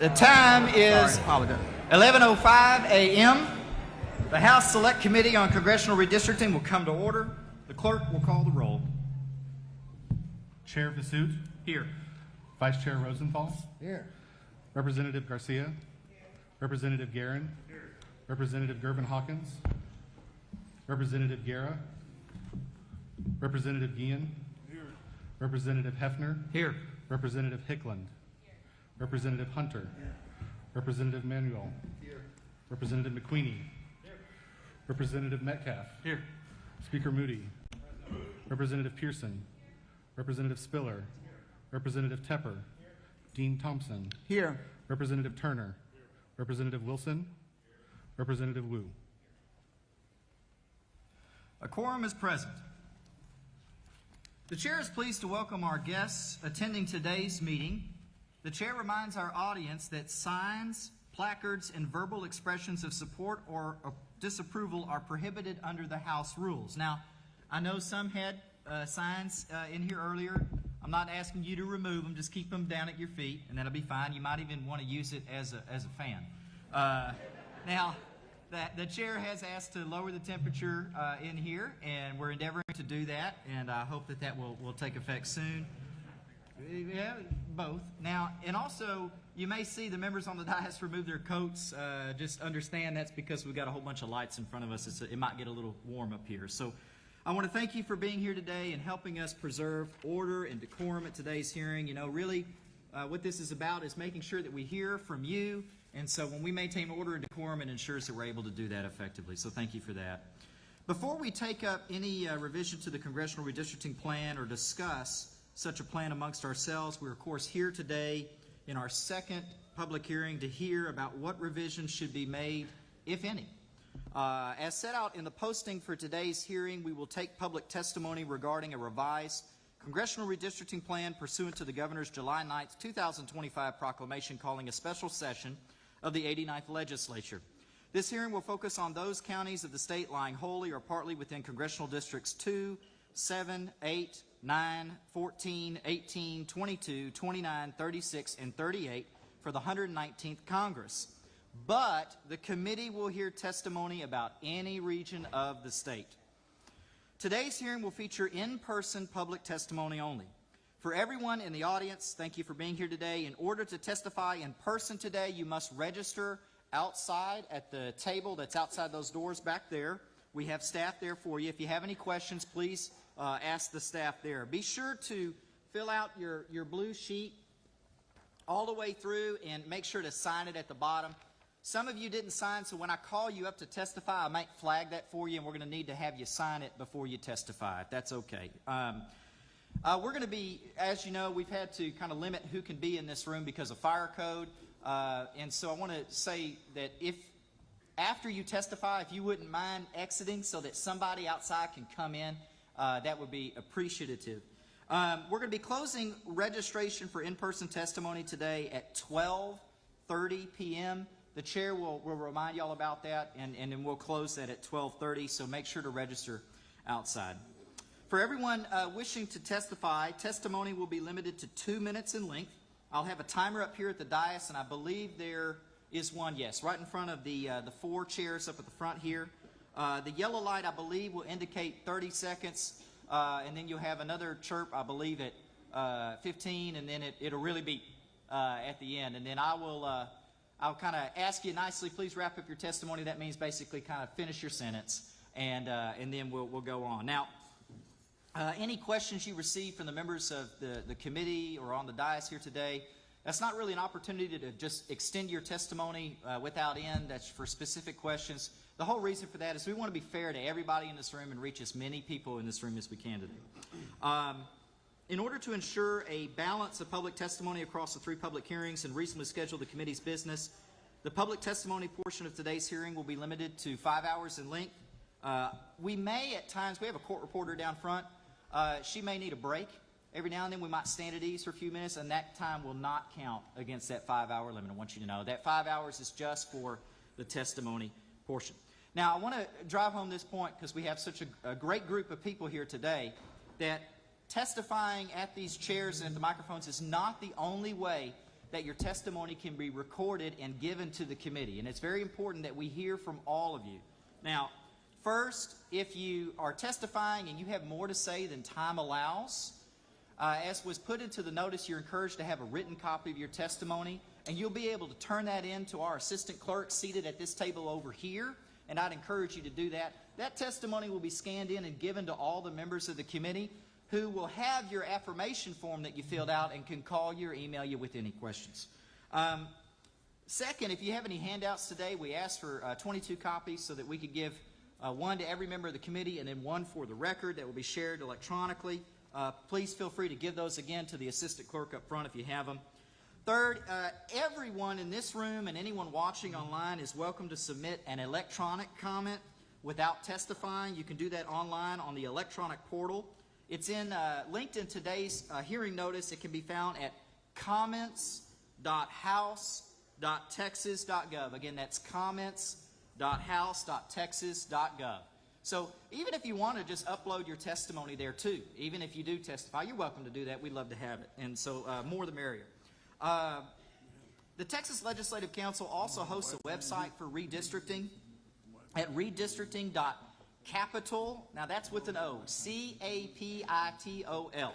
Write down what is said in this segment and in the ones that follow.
The time is 11:05 a.m. The House Select Committee on Congressional Redistricting will come to order. The clerk will call the roll. Chair Vasut. Here. Vice Chair Rosenthal. Here. Representative Garcia. Here. Representative Guerin. Here. Representative Gervin-Hawkins. Representative Guerra. Representative Guillen. Here. Representative Hefner. Here. Representative Hickland. Here. Representative Hunter. Here. Representative Manuel. Here. Representative McQueenie. Here. Representative Metcalf. Here. Speaker Moody. Representative Pearson. Representative Spiller. Representative Tepper. Dean Thompson. Here. Representative Turner. Representative Wilson. Representative Wu. A quorum is present. The chair is pleased to welcome our guests attending today's meeting. The chair reminds our audience that signs, placards, and verbal expressions of support or disapproval are prohibited under the House rules. Now, I know some had signs in here earlier. I'm not asking you to remove them. Just keep them down at your feet, and that'll be fine. You might even want to use it as a fan. Now, the chair has asked to lower the temperature in here, and we're endeavoring to do that, and I hope that will take effect soon. Yeah, both. Now, and also, you may see the members on the dais remove their coats. Just understand that's because we've got a whole bunch of lights in front of us. It might get a little warm up here. So I want to thank you for being here today and helping us preserve order and decorum at today's hearing. You know, really, what this is about is making sure that we hear from you. And so when we maintain order and decorum, it ensures that we're able to do that effectively. So thank you for that. Before we take up any revision to the Congressional Redistricting Plan or discuss such a plan amongst ourselves, we're of course here today in our second public hearing to hear about what revisions should be made, if any. As set out in the posting for today's hearing, we will take public testimony regarding a revised Congressional Redistricting Plan pursuant to the Governor's July 9, 2025 proclamation calling a special session of the 89th Legislature. This hearing will focus on those counties of the state lying wholly or partly within Congressional Districts 2, 7, 8, 9, 14, 18, 22, 29, 36, and 38 for the 119th Congress. But the committee will hear testimony about any region of the state. Today's hearing will feature in-person public testimony only. For everyone in the audience, thank you for being here today. In order to testify in person today, you must register outside at the table that's outside those doors back there. We have staff there for you. If you have any questions, please ask the staff there. Be sure to fill out your blue sheet all the way through and make sure to sign it at the bottom. Some of you didn't sign, so when I call you up to testify, I might flag that for you, and we're going to need to have you sign it before you testify, if that's okay. We're going to be, as you know, we've had to kind of limit who can be in this room because of fire code. And so I want to say that if, after you testify, if you wouldn't mind exiting so that somebody outside can come in, that would be appreciative. We're going to be closing registration for in-person testimony today at 12:30 p.m. The chair will remind you all about that, and then we'll close that at 12:30, so make sure to register outside. For everyone wishing to testify, testimony will be limited to 2 minutes in length. I'll have a timer up here at the dais, and I believe there is one, yes, right in front of the 4 chairs up at the front here. The yellow light, I believe, will indicate 30 seconds, and then you'll have another chirp, I believe, at 15, and then it'll really be at the end. And then I'll kind of ask you nicely, please wrap up your testimony. That means basically kind of finish your sentence, and then we'll go on. Now, any questions you receive from the members of the committee or on the dais here today, that's not really an opportunity to just extend your testimony without end. That's for specific questions. The whole reason for that is we want to be fair to everybody in this room and reach as many people in this room as we can today. In order to ensure a balance of public testimony across the 3 public hearings and reasonably schedule the committee's business, the public testimony portion of today's hearing will be limited to 5 hours in length. We may at times, we have a court reporter down front, she may need a break. Every now and then we might stand at ease for a few minutes, and that time will not count against that 5-hour limit. I want you to know that 5 hours is just for the testimony portion. Now, I want to drive home this point because we have such a great group of people here today that testifying at these chairs and at the microphones is not the only way that your testimony can be recorded and given to the committee. And it's very important that we hear from all of you. Now, first, if you are testifying and you have more to say than time allows, as was put into the notice, you're encouraged to have a written copy of your testimony, and you'll be able to turn that in to our assistant clerk seated at this table over here, and I'd encourage you to do that. That testimony will be scanned in and given to all the members of the committee, who will have your affirmation form that you filled out and can call you or email you with any questions. Second, if you have any handouts today, we asked for 22 copies so that we could give one to every member of the committee and then one for the record that will be shared electronically. Please feel free to give those again to the assistant clerk up front if you have them. Third, everyone in this room and anyone watching online is welcome to submit an electronic comment without testifying. You can do that online on the electronic portal. It's linked in today's hearing notice. It can be found at comments.house.texas.gov. Again, that's comments.house.texas.gov. So even if you want to just upload your testimony there too, even if you do testify, you're welcome to do that. We'd love to have it. And so more the merrier. The Texas Legislative Council also hosts a website for redistricting at redistricting.capital. Now that's with an O, C-A-P-I-T-O-L.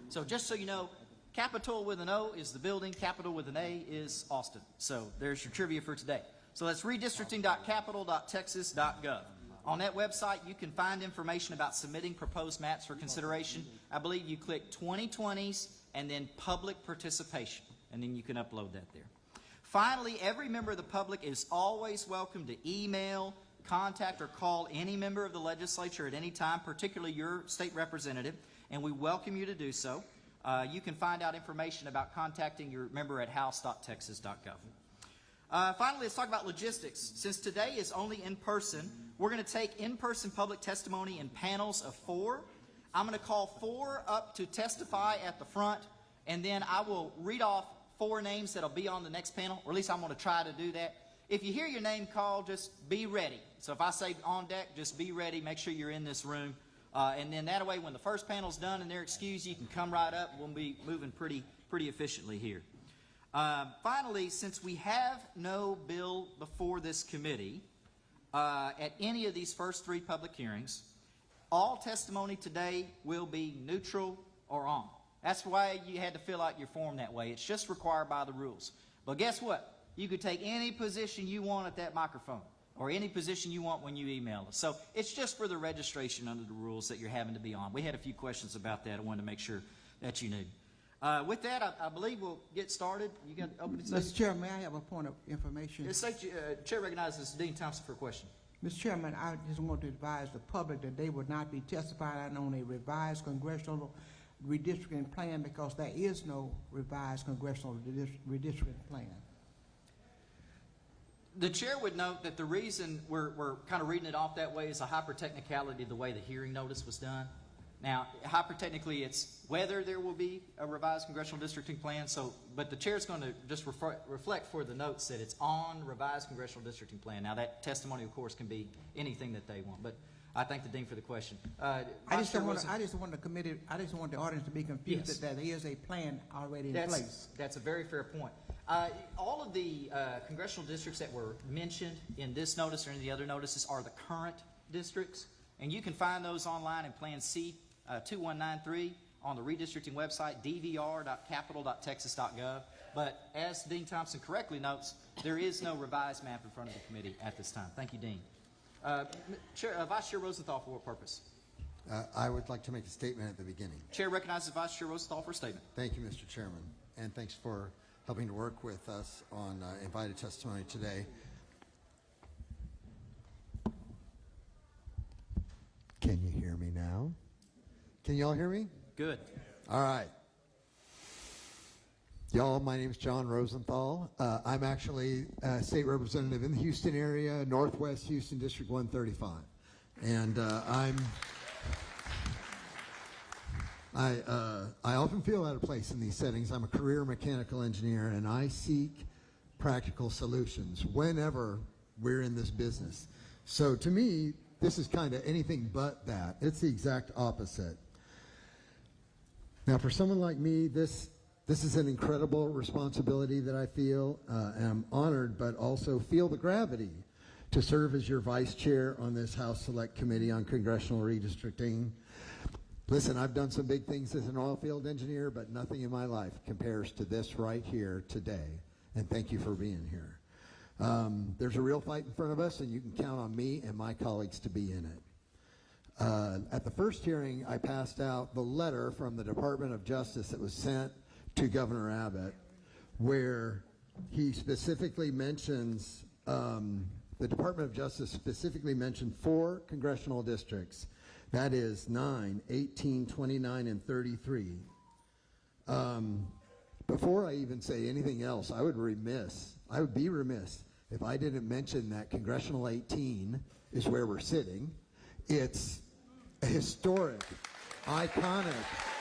So just so you know, Capitol with an O is the building, Capitol with an A is Austin. So there's your trivia for today. So that's redistricting.capital.texas.gov. On that website, you can find information about submitting proposed maps for consideration. I believe you click 2020s and then public participation, and then you can upload that there. Finally, every member of the public is always welcome to email, contact, or call any member of the legislature at any time, particularly your state representative, and we welcome you to do so. You can find out information about contacting your member at house.texas.gov. Finally, let's talk about logistics. Since today is only in person, we're going to take in-person public testimony in panels of 4. I'm going to call 4 up to testify at the front, and then I will read off 4 names that'll be on the next panel, or at least I'm going to try to do that. If you hear your name called, just be ready. So if I say on deck, just be ready. Make sure you're in this room. And then that way, when the first panel's done and they're excused, you can come right up. We'll be moving pretty efficiently here. Finally, since we have no bill before this committee at any of these first 3 public hearings, all testimony today will be neutral or on. That's why you had to fill out your form that way. It's just required by the rules. But guess what? You could take any position you want at that microphone or any position you want when you email us. So it's just for the registration under the rules that you're having to be on. We had a few questions about that. I wanted to make sure that you knew. With that, I believe we'll get started. You got opening statement? Mr. Chairman, may I have a point of information? Chair recognizes Dean Thompson for a question. Mr. Chairman, I just want to advise the public that they would not be testifying on a revised congressional redistricting plan because there is no revised congressional redistricting plan. The chair would note that the reason we're kind of reading it off that way is a hyper-technicality of the way the hearing notice was done. Now, hyper-technically, it's whether there will be a revised congressional districting plan. So, but the chair's going to just reflect for the notes that it's on revised congressional districting plan. Now, that testimony, of course, can be anything that they want. But I thank the dean for the question. I just don't want the audience to be confused that there is a plan already in place. That's a very fair point. All of the congressional districts that were mentioned in this notice or in the other notices are the current districts, and you can find those online in Plan C 2193 on the redistricting website, dvr.capital.texas.gov. But as Dean Thompson correctly notes, there is no revised map in front of the committee at this time. Thank you, Dean. Vice Chair Rosenthal, for what purpose? I would like to make a statement at the beginning. Chair recognizes Vice Chair Rosenthal for a statement. Thank you, Mr. Chairman, and thanks for helping to work with us on invited testimony today. Can you hear me now? Can you all hear me? Good. All right. Y'all, my name is John Rosenthal. I'm actually a state representative in the Houston area, Northwest Houston, District 135. And I often feel out of place in these settings. I'm a career mechanical engineer, and I seek practical solutions whenever we're in this business. So to me, this is kind of anything but that. It's the exact opposite. Now, for someone like me, this This is an incredible responsibility that I feel, and I'm honored, but also feel the gravity to serve as your vice chair on this House Select Committee on Congressional Redistricting. Listen, I've done some big things as an oil field engineer, but nothing in my life compares to this right here today, and thank you for being here. There's a real fight in front of us, and you can count on me and my colleagues to be in it. At the first hearing, I passed out the letter from the Department of Justice that was sent to Governor Abbott, where he specifically mentions, the Department of Justice specifically mentioned 4 congressional districts. That is 9, 18, 29, and 33. Before I even say anything else, I would be remiss if I didn't mention that Congressional 18 is where we're sitting. It's a historic, iconic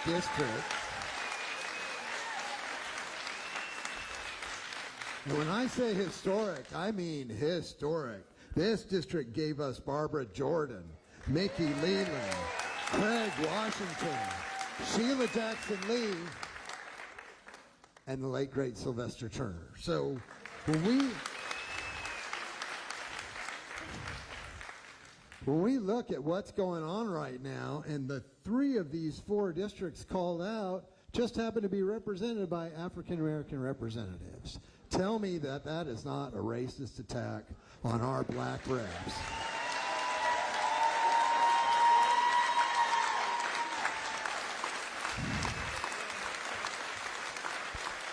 district. And when I say historic, I mean historic. This district gave us Barbara Jordan, Mickey Leland, Craig Washington, Sheila Jackson Lee, and the late great Sylvester Turner. So when we look at what's going on right now, and the 3 of these 4 districts called out just happen to be represented by African American representatives. Tell me that that is not a racist attack on our black reps.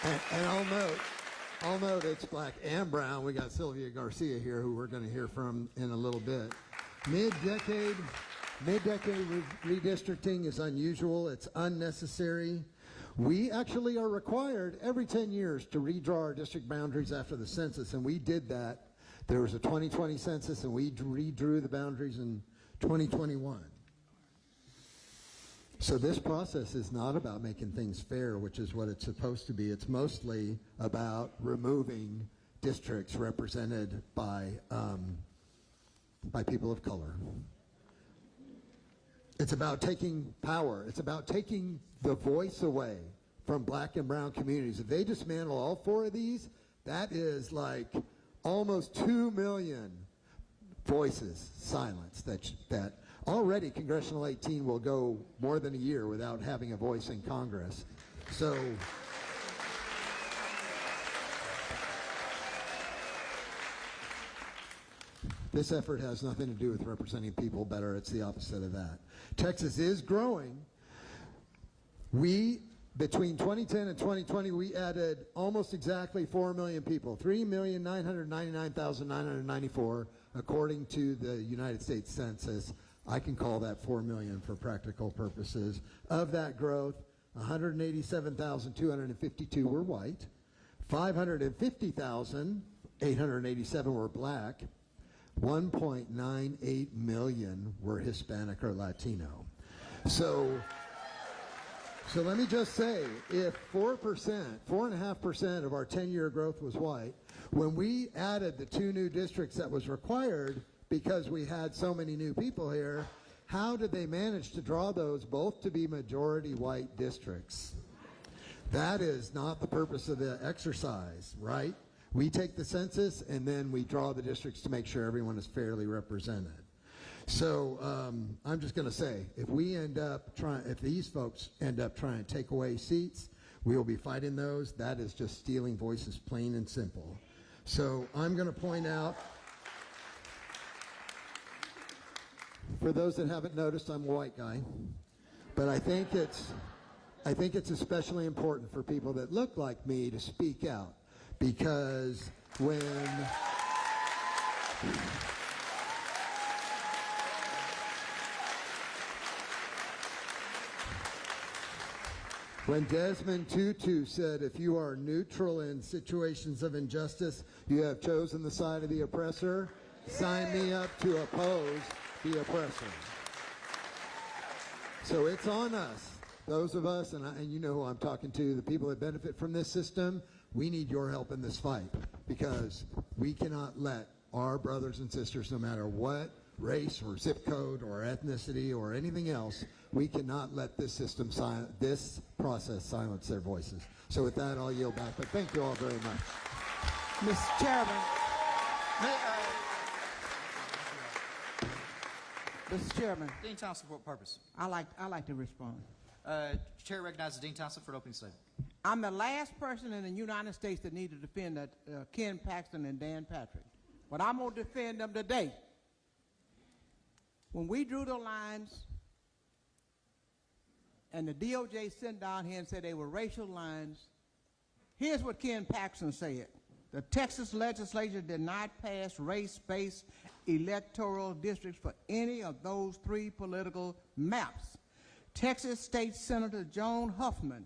And I'll note it's black and brown. We got Sylvia Garcia here, who we're going to hear from in a little bit. Mid-decade redistricting is unusual. It's unnecessary. We actually are required every 10 years to redraw our district boundaries after the census, and we did that. There was a 2020 census, and we redrew the boundaries in 2021. So this process is not about making things fair, which is what it's supposed to be. It's mostly about removing districts represented by people of color. It's about taking power. It's about taking the voice away from black and brown communities. If they dismantle all 4 of these, that is like almost 2 million voices silenced. That already Congressional 18 will go more than a year without having a voice in Congress. So this effort has nothing to do with representing people better. It's the opposite of that. Texas is growing. Between 2010 and 2020, we added almost exactly 4 million people, 3,999,994, according to the United States Census. I can call that 4 million for practical purposes. Of that growth, 187,252 were white, 550,887 were black, 1.98 million were Hispanic or Latino. So let me just say, if 4.5% of our 10-year growth was white, when we added the 2 new districts that was required because we had so many new people here, how did they manage to draw those both to be majority white districts? That is not the purpose of the exercise, right? We take the census and then we draw the districts to make sure everyone is fairly represented. So I'm just going to say, if these folks end up trying to take away seats, we will be fighting those. That is just stealing voices, plain and simple. So I'm going to point out, for those that haven't noticed, I'm a white guy, but I think it's especially important for people that look like me to speak out, because when Desmond Tutu said, if you are neutral in situations of injustice, you have chosen the side of the oppressor, sign me up to oppose the oppressor. So it's on us, those of us, and you know who I'm talking to, the people that benefit from this system. We need your help in this fight, because we cannot let our brothers and sisters, no matter what race or zip code or ethnicity or anything else, we cannot let this this process silence their voices. So with that, I'll yield back. But thank you all very much. Mr. Chairman, Mr. Chairman, Dean Thompson, for what purpose? I like to respond. Chair recognizes Dean Thompson for an opening statement. I'm the last person in the United States that need to defend Ken Paxton and Dan Patrick, but I'm going to defend them today. When we drew the lines and the DOJ sent down here and said they were racial lines, here's what Ken Paxton said. The Texas legislature did not pass race-based electoral districts for any of those 3 political maps. Texas State Senator Joan Huffman,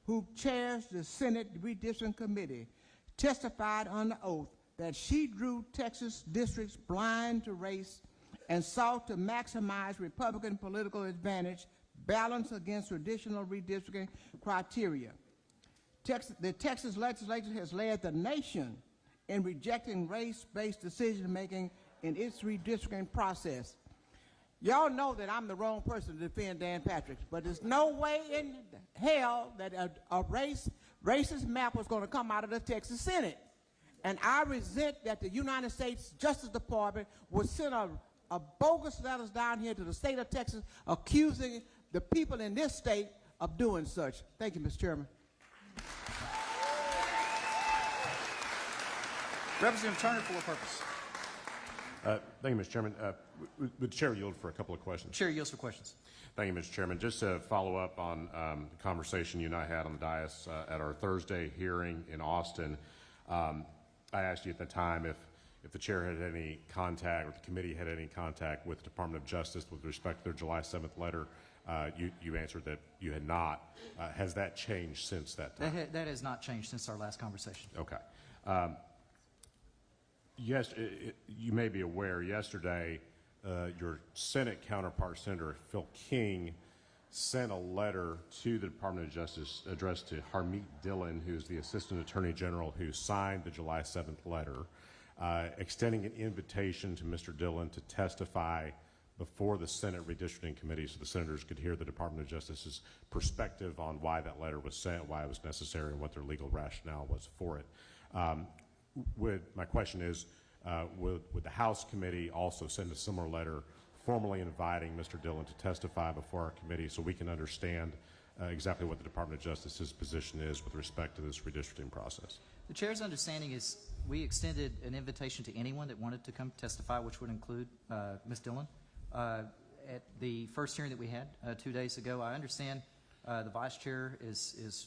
who chairs the Senate Redistricting Committee, testified under oath that she drew Texas districts blind to race and sought to maximize Republican political advantage balanced against traditional redistricting criteria. The Texas legislature has led the nation in rejecting race-based decision-making in its redistricting process. Y'all know that I'm the wrong person to defend Dan Patrick, but there's no way in hell that a racist map was going to come out of the Texas Senate. And I resent that the United States Justice Department would send a bogus letters down here to the state of Texas accusing the people in this state of doing such. Thank you, Mr. Chairman. Representative Turner, for what purpose? Thank you, Mr. Chairman. Would the Chair yield for a couple of questions? Chair yields for questions. Thank you, Mr. Chairman. Just to follow up on the conversation you and I had on the dais at our Thursday hearing in Austin, I asked you at the time if the Chair had any contact or the committee had any contact with the Department of Justice with respect to their July 7th letter. You answered that you had not. Has that changed since that time? That has not changed since our last conversation. Okay. Yes, you may be aware, yesterday your Senate counterpart, Senator Phil King, sent a letter to the Department of Justice addressed to Harmeet Dillon, who's the Assistant Attorney General who signed the July 7th letter, extending an invitation to Mr. Dillon to testify before the Senate Redistricting Committee so the senators could hear the Department of Justice's perspective on why that letter was sent, why it was necessary, and what their legal rationale was for it. My question is, would the House committee also send a similar letter formally inviting Mr. Dillon to testify before our committee so we can understand exactly what the Department of Justice's position is with respect to this redistricting process? The Chair's understanding is we extended an invitation to anyone that wanted to come testify, which would include Ms. Dillon. At the first hearing that we had 2 days ago, I understand the Vice Chair is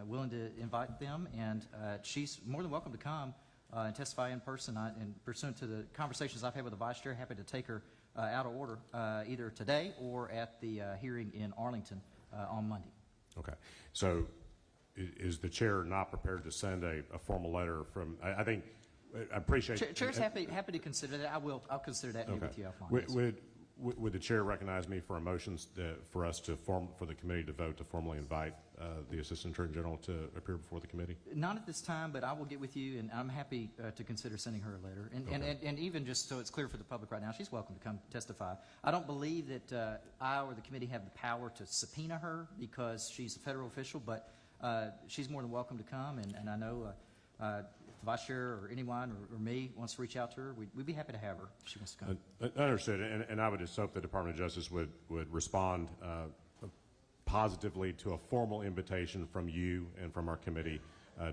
willing to invite them, and she's more than welcome to come and testify in person. And pursuant to the conversations I've had with the Vice Chair, happy to take her out of order either today or at the hearing in Arlington on Monday. Okay. So is the Chair not prepared to send a formal letter from, I appreciate... Chair's happy to consider that. I'll consider that and get with you offline. Would the Chair recognize me for a motion for us to for the committee to vote to formally invite the Assistant Attorney General to appear before the committee? Not at this time, but I will get with you, and I'm happy to consider sending her a letter. And even just so it's clear for the public right now, she's welcome to come testify. I don't believe that I or the committee have the power to subpoena her because she's a federal official, but she's more than welcome to come, and I know if the Vice Chair or anyone or me wants to reach out to her, we'd be happy to have her if she wants to come. Understood, and I would just hope the Department of Justice would respond positively to a formal invitation from you and from our committee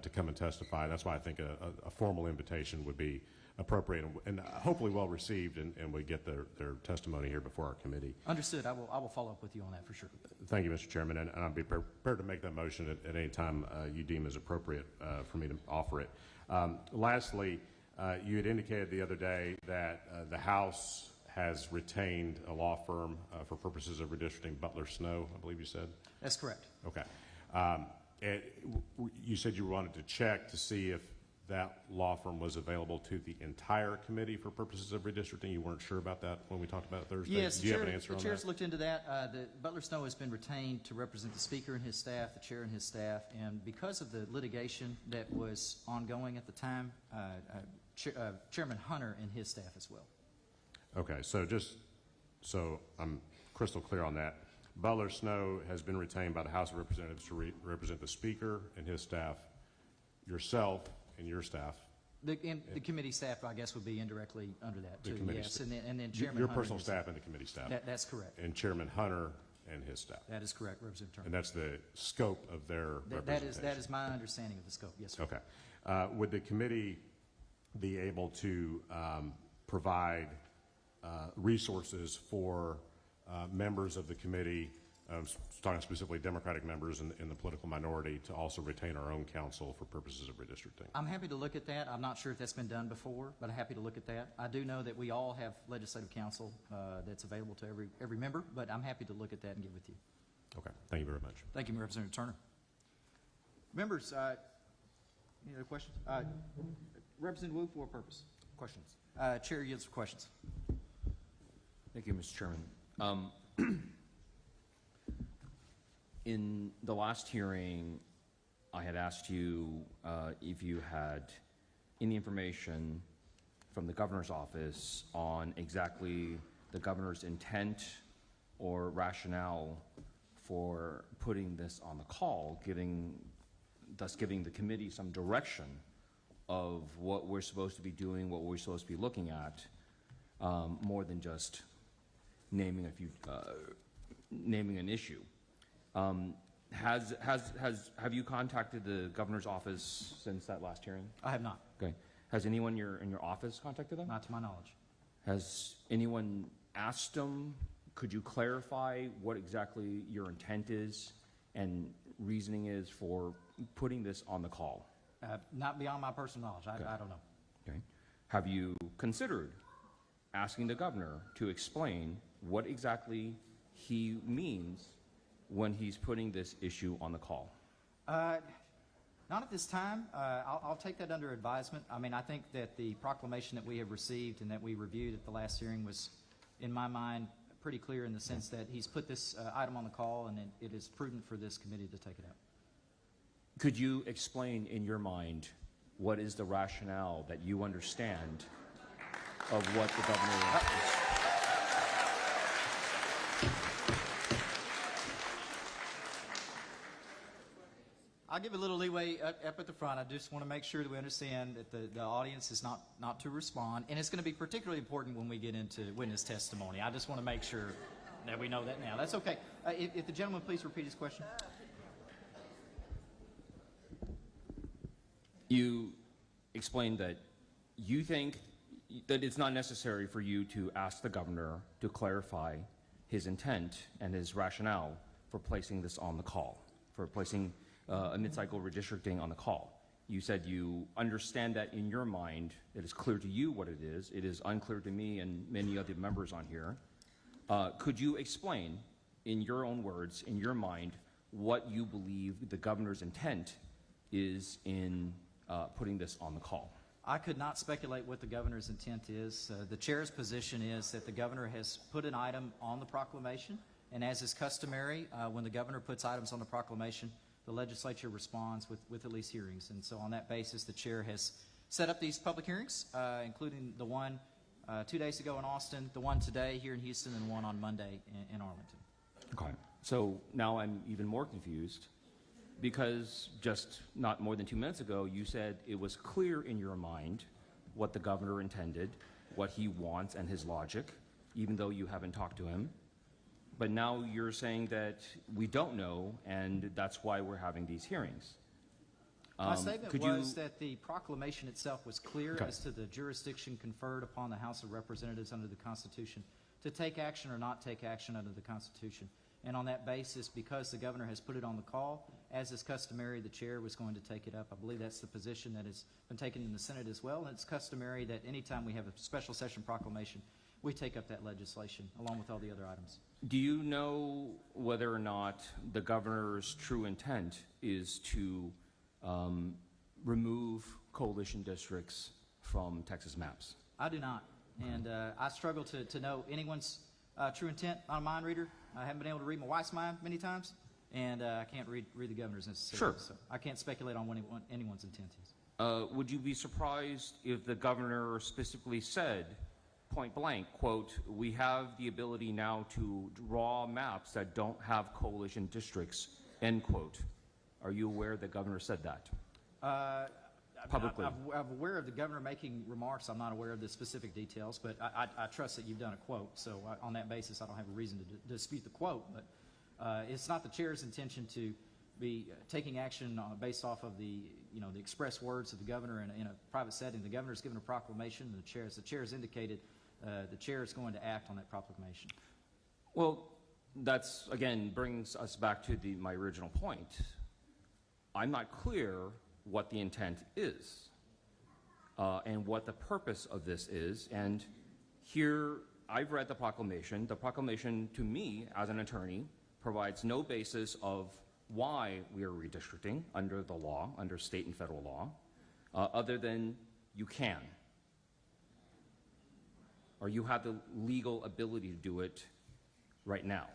to come and testify. That's why I think a formal invitation would be appropriate and hopefully well received, and we get their testimony here before our committee. Understood. I will follow up with you on that for sure. Thank you, Mr. Chairman, and I'll be prepared to make that motion at any time you deem as appropriate for me to offer it. Lastly, you had indicated the other day that the House has retained a law firm for purposes of redistricting, Butler Snow, I believe you said? That's correct. Okay. You said you wanted to check to see if that law firm was available to the entire committee for purposes of redistricting. You weren't sure about that when we talked about it Thursday? Yes, Do you have an answer on that? The Chair's looked into that. The Butler Snow has been retained to represent the Speaker and his staff, the Chair and his staff, and because of the litigation that was ongoing at the time, Chairman Hunter and his staff as well. Okay, so just so I'm crystal clear on that, Butler Snow has been retained by the House of Representatives to represent the Speaker and his staff, yourself and your staff. The committee staff, I guess, would be indirectly under that, The too, committee yes. staff. And then Chairman Your Hunter personal and his- staff and the committee staff. That's correct. And Chairman Hunter and his staff. That is correct, Representative Turner. And that's the scope of their representation. That is my understanding of the scope, yes, sir. Okay. Would the committee be able to provide resources for members of the committee, talking specifically Democratic members in the political minority, to also retain our own counsel for purposes of redistricting? I'm happy to look at that. I'm not sure if that's been done before, but I'm happy to look at that. I do know that we all have legislative counsel that's available to every member, but I'm happy to look at that and get with you. Okay. Thank you very much. Thank you, Representative Turner. Members, any other questions? Representative Wu, for what purpose? Questions? Chair yields for questions. Thank you, Mr. Chairman. In the last hearing, I had asked you if you had any information from the governor's office on exactly the governor's intent or rationale for putting this on the call, thus giving the committee some direction of what we're supposed to be doing, what we're supposed to be looking at, more than just naming an issue. Have you contacted the governor's office since that last hearing? I have not, Okay. Has anyone in your office contacted them? not to my knowledge. Has anyone asked them, could you clarify what exactly your intent is and reasoning is for putting this on the call? Not beyond my personal knowledge. Okay. I don't know. Okay. Have you considered asking the governor to explain what exactly he means when he's putting this issue on the call? Not at this time. I'll take that under advisement. I mean, I think that the proclamation that we have received and that we reviewed at the last hearing was, in my mind, pretty clear in the sense that he's put this item on the call, and it is prudent for this committee to take it up. Could you explain in your mind what is the rationale that you understand of what the governor is? I'll give a little leeway up at the front. I just want to make sure that we understand that the audience is not to respond, and it's going to be particularly important when we get into witness testimony. I just want to make sure that we know that now. That's okay. If the gentleman please repeat his question. You explained that you think that it's not necessary for you to ask the governor to clarify his intent and his rationale for placing this on the call, for placing a mid-cycle redistricting on the call. You said you understand that in your mind. It is clear to you what it is. It is unclear to me and many other members on here. Could you explain, in your own words, in your mind, what you believe the governor's intent is in putting this on the call? I could not speculate what the governor's intent is. The chair's position is that the governor has put an item on the proclamation, and as is customary, when the governor puts items on the proclamation, the legislature responds with at least hearings. And so on that basis, the chair has set up these public hearings, including the one 2 days ago in Austin, the one today here in Houston, and one on Monday in Arlington. Okay. So now I'm even more confused, because just not more than 2 minutes ago, you said it was clear in your mind what the governor intended, what he wants, and his logic, even though you haven't talked to him. But now you're saying that we don't know, and that's why we're having these hearings. My statement was that the proclamation itself was clear as to the jurisdiction conferred upon the House of Representatives under the Constitution to take action or not take action under the Constitution. And on that basis, because the governor has put it on the call, as is customary, the chair was going to take it up. I believe that's the position that has been taken in the Senate as well. And it's customary that anytime we have a special session proclamation, we take up that legislation along with all the other items. Do you know whether or not the governor's true intent is to remove coalition districts from Texas maps? I do not. And I struggle to know anyone's true intent. I'm a mind reader. I haven't been able to read my wife's mind many times, and I can't read the governor's necessarily. Sure. So I can't speculate on what anyone's intent is. Would you be surprised if the governor specifically said point blank, quote, "We have the ability now to draw maps that don't have coalition districts," end quote. Are you aware the governor said that? Publicly. I'm aware of the governor making remarks. I'm not aware of the specific details, but I trust that you've done a quote. So on that basis, I don't have a reason to dispute the quote. But it's not the chair's intention to be taking action based off of the express words of the governor in a private setting. The governor's given a proclamation, and as the chair has indicated, the chair is going to act on that proclamation. Well, that's, again, brings us back to my original point. I'm not clear what the intent is and what the purpose of this is. And here, I've read the proclamation. The proclamation, to me, as an attorney, provides no basis of why we are redistricting under the law, under state and federal law, other than you can, or you have the legal ability to do it right now.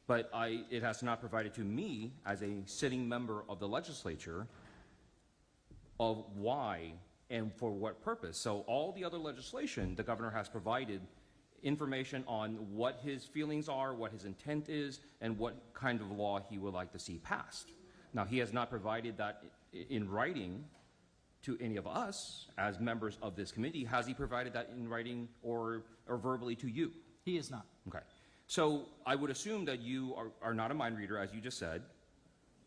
But it has not provided to me, as a sitting member of the legislature, of why and for what purpose. So all the other legislation, the governor has provided information on what his feelings are, what his intent is, and what kind of law he would like to see passed. Now, he has not provided that in writing to any of us as members of this committee. Has he provided that in writing or verbally to you? He is not. Okay. So I would assume that you are not a mind reader, as you just said,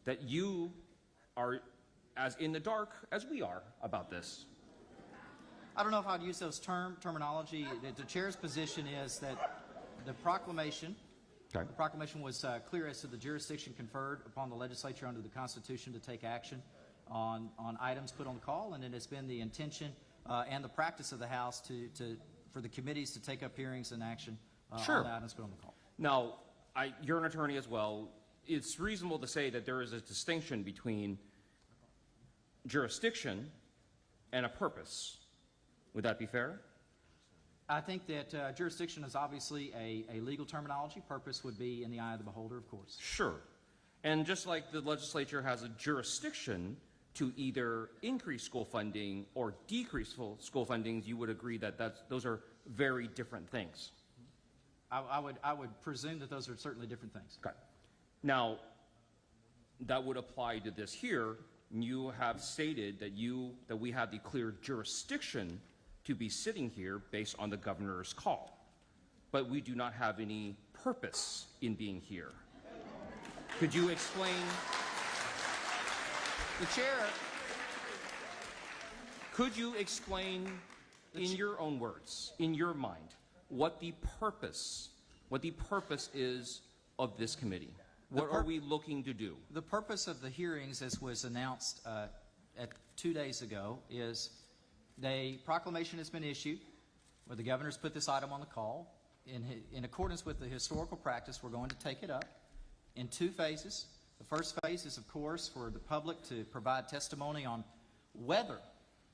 that you are as in the dark as we are about this. I don't know if I'd use those terminology. The chair's position is that the proclamation was clear as to the jurisdiction conferred upon the legislature under the Constitution to take action on items put on the call, and it has been the intention and the practice of the House for the committees to take up hearings and action Sure. on the items put on the call. Now, you're an attorney as well. It's reasonable to say that there is a distinction between jurisdiction and a purpose. Would that be fair? I think that jurisdiction is obviously a legal terminology. Purpose would be in the eye of the beholder, of course. Sure. And just like the legislature has a jurisdiction to either increase school funding or decrease school fundings, you would agree that those are very different things. I would presume that those are certainly different things. Okay. Now, that would apply to this here. You have stated that we have the clear jurisdiction to be sitting here based on the governor's call, but we do not have any purpose in being here. Could you explain? The chair. Could you explain in your own words, in your mind, what the purpose is of this committee? What are we looking to do? The purpose of the hearings, as was announced 2 days ago, is a proclamation has been issued where the governor's put this item on the call. In accordance with the historical practice, we're going to take it up in 2 phases. The first phase is, of course, for the public to provide testimony on whether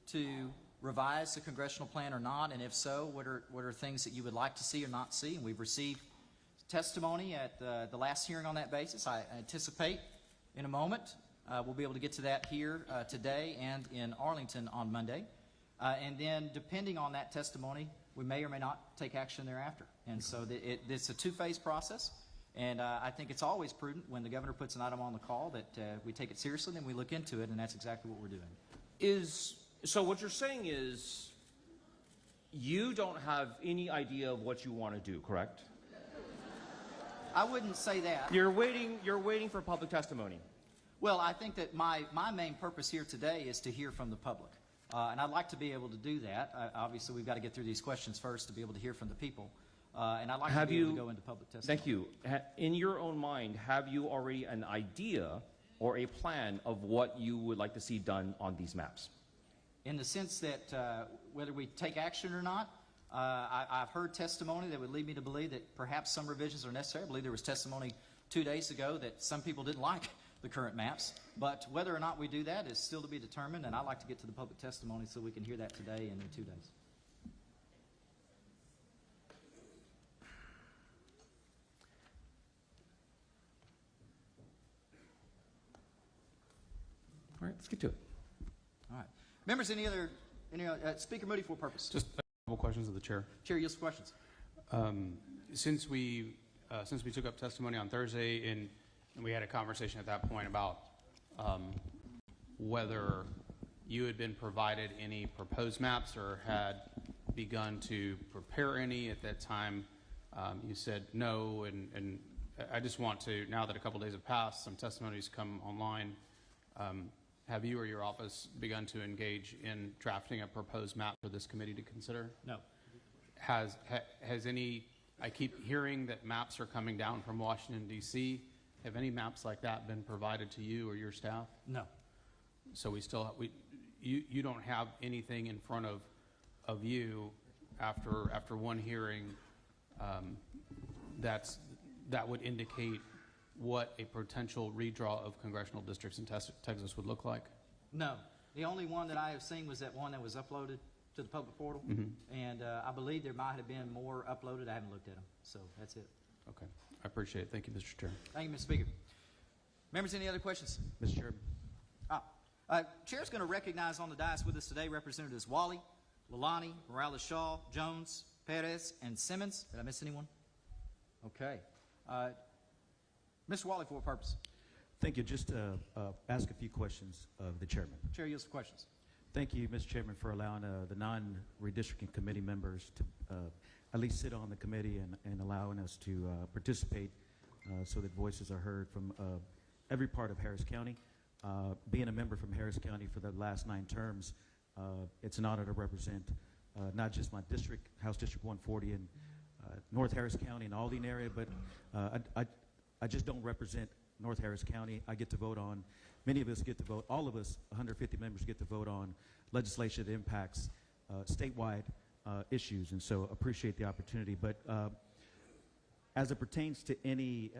to revise the congressional plan or not, and if so, what are things that you would like to see or not see. And we've received testimony at the last hearing on that basis. I anticipate in a moment we'll be able to get to that here today and in Arlington on Monday. And then, depending on that testimony, we may or may not take action thereafter. And so it's a 2-phase process. And I think it's always prudent when the governor puts an item on the call that we take it seriously and we look into it, and that's exactly what we're doing. So what you're saying is you don't have any idea of what you want to do, correct? I wouldn't say that. You're waiting for public testimony. Well, I think that my main purpose here today is to hear from the public. And I'd like to be able to do that. Obviously, we've got to get through these questions first to be able to hear from the people. And I'd like to be able to go into public testimony. Thank you. In your own mind, have you already an idea or a plan of what you would like to see done on these maps? In the sense that whether we take action or not, I've heard testimony that would lead me to believe that perhaps some revisions are necessary. I believe there was testimony 2 days ago that some people didn't like the current maps. But whether or not we do that is still to be determined, and I'd like to get to the public testimony so we can hear that today and in 2 days. All right, let's get to it. All right. Members, any other Speaker Moody for purpose? Just Couple questions of the chair. Chair yields to questions. Since we took up testimony on Thursday and we had a conversation at that point about whether you had been provided any proposed maps or had begun to prepare any at that time, you said no, and I just want to, now that a couple days have passed, some testimonies come online, have you or your office begun to engage in drafting a proposed map for this committee to consider? No. Has any, I keep hearing that maps are coming down from Washington, D.C. Have any maps like that been provided to you or your staff? No. So you don't have anything in front of you after one hearing that would indicate what a potential redraw of congressional districts in Texas would look like? No. The only one that I have seen was that one that was uploaded to the public portal, and I believe there might have been more uploaded. I haven't looked at them, so that's it. Okay. I appreciate it. Thank you, Mr. Chair. Thank you, Mr. Speaker. Members, any other questions? Mr. Chairman. Chair's going to recognize on the dais with us today Representatives Wally, Lalani, Morales-Shaw, Jones, Perez, and Simmons. Did I miss anyone? Okay. Mr. Wally, for what purpose? Thank you. Just to ask a few questions of the chairman. Chair yields to questions. Thank you, Mr. Chairman, for allowing the non-redistricting committee members to at least sit on the committee and allowing us to participate so that voices are heard from every part of Harris County. Being a member from Harris County for the last 9 terms, it's an honor to represent not just my district, House District 140 in North Harris County and Aldine area, but I just don't represent North Harris County. I get to vote on, many of us get to vote, all of us, 150 members get to vote on legislation that impacts statewide issues, and so appreciate the opportunity. But as it pertains to any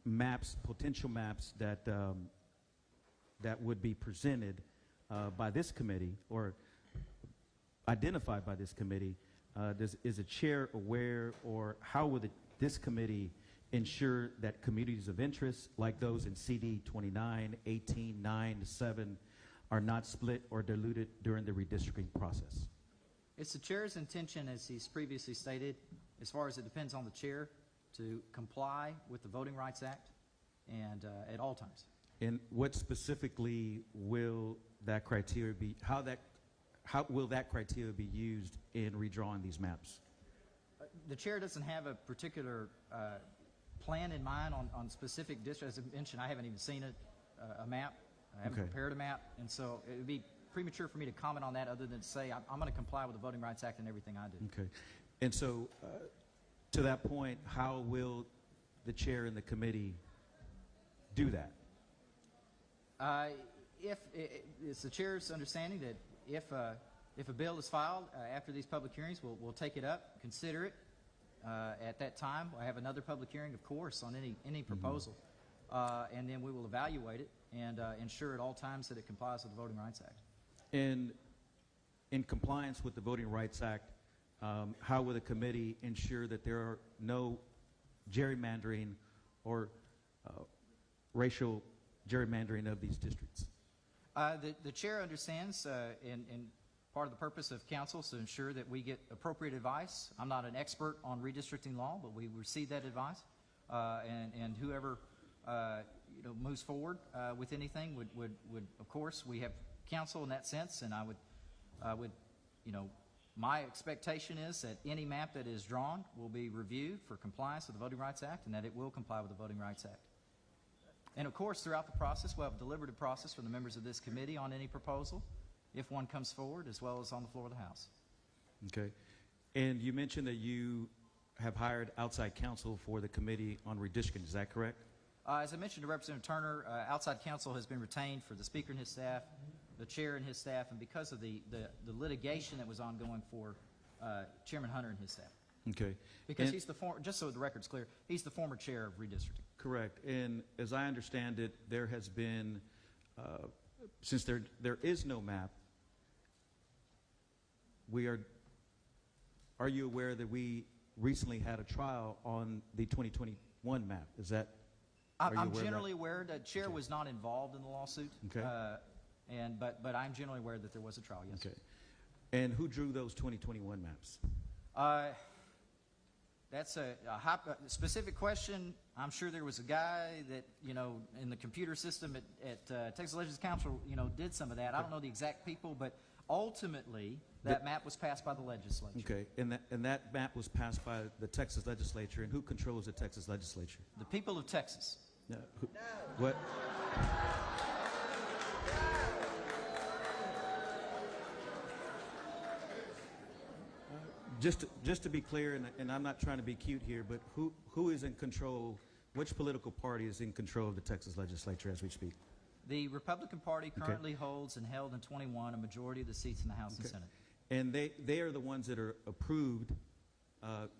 maps, potential maps that that would be presented by this committee or identified by this committee, is the chair aware, or how would this committee ensure that communities of interest like those in CD 29, 18, 9, 7 are not split or diluted during the redistricting process? It's the chair's intention, as he's previously stated, as far as it depends on the chair, to comply with the Voting Rights Act and at all times. And what specifically will that criteria be, how will that criteria be used in redrawing these maps? The chair doesn't have a particular plan in mind on specific districts. As I mentioned, I haven't even seen a map. I haven't prepared a map, and so it would be premature for me to comment on that other than to say I'm going to comply with the Voting Rights Act and everything I do. Okay. And so to that point, how will the chair and the committee do that? It's the chair's understanding that if a bill is filed after these public hearings, we'll take it up, consider it. At that time, I have another public hearing, of course, on any proposal, and then we will evaluate it and ensure at all times that it complies with the Voting Rights Act. And in compliance with the Voting Rights Act, how will the committee ensure that there are no gerrymandering or racial gerrymandering of these districts? The chair understands, and part of the purpose of council is to ensure that we get appropriate advice. I'm not an expert on redistricting law, but we receive that advice, and whoever moves forward with anything would of course, we have counsel in that sense, and I would my expectation is that any map that is drawn will be reviewed for compliance with the Voting Rights Act, and that it will comply with the Voting Rights Act. And of course, throughout the process, we'll have a deliberative process for the members of this committee on any proposal, if one comes forward, as well as on the floor of the House. Okay. And you mentioned that you have hired outside counsel for the Committee on Redistricting. Is that correct? As I mentioned to Representative Turner, outside counsel has been retained for the Speaker and his staff, the Chair and his staff, and because of the litigation that was ongoing for Chairman Hunter and his staff. Okay. Because he's the former, just so the record's clear, he's the former chair of redistricting. Correct. And as I understand it, there has been, since there is no map, are you aware that we recently had a trial on the 2021 map? Is that, I'm generally aware that Chair was not involved in the lawsuit. Okay. But I'm generally aware that there was a trial, yes. Okay. And who drew those 2021 maps? That's a specific question. I'm sure there was a guy that, in the computer system at Texas Legislative Council, did some of that. I don't know the exact people, but ultimately that map was passed by the legislature. Okay, and that map was passed by the Texas legislature, and who controls the Texas legislature? The people of Texas. No. What? Just to be clear, and I'm not trying to be cute here, but who is in control? Which political party is in control of the Texas legislature as we speak? The Republican Party currently holds and held in 21 a majority of the seats in the House and Senate. And they are the ones that are approved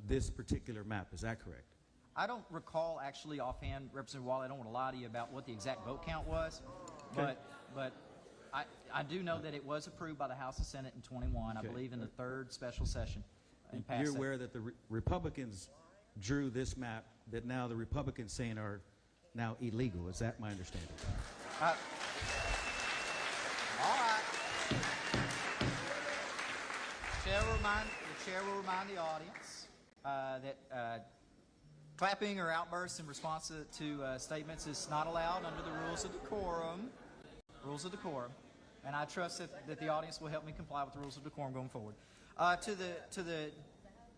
this particular map. Is that correct? I don't recall actually offhand, Representative Wally, I don't want to lie to you about what the exact vote count was, but I do know that it was approved by the House and Senate in 21, I believe in the third special session. You're aware that the Republicans drew this map that now the Republicans saying are now illegal. Is that my understanding? All right. The chair will remind the audience that clapping or outbursts in response to statements is not allowed under the rules of decorum. And I trust that the audience will help me comply with the rules of decorum going forward. To the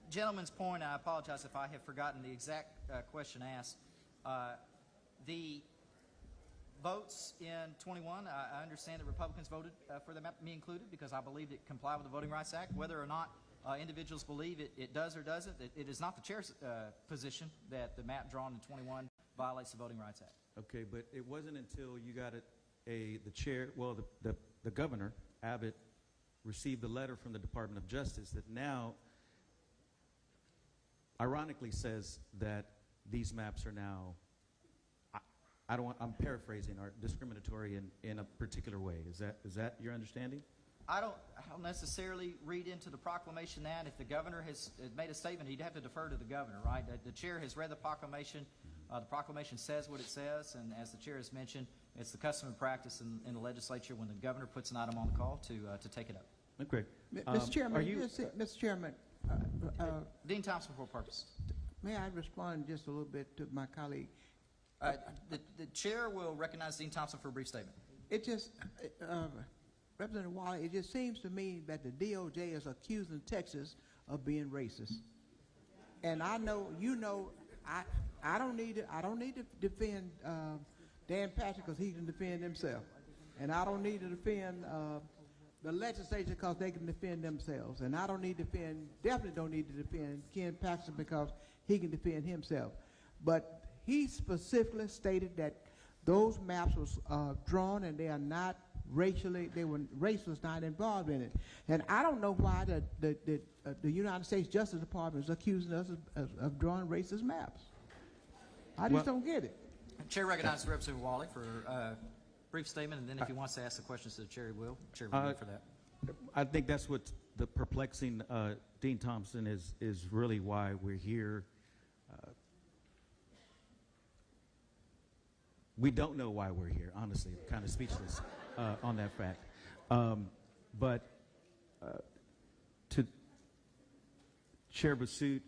gentleman's point, I apologize if I have forgotten the exact question asked. The votes in 21, I understand that Republicans voted for the map, me included, because I believed it complied with the Voting Rights Act. Whether or not individuals believe it does or doesn't, it is not the chair's position that the map drawn in 21 violates the Voting Rights Act. Okay, but it wasn't until you got the chair, well, the governor, Abbott, received a letter from the Department of Justice that now ironically says that these maps are now, I'm paraphrasing, are discriminatory in a particular way. Is that your understanding? I don't necessarily read into the proclamation that if the governor has made a statement, he'd have to defer to the governor, right? The chair has read the proclamation. The proclamation says what it says, and as the chair has mentioned, it's the custom and practice in the legislature when the governor puts an item on the call to take it up. Okay. Mr. Chairman, Mr. Chairman, Dean Thompson, for purpose. may I respond just a little bit to my colleague? The chair will recognize Dean Thompson for a brief statement. It just, Representative Wally, it just seems to me that the DOJ is accusing Texas of being racist. And I know, I don't need to defend Dan Patrick because he can defend himself. And I don't need to defend the legislature because they can defend themselves. And I definitely don't need to defend Ken Paxton because he can defend himself. But he specifically stated that those maps was drawn and they are not race was not involved in it. And I don't know why the United States Justice Department is accusing us of drawing racist maps. I just don't get it. Chair recognizes Representative Wally for a brief statement, and then if he wants to ask the questions to the chair, he will. Chair will wait for that. I think that's what the perplexing Dean Thompson is really why we're here. We don't know why we're here, honestly. I'm kind of speechless on that fact. But to Chair Basut,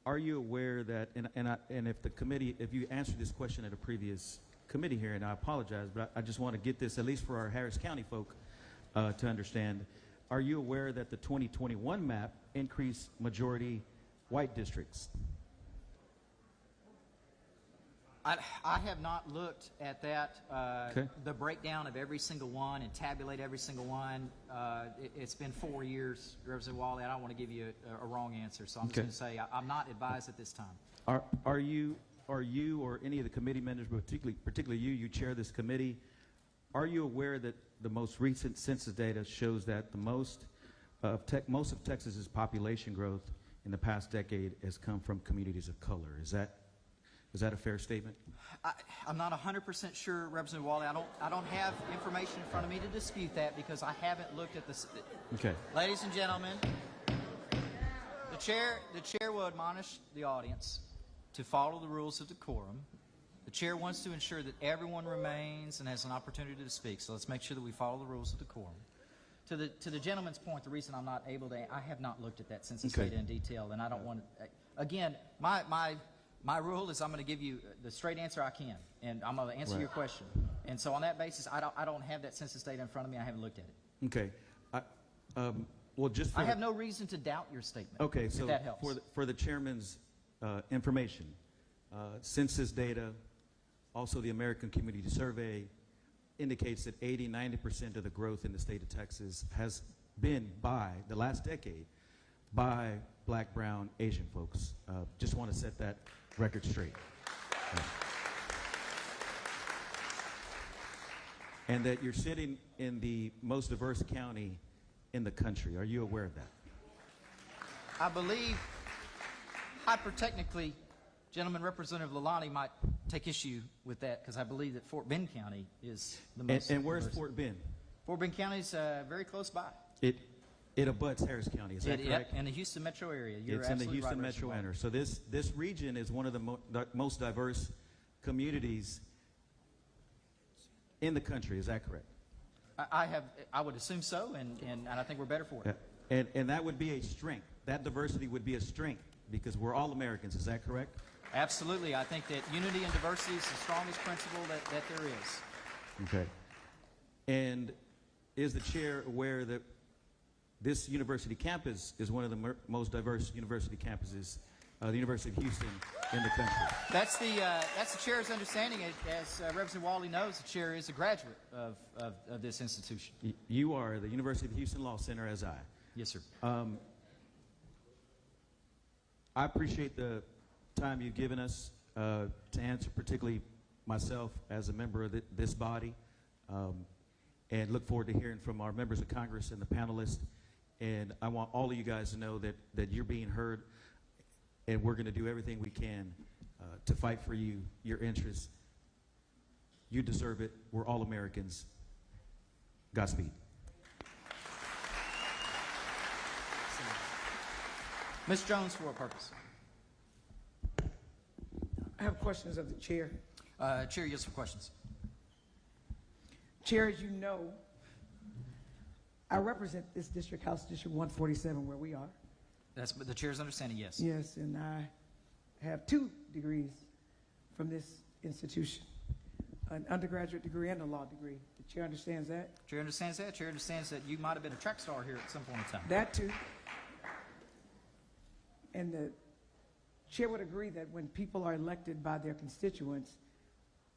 are you aware that, and if the committee, if you answered this question at a previous committee hearing, I apologize, but I just want to get this, at least for our Harris County folk to understand. Are you aware that the 2021 map increased majority white districts? I have not looked at that, Okay. the breakdown of every single one and tabulate every single one. It's been 4 years, Representative Wally. I don't want to give you a wrong answer, so I'm just going to say I'm not advised at this time. Are you or any of the committee members, but particularly you chair this committee, are you aware that the most recent census data shows that the most of Texas's population growth in the past decade has come from communities of color? Is that a fair statement? I'm not 100% sure, Representative Wally. I don't have information in front of me to dispute that because I haven't looked at this. Okay. Ladies and gentlemen, the chair will admonish the audience to follow the rules of decorum. The chair wants to ensure that everyone remains and has an opportunity to speak, so let's make sure that we follow the rules of decorum. To the gentleman's point, the reason I'm not able to, I have not looked at that census Okay. data in detail, and I don't want to, again, my rule is I'm going to give you the straight answer I can, and I'm going to answer Right. your question. And so on that basis, I don't have that census data in front of me. I haven't looked at it. Okay. Well, just for I have no reason to doubt your statement. Okay, if so that helps. for the chairman's information, census data, also the American Community Survey indicates that 80-90% of the growth in the state of Texas has been by the last decade by Black, Brown, Asian folks. Just want to set that record straight. And that you're sitting in the most diverse county in the country. Are you aware of that? I believe, hyper-technically, Gentleman Representative Lalani might take issue with that because I believe that Fort Bend County is the most. And where's diverse. Fort Bend? Fort Bend County is very close by. It abuts Harris County, is that correct? In the Houston metro area. You're It's in the absolutely Houston right, metro Reverend area. So this region is one of the most diverse communities in the country. Is that correct? I would assume so, and I think we're better for it. And that would be a strength. That diversity would be a strength because we're all Americans. Is that correct? Absolutely. I think that unity and diversity is the strongest principle that there is. Okay. And is the chair aware that this university campus is one of the most diverse university campuses, the University of Houston, in the country? That's the chair's understanding. As Representative Wally knows, the chair is a graduate of this institution. You are the University of Houston Law Center, as I. Yes, sir. I appreciate the time you've given us to answer, particularly myself as a member of this body, and look forward to hearing from our members of Congress and the panelists. And I want all of you guys to know that you're being heard, and we're going to do everything we can to fight for you, your interests. You deserve it. We're all Americans. Godspeed. Ms. Jones, for what purpose? I have questions of the chair. Chair, yes for questions. Chair, as you know, I represent this district, House District 147, where we are. That's the chair's understanding, yes. Yes, and I have 2 degrees from this institution, an undergraduate degree and a law degree. The chair understands that? Chair understands that. Chair understands that you might have been a track star here at some point in time. That too. And the chair would agree that when people are elected by their constituents,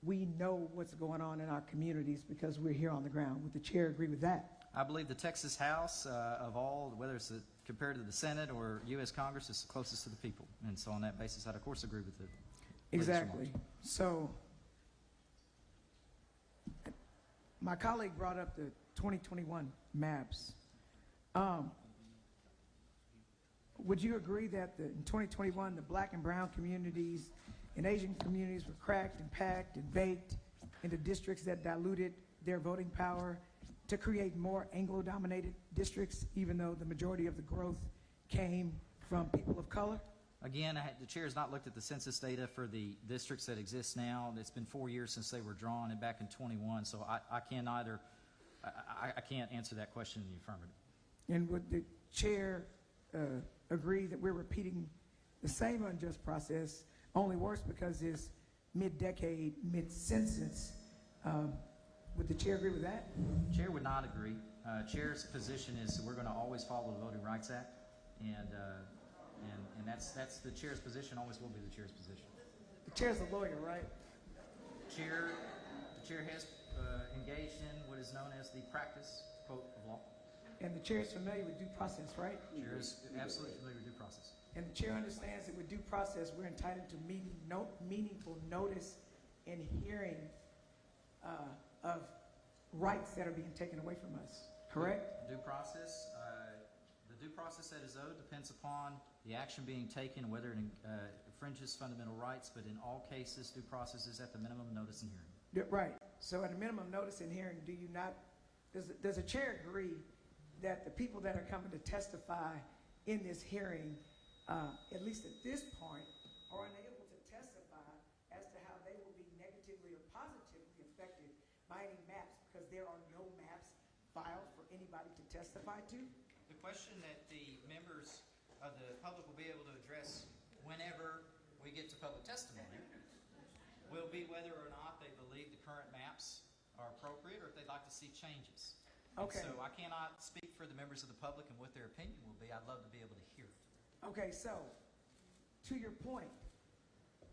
we know what's going on in our communities because we're here on the ground. Would the chair agree with that? I believe the Texas House, of all, whether it's compared to the Senate or U.S. Congress, is the closest to the people. And so on that basis, I'd of course agree with it. Exactly. So my colleague brought up the 2021 maps. Would you agree that in 2021, the Black and brown communities and Asian communities were cracked and packed and baked into districts that diluted their voting power to create more Anglo-dominated districts, even though the majority of the growth came from people of color? Again, the chair has not looked at the census data for the districts that exist now. It's been 4 years since they were drawn and back in 21, so I can't answer that question in the affirmative. And would the chair agree that we're repeating the same unjust process, only worse because it's mid-decade, mid-census? Would the chair agree with that? Chair would not agree. Chair's position is we're going to always follow the Voting Rights Act, and that's the chair's position, always will be the chair's position. The chair's a lawyer, right? The chair has engaged in what is known as the practice, quote, of law. And the chair is familiar with due process, right? Chair is absolutely familiar with due process. And the chair understands that with due process, we're entitled to meaningful notice and hearing of rights that are being taken away from us, correct? Due process, the due process that is owed depends upon the action being taken, whether it infringes fundamental rights, but in all cases, due process is at the minimum notice and hearing. Right. So at a minimum notice and hearing, does the chair agree that the people that are coming to testify in this hearing, at least at this point, are unable to testify as to how they will be negatively or positively affected by any maps because there are no maps filed for anybody to testify to? The question that the members of the public will be able to address whenever we get to public testimony will be whether or not they believe the current maps are appropriate or if they'd like to see changes. And Okay. so I cannot speak for the members of the public and what their opinion will be. I'd love to be able to hear it. Okay, so, to your point,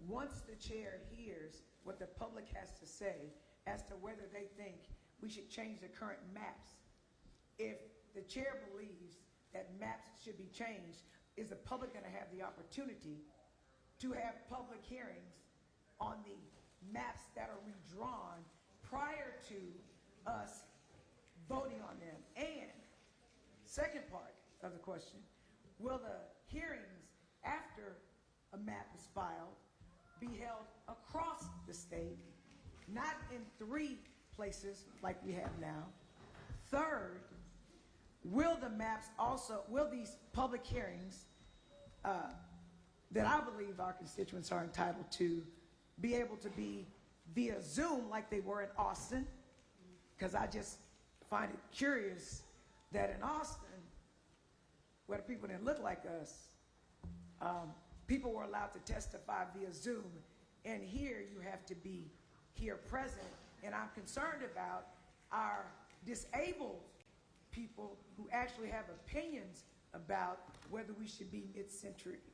once the chair hears what the public has to say as to whether they think we should change the current maps, if the chair believes that maps should be changed, is the public going to have the opportunity to have public hearings on the maps that are redrawn prior to us voting on them? And second part of the question, will the hearings after a map is filed be held across the state, not in 3 places like we have now? Third, will these public hearings that I believe our constituents are entitled to be able to be via Zoom like they were in Austin? Because I just find it curious that in Austin, where the people didn't look like us, people were allowed to testify via Zoom. And here you have to be here present. And I'm concerned about our disabled people who actually have opinions about whether we should be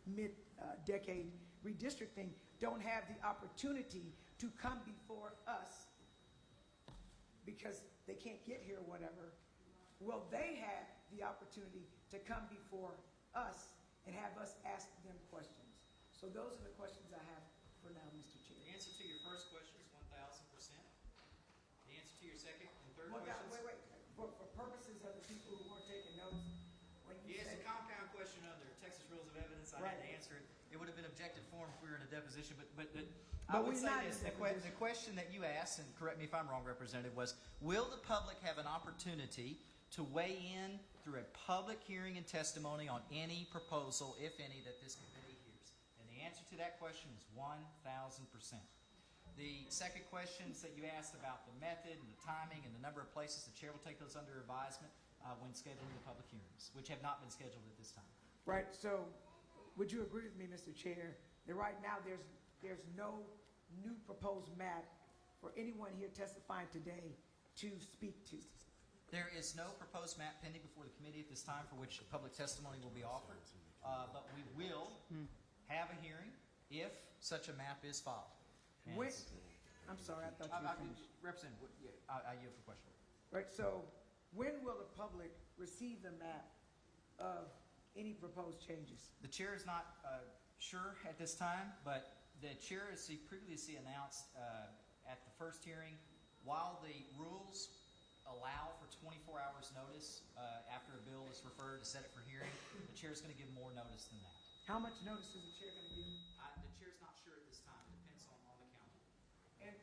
mid-decade redistricting, don't have the opportunity to come before us because they can't get here or whatever. Will they have the opportunity to come before us and have us ask them questions? So those are the questions I have for now, Mr. Chair. The answer to your first question is 1,000%. The answer to your second and third Well, now, questions. wait. For purposes of the people who weren't taking notes, when you Yes, say... a compound question under Texas Rules of Evidence. I had to answer it. It would have been objective form if we were in a deposition, but I would we're say not in this. a deposition. The question that you asked, and correct me if I'm wrong, Representative, was, will the public have an opportunity to weigh in through a public hearing and testimony on any proposal, if any, that this committee hears? And the answer to that question is 1,000%. The second questions that you asked about the method and the timing and the number of places, the chair will take those under advisement when scheduling the public hearings, which have not been scheduled at this time. Right, so would you agree with me, Mr. Chair, that right now there's no new proposed map for anyone here testifying today to speak to? There is no proposed map pending before the committee at this time for which public testimony will be offered, but we will have a hearing if such a map is filed. And I'm sorry, I thought you were finished. Representative, I yield for question. Right, so when will the public receive the map of any proposed changes? The chair is not sure at this time, but the chair, as he previously announced at the first hearing, while the rules allow for 24 hours notice after a bill is referred to set it for hearing, the chair is going to give more notice than that. How much notice is the chair going to give? The chair's not sure at this time. It depends on the calendar. And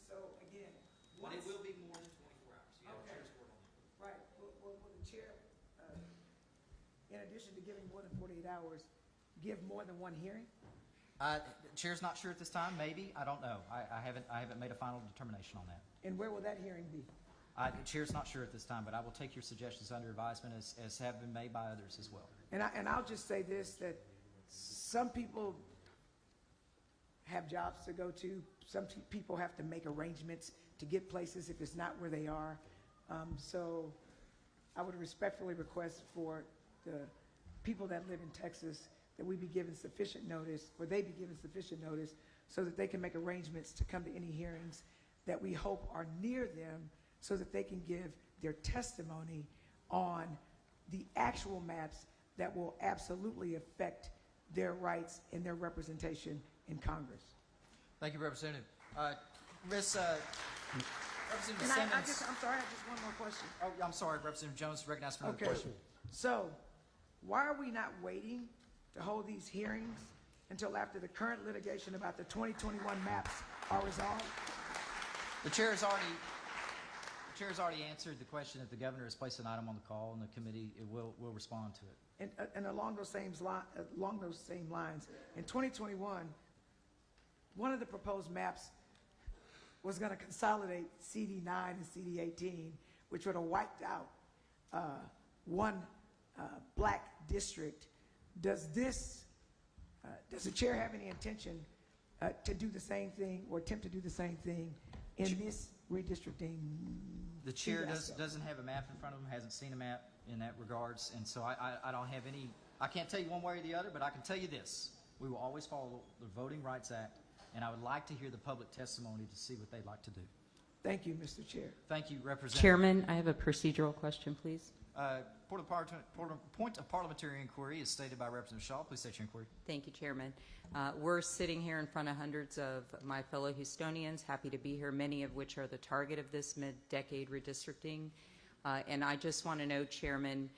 so, again, But it will be more than 24 hours. You have the Okay. chair's word on that. right, will the chair, in addition to giving more than 48 hours, give more than one hearing? The chair's not sure at this time. Maybe. I don't know. I haven't made a final determination on that. And where will that hearing be? The chair's not sure at this time, but I will take your suggestions under advisement as have been made by others as well. And I'll just say this, that some people have jobs to go to. Some people have to make arrangements to get places if it's not where they are. So I would respectfully request for the people that live in Texas that we be given sufficient notice, or they be given sufficient notice, so that they can make arrangements to come to any hearings that we hope are near them, so that they can give their testimony on the actual maps that will absolutely affect their rights and their representation in Congress. Thank you, Representative. Representative And I'm Simmons. sorry, I have just one more question. Oh, I'm sorry, Representative Jones, recognized for another Okay, question. so why are we not waiting to hold these hearings until after the current litigation about the 2021 maps are resolved? The chair has already answered the question that the governor has placed an item on the call, and the committee will respond to it. And along those same lines, in 2021, one of the proposed maps was going to consolidate CD9 and CD18, which would have wiped out one black district. Does the chair have any intention to do the same thing or attempt to do the same thing in this redistricting? The chair fiasco? doesn't have a map in front of him, hasn't seen a map in that regards, and so I don't have any, I can't tell you one way or the other, but I can tell you this. We will always follow the Voting Rights Act, and I would like to hear the public testimony to see what they'd like to do. Thank you, Mr. Chair. Thank you, Representative. Chairman, I have a procedural question, please. Point of parliamentary inquiry is stated by Representative Shaw. Please state your inquiry. Thank you, Chairman. We're sitting here in front of hundreds of my fellow Houstonians, happy to be here, many of which are the target of this mid-decade redistricting. And I just want to know, Chairman,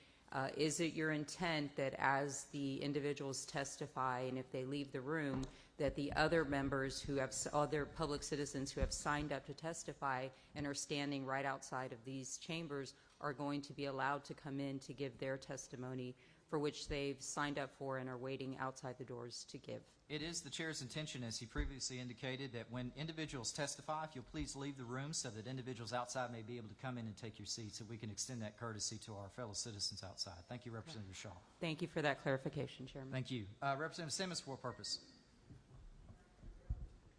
is it your intent that as the individuals testify and if they leave the room, that the other members who have, other public citizens who have signed up to testify and are standing right outside of these chambers are going to be allowed to come in to give their testimony for which they've signed up for and are waiting outside the doors to give? It is the chair's intention, as he previously indicated, that when individuals testify, if you'll please leave the room so that individuals outside may be able to come in and take your seats, so we can extend that courtesy to our fellow citizens outside. Thank you, Representative Shaw. Thank you for that clarification, Chairman. Thank you. Representative Simmons, for what purpose?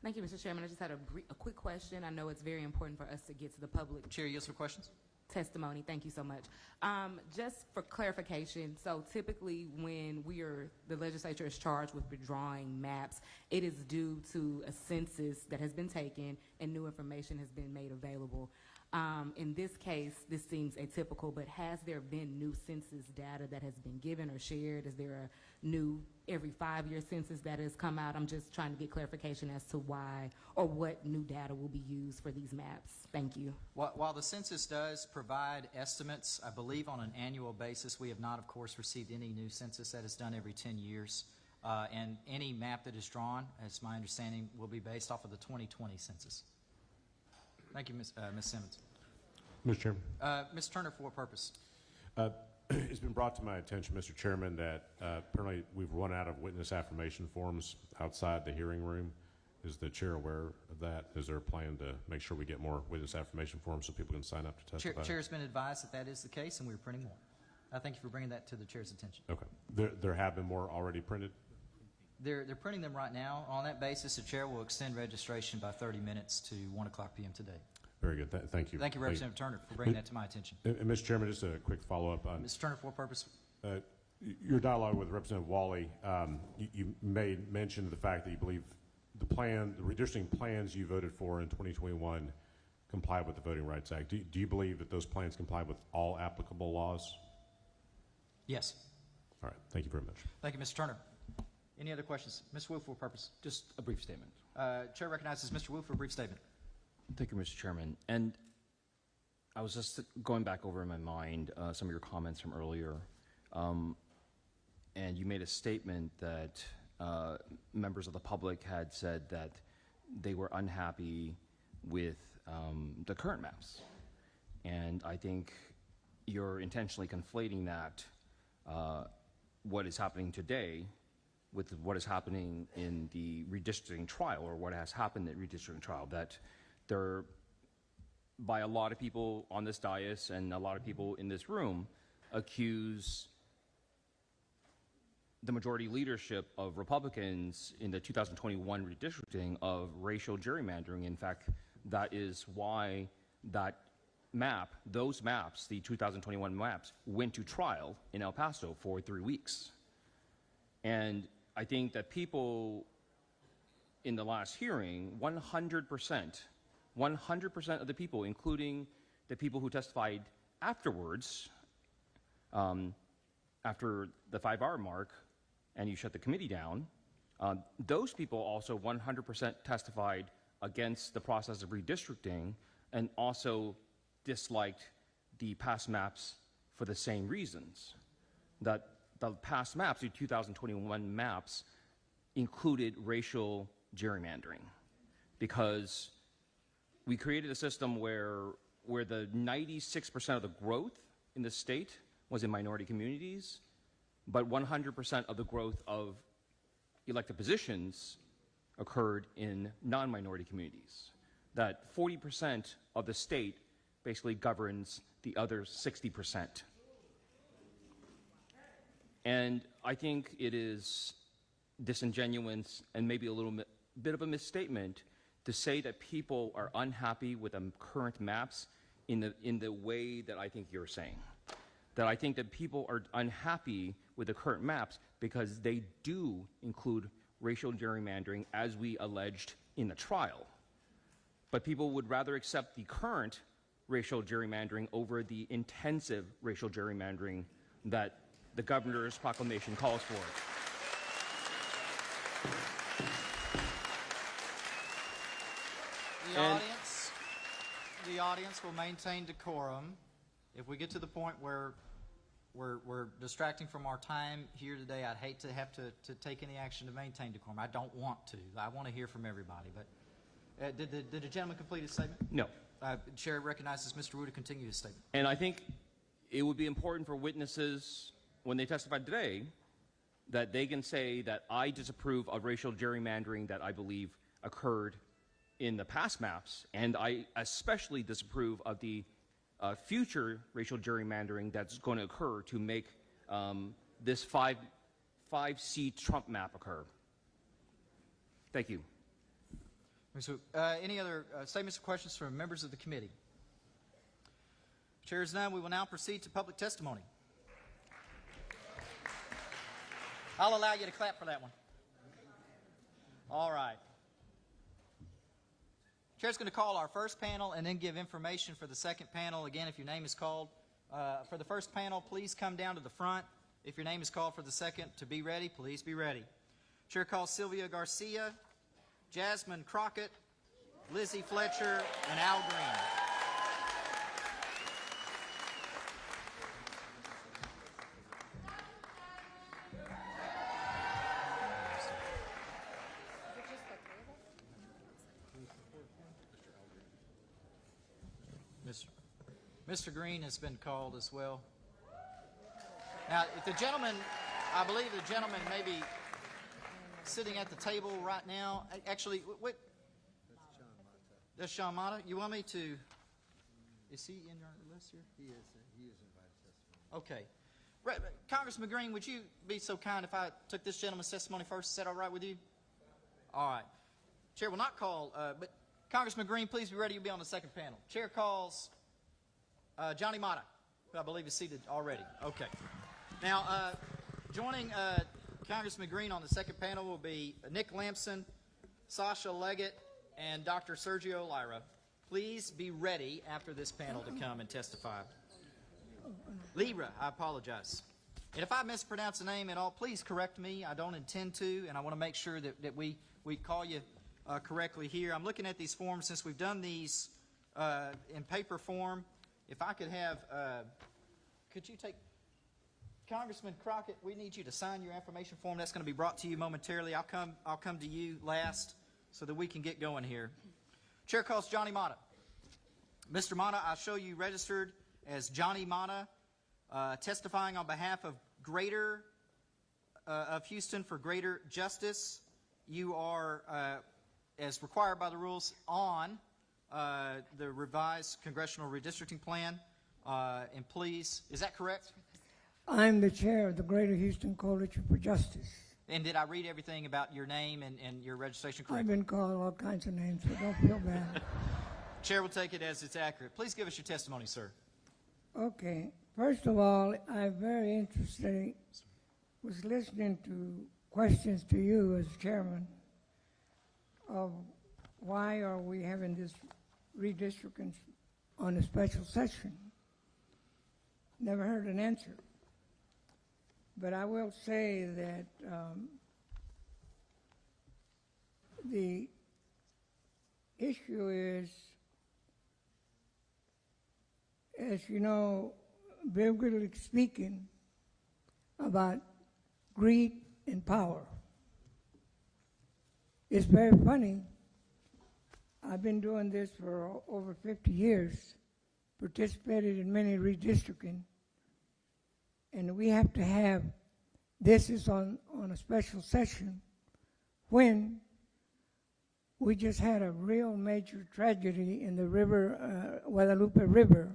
Thank you, Mr. Chairman. I just had a quick question. I know it's very important for us to get to the public Chair, yields for questions. testimony. Thank you so much. Just for clarification, so typically when the legislature is charged with redrawing maps, it is due to a census that has been taken and new information has been made available. In this case, this seems atypical, but has there been new census data that has been given or shared? Is there a new every 5-year census that has come out? I'm just trying to get clarification as to why or what new data will be used for these maps. Thank you. While the census does provide estimates, I believe on an annual basis, we have not, of course, received any new census. That is done every 10 years. And any map that is drawn, as my understanding, will be based off of the 2020 census. Thank you, Ms. Simmons. Mr. Chairman. Mr. Turner, for what purpose? It's been brought to my attention, Mr. Chairman, that apparently we've run out of witness affirmation forms outside the hearing room. Is the chair aware of that? Is there a plan to make sure we get more witness affirmation forms so people can sign up to testify? Chair's been advised that that is the case, and we're printing more. I thank you for bringing that to the chair's attention. Okay. There have been more already printed? They're printing them right now. On that basis, the chair will extend registration by 30 minutes to 1 o'clock p.m. today. Very good. Thank you. Thank you, Representative Turner, for bringing that to my attention. And Mr. Chairman, just a quick follow-up on Mr. Turner, for what purpose? Your dialogue with Representative Wally. You made mention of the fact that you believe the redistricting plans you voted for in 2021 comply with the Voting Rights Act. Do you believe that those plans comply with all applicable laws? Yes. All right. Thank you very much. Thank you, Mr. Turner. Any other questions? Ms. Wu, for what purpose? Just a brief statement. Chair recognizes Mr. Wu for a brief statement. Thank you, Mr. Chairman. And I was just going back over in my mind some of your comments from earlier. And you made a statement that members of the public had said that they were unhappy with the current maps. And I think you're intentionally conflating that, what is happening today with what is happening in the redistricting trial, or what has happened in the redistricting trial, that there, by a lot of people on this dais and a lot of people in this room, accuse the majority leadership of Republicans in the 2021 redistricting of racial gerrymandering. In fact, that is why that map, those maps, the 2021 maps, went to trial in El Paso for 3 weeks. And I think that people in the last hearing, 100% of the people, including the people who testified afterwards, after the 5-hour mark, and you shut the committee down, those people also 100% testified against the process of redistricting and also disliked the past maps for the same reasons. That the past maps, the 2021 maps, included racial gerrymandering because we created a system where the 96% of the growth in the state was in minority communities, but 100% of the growth of elected positions occurred in non-minority communities. That 40% of the state basically governs the other 60%. And I think it is disingenuous and maybe a little bit of a misstatement to say that people are unhappy with the current maps in the way that I think you're saying. That I think that people are unhappy with the current maps because they do include racial gerrymandering as we alleged in the trial. But people would rather accept the current racial gerrymandering over the intensive racial gerrymandering that the governor's proclamation calls for. The audience will maintain decorum. If we get to the point where we're distracting from our time here today, I'd hate to have to take any action to maintain decorum. I don't want to. I want to hear from everybody. But did the gentleman complete his statement? No. Chair recognizes Mr. Wu to continue his statement. And I think it would be important for witnesses, when they testify today, that they can say that I disapprove of racial gerrymandering that I believe occurred in the past maps, and I especially disapprove of the future racial gerrymandering that's going to occur to make this five-seat Trump map occur. Thank you. So, any other statements or questions from members of the committee? Chair is none. We will now proceed to public testimony. I'll allow you to clap for that one. All right. Chair's going to call our first panel and then give information for the second panel. Again, if your name is called for the first panel, please come down to the front. If your name is called for the second, to be ready, please be ready. Chair calls Sylvia Garcia, Jasmine Crockett, Lizzie Fletcher, and Al Green. Mr. Green has been called as well. Now, if the gentleman, I believe the gentleman may be sitting at the table right now. Actually, what? That's Sean Mata. You want me to? Is he in your list here? He is invited testimony. Okay. Right, Congressman Green, would you be so kind if I took this gentleman's testimony first? Is that all right with you? All right. Chair will not call, but Congressman Green, please be ready. You'll be on the second panel. Chair calls Johnny Mata, who I believe is seated already. Okay. Now, joining Congressman Green on the second panel will be Nick Lampson, Sasha Leggett, and Dr. Sergio Lyra. Please be ready after this panel to come and testify. Lyra, I apologize. And if I mispronounce the name at all, please correct me. I don't intend to, and I want to make sure that we call you correctly here. I'm looking at these forms since we've done these in paper form. If I could have, could you take, Congressman Crockett, we need you to sign your information form. That's going to be brought to you momentarily. I'll come to you last so that we can get going here. Chair calls Johnny Mata. Mr. Mata, I show you registered as Johnny Mata, testifying on behalf of of Houston for greater justice. You are, as required by the rules, on the revised congressional redistricting plan. And please, is that correct? I'm the chair of the Greater Houston Coalition for Justice. And did I read everything about your name and your registration correctly? I've been called all kinds of names, so don't feel bad. Chair will take it as it's accurate. Please give us your testimony, sir. Okay. First of all, I'm very interested, was listening to questions to you as chairman of why are we having this redistricting on a special session. Never heard an answer. But I will say that the issue is, as you know, biblically speaking, about greed and power. It's very funny. I've been doing this for over 50 years, participated in many redistricting, and we have to have, this is on a special session when we just had a real major tragedy in the river, Guadalupe River,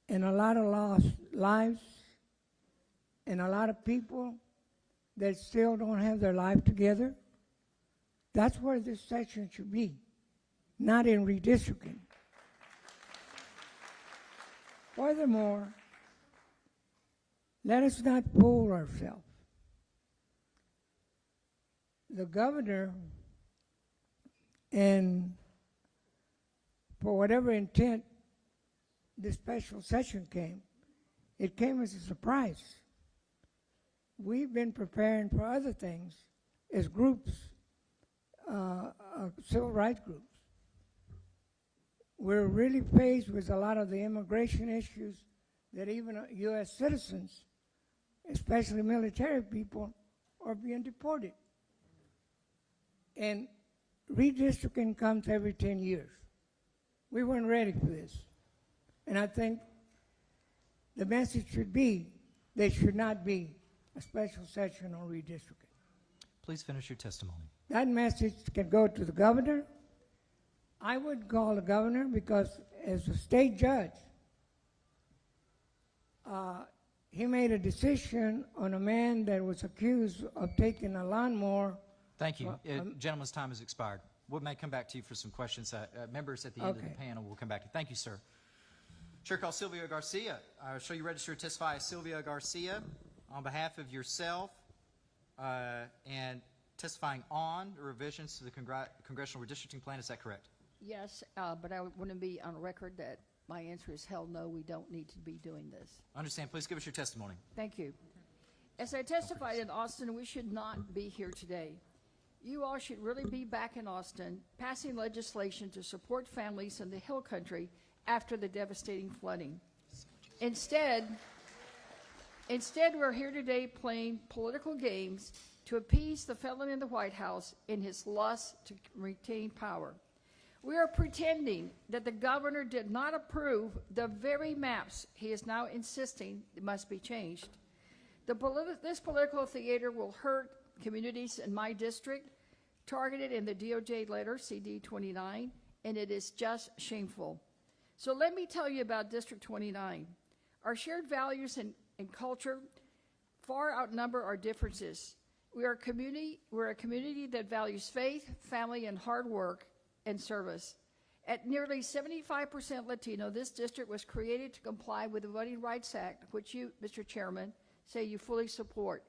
and a lot of lost lives, and a lot of people that still don't have their life together. That's where this section should be, not in redistricting. Furthermore, let us not fool ourselves. The governor, and for whatever intent this special session came, it came as a surprise. We've been preparing for other things as groups, civil rights groups. We're really faced with a lot of the immigration issues that even U.S. citizens, especially military people, are being deported. And redistricting comes every 10 years. We weren't ready for this. And I think the message should be there should not be a special session on redistricting. Please finish your testimony. That message can go to the governor. I would call the governor because as a state judge, he made a decision on a man that was accused of taking a lawnmower. Thank you. Gentleman's time has expired. We may come back to you for some questions. Members at the end of the panel will come back to you. Thank you, sir. Chair calls Sylvia Garcia. I'll show you register to testify as Sylvia Garcia on behalf of yourself and testifying on the revisions to the Congressional Redistricting Plan. Is that correct? Yes, but I want to be on record that my answer is hell no, we don't need to be doing this. Understand. Please give us your testimony. Thank you. As I testified in Austin, we should not be here today. You all should really be back in Austin passing legislation to support families in the Hill Country after the devastating flooding. Instead, we're here today playing political games to appease the felon in the White House in his lust to retain power. We are pretending that the governor did not approve the very maps he is now insisting must be changed. This political theater will hurt communities in my district, targeted in the DOJ letter, CD 29, and it is just shameful. So let me tell you about District 29. Our shared values and culture far outnumber our differences. We're a community that values faith, family, and hard work and service. At nearly 75% Latino, this district was created to comply with the Voting Rights Act, which you, Mr. Chairman, say you fully support.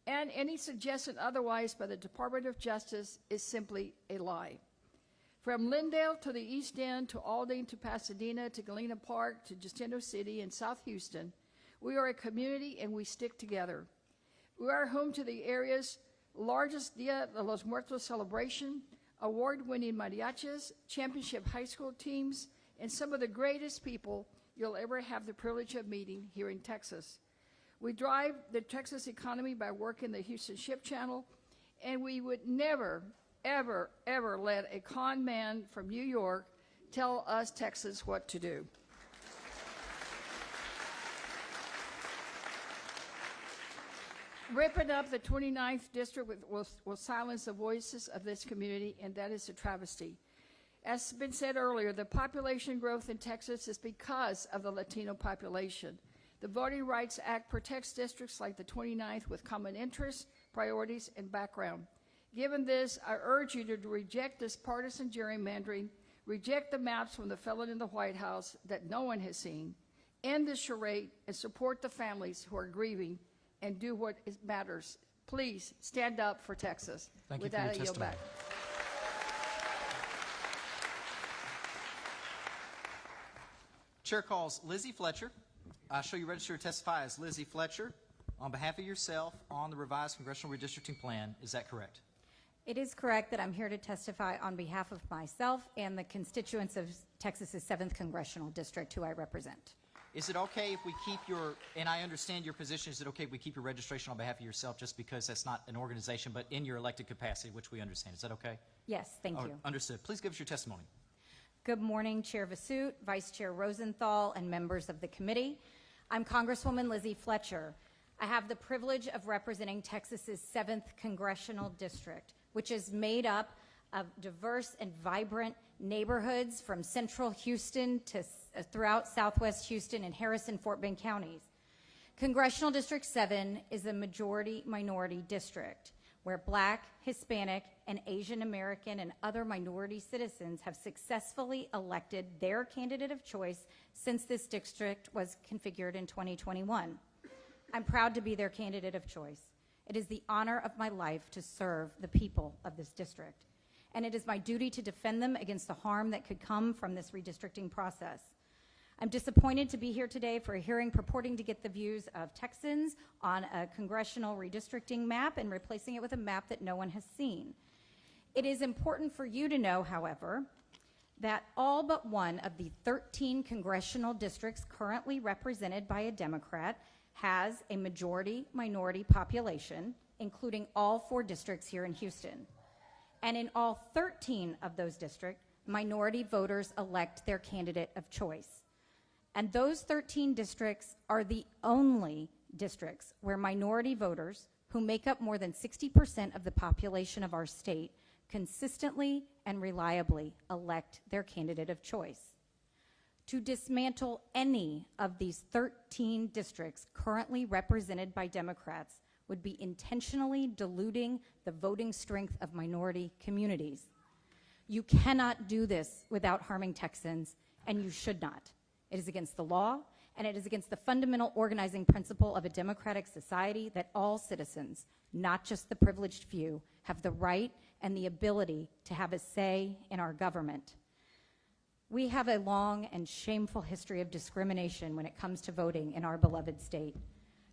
And any suggestion otherwise by the Department of Justice is simply a lie. From Lindale to the East End, to Aldine, to Pasadena, to Galena Park, to Jacinto City and South Houston, we are a community and we stick together. We are home to the area's largest Dia de los Muertos celebration, award-winning mariachis, championship high school teams, and some of the greatest people you'll ever have the privilege of meeting here in Texas. We drive the Texas economy by working the Houston Ship Channel, and we would never, ever, ever let a con man from New York tell us Texans what to do. Ripping up the 29th district will silence the voices of this community, and that is a travesty. As has been said earlier, the population growth in Texas is because of the Latino population. The Voting Rights Act protects districts like the 29th with common interests, priorities, and background. Given this, I urge you to reject this partisan gerrymandering, reject the maps from the felon in the White House that no one has seen, end this charade, and support the families who are grieving, and do what matters. Please stand up for Texas. Thank With you for that, your I yield testimony. back. Chair calls Lizzie Fletcher. I show you register to testify as Lizzie Fletcher on behalf of yourself on the revised Congressional Redistricting Plan. Is that correct? It is correct that I'm here to testify on behalf of myself and the constituents of Texas's 7th Congressional District, who I represent. Is it okay if we keep your, and I understand your position, is it okay if we keep your registration on behalf of yourself just because that's not an organization, but in your elected capacity, which we understand? Is that okay? Yes, thank you. Understood. Please give us your testimony. Good morning, Chair Vasut, Vice Chair Rosenthal, and members of the committee. I'm Congresswoman Lizzie Fletcher. I have the privilege of representing Texas's 7th Congressional District, which is made up of diverse and vibrant neighborhoods from central Houston to throughout southwest Houston and Harris and Fort Bend counties. Congressional District 7 is a majority-minority district where Black, Hispanic, and Asian American and other minority citizens have successfully elected their candidate of choice since this district was configured in 2021. I'm proud to be their candidate of choice. It is the honor of my life to serve the people of this district, and it is my duty to defend them against the harm that could come from this redistricting process. I'm disappointed to be here today for a hearing purporting to get the views of Texans on a congressional redistricting map and replacing it with a map that no one has seen. It is important for you to know, however, that all but one of the 13 congressional districts currently represented by a Democrat has a majority-minority population, including all 4 districts here in Houston. And in all 13 of those districts, minority voters elect their candidate of choice. And those 13 districts are the only districts where minority voters, who make up more than 60% of the population of our state, consistently and reliably elect their candidate of choice. To dismantle any of these 13 districts currently represented by Democrats would be intentionally diluting the voting strength of minority communities. You cannot do this without harming Texans, and you should not. It is against the law, and it is against the fundamental organizing principle of a democratic society that all citizens, not just the privileged few, have the right and the ability to have a say in our government. We have a long and shameful history of discrimination when it comes to voting in our beloved state.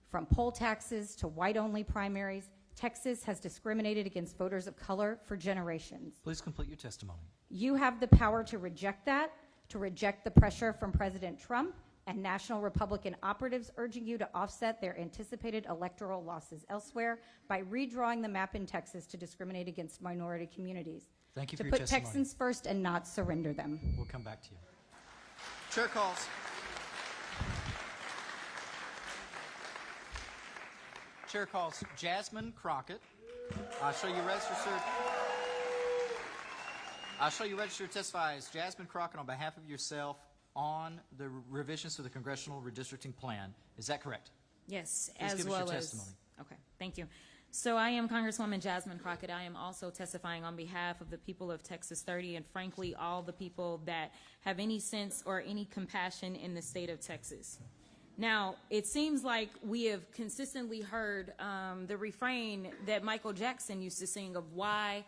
From poll taxes to white-only primaries, Texas has discriminated against voters of color for generations. Please complete your testimony. You have the power to reject that, to reject the pressure from President Trump and national Republican operatives urging you to offset their anticipated electoral losses elsewhere by redrawing the map in Texas to discriminate against minority communities. Thank you to for your put testimony. Texans first and not surrender them. We'll come back to you. Chair calls. Chair calls Jasmine Crockett. I'll show you registered to testify as Jasmine Crockett on behalf of yourself on the revisions to the Congressional Redistricting Plan. Is that correct? Yes, Please as give us well your as. testimony. Okay, thank you. So I am Congresswoman Jasmine Crockett. I am also testifying on behalf of the people of Texas 30 and frankly all the people that have any sense or any compassion in the state of Texas. Now, it seems like we have consistently heard the refrain that Michael Jackson used to sing of why?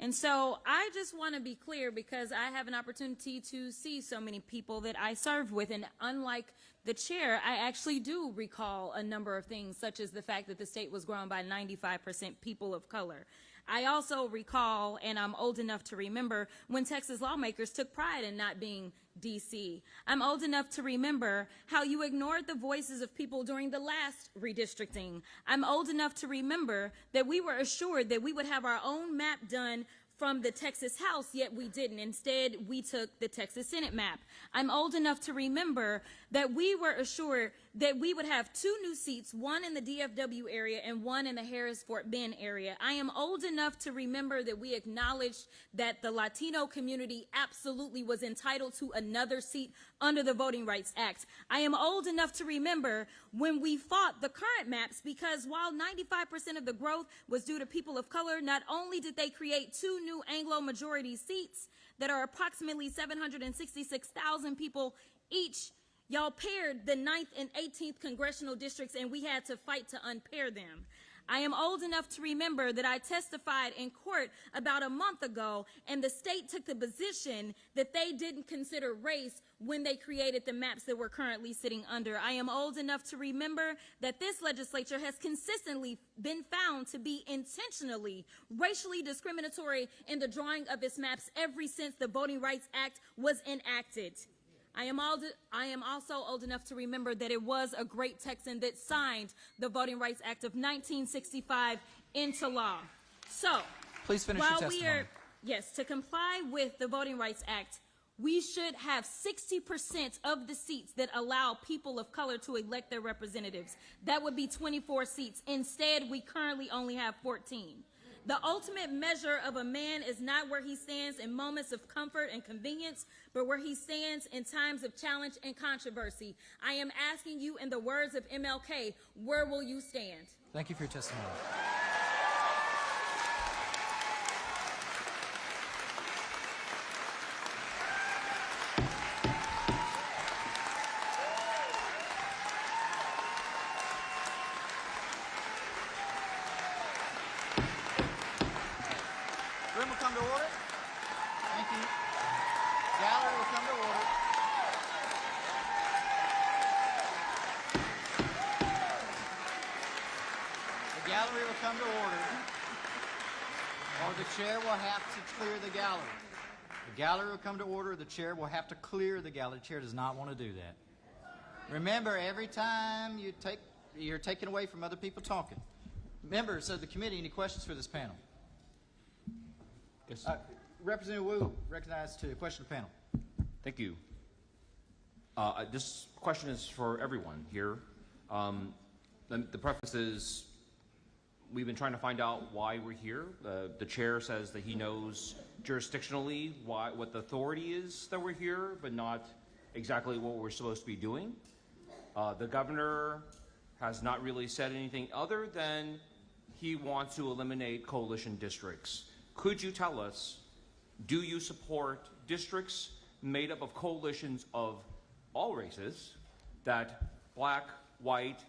And so I just want to be clear because I have an opportunity to see so many people that I served with. And unlike the chair, I actually do recall a number of things, such as the fact that the state was grown by 95% people of color. I also recall, and I'm old enough to remember, when Texas lawmakers took pride in not being D.C. I'm old enough to remember how you ignored the voices of people during the last redistricting. I'm old enough to remember that we were assured that we would have our own map done from the Texas House, yet we didn't. Instead, we took the Texas Senate map. I'm old enough to remember that we were assured that we would have 2 new seats, one in the DFW area and one in the Harris-Fort Bend area. I am old enough to remember that we acknowledged that the Latino community absolutely was entitled to another seat under the Voting Rights Act. I am old enough to remember when we fought the current maps because while 95% of the growth was due to people of color, not only did they create 2 new Anglo-majority seats that are approximately 766,000 people each, y'all paired the 9th and 18th congressional districts and we had to fight to unpair them. I am old enough to remember that I testified in court about a month ago and the state took the position that they didn't consider race when they created the maps that we're currently sitting under. I am old enough to remember that this legislature has consistently been found to be intentionally racially discriminatory in the drawing of its maps ever since the Voting Rights Act was enacted. I am also old enough to remember that it was a great Texan that signed the Voting Rights Act of 1965 into law. So, please finish your testimony. To comply with the Voting Rights Act, we should have 60% of the seats that allow people of color to elect their representatives. That would be 24 seats. Instead, we currently only have 14. The ultimate measure of a man is not where he stands in moments of comfort and convenience, but where he stands in times of challenge and controversy. I am asking you, in the words of MLK, where will you stand? Thank you for your testimony. Room will come to order. Thank you. Gallery will come to order. The gallery will come to order, or the chair will have to clear the gallery. The gallery will come to order. The chair will have to clear the gallery. The chair does not want to do that. Remember, every time you're taking away from other people talking. Members of the committee, any questions for this panel? Yes. Representative Wu, recognized to question the panel. Thank you. This question is for everyone here. The preface is, we've been trying to find out why we're here. The chair says that he knows jurisdictionally what the authority is that we're here, but not exactly what we're supposed to be doing. The governor has not really said anything other than he wants to eliminate coalition districts. Could you tell us, do you support districts made up of coalitions of all races, that black, white,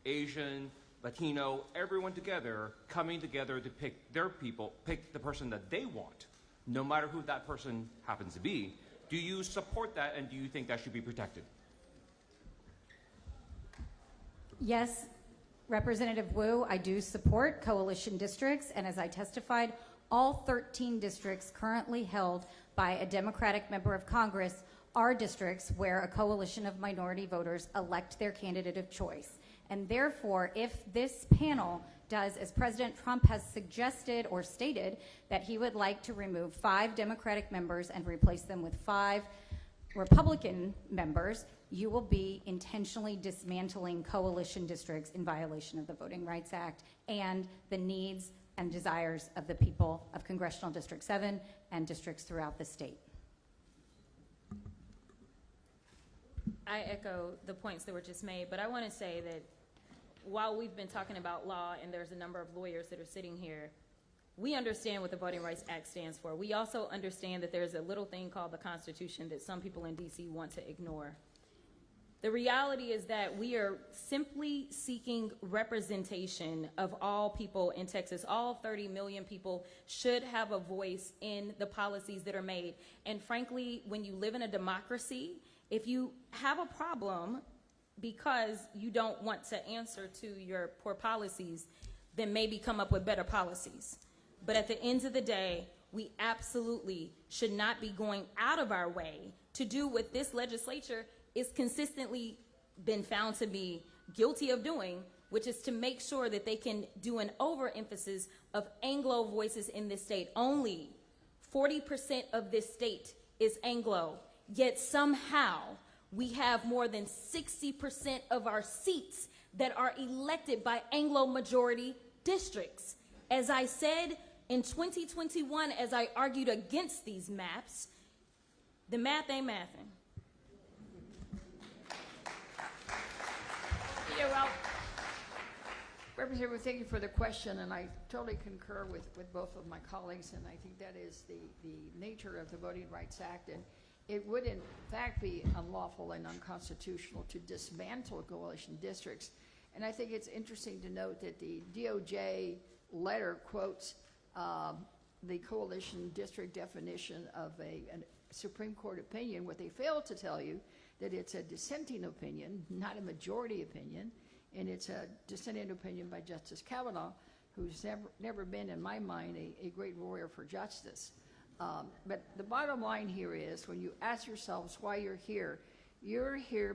Asian, Latino, everyone together, coming together to pick their people, pick the person that they want, no matter who that person happens to be? Do you support that, and do you think that should be protected? Yes, Representative Wu, I do support coalition districts, and as I testified, all 13 districts currently held by a Democratic member of Congress are districts where a coalition of minority voters elect their candidate of choice. And therefore, if this panel does, as President Trump has suggested or stated, that he would like to remove 5 Democratic members and replace them with 5 Republican members, you will be intentionally dismantling coalition districts in violation of the Voting Rights Act and the needs and desires of the people of Congressional District 7 and districts throughout the state. I echo the points that were just made, but I want to say that while we've been talking about law and there's a number of lawyers that are sitting here, we understand what the Voting Rights Act stands for. We also understand that there's a little thing called the Constitution that some people in D.C. want to ignore. The reality is that we are simply seeking representation of all people in Texas. All 30 million people should have a voice in the policies that are made. And frankly, when you live in a democracy, if you have a problem because you don't want to answer to your poor policies, then maybe come up with better policies. But at the end of the day, we absolutely should not be going out of our way to do what this legislature is consistently been found to be guilty of doing, which is to make sure that they can do an overemphasis of Anglo voices in this state. Only 40% of this state is Anglo, yet somehow we have more than 60% of our seats that are elected by Anglo majority districts. As I said in 2021, as I argued against these maps, the math ain't mathing. Yeah, well, Representative, thank you for the question, and I totally concur with both of my colleagues, and I think that is the nature of the Voting Rights Act, and it would in fact be unlawful and unconstitutional to dismantle coalition districts. And I think it's interesting to note that the DOJ letter quotes the coalition district definition of a Supreme Court opinion. What they fail to tell you that it's a dissenting opinion, not a majority opinion, and it's a dissenting opinion by Justice Kavanaugh, who's never been, in my mind, a great warrior for justice. But the bottom line here is, when you ask yourselves why you're here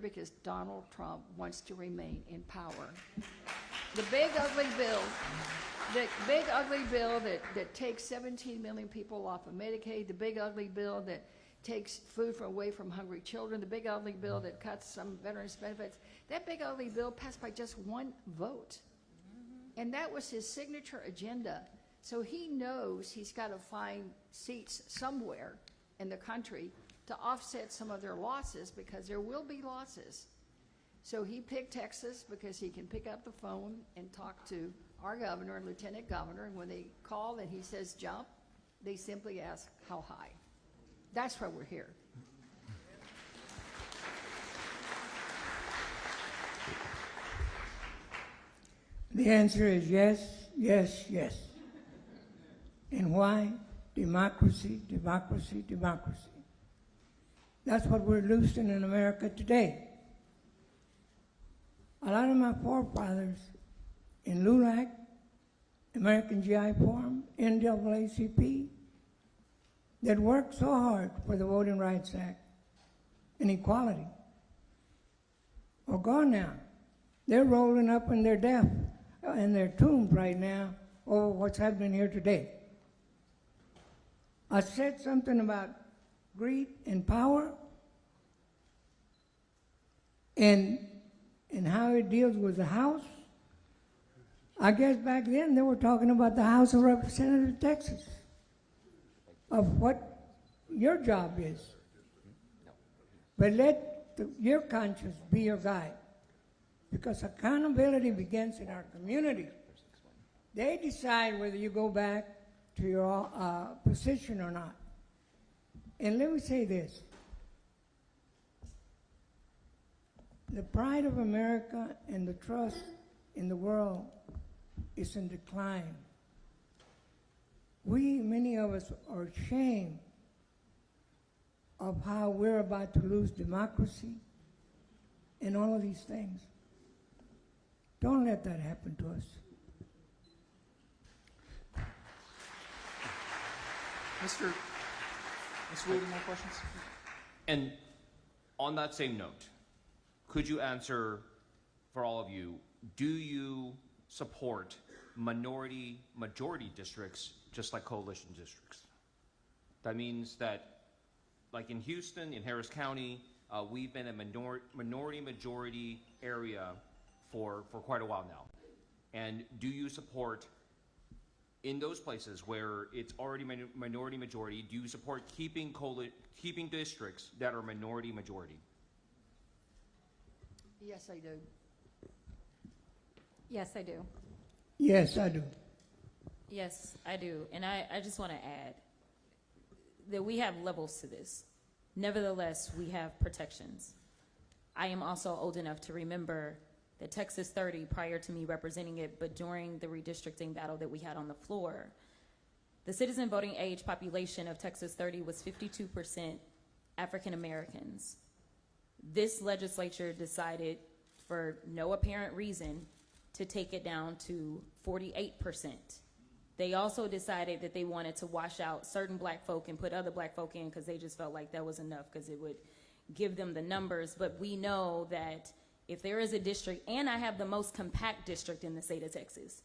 because Donald Trump wants to remain in power. The big ugly bill that takes 17 million people off of Medicaid, the big ugly bill that takes food away from hungry children, the big ugly bill that cuts some veterans' benefits, that big ugly bill passed by just one vote. And that was his signature agenda. So he knows he's got to find seats somewhere in the country to offset some of their losses, because there will be losses. So he picked Texas because he can pick up the phone and talk to our governor and lieutenant governor, and when they call and he says jump, they simply ask how high. That's why we're here. The answer is yes, yes, yes. And why? Democracy, democracy, democracy. That's what we're losing in America today. A lot of my forefathers in LULAC, American GI Forum, NAACP, that worked so hard for the Voting Rights Act and equality are gone now. They're rolling up in their death, in their tombs right now over what's happening here today. I said something about greed and power and how it deals with the House. I guess back then they were talking about the House of Representatives of Texas, of what your job is. But let your conscience be your guide, because accountability begins in our community. They decide whether you go back to your position or not. And let me say this. The pride of America and the trust in the world is in decline. Many of us, are ashamed of how we're about to lose democracy and all of these things. Don't let that happen to us. Mr. Wood, any more questions? And on that same note, could you answer for all of you, do you support minority-majority districts just like coalition districts? That means that, like in Houston, in Harris County, we've been a minority-majority area for quite a while now. And do you support, in those places where it's already minority-majority, do you support keeping districts that are minority-majority? Yes, I do. Yes, I do. Yes, I do. Yes, I do. And I just want to add that we have levels to this. Nevertheless, we have protections. I am also old enough to remember that Texas 30, prior to me representing it, but during the redistricting battle that we had on the floor, the citizen voting age population of Texas 30 was 52% African Americans. This legislature decided, for no apparent reason, to take it down to 48%. They also decided that they wanted to wash out certain black folk and put other black folk in because they just felt like that was enough because it would give them the numbers. But we know that if there is a district, and I have the most compact district in the state of Texas,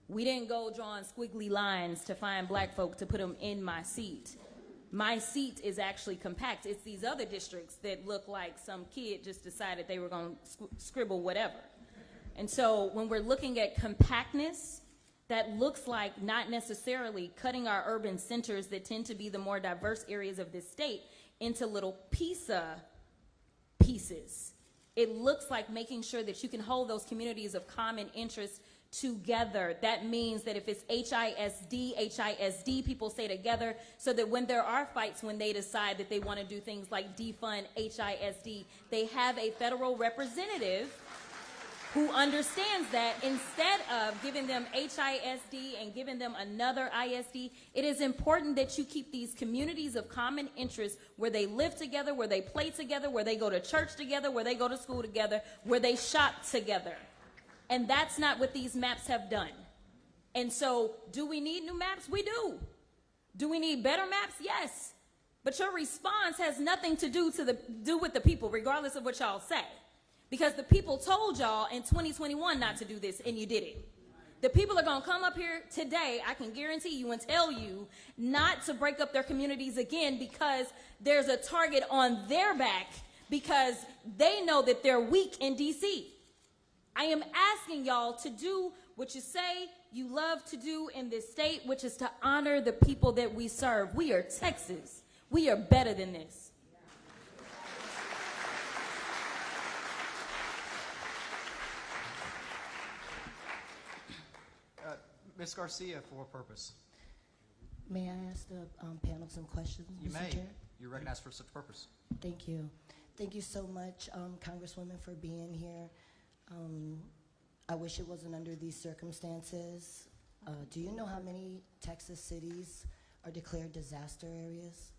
we didn't go drawing squiggly lines to find black folk to put them in my seat. My seat is actually compact. It's these other districts that look like some kid just decided they were going to scribble whatever. And so when we're looking at compactness, that looks like not necessarily cutting our urban centers that tend to be the more diverse areas of this state into little pieces. It looks like making sure that you can hold those communities of common interest together. That means that if it's HISD, people stay together so that when there are fights, when they decide that they want to do things like defund HISD, they have a federal representative who understands that instead of giving them HISD and giving them another ISD, it is important that you keep these communities of common interest where they live together, where they play together, where they go to church together, where they go to school together, where they shop together. And that's not what these maps have done. And so, do we need new maps? We do. Do we need better maps? Yes. But your response has nothing to do with the people, regardless of what y'all say. Because the people told y'all in 2021 not to do this, and you did it. The people are going to come up here today, I can guarantee you and tell you, not to break up their communities again because there's a target on their back because they know that they're weak in D.C. I am asking y'all to do what you say you love to do in this state, which is to honor the people that we serve. We are Texas. We are better than this. Ms. Garcia, for what purpose? May I ask the panel some questions, You Mr. may. Chair? You're recognized for such purpose. Thank you. Thank you so much, Congresswoman, for being here. I wish it wasn't under these circumstances. Do you know how many Texas cities are declared disaster areas?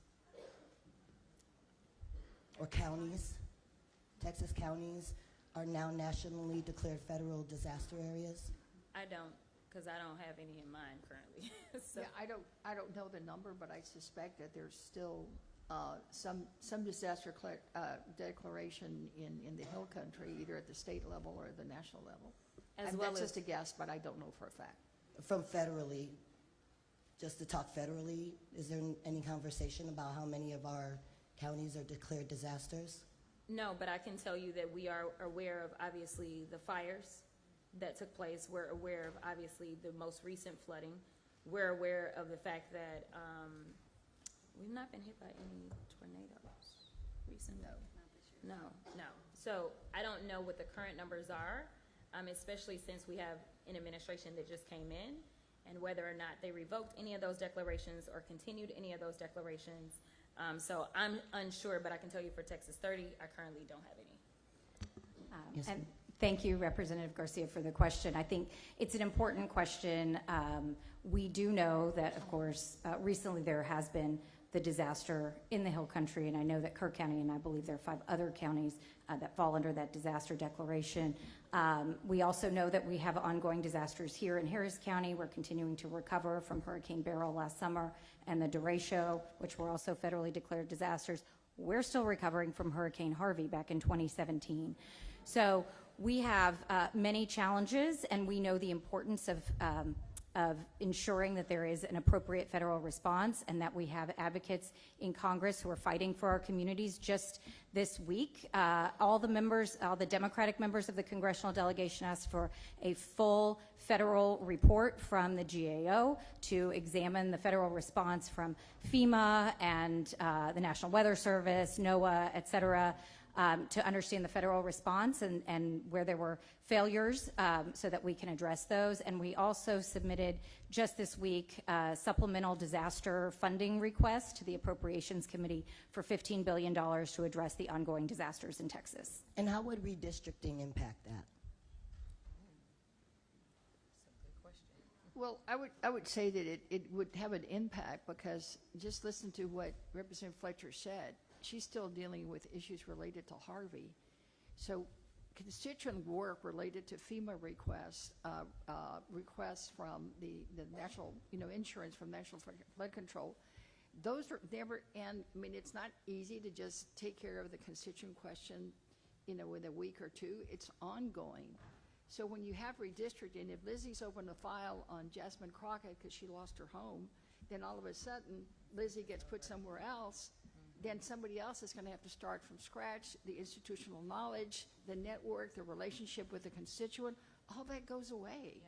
Or counties? Texas counties are now nationally declared federal disaster areas? I don't, because I don't have any in mind currently. So. Yeah, I don't know the number, but I suspect that there's still some disaster declaration in the Hill Country, either at the state level or at the national level. As well that's as just a guess, but I don't know for a fact. From federally, just to talk federally, is there any conversation about how many of our counties are declared disasters? No, but I can tell you that we are aware of, obviously, the fires that took place. We're aware of, obviously, the most recent flooding. We're aware of the fact that we've not been hit by any tornadoes recently. No. So I don't know what the current numbers are, especially since we have an administration that just came in, and whether or not they revoked any of those declarations or continued any of those declarations. So I'm unsure, but I can tell you for Texas 30, I currently don't have any. Yes, And thank you, Representative Garcia, for the question. I think it's an important question. We do know that, of course, recently there has been the disaster in the Hill Country, and I know that Kirk County, and I believe there are 5 other counties that fall under that disaster declaration. We also know that we have ongoing disasters here in Harris County. We're continuing to recover from Hurricane Beryl last summer and the derecho, which were also federally declared disasters. We're still recovering from Hurricane Harvey back in 2017. So we have many challenges, and we know the importance of ensuring that there is an appropriate federal response, and that we have advocates in Congress who are fighting for our communities. Just this week, all the Democratic members of the congressional delegation asked for a full federal report from the GAO to examine the federal response from FEMA and the National Weather Service, NOAA, et cetera, to understand the federal response and where there were failures so that we can address those. And we also submitted just this week supplemental disaster funding request to the Appropriations Committee for $15 billion to address the ongoing disasters in Texas. And how would redistricting impact that? Well, I would say that it would have an impact, because just listen to what Representative Fletcher said. She's still dealing with issues related to Harvey. So constituent work related to FEMA requests, requests from the national, insurance from National Flood Control, those are never, and I mean, it's not easy to just take care of the constituent question, in a week or two. It's ongoing. So when you have redistricting, if Lizzie's opened a file on Jasmine Crockett because she lost her home, then all of a sudden Lizzie gets put somewhere else, then somebody else is going to have to start from scratch. The institutional knowledge, the network, the relationship with the constituent, all that goes away. Yeah.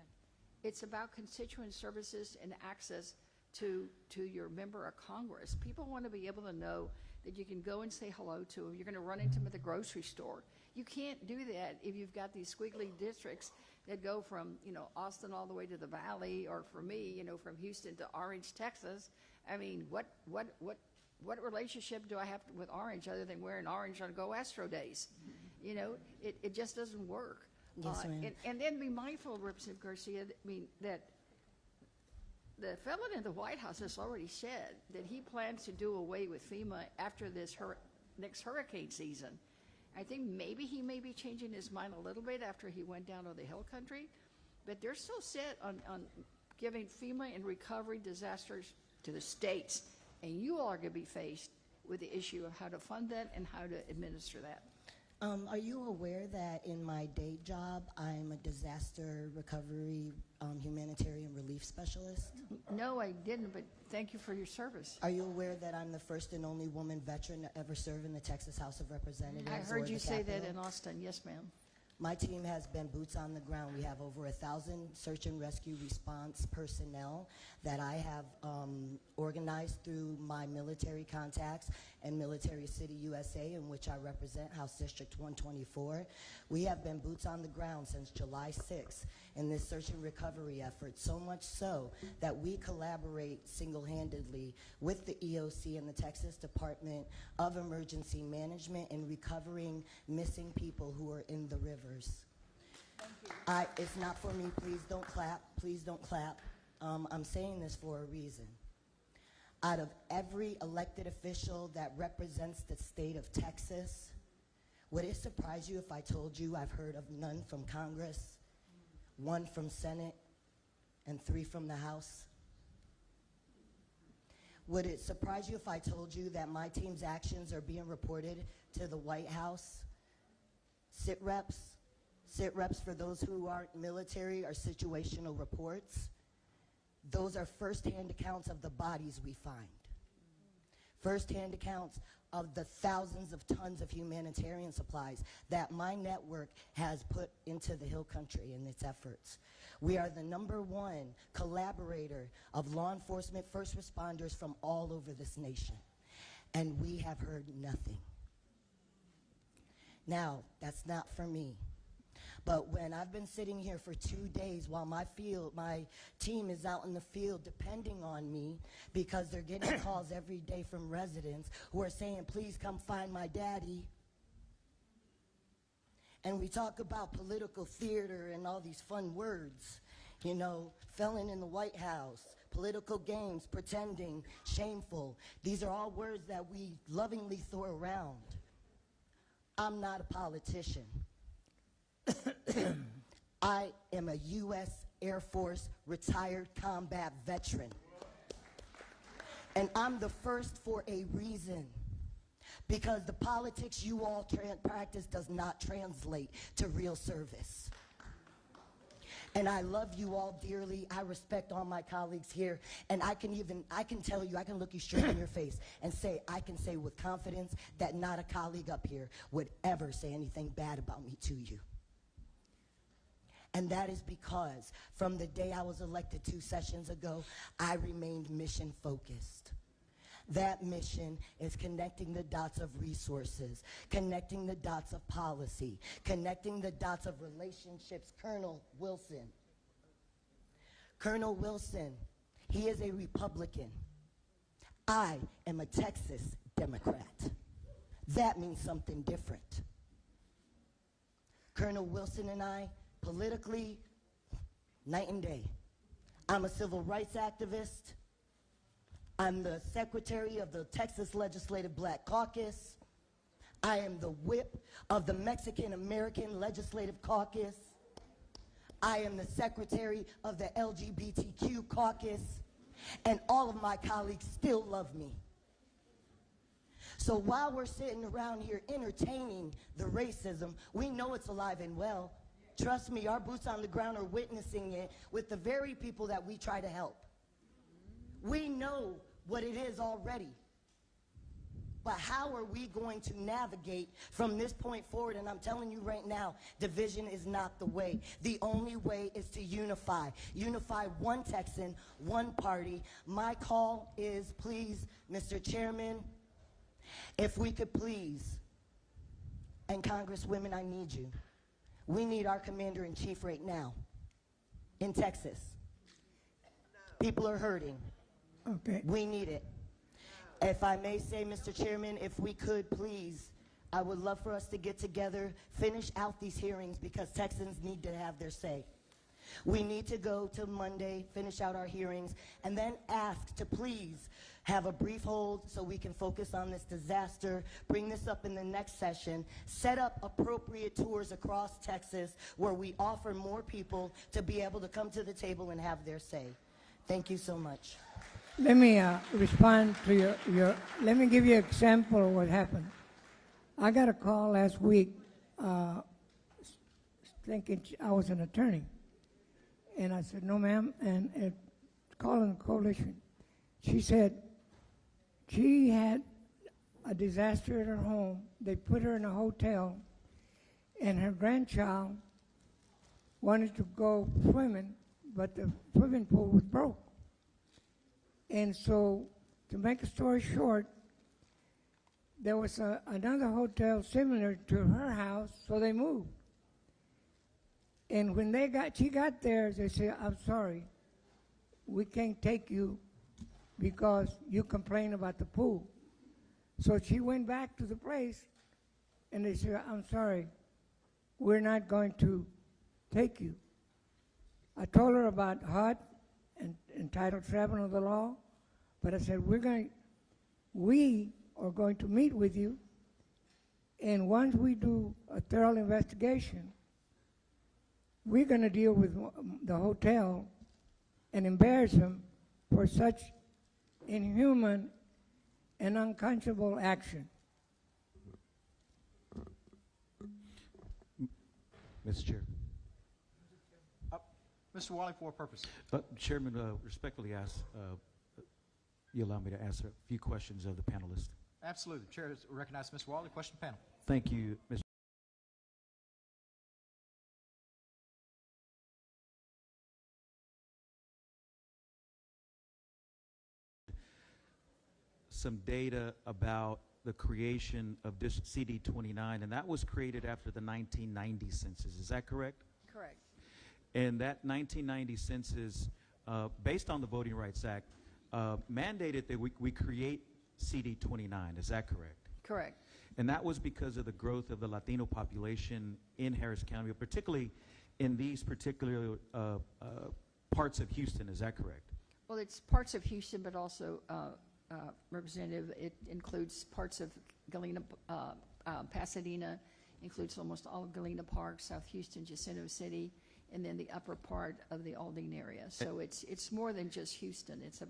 It's about constituent services and access to your member of Congress. People want to be able to know that you can go and say hello to them. You're going to run into them at the grocery store. You can't do that if you've got these squiggly districts that go from, Austin all the way to the Valley, or for me, from Houston to Orange, Texas. I mean, what relationship do I have with Orange other than wearing orange on Go Astro days? It just doesn't work. Yes, ma'am. And then be mindful, Representative Garcia, that the fellow in the White House has already said that he plans to do away with FEMA after this next hurricane season. I think maybe he may be changing his mind a little bit after he went down to the Hill Country, but they're still set on giving FEMA and recovery disasters to the states. And you all are going to be faced with the issue of how to fund that and how to administer that. Are you aware that in my day job, I'm a disaster recovery humanitarian relief specialist? No, I didn't, but thank you for your service. Are you aware that I'm the first and only woman veteran to ever serve in the Texas House of Representatives? I heard you say that in Austin. Yes, ma'am. My team has been boots on the ground. We have over 1,000 search and rescue response personnel that I have organized through my military contacts and Military City USA, in which I represent House District 124. We have been boots on the ground since July 6th in this search and recovery effort, so much so that we collaborate single-handedly with the EOC and the Texas Department of Emergency Management in recovering missing people who are in the rivers. It's not for me. Please don't clap. Please don't clap. I'm saying this for a reason. Out of every elected official that represents the state of Texas, would it surprise you if I told you I've heard of none from Congress, 1 from Senate, and 3 from the House? Would it surprise you if I told you that my team's actions are being reported to the White House? Sit reps for those who aren't military are situational reports. Those are firsthand accounts of the bodies we find. Firsthand accounts of the thousands of tons of humanitarian supplies that my network has put into the Hill Country in its efforts. We are the #1 collaborator of law enforcement first responders from all over this nation, and we have heard nothing. Now, that's not for me. But when I've been sitting here for 2 days while my team is out in the field depending on me because they're getting calls every day from residents who are saying, please come find my daddy. And we talk about political theater and all these fun words, you know, felon in the White House, political games, pretending, shameful. These are all words that we lovingly throw around. I'm not a politician. I am a U.S. Air Force retired combat veteran. And I'm the first for a reason. Because the politics you all practice does not translate to real service. And I love you all dearly. I respect all my colleagues here. And I can tell you, I can look you straight in your face and say, I can say with confidence that not a colleague up here would ever say anything bad about me to you. And that is because from the day I was elected 2 sessions ago, I remained mission focused. That mission is connecting the dots of resources, connecting the dots of policy, connecting the dots of relationships. Colonel Wilson, he is a Republican. I am a Texas Democrat. That means something different. Colonel Wilson and I, politically, night and day. I'm a civil rights activist. I'm the secretary of the Texas Legislative Black Caucus. I am the whip of the Mexican American Legislative Caucus. I am the secretary of the LGBTQ caucus. And all of my colleagues still love me. So while we're sitting around here entertaining the racism, we know it's alive and well. Trust me, our boots on the ground are witnessing it with the very people that we try to help. We know what it is already. But how are we going to navigate from this point forward? And I'm telling you right now, division is not the way. The only way is to unify. Unify one Texan, one party. My call is, please, Mr. Chairman, if we could please, and Congresswomen, I need you. We need our commander-in-chief right now in Texas. People are hurting. Okay. We need it. If I may say, Mr. Chairman, if we could please, I would love for us to get together, finish out these hearings because Texans need to have their say. We need to go to Monday, finish out our hearings, and then ask to please have a brief hold so we can focus on this disaster, bring this up in the next session, set up appropriate tours across Texas where we offer more people to be able to come to the table and have their say. Thank you so much. Let me respond to let me give you an example of what happened. I got a call last week thinking I was an attorney. And I said, no, ma'am, and calling the coalition. She said she had a disaster at her home. They put her in a hotel, and her grandchild wanted to go swimming, but the swimming pool was broke. And so, to make a story short, there was another hotel similar to her house, so they moved. And when she got there, they said, "I'm sorry, we can't take you because you complain about the pool." So she went back to the place, and they said, "I'm sorry, we're not going to take you." I told her about HUD and Title VII of the law, but I said, we are going to meet with you, and once we do a thorough investigation, we're going to deal with the hotel and embarrass them for such inhuman and unconscionable action. Mr. Chair. Mr. Wally, for what purpose? Chairman, respectfully ask, you allow me to answer a few questions of the panelists. Absolutely. Chair has recognized Mr. Wally. Question panel. Thank you, Mr. Some data about the creation of this CD29, and that was created after the 1990 census. Is that correct? Correct. And that 1990 census, based on the Voting Rights Act, mandated that we create CD29. Is that correct? Correct. And that was because of the growth of the Latino population in Harris County, particularly in these particular parts of Houston. Is that correct? Well, it's parts of Houston, but also, Representative, it includes parts of Galena, Pasadena, includes almost all of Galena Park, South Houston, Jacinto City, and then the upper part of the Aldine area. So it's more than just Houston. It's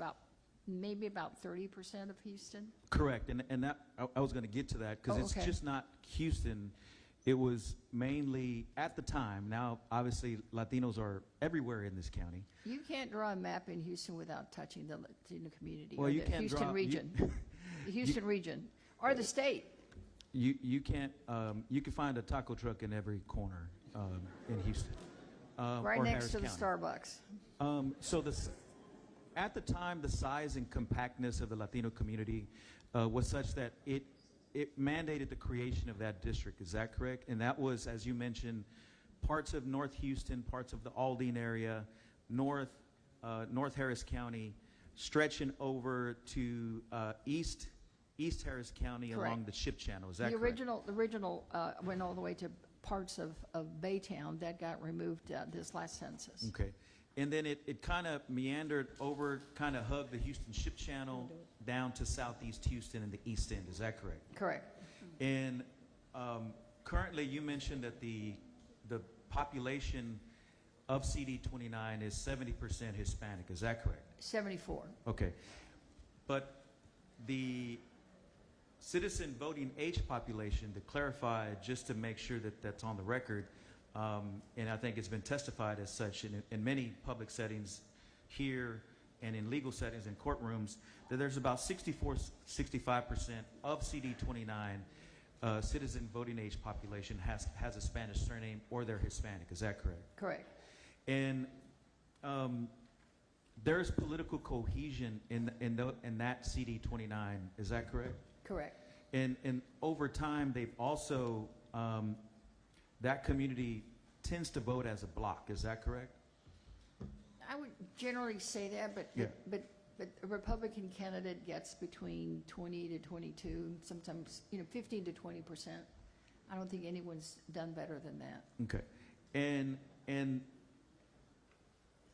maybe about 30% of Houston. Correct, and that I was going to get to that because it's just not Houston. It was mainly at the time. Now, obviously, Latinos are everywhere in this county. You can't draw a map in Houston without touching the Latino community Well, or you the can't Houston region, the Houston region, or the state. You can't. You can find a taco truck in every corner in Houston. Right or next Harris to the County. Starbucks. So at the time, the size and compactness of the Latino community was such that it mandated the creation of that district. Is that correct? And that was, as you mentioned, parts of North Houston, parts of the Aldine area, North Harris County, stretching over to East Harris County. Correct. Along the Ship Channel. Is that correct? The original went all the way to parts of Baytown that got removed this last census. Okay. And then it kind of meandered over, kind of hugged the Houston Ship Channel down to southeast Houston and the East End. Is that correct? Correct. And currently, you mentioned that the population of CD29 is 70% Hispanic. Is that correct? 74. Okay. But the citizen voting age population, to clarify, just to make sure that that's on the record, and I think it's been testified as such in many public settings here and in legal settings and courtrooms, that there's about 65% of CD29 citizen voting age population has a Spanish surname or they're Hispanic. Is that correct? Correct. And there's political cohesion in that CD29. Is that correct? Correct. And over time, they've also that community tends to vote as a block. Is that correct? I would generally say that, but a Republican candidate gets between 20 to 22, sometimes 15 to 20%. I don't think anyone's done better than that. Okay, and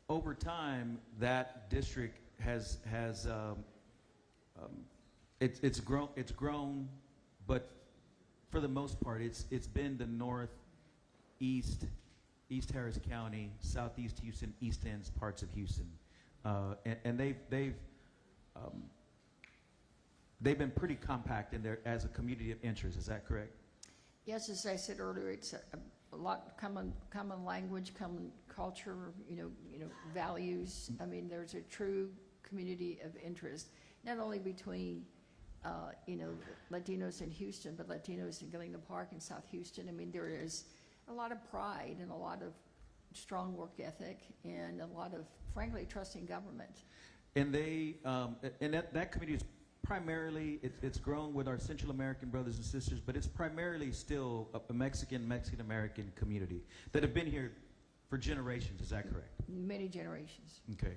over time, that district has it's grown, but for the most part, it's been the northeast, East Harris County, southeast Houston, East Ends parts of Houston, and they've been pretty compact in there as a community of interest. Is that correct? Yes, as I said earlier, it's a lot common language, common culture, values. I mean, there's a true community of interest, not only between you know, Latinos in Houston, but Latinos in Galena Park and South Houston. I mean, there is a lot of pride and a lot of strong work ethic and a lot of, frankly, trusting government. And they, and that community is primarily, it's grown with our Central American brothers and sisters, but it's primarily still a Mexican-American community that have been here for generations. Is that correct? Many generations. Okay.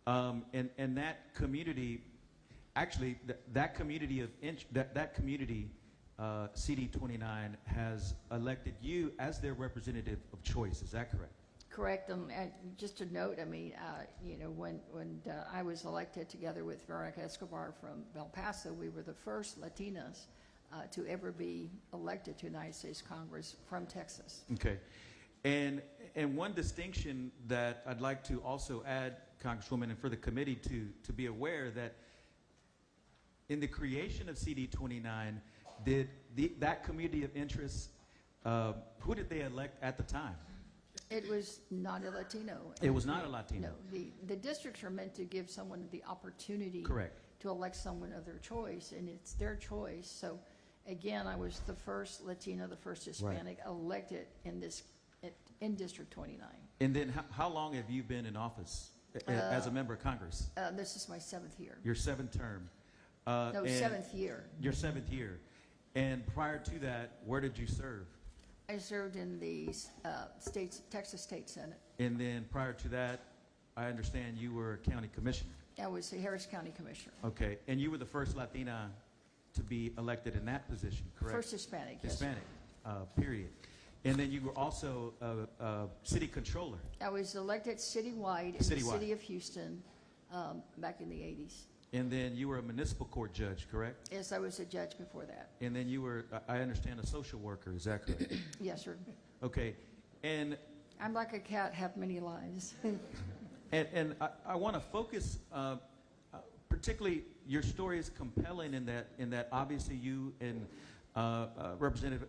And that community, actually, that community of that community, CD29 has elected you as their representative of choice. Is that correct? Correct. And just a note, I mean, you know, when I was elected together with Veronica Escobar from El Paso, we were the first Latinas to ever be elected to United States Congress from Texas. Okay. And one distinction that I'd like to also add, Congresswoman, and for the committee to be aware that in the creation of CD29, did that community of interest, who did they elect at the time? It was not a Latino. It was not a Latino. No, the districts are meant to give someone the opportunity Correct. to elect someone of their choice, and it's their choice. So, again, I was the first Latino, the first Hispanic elected in District 29. And then how long have you been in office as a member of Congress? This is my 7th year. Your 7th term. No, 7th year. Your 7th year. And prior to that, where did you serve? I served in the Texas State Senate. And then prior to that, I understand you were a county commissioner. I was the Harris County Commissioner. Okay. And you were the first Latina to be elected in that position, correct? First Hispanic, yes. Hispanic, period. And then you were also a city controller. I was elected citywide in the city of Houston back in the 80s. And then you were a municipal court judge, correct? Yes, I was a judge before that. And then you were, I understand, a social worker. Is that correct? Yes, sir. Okay. And I'm like a cat, have many lives. and I want to focus, particularly your story is compelling in that obviously you and Representative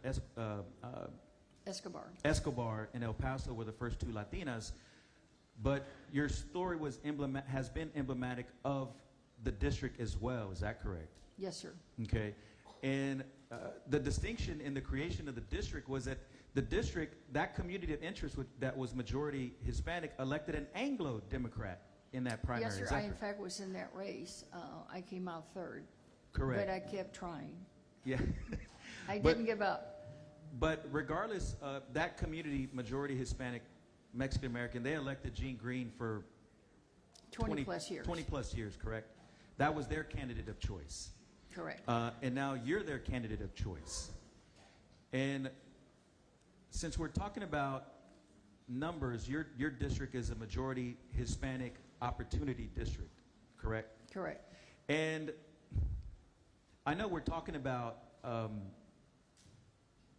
Escobar in El Paso were the first 2 Latinas, but your story has been emblematic of the district as well. Is that correct? Yes, sir. Okay. And the distinction in the creation of the district was that the district, that community of interest that was majority Hispanic, elected an Anglo-Democrat in that primary. Yes, sir. I, in fact, was in that race. I came out 3rd. Correct. But I kept trying. Yeah. I didn't give up. But regardless, that community, majority Hispanic, Mexican-American, they elected Gene Green for 20 plus years. 20 plus years, correct? That was their candidate of choice. Correct. And now you're their candidate of choice. And since we're talking about numbers, your district is a majority Hispanic opportunity district, correct? Correct. And I know we're talking about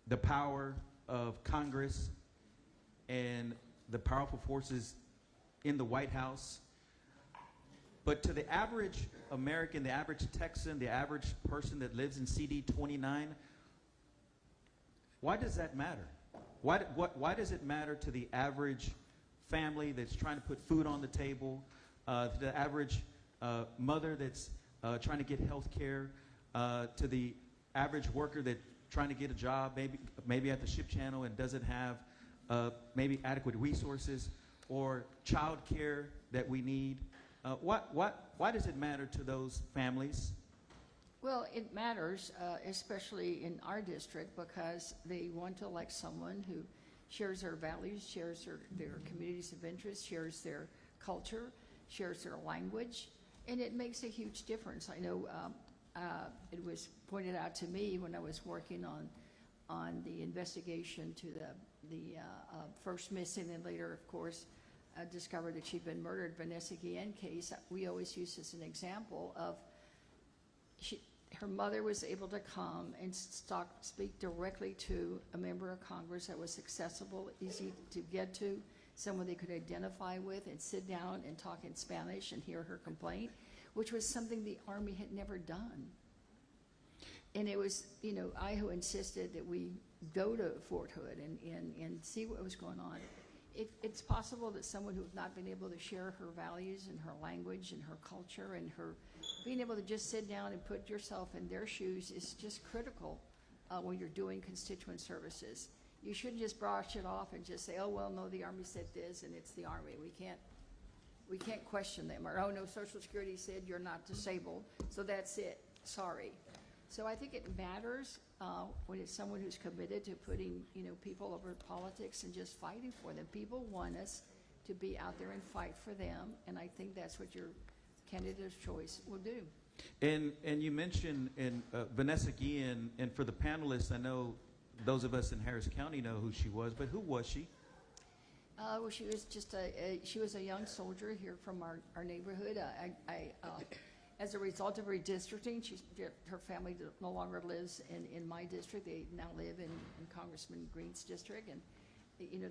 the power of Congress and the powerful forces in the White House. But to the average American, the average Texan, the average person that lives in CD 29, why does that matter? Why does it matter to the average family that's trying to put food on the table, to the average mother that's trying to get health care, to the average worker that's trying to get a job, maybe at the ship channel and doesn't have maybe adequate resources, or child care that we need? Why does it matter to those families? Well, it matters, especially in our district, because they want to elect someone who shares their values, shares their communities of interest, shares their culture, shares their language, and it makes a huge difference. I know it was pointed out to me when I was working on the investigation to the first missing and later, of course, discovered that she'd been murdered, Vanessa Guillen case. We always use as an example of her mother was able to come and speak directly to a member of Congress that was accessible, easy to get to, someone they could identify with, and sit down and talk in Spanish and hear her complaint, which was something the Army had never done. And it was, I who insisted that we go to Fort Hood and see what was going on. It's possible that someone who has not been able to share her values and her language and her culture and her being able to just sit down and put yourself in their shoes is just critical when you're doing constituent services. You shouldn't just brush it off and just say, oh, well, no, the Army said this and it's the Army. We can't question them. Or, oh, no, Social Security said you're not disabled, so that's it. Sorry. So I think it matters when it's someone who's committed to putting, people over politics and just fighting for them. People want us to be out there and fight for them, and I think that's what your candidate of choice will do. And you mentioned Vanessa Guillen, and for the panelists, I know those of us in Harris County know who she was, but who was she? Well, she was just she was a young soldier here from our neighborhood. As a result of redistricting, her family no longer lives in my district. They now live in Congressman Green's district, and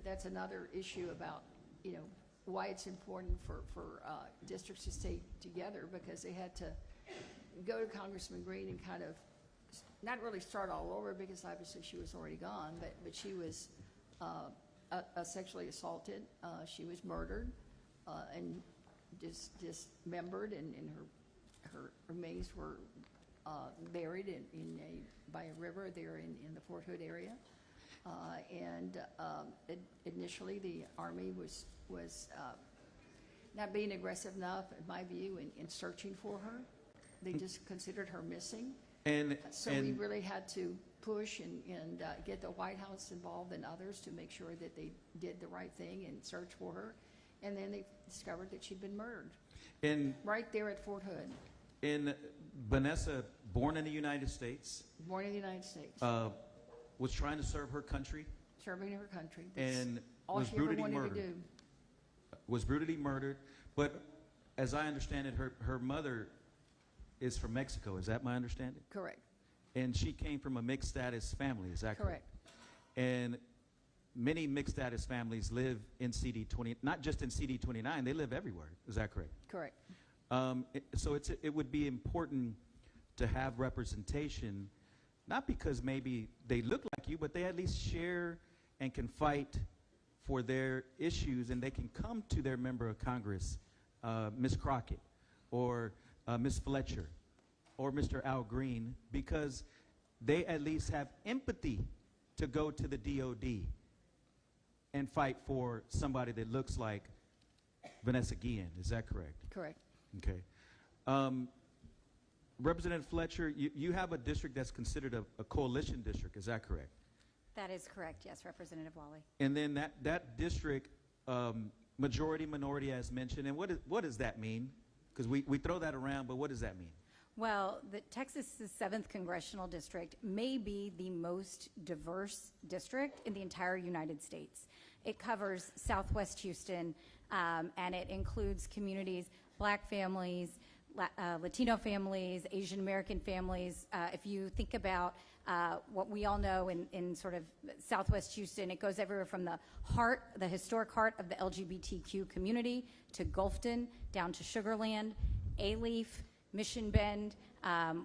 that's another issue about why it's important for districts to stay together, because they had to go to Congressman Green and kind of not really start all over, because obviously she was already gone, but she was sexually assaulted. She was murdered and dismembered, and her remains were buried by a river there in the Fort Hood area. Initially, the Army was not being aggressive enough, in my view, in searching for her. They just considered her missing. So we really had to push and get the White House involved and others to make sure that they did the right thing and search for her. And then they discovered that she'd been murdered right there at Fort Hood. And Vanessa, born in the United States. Born in the United States. Was trying to serve her country. Serving her country. And all was she ever brutally wanted murdered. to do. Was brutally murdered. But as I understand it, her mother is from Mexico. Is that my understanding? Correct. And she came from a mixed status family. Is that correct? And many mixed status families live in CD20, not just in CD29, they live everywhere. Is that correct? Correct. So it would be important to have representation, not because maybe they look like you, but they at least share and can fight for their issues, and they can come to their member of Congress, Ms. Crockett, or Ms. Fletcher, or Mr. Al Green, because they at least have empathy to go to the DOD and fight for somebody that looks like Vanessa Guillen. Is that correct? Correct. Okay. Representative Fletcher, you have a district that's considered a coalition district. Is that correct? That is correct, yes, Representative Wally. And then that district, majority, minority, as mentioned, and what does that mean? Because we throw that around, but what does that mean? Well, the Texas' 7th Congressional District may be the most diverse district in the entire United States. It covers Southwest Houston, and it includes communities, Black families, Latino families, Asian American families. If you think about what we all know in sort of Southwest Houston, it goes everywhere from the historic heart of the LGBTQ community to Gulfton, down to Sugar Land, A-Leaf, Mission Bend.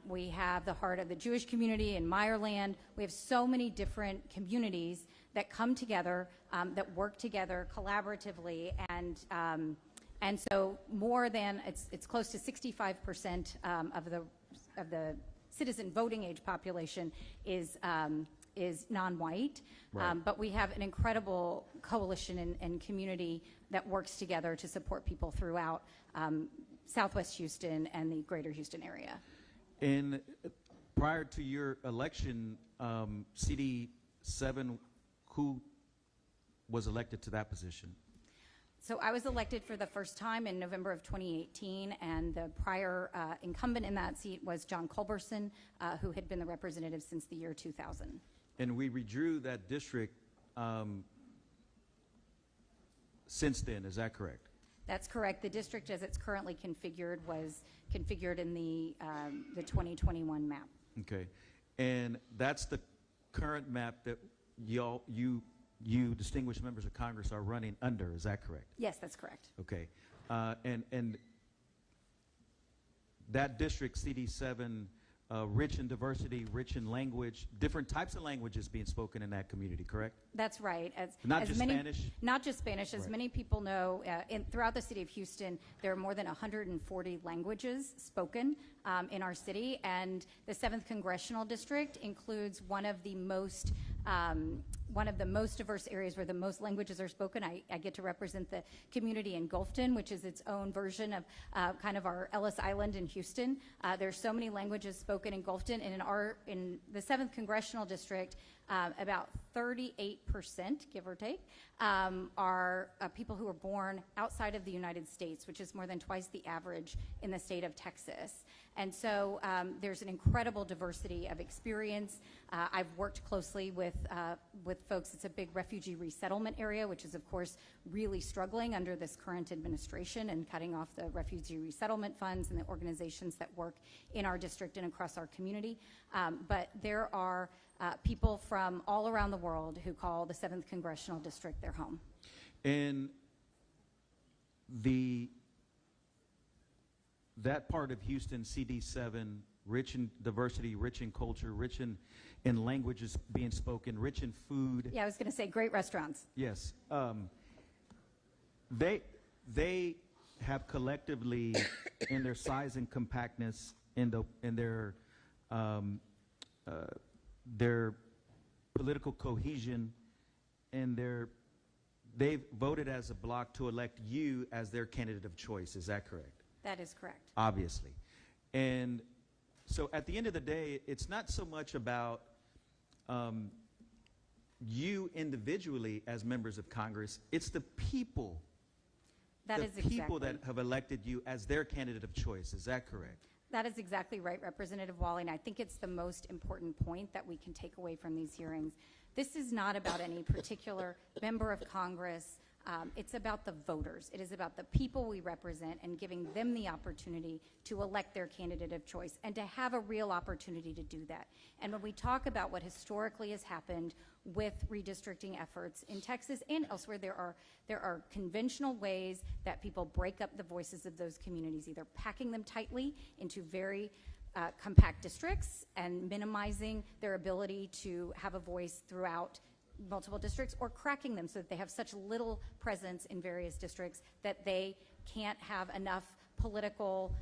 We have the heart of the Jewish community in Meyerland. We have so many different communities that come together, that work together collaboratively, and so more than it's close to 65% of the citizen voting age population is non-white. Right. But we have an incredible coalition and community that works together to support people throughout Southwest Houston and the greater Houston area. And prior to your election, CD7, who was elected to that position? So I was elected for the first time in November of 2018, and the prior incumbent in that seat was John Culberson, who had been the representative since the year 2000. And we redrew that district since then, is that correct? That's correct. The district as it's currently configured was configured in the 2021 map. Okay. And that's the current map that you distinguished members of Congress are running under, is that correct? Yes, that's correct. Okay. And that district, CD7, rich in diversity, rich in language, different types of languages being spoken in that community, correct? That's right. Not just Spanish? Not just Spanish. As Right. many people know, throughout the city of Houston, there are more than 140 languages spoken in our city, and the 7th Congressional District includes one of the most diverse areas where the most languages are spoken. I get to represent the community in Gulfton, which is its own version of kind of our Ellis Island in Houston. There's so many languages spoken in Gulfton, and in the 7th Congressional District, about 38%, give or take, are people who are born outside of the United States, which is more than twice the average in the state of Texas. And so there's an incredible diversity of experience. I've worked closely with folks. It's a big refugee resettlement area, which is, of course, really struggling under this current administration and cutting off the refugee resettlement funds and the organizations that work in our district and across our community. But there are people from all around the world who call the 7th Congressional District their home. And that part of Houston, CD7, rich in diversity, rich in culture, rich in languages being spoken, rich in food. Yeah, I was going to say great restaurants. Yes. They have collectively, in their size and compactness, in their political cohesion, and they've voted as a bloc to elect you as their candidate of choice. Is that correct? That is correct. Obviously. And so at the end of the day, it's not so much about you individually as members of Congress. It's the people. That is exactly. People that have elected you as their candidate of choice. Is that correct? That is exactly right, Representative Wally, and I think it's the most important point that we can take away from these hearings. This is not about any particular member of Congress. It's about the voters. It is about the people we represent and giving them the opportunity to elect their candidate of choice and to have a real opportunity to do that. And when we talk about what historically has happened with redistricting efforts in Texas and elsewhere, there are conventional ways that people break up the voices of those communities, either packing them tightly into very compact districts and minimizing their ability to have a voice throughout multiple districts, or cracking them so that they have such little presence in various districts that they can't have enough political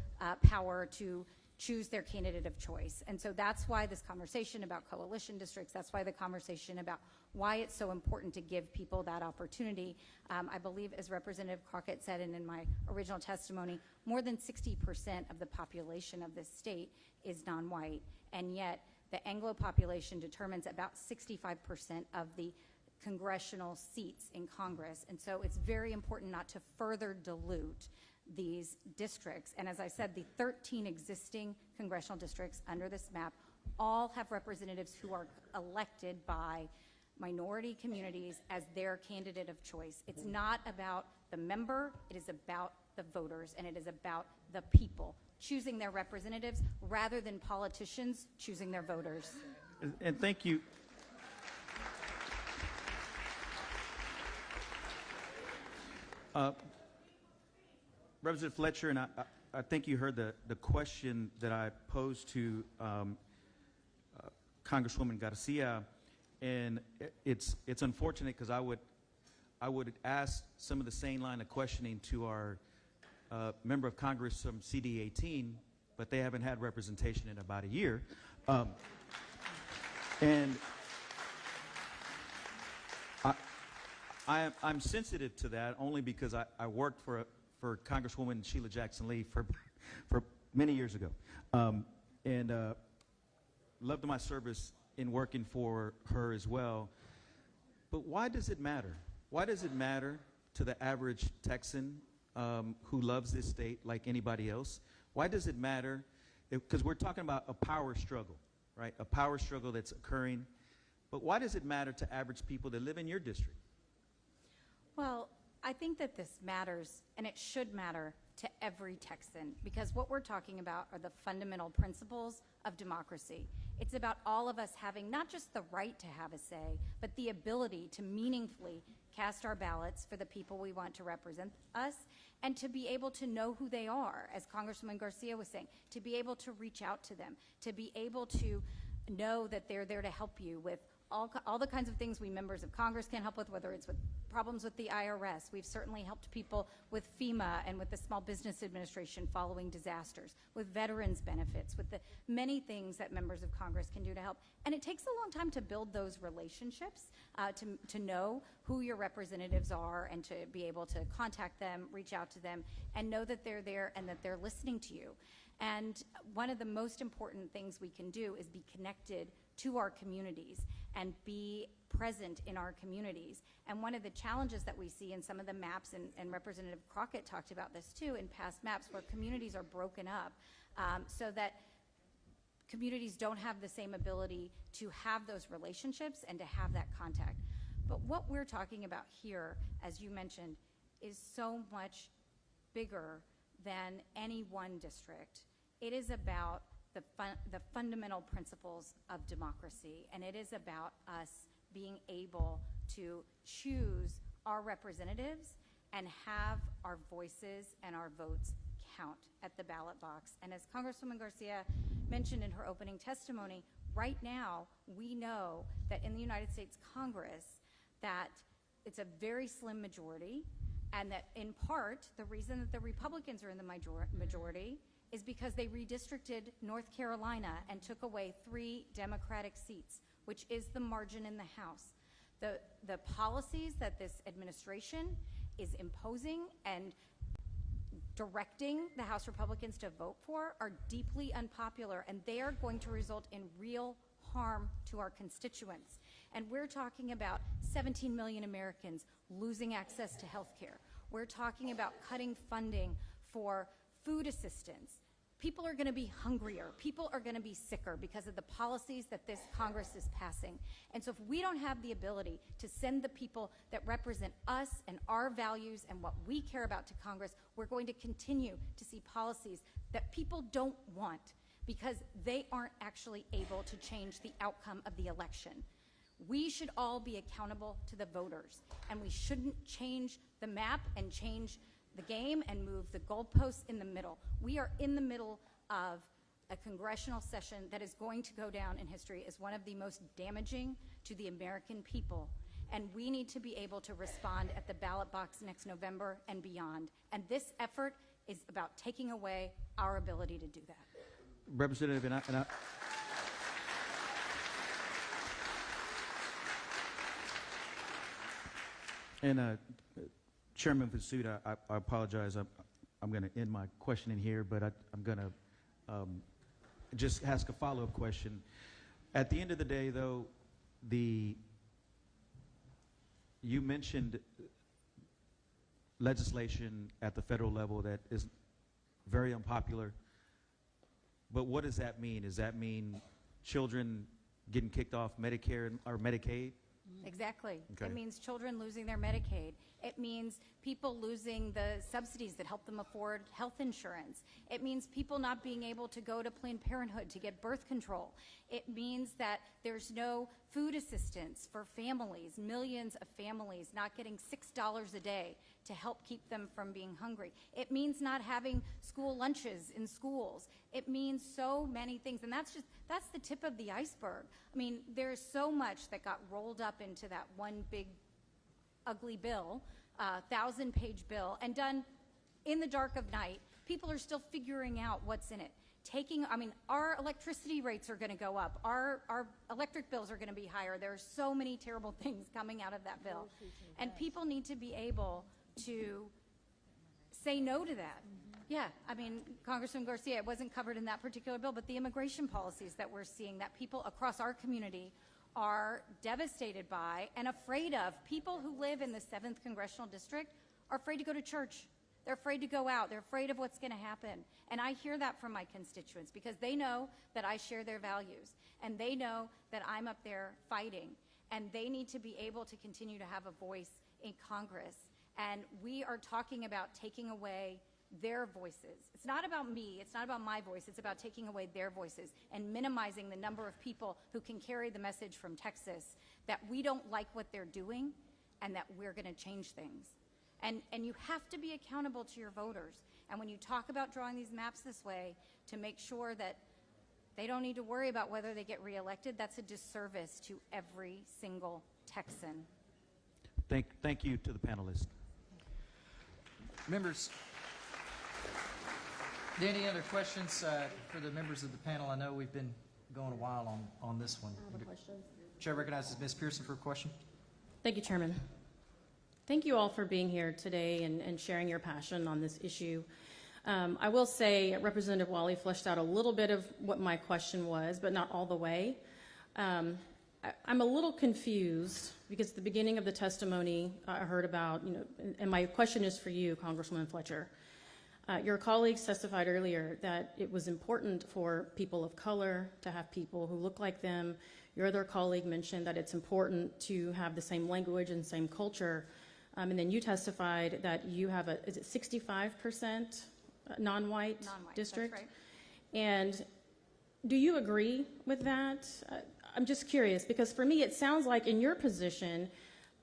power to choose their candidate of choice. And so that's why this conversation about coalition districts, that's why the conversation about why it's so important to give people that opportunity. I believe, as Representative Crockett said, and in my original testimony, more than 60% of the population of this state is non-white, and yet the Anglo population determines about 65% of the congressional seats in Congress. And so it's very important not to further dilute these districts. And as I said, the 13 existing congressional districts under this map all have representatives who are elected by minority communities as their candidate of choice. It's not about the member, it is about the voters, and it is about the people choosing their representatives rather than politicians choosing their voters. And thank you. Representative Fletcher, and I think you heard the question that I posed to Congresswoman Garcia, and it's unfortunate because I would ask some of the same line of questioning to our member of Congress from CD18, but they haven't had representation in about a year. And I'm sensitive to that only because I worked for Congresswoman Sheila Jackson Lee for many years ago, and loved my service in working for her as well. But why does it matter? Why does it matter to the average Texan who loves this state like anybody else? Why does it matter? Because we're talking about a power struggle, right? A power struggle that's occurring. But why does it matter to average people that live in your district? Well, I think that this matters, and it should matter to every Texan, because what we're talking about are the fundamental principles of democracy. It's about all of us having not just the right to have a say, but the ability to meaningfully cast our ballots for the people we want to represent us, and to be able to know who they are, as Congresswoman Garcia was saying, to be able to reach out to them, to be able to know that they're there to help you with all the kinds of things we members of Congress can help with, whether it's with problems with the IRS. We've certainly helped people with FEMA and with the Small Business Administration following disasters, with veterans benefits, with the many things that members of Congress can do to help. And it takes a long time to build those relationships, to know who your representatives are and to be able to contact them, reach out to them, and know that they're there and that they're listening to you. And one of the most important things we can do is be connected to our communities and be present in our communities. And one of the challenges that we see in some of the maps, and Representative Crockett talked about this too, in past maps, where communities are broken up so that communities don't have the same ability to have those relationships and to have that contact. But what we're talking about here, as you mentioned, is so much bigger than any one district. It is about the fundamental principles of democracy, and it is about us being able to choose our representatives and have our voices and our votes count at the ballot box. And as Congresswoman Garcia mentioned in her opening testimony, right now we know that in the United States Congress that it's a very slim majority, and that in part the reason that the Republicans are in the majority is because they redistricted North Carolina and took away 3 Democratic seats, which is the margin in the House. The policies that this administration is imposing and directing the House Republicans to vote for are deeply unpopular, and they are going to result in real harm to our constituents. And we're talking about 17 million Americans losing access to health care. We're talking about cutting funding for food assistance. People are going to be hungrier. People are going to be sicker because of the policies that this Congress is passing. And so if we don't have the ability to send the people that represent us and our values and what we care about to Congress, we're going to continue to see policies that people don't want because they aren't actually able to change the outcome of the election. We should all be accountable to the voters, and we shouldn't change the map and change the game and move the goalposts in the middle. We are in the middle of a congressional session that is going to go down in history as one of the most damaging to the American people. And we need to be able to respond at the ballot box next November and beyond. And this effort is about taking away our ability to do that. Representative, Chairman Pursuit, I apologize. I'm going to end my questioning here, but I'm going to just ask a follow-up question. At the end of the day, though, you mentioned legislation at the federal level that is very unpopular. But what does that mean? Does that mean children getting kicked off Medicare or Medicaid? Exactly. Okay. It means children losing their Medicaid. It means people losing the subsidies that help them afford health insurance. It means people not being able to go to Planned Parenthood to get birth control. It means that there's no food assistance for families, millions of families not getting $6 a day to help keep them from being hungry. It means not having school lunches in schools. It means so many things, and that's the tip of the iceberg. I mean, there's so much that got rolled up into that one big ugly bill, 1,000-page bill, and done in the dark of night. People are still figuring out what's in it. Our electricity rates are going to go up. Our electric bills are going to be higher. There are so many terrible things coming out of that bill. And people need to be able to say no to that. Yeah, Congressman Garcia, it wasn't covered in that particular bill, but the immigration policies that we're seeing that people across our community are devastated by and afraid of. People who live in the 7th Congressional District are afraid to go to church. They're afraid to go out. They're afraid of what's going to happen. And I hear that from my constituents because they know that I share their values, and they know that I'm up there fighting, and they need to be able to continue to have a voice in Congress. And we are talking about taking away their voices. It's not about me, it's not about my voice, it's about taking away their voices and minimizing the number of people who can carry the message from Texas that we don't like what they're doing and that we're going to change things. And you have to be accountable to your voters. And when you talk about drawing these maps this way to make sure that they don't need to worry about whether they get reelected, that's a disservice to every single Texan. Thank you to the panelists. Members, any other questions for the members of the panel? I know we've been going a while on this one. I have a question. Chair recognizes Ms. Pearson for a question. Thank you, Chairman. Thank you all for being here today and sharing your passion on this issue. I will say Representative Wally fleshed out a little bit of what my question was, but not all the way. I'm a little confused because at the beginning of the testimony I heard about, and my question is for you, Congresswoman Fletcher. Your colleagues testified earlier that it was important for people of color to have people who look like them. Your other colleague mentioned that it's important to have the same language and same culture. And then you testified that you have is it 65% non-white district? That's right. And do you agree with that? I'm just curious because for me it sounds like in your position,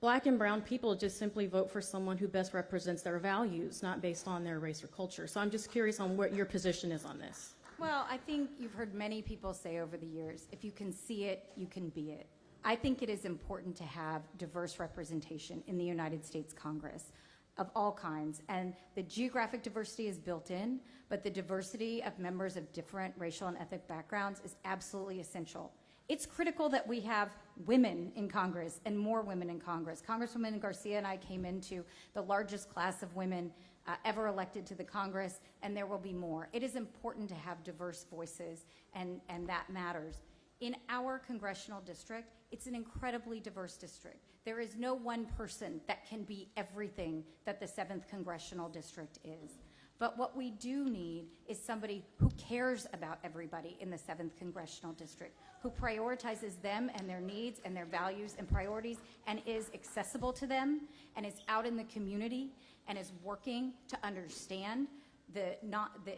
Black and brown people just simply vote for someone who best represents their values, not based on their race or culture. So I'm just curious on what your position is on this. Well, I think you've heard many people say over the years, if you can see it, you can be it. I think it is important to have diverse representation in the United States Congress of all kinds. And the geographic diversity is built in, but the diversity of members of different racial and ethnic backgrounds is absolutely essential. It's critical that we have women in Congress and more women in Congress. Congresswoman Garcia and I came into the largest class of women ever elected to the Congress, and there will be more. It is important to have diverse voices, and that matters. In our congressional district, it's an incredibly diverse district. There is no one person that can be everything that the 7th Congressional District is. But what we do need is somebody who cares about everybody in the 7th Congressional District, who prioritizes them and their needs and their values and priorities and is accessible to them and is out in the community and is working to understand the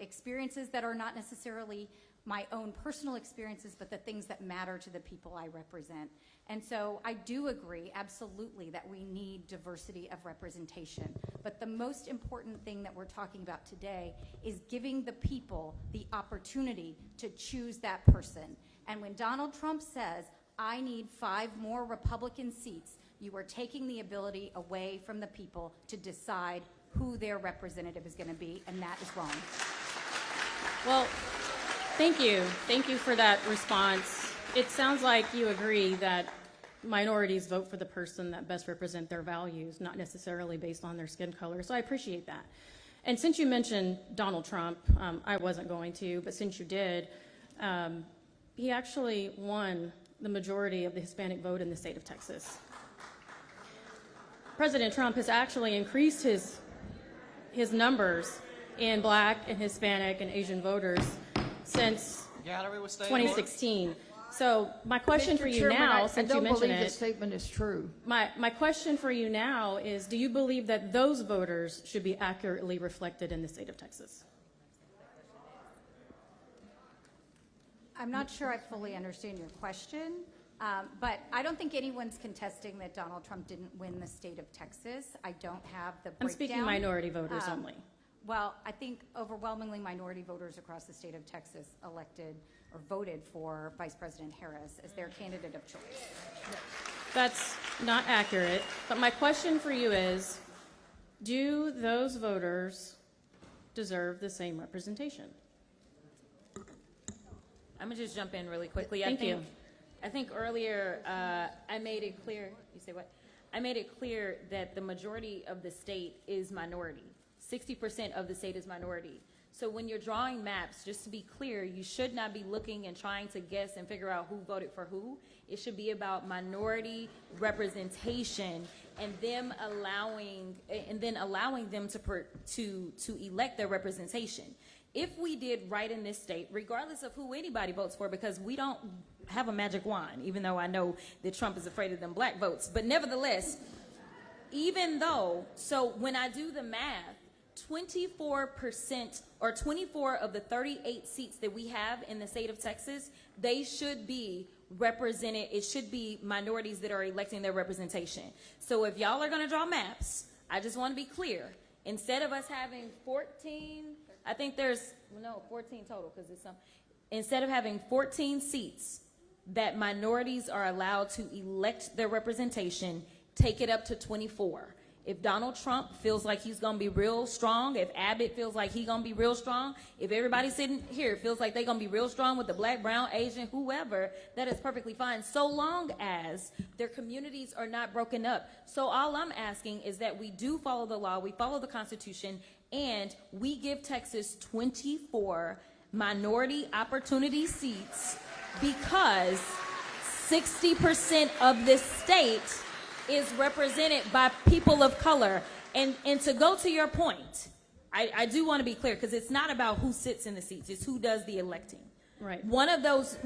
experiences that are not necessarily my own personal experiences, but the things that matter to the people I represent. And so I do agree, absolutely, that we need diversity of representation. But the most important thing that we're talking about today is giving the people the opportunity to choose that person. And when Donald Trump says, I need 5 more Republican seats, you are taking the ability away from the people to decide who their representative is going to be, and that is wrong. Well, thank you. Thank you for that response. It sounds like you agree that minorities vote for the person that best represent their values, not necessarily based on their skin color. So I appreciate that. And since you mentioned Donald Trump, I wasn't going to, but since you did, he actually won the majority of the Hispanic vote in the state of Texas. President Trump has actually increased his numbers in Black and Hispanic and Asian voters since 2016. So my question for you now, since you mentioned it, I don't believe this statement is true. My question for you now is, do you believe that those voters should be accurately reflected in the state of Texas? I'm not sure I fully understand your question, but I don't think anyone's contesting that Donald Trump didn't win the state of Texas. I don't have the breakdown. I'm speaking minority voters only. Well, I think overwhelmingly minority voters across the state of Texas elected or voted for Vice President Harris as their candidate of choice. That's not accurate. But my question for you is, do those voters deserve the same representation? I'm going to just jump in really quickly. Thank you. I think earlier I made it clear, you say what? I made it clear that the majority of the state is minority. 60% of the state is minority. So when you're drawing maps, just to be clear, you should not be looking and trying to guess and figure out who voted for who. It should be about minority representation and them allowing them to elect their representation. If we did right in this state, regardless of who anybody votes for, because we don't have a magic wand, even though I know that Trump is afraid of them Black votes, but nevertheless, even though, so when I do the math, 24% or 24 of the 38 seats that we have in the state of Texas, they should be represented. It should be minorities that are electing their representation. So if y'all are going to draw maps, I just want to be clear. Instead of us having 14, I think there's, no, 14 total because it's some. Instead of having 14 seats that minorities are allowed to elect their representation, take it up to 24. If Donald Trump feels like he's going to be real strong, if Abbott feels like he's going to be real strong, if everybody sitting here feels like they're going to be real strong with the black, brown, Asian, whoever, that is perfectly fine, so long as their communities are not broken up. So all I'm asking is that we do follow the law, we follow the Constitution, and we give Texas 24 minority opportunity seats because 60% of this state is represented by people of color. And to go to your point, I do want to be clear because it's not about who sits in the seats, it's who does the electing. Right. One of those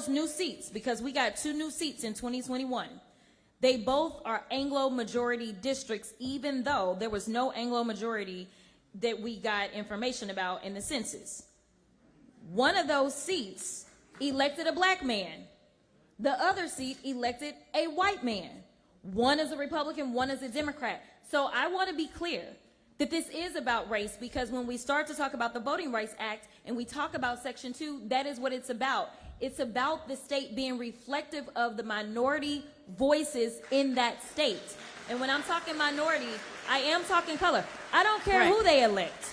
new seats, because we got 2 new seats in 2021, they both are Anglo majority districts, even though there was no Anglo majority that we got information about in the census. One of those seats elected a black man. The other seat elected a white man. One is a Republican, one is a Democrat. So I want to be clear that this is about race, because when we start to talk about the Voting Rights Act and we talk about Section 2, that is what it's about. It's about the state being reflective of the minority voices in that state. And when I'm talking minority, I am talking color. I don't care who they elect.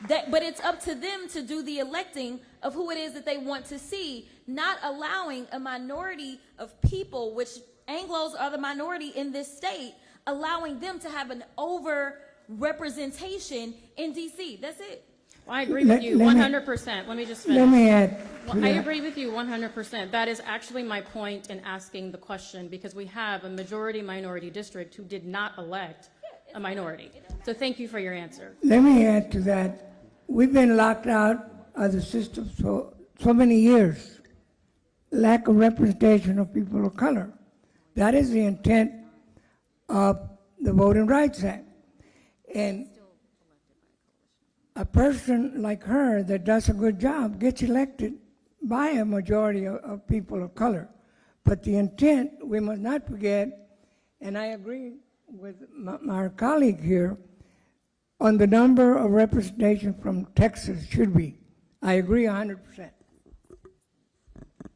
But it's up to them to do the electing of who it is that they want to see, not allowing a minority of people, which Anglos are the minority in this state, allowing them to have an over-representation in D.C. That's it. Well, I agree with you 100%. Let me just finish. Let me add. Well, I agree with you 100%. That is actually my point in asking the question, because we have a majority-minority district who did not elect a minority. So thank you for your answer. Let me add to that. We've been locked out of the system for so many years. Lack of representation of people of color. That is the intent of the Voting Rights Act. And a person like her that does a good job gets elected by a majority of people of color. But the intent, we must not forget, and I agree with my colleague here, on the number of representation from Texas should be. I agree 100%.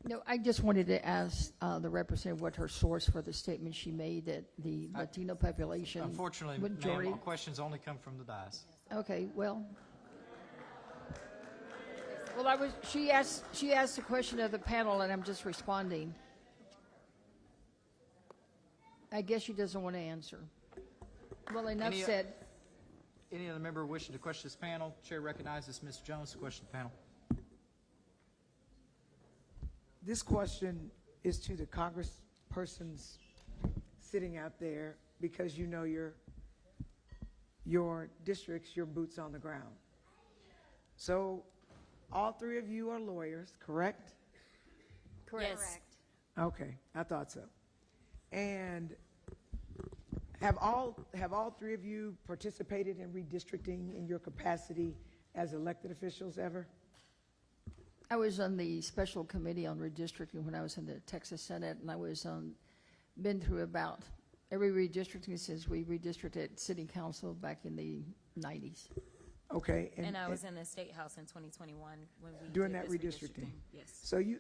No, I just wanted to ask the representative what her source for the statement she made that the Latino population Unfortunately, majority. ma'am, questions only come from the dais. Okay, well, she asked the question of the panel, and I'm just responding. I guess she doesn't want to answer. Well, enough said. Any other member wishing to question this panel? Chair recognizes Ms. Jones to question the panel. This question is to the congresspersons sitting out there, because you know your districts, your boots on the ground. So all 3 of you are lawyers, correct? Correct. Yes. Okay, I thought so. And have all 3 of you participated in redistricting in your capacity as elected officials ever? I was on the special committee on redistricting when I was in the Texas Senate, and I was been through about every redistricting since we redistricted city council back in the 90s. Okay. And I was in the State House in 2021 when we doing did that this redistricting. Yes. So you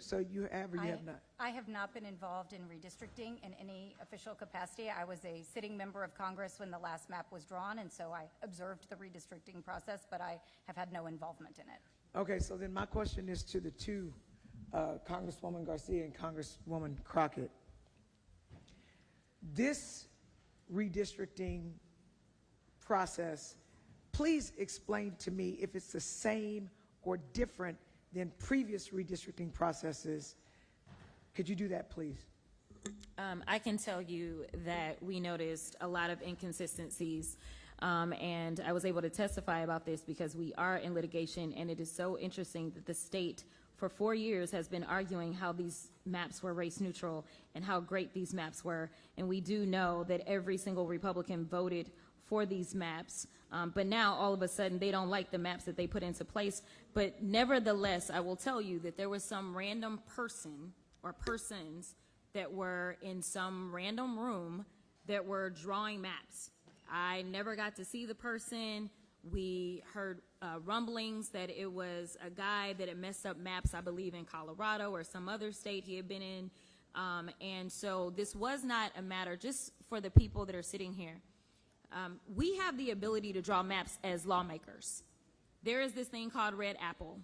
have or you have not? I have not been involved in redistricting in any official capacity. I was a sitting member of Congress when the last map was drawn, and so I observed the redistricting process, but I have had no involvement in it. Okay, so then my question is to the 2, Congresswoman Garcia and Congresswoman Crockett. This redistricting process, please explain to me if it's the same or different than previous redistricting processes. Could you do that, please? I can tell you that we noticed a lot of inconsistencies, and I was able to testify about this because we are in litigation, and it is so interesting that the state for 4 years has been arguing how these maps were race neutral and how great these maps were. And we do know that every single Republican voted for these maps. But now all of a sudden they don't like the maps that they put into place. But nevertheless, I will tell you that there was some random person or persons that were in some random room that were drawing maps. I never got to see the person. We heard rumblings that it was a guy that had messed up maps, I believe, in Colorado or some other state he had been in. And so this was not a matter, just for the people that are sitting here. We have the ability to draw maps as lawmakers. There is this thing called Red Apple.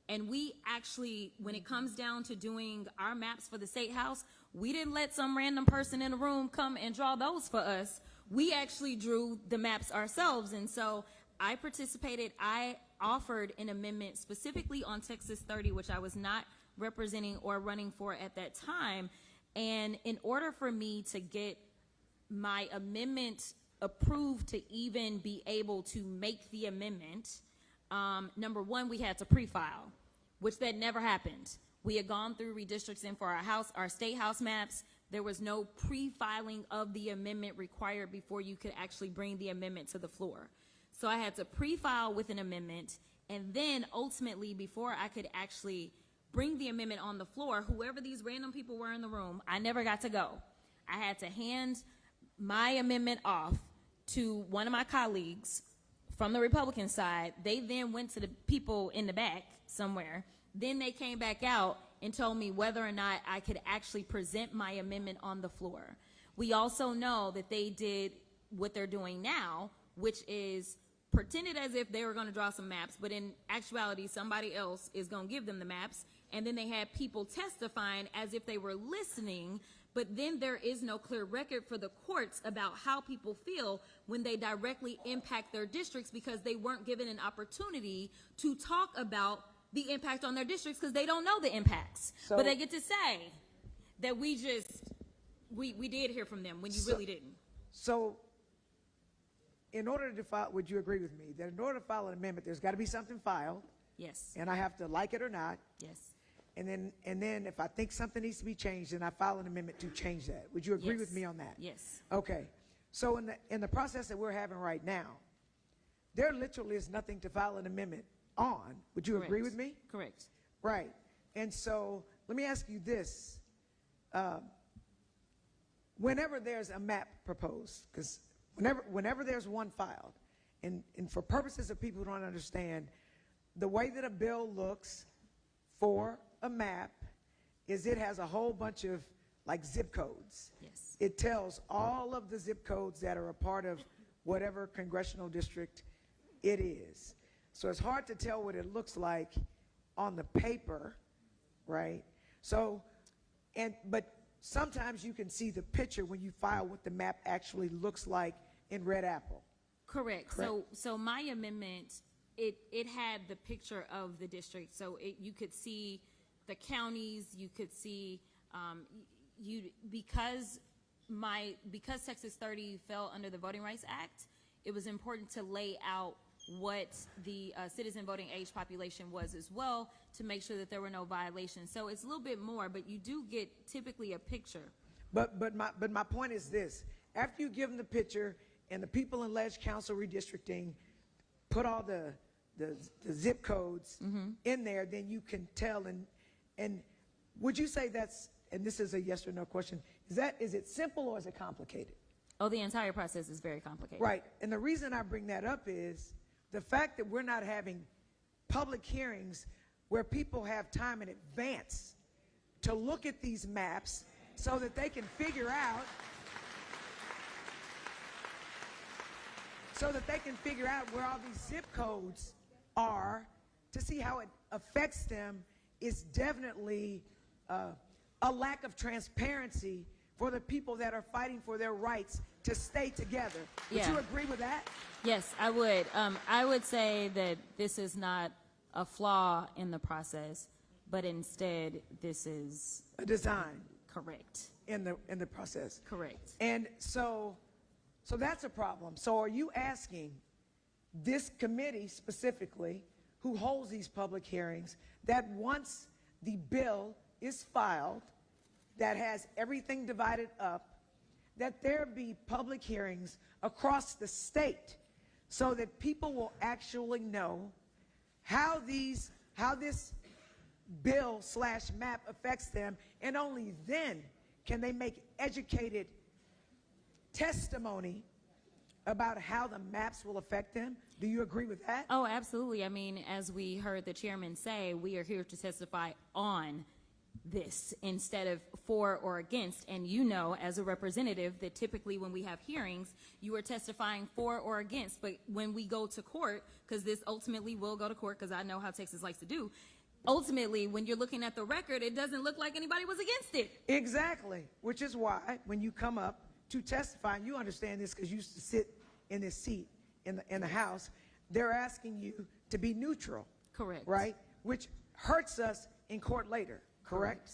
And we actually, when it comes down to doing our maps for the State House, we didn't let some random person in the room come and draw those for us. We actually drew the maps ourselves. And so I participated. I offered an amendment specifically on Texas 30, which I was not representing or running for at that time. And in order for me to get my amendment approved to even be able to make the amendment, number one, we had to pre-file, which that never happened. We had gone through redistricting for our state house maps. There was no pre-filing of the amendment required before you could actually bring the amendment to the floor. So I had to pre-file with an amendment, and then ultimately, before I could actually bring the amendment on the floor, whoever these random people were in the room, I never got to go. I had to hand my amendment off to one of my colleagues from the Republican side. They then went to the people in the back somewhere. Then they came back out and told me whether or not I could actually present my amendment on the floor. We also know that they did what they're doing now, which is pretended as if they were going to draw some maps, but in actuality, somebody else is going to give them the maps. And then they had people testifying as if they were listening, but then there is no clear record for the courts about how people feel when they directly impact their districts, because they weren't given an opportunity to talk about the impact on their districts because they don't know the impacts. So, but they get to say that we did hear from them when you really didn't. So in order to file, would you agree with me that in order to file an amendment, there's got to be something filed? Yes. And I have to like it or not. Yes. And then if I think something needs to be changed, then I file an amendment to change that. Would you agree with me on that? Yes. Okay. So in the process that we're having right now, there literally is nothing to file an amendment on. Would you agree with me? Correct. Right. And so let me ask you this. Whenever there's a map proposed, because whenever there's one filed, and for purposes of people who don't understand, the way that a bill looks for a map is it has a whole bunch of like zip codes. Yes. It tells all of the zip codes that are a part of whatever congressional district it is. So it's hard to tell what it looks like on the paper, right? So, but sometimes you can see the picture when you file what the map actually looks like in Red Apple. Correct. So my amendment, it had the picture of the district. So you could see the counties, you could see, because Texas 30 fell under the Voting Rights Act, it was important to lay out what the citizen voting age population was as well, to make sure that there were no violations. So it's a little bit more, but you do get typically a picture. But my point is this: after you give them the picture and the people in Ledge Council redistricting put all the zip codes in there, then you can tell. And would you say that's, and this is a yes or no question, is it simple or is it complicated? Oh, the entire process is very complicated. Right. And the reason I bring that up is the fact that we're not having public hearings where people have time in advance to look at these maps so that they can figure out where all these zip codes are, to see how it affects them, is definitely a lack of transparency for the people that are fighting for their rights to stay together. Would you agree with that? Yes, I would. I would say that this is not a flaw in the process, but instead this is a design. Correct. In the process. Correct. And so that's a problem. So are you asking this committee specifically, who holds these public hearings, that once the bill is filed that has everything divided up, that there be public hearings across the state so that people will actually know how this bill/map affects them, and only then can they make educated testimony about how the maps will affect them. Do you agree with that? Oh, absolutely. I mean, as we heard the chairman say, we are here to testify on this instead of for or against. And you know, as a representative, that typically when we have hearings, you are testifying for or against. But when we go to court, because this ultimately will go to court, because I know how Texas likes to do, ultimately, when you're looking at the record, it doesn't look like anybody was against it. Exactly, which is why when you come up to testify, and you understand this because you used to sit in this seat in the House, they're asking you to be neutral. Correct. Right? Which hurts us in court later, correct?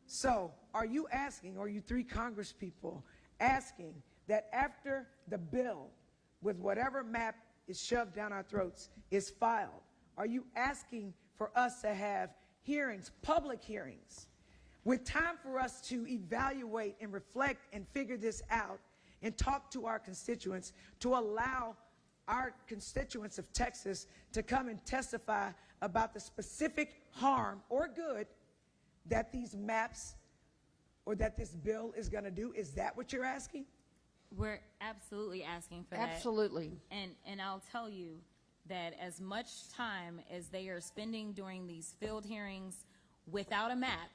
So are you asking, or you three Congress people asking that after the bill with whatever map is shoved down our throats is filed, are you asking for us to have hearings, public hearings, with time for us to evaluate and reflect and figure this out and talk to our constituents, to allow our constituents of Texas to come and testify about the specific harm or good that these maps or that this bill is going to do? Is that what you're asking? We're absolutely asking for that. Absolutely. And I'll tell you that as much time as they are spending during these field hearings without a map,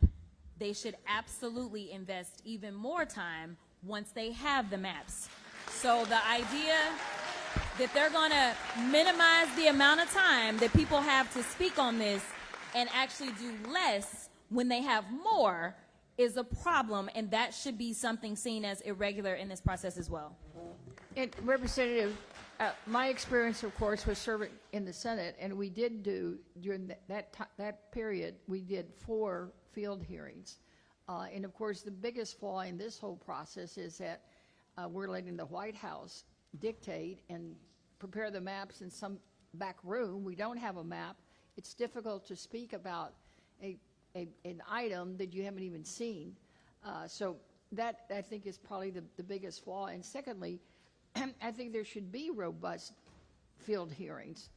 they should absolutely invest even more time once they have the maps. So the idea that they're going to minimize the amount of time that people have to speak on this and actually do less when they have more is a problem, and that should be something seen as irregular in this process as well. And Representative, my experience, of course, was serving in the Senate, and we did do, during that period, we did 4 field hearings. And of course, the biggest flaw in this whole process is that we're letting the White House dictate and prepare the maps in some back room. We don't have a map. It's difficult to speak about an item that you haven't even seen. So that, I think, is probably the biggest flaw. And secondly, I think there should be robust field hearings,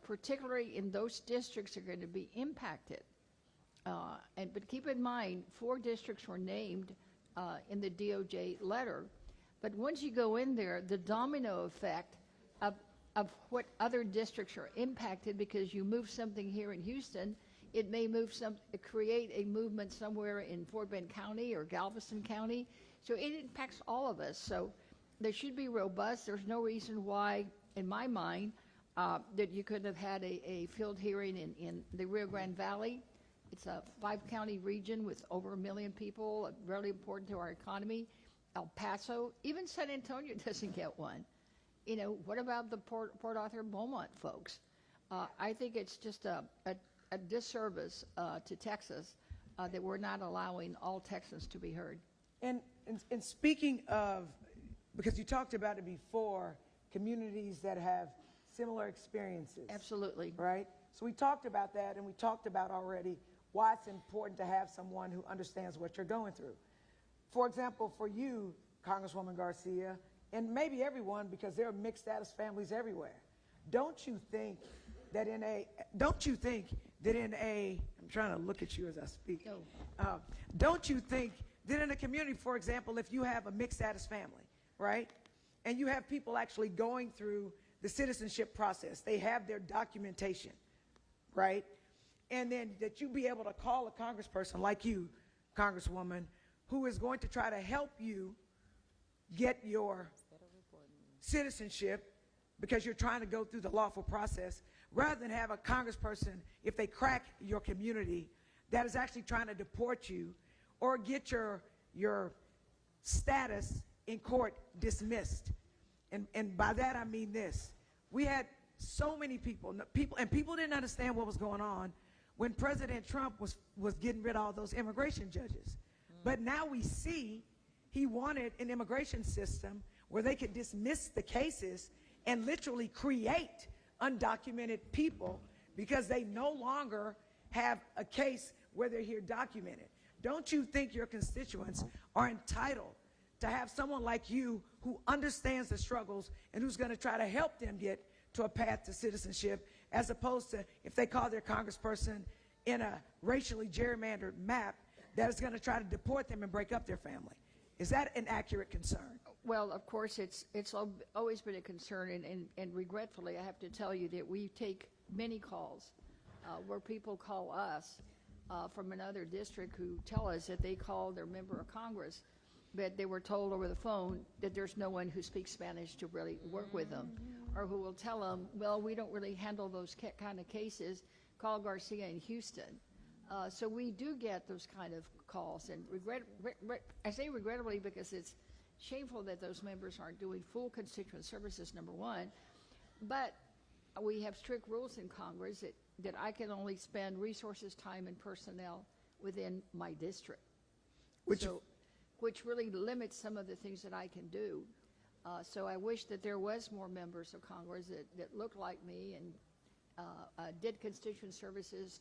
particularly in those districts that are going to be impacted. But keep in mind, 4 districts were named in the DOJ letter. But once you go in there, the domino effect of what other districts are impacted, because you move something here in Houston, it may create a movement somewhere in Fort Bend County or Galveston County. So it impacts all of us. So they should be robust. There's no reason why, in my mind, that you couldn't have had a field hearing in the Rio Grande Valley. It's a 5-county region with over 1 million people, really important to our economy. El Paso, even San Antonio doesn't get one. You know, what about the Port Arthur Beaumont folks? I think it's just a disservice to Texas that we're not allowing all Texans to be heard. And speaking of, because you talked about it before, communities that have similar experiences. Absolutely. Right? So we talked about that, and we talked about already why it's important to have someone who understands what you're going through. For example, for you, Congresswoman Garcia, and maybe everyone, because there are mixed status families everywhere, don't you think that in a, I'm trying to look at you as I speak. Don't you think that in a community, for example, if you have a mixed status family, right, and you have people actually going through the citizenship process, they have their documentation, right, and then that you be able to call a congressperson like you, Congresswoman, who is going to try to help you get your citizenship because you're trying to go through the lawful process, rather than have a congressperson, if they crack your community, that is actually trying to deport you or get your status in court dismissed. And by that I mean this. We had so many people didn't understand what was going on when President Trump was getting rid of all those immigration judges. But now we see he wanted an immigration system where they could dismiss the cases and literally create undocumented people because they no longer have a case where they're here documented. Don't you think your constituents are entitled to have someone like you who understands the struggles and who's going to try to help them get to a path to citizenship, as opposed to if they call their congressperson in a racially gerrymandered map that is going to try to deport them and break up their family? Is that an accurate concern? Well, of course, it's always been a concern, and regretfully, I have to tell you that we take many calls where people call us from another district who tell us that they called their member of Congress, but they were told over the phone that there's no one who speaks Spanish to really work with them, or who will tell them, well, we don't really handle those kind of cases, call Garcia in Houston. So we do get those kind of calls, and I say regrettably because it's shameful that those members aren't doing full constituent services, number one, but we have strict rules in Congress that I can only spend resources, time, and personnel within my district, which really limits some of the things that I can do. So I wish that there was more members of Congress that looked like me and did constituent services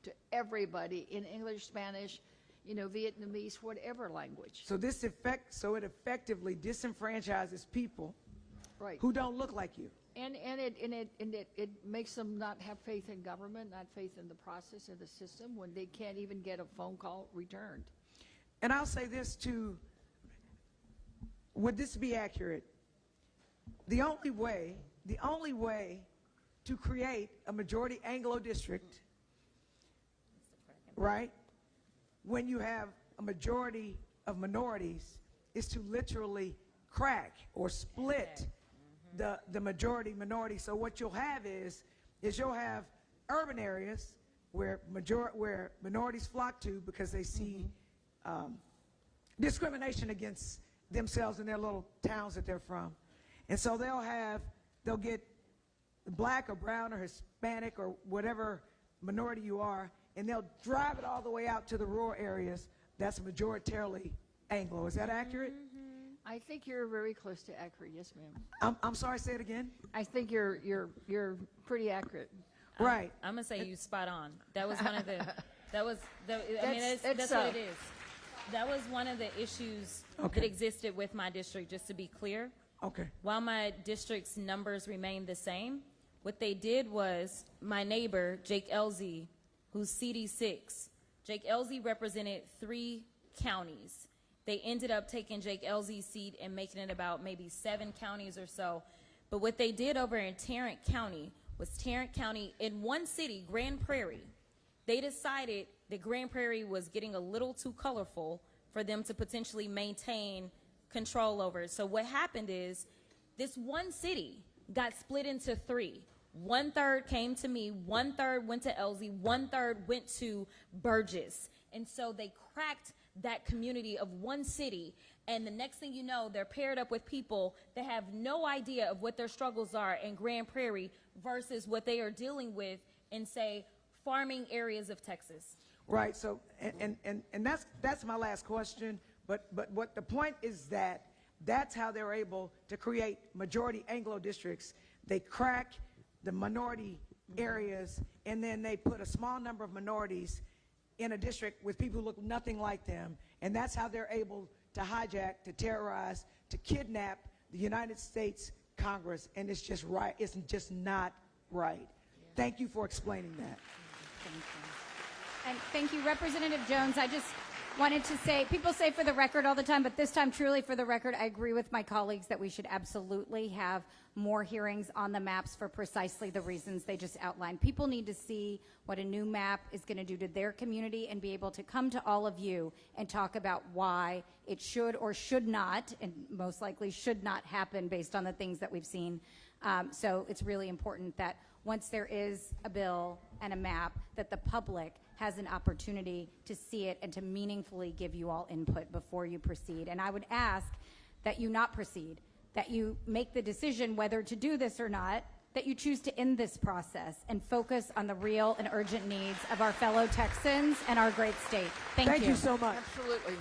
to everybody in English, Spanish, Vietnamese, whatever language. So it effectively disenfranchises people who don't look like you. And it makes them not have faith in government, not faith in the process of the system, when they can't even get a phone call returned. And I'll say this too, would this be accurate? The only way to create a majority Anglo district, right, when you have a majority of minorities, is to literally crack or split the majority minority. So what you'll have is you'll have urban areas where minorities flock to because they see discrimination against themselves in their little towns that they're from. And so they'll get black or brown or Hispanic or whatever minority you are, and they'll drive it all the way out to the rural areas that's majoritarily Anglo. Is that accurate? I think you're very close to accurate. Yes, ma'am. I'm sorry, say it again. I think you're pretty accurate. Right. I'm gonna say you spot on. That was one of the. That's what it is. That was one of the issues that existed with my district. Just to be clear. Okay. While my district's numbers remained the same, what they did was my neighbor Jake Elzy, who's CD6. Jake Elzy represented 3 counties. They ended up taking Jake Elzy's seat and making it about maybe 7 counties or so. But what they did over in Tarrant County was Tarrant County, in one city, Grand Prairie, they decided that Grand Prairie was getting a little too colorful for them to potentially maintain control over it. So what happened is this one city got split into 3. 1/3 came to me, 1/3 went to Elzy, 1/3 went to Burgess. And so they cracked that community of one city, and the next thing you know, they're paired up with people that have no idea of what their struggles are in Grand Prairie versus what they are dealing with in, say, farming areas of Texas. Right. So, and that's my last question. But what the point is that's how they're able to create majority Anglo districts. They crack the minority areas, and then they put a small number of minorities in a district with people who look nothing like them, and that's how they're able to hijack, to terrorize, to kidnap the United States Congress, and it's just right. It's just not right. Yeah. Thank you for explaining that. Thank you. And thank you, Representative Jones. I just wanted to say, people say for the record all the time, but this time truly for the record, I agree with my colleagues that we should absolutely have more hearings on the maps for precisely the reasons they just outlined. People need to see what a new map is going to do to their community and be able to come to all of you and talk about why it should or should not, and most likely should not happen based on the things that we've seen. So it's really important that once there is a bill and a map, that the public has an opportunity to see it and to meaningfully give you all input before you proceed. And I would ask that you not proceed, that you make the decision whether to do this or not, that you choose to end this process and focus on the real and urgent needs of our fellow Texans and our great state. Thank you so much. Absolutely.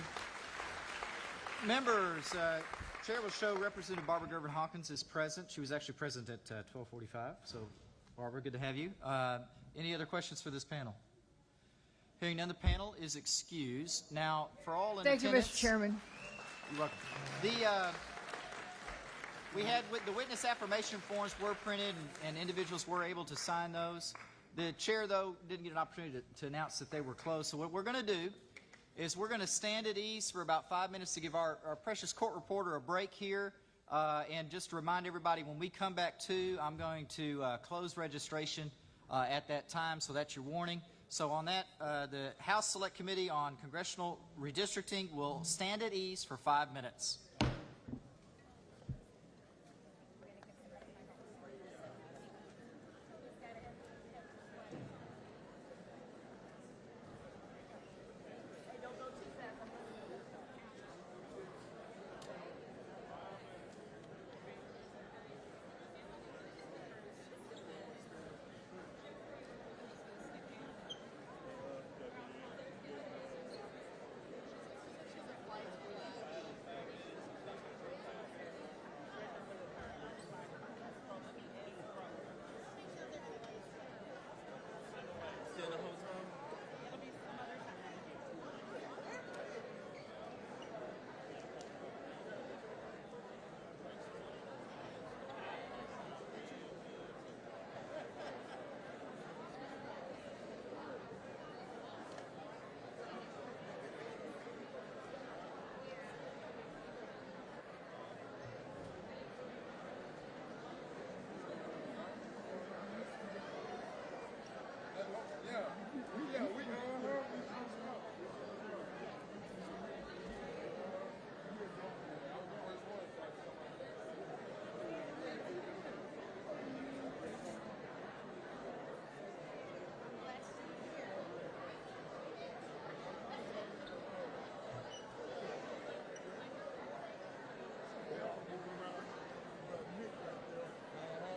Members, Chair will show Representative Barbara Gervin Hawkins is present. She was actually present at 12:45. So, Barbara, good to have you. Any other questions for this panel? Hearing none, the panel is excused. Now, for all in Thank you, attendance... Mr. Chairman. You're welcome. The witness affirmation forms were printed, and individuals were able to sign those. The chair, though, didn't get an opportunity to announce that they were closed. So what we're going to do is we're going to stand at ease for about 5 minutes to give our precious court reporter a break here. And just to remind everybody, when we come back to, I'm going to close registration at that time, so that's your warning. So on that, the House Select Committee on Congressional Redistricting will stand at ease for 5 minutes.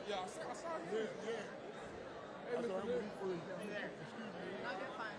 Yeah, I saw him. Yeah. Hey, Mr. Nick. No, you're fine.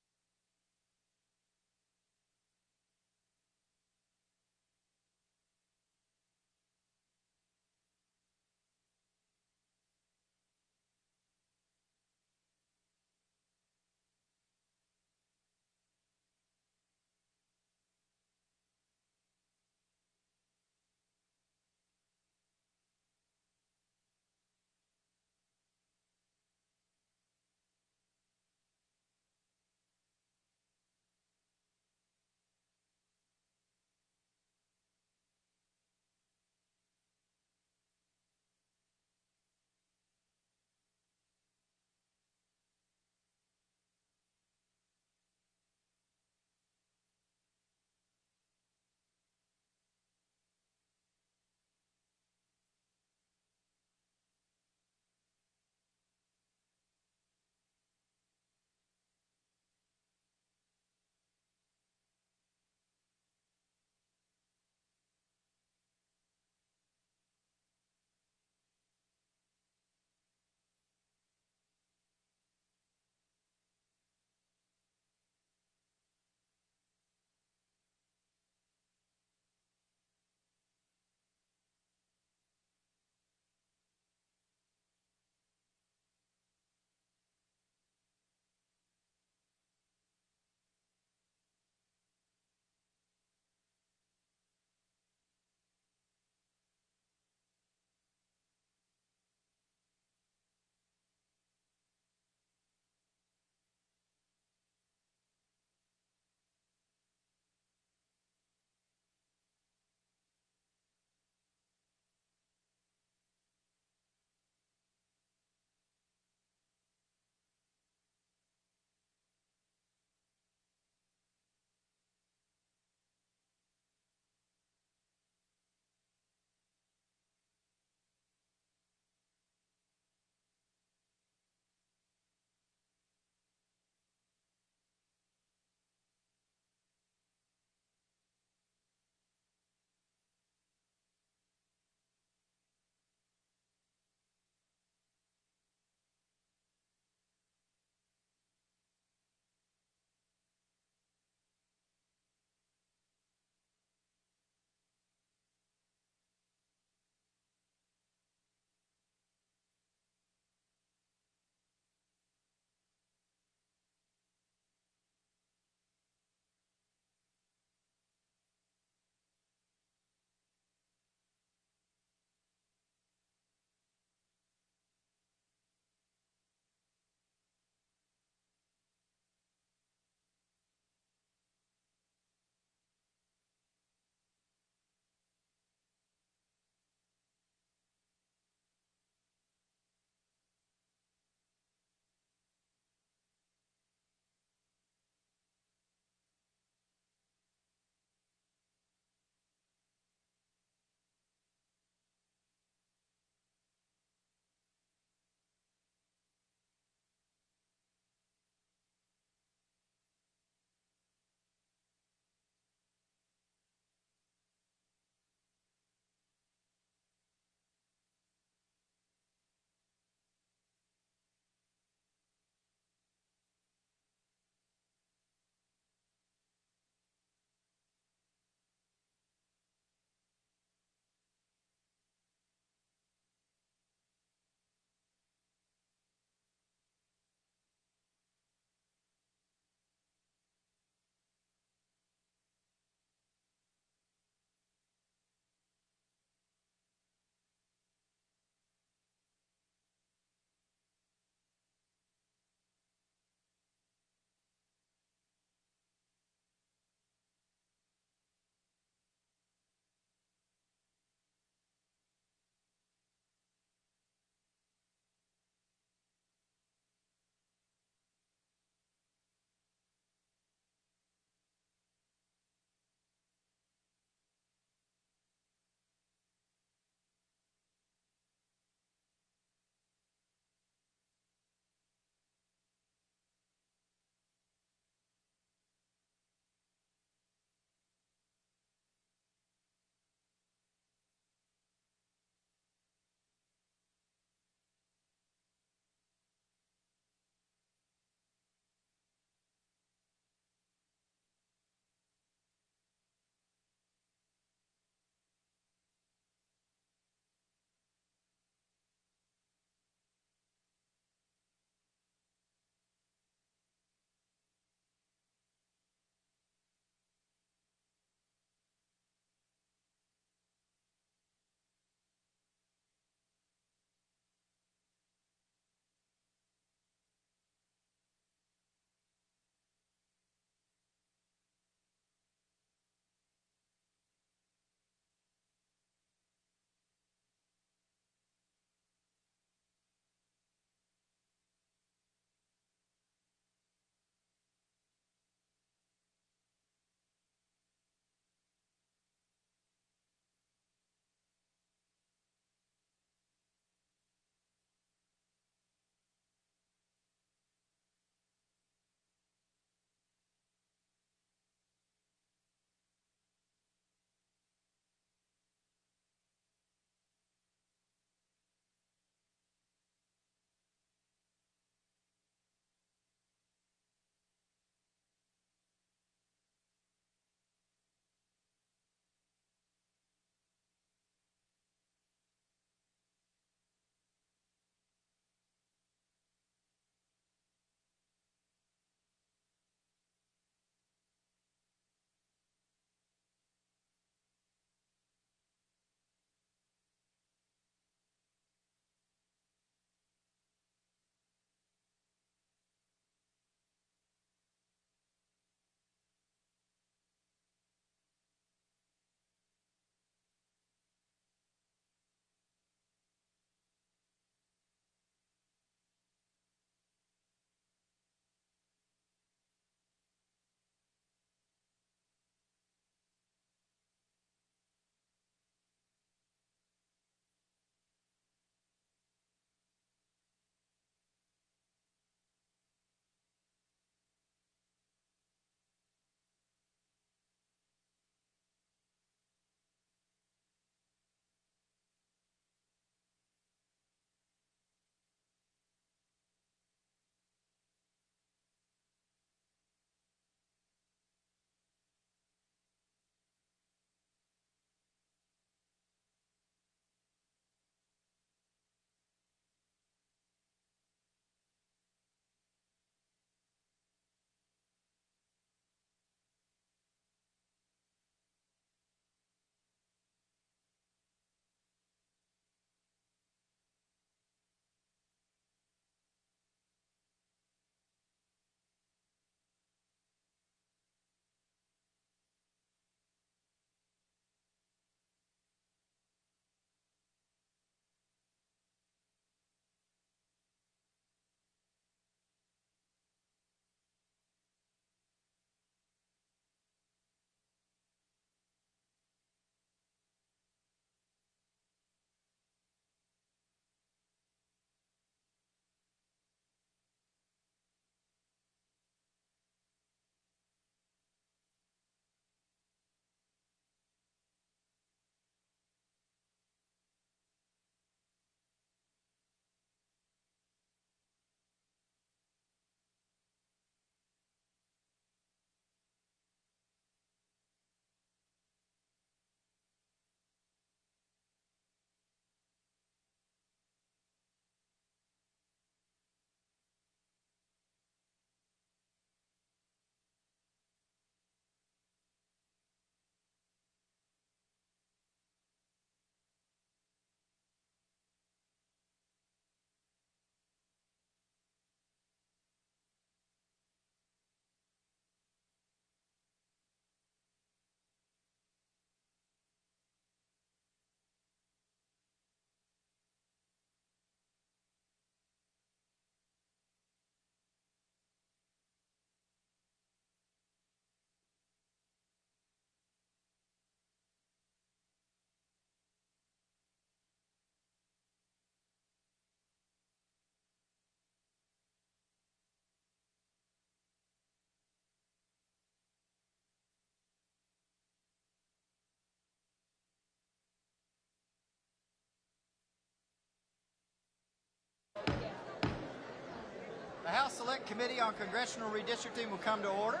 House Select Committee on Congressional Redistricting will come to order.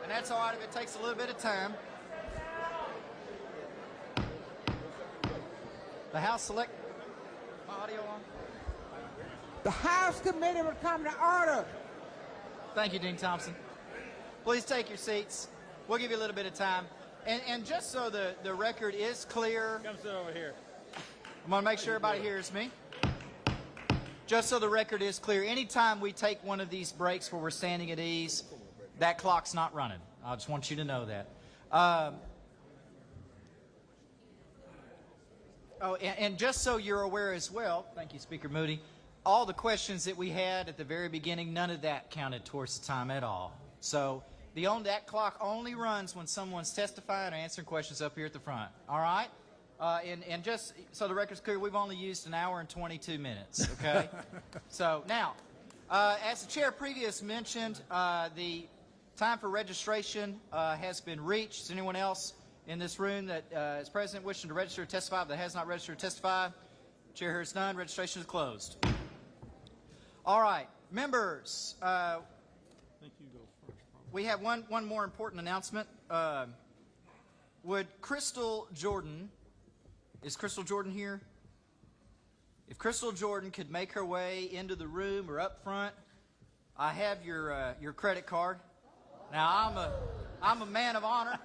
And that's all right if it takes a little bit of time. The House Select... My audio on? The House Committee will come to order. Thank you, Dean Thompson. Please take your seats. We'll give you a little bit of time. And just so the record is clear... Come sit over here. I'm going to make sure everybody hears me. Just so the record is clear, anytime we take one of these breaks where we're standing at ease, that clock's not running. I just want you to know that. And just so you're aware as well, thank you, Speaker Moody, all the questions that we had at the very beginning, none of that counted towards the time at all. So that clock only runs when someone's testifying or answering questions up here at the front. All right? And just so the record's clear, we've only used an hour and 22 minutes, okay? So now, as the chair previously mentioned, the time for registration has been reached. Is anyone else in this room that is present wishing to register or testify that has not registered or testify? Chair hears none. Registration is closed. All right. Members, we have one more important announcement. Would Crystal Jordan... Is Crystal Jordan here? If Crystal Jordan could make her way into the room or up front, I have your credit card. Now, I'm a man of honor,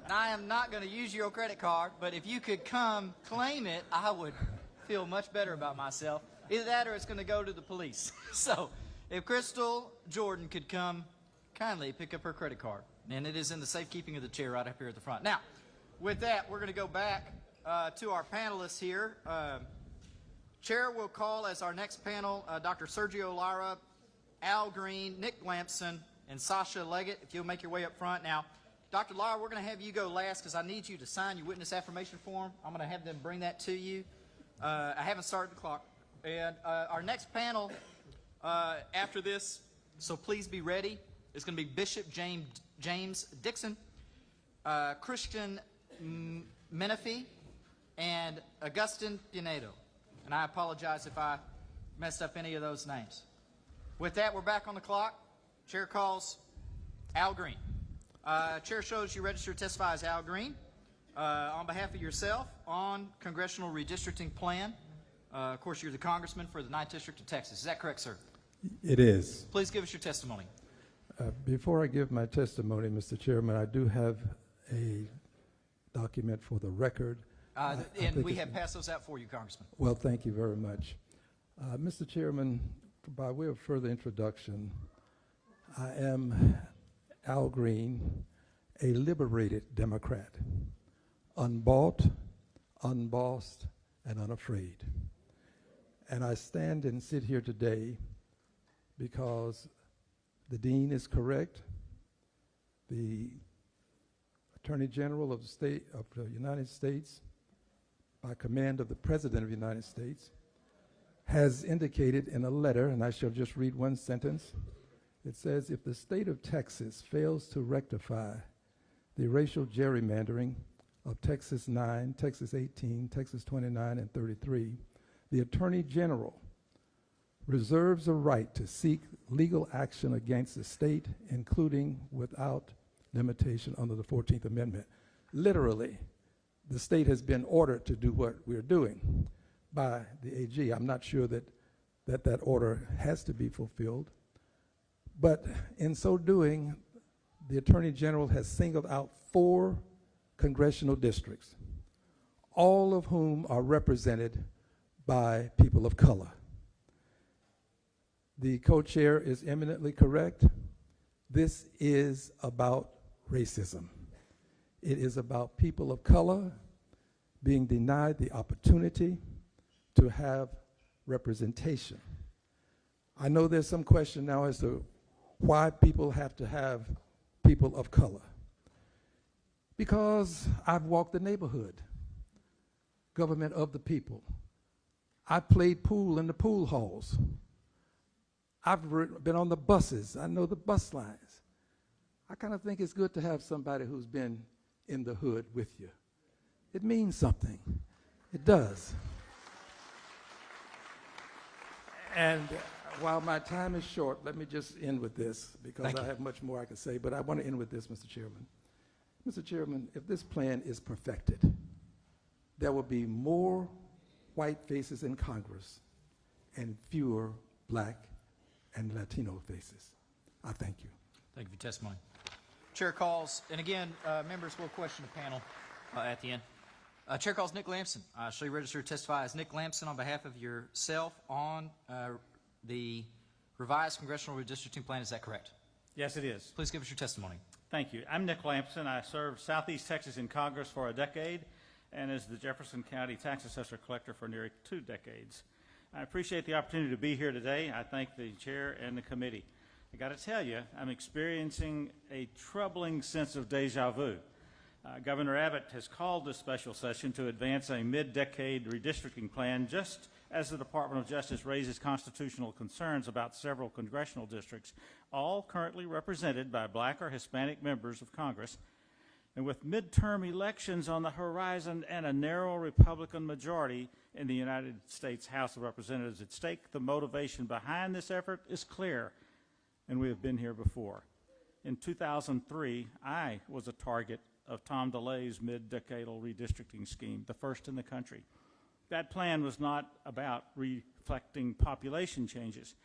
and I am not going to use your credit card, but if you could come claim it, I would feel much better about myself. Either that or it's going to go to the police. So, if Crystal Jordan could come kindly pick up her credit card, and it is in the safekeeping of the chair right up here at the front. Now, with that, we're going to go back to our panelists here. Chair will call as our next panel Dr. Sergio Lara, Al Green, Nick Lampson, and Sasha Leggett. If you'll make your way up front. Now, Dr. Lara, we're going to have you go last because I need you to sign your witness affirmation form. I'm going to have them bring that to you. I haven't started the clock. And our next panel after this, so please be ready, is going to be Bishop James Dixon, Christian Menifee, and Augustin Pinedo. And I apologize if I messed up any of those names. With that, we're back on the clock. Chair calls Al Green. Chair shows you register to testify as Al Green on behalf of yourself on Congressional Redistricting Plan. Of course, you're the congressman for the 9th District of Texas. Is that correct, sir? It is. Please give us your testimony. Before I give my testimony, Mr. Chairman, I do have a document for the record. And we have passed those out for you, Congressman. Well, thank you very much. Mr. Chairman, by way of further introduction, I am Al Green, a liberated Democrat, unbought, unbossed, and unafraid. And I stand and sit here today because the Dean is correct. The Attorney General of the United States, by command of the President of the United States, has indicated in a letter, and I shall just read one sentence. It says, if the state of Texas fails to rectify the racial gerrymandering of Texas 9, Texas 18, Texas 29, and 33, the Attorney General reserves a right to seek legal action against the state, including without limitation under the 14th Amendment. Literally, the state has been ordered to do what we're doing by the AG. I'm not sure that order has to be fulfilled. But in so doing, the Attorney General has singled out 4 congressional districts, all of whom are represented by people of color. The co-chair is eminently correct. This is about racism. It is about people of color being denied the opportunity to have representation. I know there's some question now as to why people have to have people of color. Because I've walked the neighborhood, government of the people. I played pool in the pool halls. I've been on the buses. I know the bus lines. I kind of think it's good to have somebody who's been in the hood with you. It means something. It does. And while my time is short, let me just end with this, because Thank I you. have much more I could say, but I want to end with this, Mr. Chairman. Mr. Chairman, if this plan is perfected, there will be more white faces in Congress and fewer black and Latino faces. I thank you. Thank you for your testimony. Chair calls, and again, members will question the panel at the end. Chair calls Nick Lamson. Shall you register to testify as Nick Lamson on behalf of yourself on the revised congressional redistricting plan? Is that correct? Yes, it is. Please give us your testimony. Thank you. I'm Nick Lamson. I served Southeast Texas in Congress for a decade and as the Jefferson County Tax Assessor Collector for nearly 2 decades. I appreciate the opportunity to be here today. I thank the chair and the committee. I got to tell you, I'm experiencing a troubling sense of deja vu. Governor Abbott has called this special session to advance a mid-decade redistricting plan just as the Department of Justice raises constitutional concerns about several congressional districts, all currently represented by black or Hispanic members of Congress. And with midterm elections on the horizon and a narrow Republican majority in the United States House of Representatives at stake, the motivation behind this effort is clear, and we have been here before. In 2003, I was a target of Tom DeLay's mid-decadal redistricting scheme, the first in the country. That plan was not about reflecting population changes.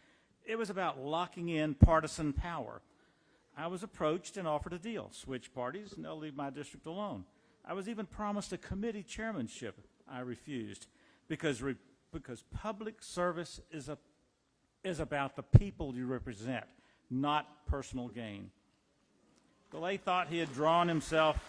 It was about locking in partisan power. I was approached and offered a deal. Switch parties, and they'll leave my district alone. I was even promised a committee chairmanship. I refused because public service is about the people you represent, not personal gain. DeLay thought he had drawn himself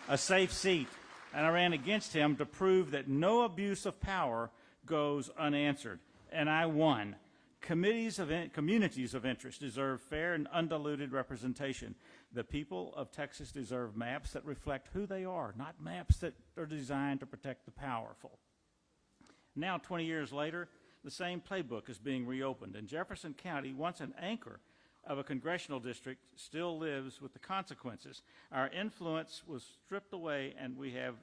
a safe seat, and I ran against him to prove that no abuse of power goes unanswered, and I won. Communities of interest deserve fair and undiluted representation. The people of Texas deserve maps that reflect who they are, not maps that are designed to protect the powerful. Now, 20 years later, the same playbook is being reopened, and Jefferson County, once an anchor of a congressional district, still lives with the consequences. Our influence was stripped away, and we have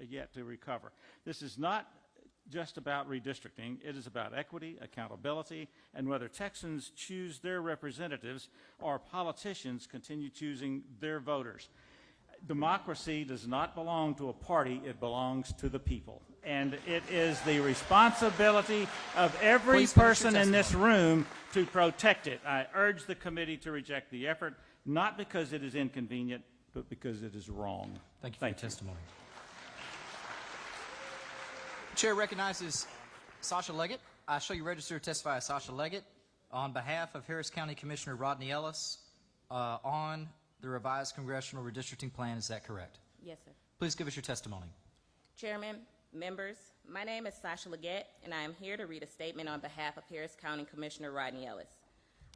yet to recover. This is not just about redistricting. It is about equity, accountability, and whether Texans choose their representatives or politicians continue choosing their voters. Democracy does not belong to a party, it belongs to the people. And it is the responsibility of every person in this room to protect it. I urge the committee to reject the effort, not because it is inconvenient, but because it is wrong. Thank you for your testimony. The chair recognizes Sasha Leggett. I shall you register to testify as Sasha Leggett on behalf of Harris County Commissioner Rodney Ellis on the revised congressional redistricting plan. Is that correct? Yes, sir. Please give us your testimony. Chairman, members, my name is Sasha Leggett, and I am here to read a statement on behalf of Harris County Commissioner Rodney Ellis.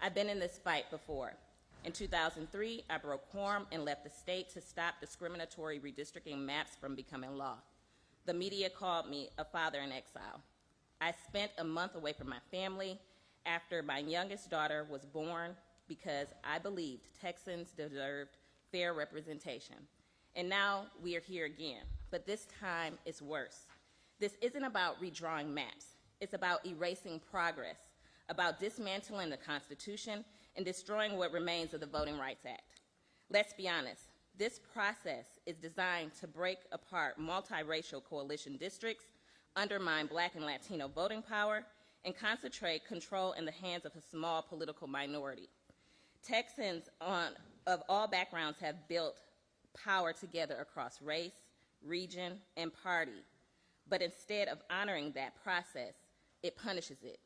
I've been in this fight before. In 2003, I broke quorum and left the state to stop discriminatory redistricting maps from becoming law. The media called me a father in exile. I spent a month away from my family after my youngest daughter was born because I believed Texans deserved fair representation. And now we are here again, but this time it's worse. This isn't about redrawing maps. It's about erasing progress, about dismantling the Constitution and destroying what remains of the Voting Rights Act. Let's be honest. This process is designed to break apart multiracial coalition districts, undermine black and Latino voting power, and concentrate control in the hands of a small political minority. Texans of all backgrounds have built power together across race, region, and party, but instead of honoring that process, it punishes it.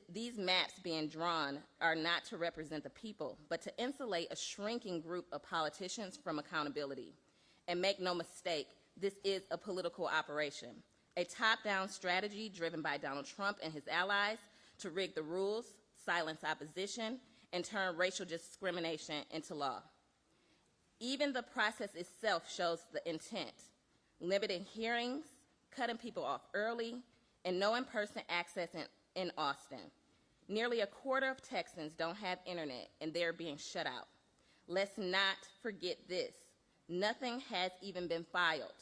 These maps being drawn are not to represent the people, but to insulate a shrinking group of politicians from accountability. And make no mistake, this is a political operation, a top-down strategy driven by Donald Trump and his allies to rig the rules, silence opposition, and turn racial discrimination into law. Even the process itself shows the intent, limiting hearings, cutting people off early, and no in-person access in Austin. Nearly a quarter of Texans don't have internet, and they're being shut out. Let's not forget this. Nothing has even been filed.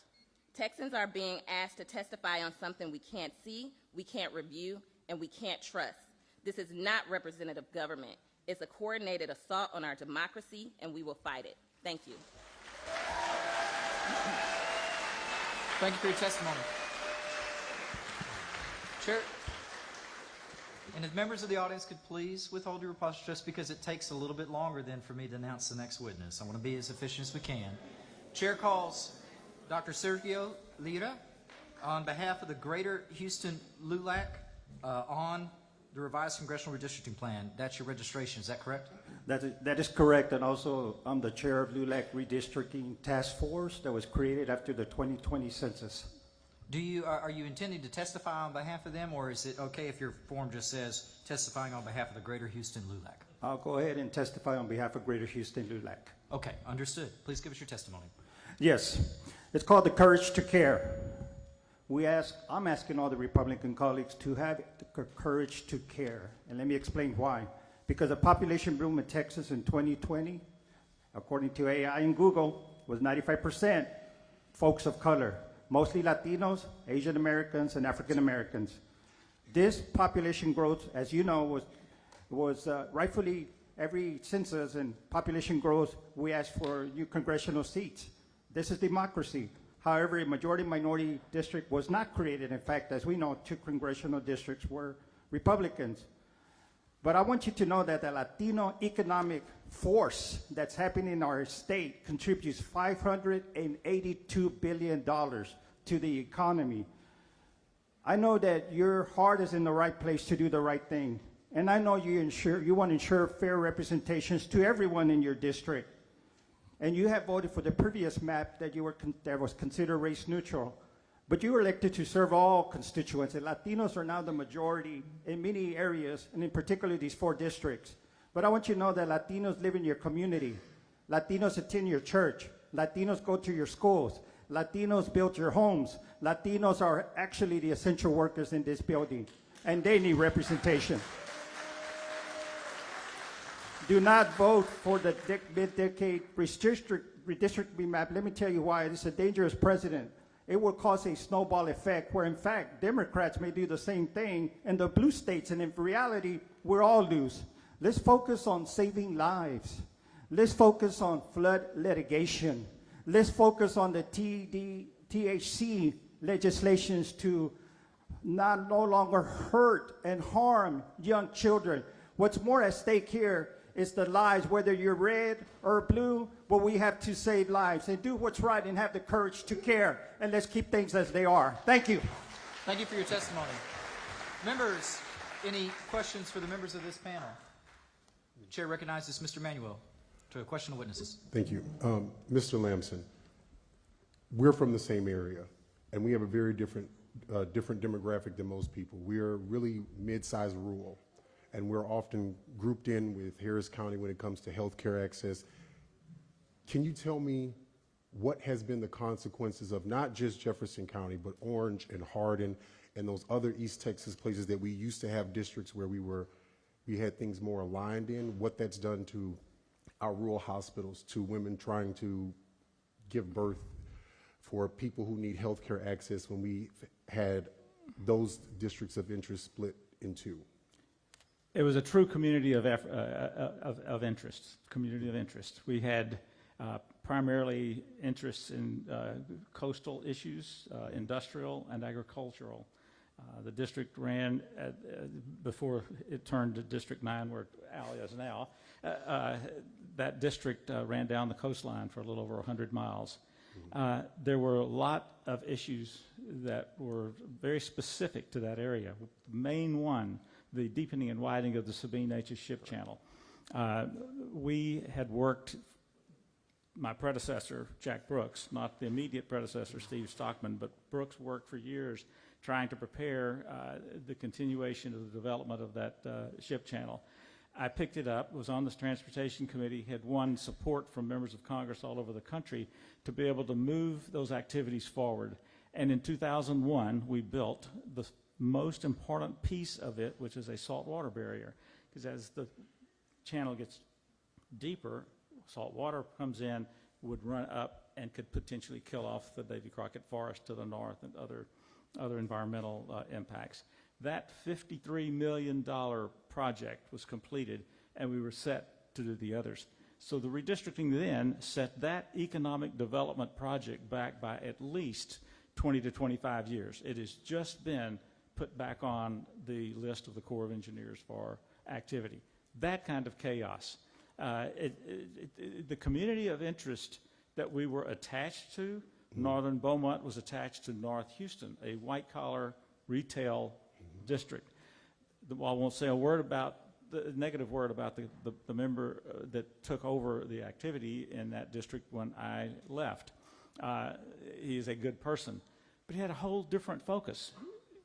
Texans are being asked to testify on something we can't see, we can't review, and we can't trust. This is not representative government. It's a coordinated assault on our democracy, and we will fight it. Thank you. Thank you for your testimony. Chair, and if members of the audience could please withhold your replies just because it takes a little bit longer than for me to announce the next witness. I want to be as efficient as we can. Chair calls Dr. Sergio Lira on behalf of the Greater Houston LULAC on the revised congressional redistricting plan. That's your registration, is that correct? That is correct, and also I'm the chair of LULAC Redistricting Task Force that was created after the 2020 census. Are you intending to testify on behalf of them, or is it okay if your form just says testifying on behalf of the Greater Houston LULAC? I'll go ahead and testify on behalf of Greater Houston LULAC. Okay, understood. Please give us your testimony. Yes, it's called the Courage to Care. I'm asking all the Republican colleagues to have the courage to care, and let me explain why. Because the population boom in Texas in 2020, according to AI and Google, was 95% folks of color, mostly Latinos, Asian Americans, and African Americans. This population growth, as you know, was rightfully every census and population growth, we asked for new congressional seats. This is democracy. However, a majority-minority district was not created. In fact, as we know, 2 congressional districts were Republicans. But I want you to know that the Latino economic force that's happening in our state contributes $582 billion to the economy. I know that your heart is in the right place to do the right thing. And I know you want to ensure fair representations to everyone in your district. And you have voted for the previous map that was considered race neutral. But you were elected to serve all constituents, and Latinos are now the majority in many areas, and in particular these 4 districts. But I want you to know that Latinos live in your community. Latinos attend your church. Latinos go to your schools. Latinos build your homes. Latinos are actually the essential workers in this building, and they need representation. Do not vote for the mid-decade redistricting map. Let me tell you why. It's a dangerous precedent. It will cause a snowball effect where, in fact, Democrats may do the same thing in the blue states, and in reality, we're all lose. Let's focus on saving lives. Let's focus on flood litigation. Let's focus on the THC legislations to no longer hurt and harm young children. What's more at stake here is the lives, whether you're red or blue, but we have to save lives and do what's right and have the courage to care. And let's keep things as they are. Thank you. Thank you for your testimony. Members, any questions for the members of this panel? The chair recognizes Mr. Manuel to a question of witnesses. Thank you. Mr. Lamson, we're from the same area, and we have a very different demographic than most people. We are really mid-sized rural, and we're often grouped in with Harris County when it comes to health care access. Can you tell me what has been the consequences of not just Jefferson County, but Orange and Hardin and those other East Texas places that we used to have districts where we had things more aligned in, what that's done to our rural hospitals, to women trying to give birth, for people who need health care access when we had those districts of interest split in 2? It was a true community of interest. Community of interest. We had primarily interests in coastal issues, industrial and agricultural. The district ran before it turned to District 9, where Allie is now. That district ran down the coastline for a little over 100 miles. There were a lot of issues that were very specific to that area. The main one, the deepening and widening of the Sabine-Neches Ship Channel. We had worked, my predecessor, Jack Brooks, not the immediate predecessor, Steve Stockman, but Brooks worked for years trying to prepare the continuation of the development of that ship channel. I picked it up, was on the Transportation Committee, had won support from members of Congress all over the country to be able to move those activities forward. And in 2001, we built the most important piece of it, which is a saltwater barrier. Because as the channel gets deeper, salt water comes in, would run up and could potentially kill off the Davy Crockett Forest to the north and other environmental impacts. That $53 million project was completed, and we were set to do the others. So the redistricting then set that economic development project back by at least 20 to 25 years. It has just been put back on the list of the Corps of Engineers for activity. That kind of chaos. The community of interest that we were attached to, Northern Beaumont was attached to North Houston, a white-collar retail district. I won't say a word about the negative word about the member that took over the activity in that district when I left. He is a good person, but he had a whole different focus.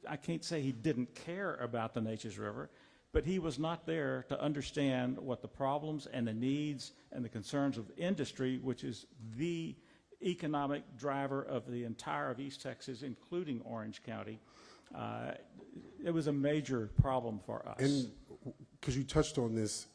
I can't say he didn't care about the Neches River, but he was not there to understand what the problems and the needs and the concerns of industry, which is the economic driver of the entire of East Texas, including Orange County. It was a major problem for us. And because you touched on this,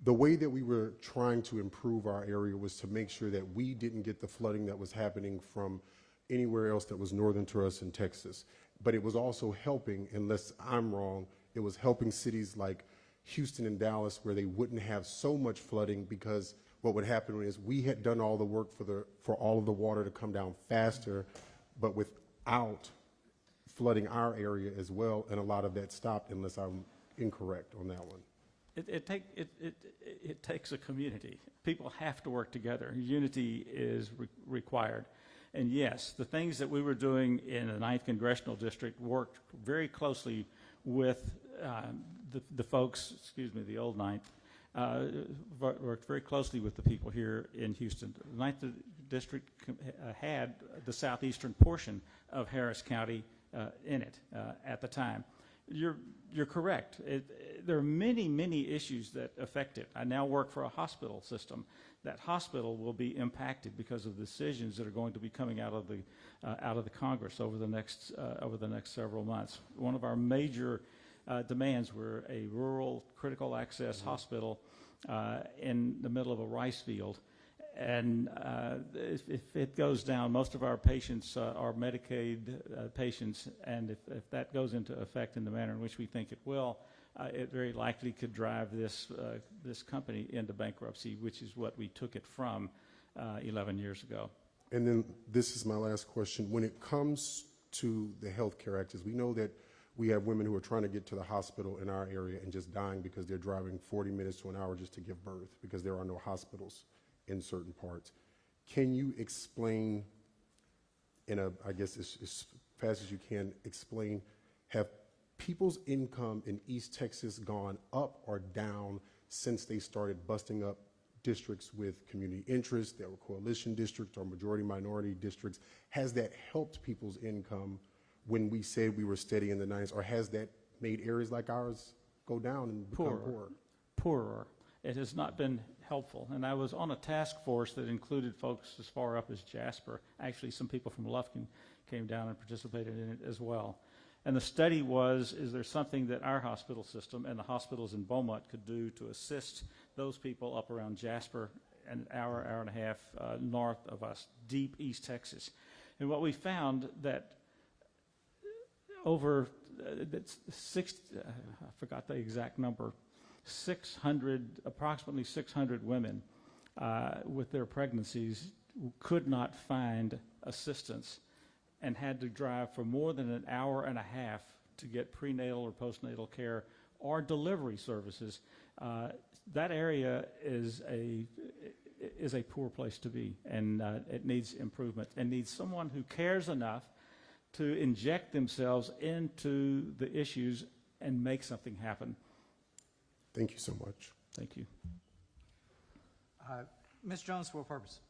the way that we were trying to improve our area was to make sure that we didn't get the flooding that was happening from anywhere else that was northern to us in Texas. But it was also helping, unless I'm wrong, it was helping cities like Houston and Dallas where they wouldn't have so much flooding, because what would happen is we had done all the work for all of the water to come down faster, but without flooding our area as well, and a lot of that stopped, unless I'm incorrect on that one. It takes a community. People have to work together. Unity is required. And yes, the things that we were doing in the 9th Congressional District worked very closely with the folks, the old 9th, worked very closely with the people here in Houston. The 9th District had the southeastern portion of Harris County in it at the time. You're correct. There are many, many issues that affect it. I now work for a hospital system. That hospital will be impacted because of decisions that are going to be coming out of the Congress over the next several months. One of our major demands were a rural critical access hospital in the middle of a rice field. And if it goes down, most of our patients are Medicaid patients, and if that goes into effect in the manner in which we think it will, it very likely could drive this company into bankruptcy, which is what we took it from 11 years ago. And then this is my last question. When it comes to the Health Care Act, we know that we have women who are trying to get to the hospital in our area and just dying because they're driving 40 minutes to an hour just to give birth because there are no hospitals in certain parts. Can you explain, I guess as fast as you can, explain, have people's income in East Texas gone up or down since they started busting up districts with community interest, that were coalition districts or majority minority districts? Has that helped people's income when we said we were steady in the 90s, or has that made areas like ours go down and become poorer? Poorer. It has not been helpful. And I was on a task force that included folks as far up as Jasper. Actually, some people from Lufkin came down and participated in it as well. And the study was, is there something that our hospital system and the hospitals in Beaumont could do to assist those people up around Jasper, an hour and a half north of us, deep East Texas. And what we found that over I forgot the exact number, approximately 600 women with their pregnancies could not find assistance and had to drive for more than an hour and a half to get prenatal or postnatal care or delivery services. That area is a poor place to be, and it needs improvement and needs someone who cares enough to inject themselves into the issues and make something happen. Thank you so much. Thank you. Ms. Jones, for what purpose?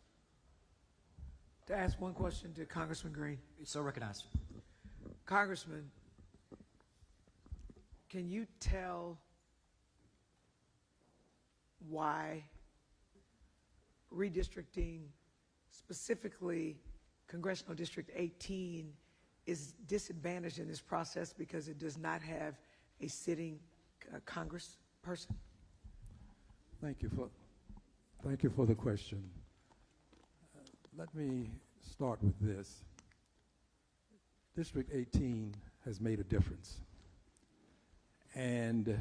To ask one question to Congressman Green. So recognized. Congressman, can you tell why redistricting, specifically Congressional District 18, is disadvantaged in this process because it does not have a sitting Congress person? Thank you for the question. Let me start with this. District 18 has made a difference. And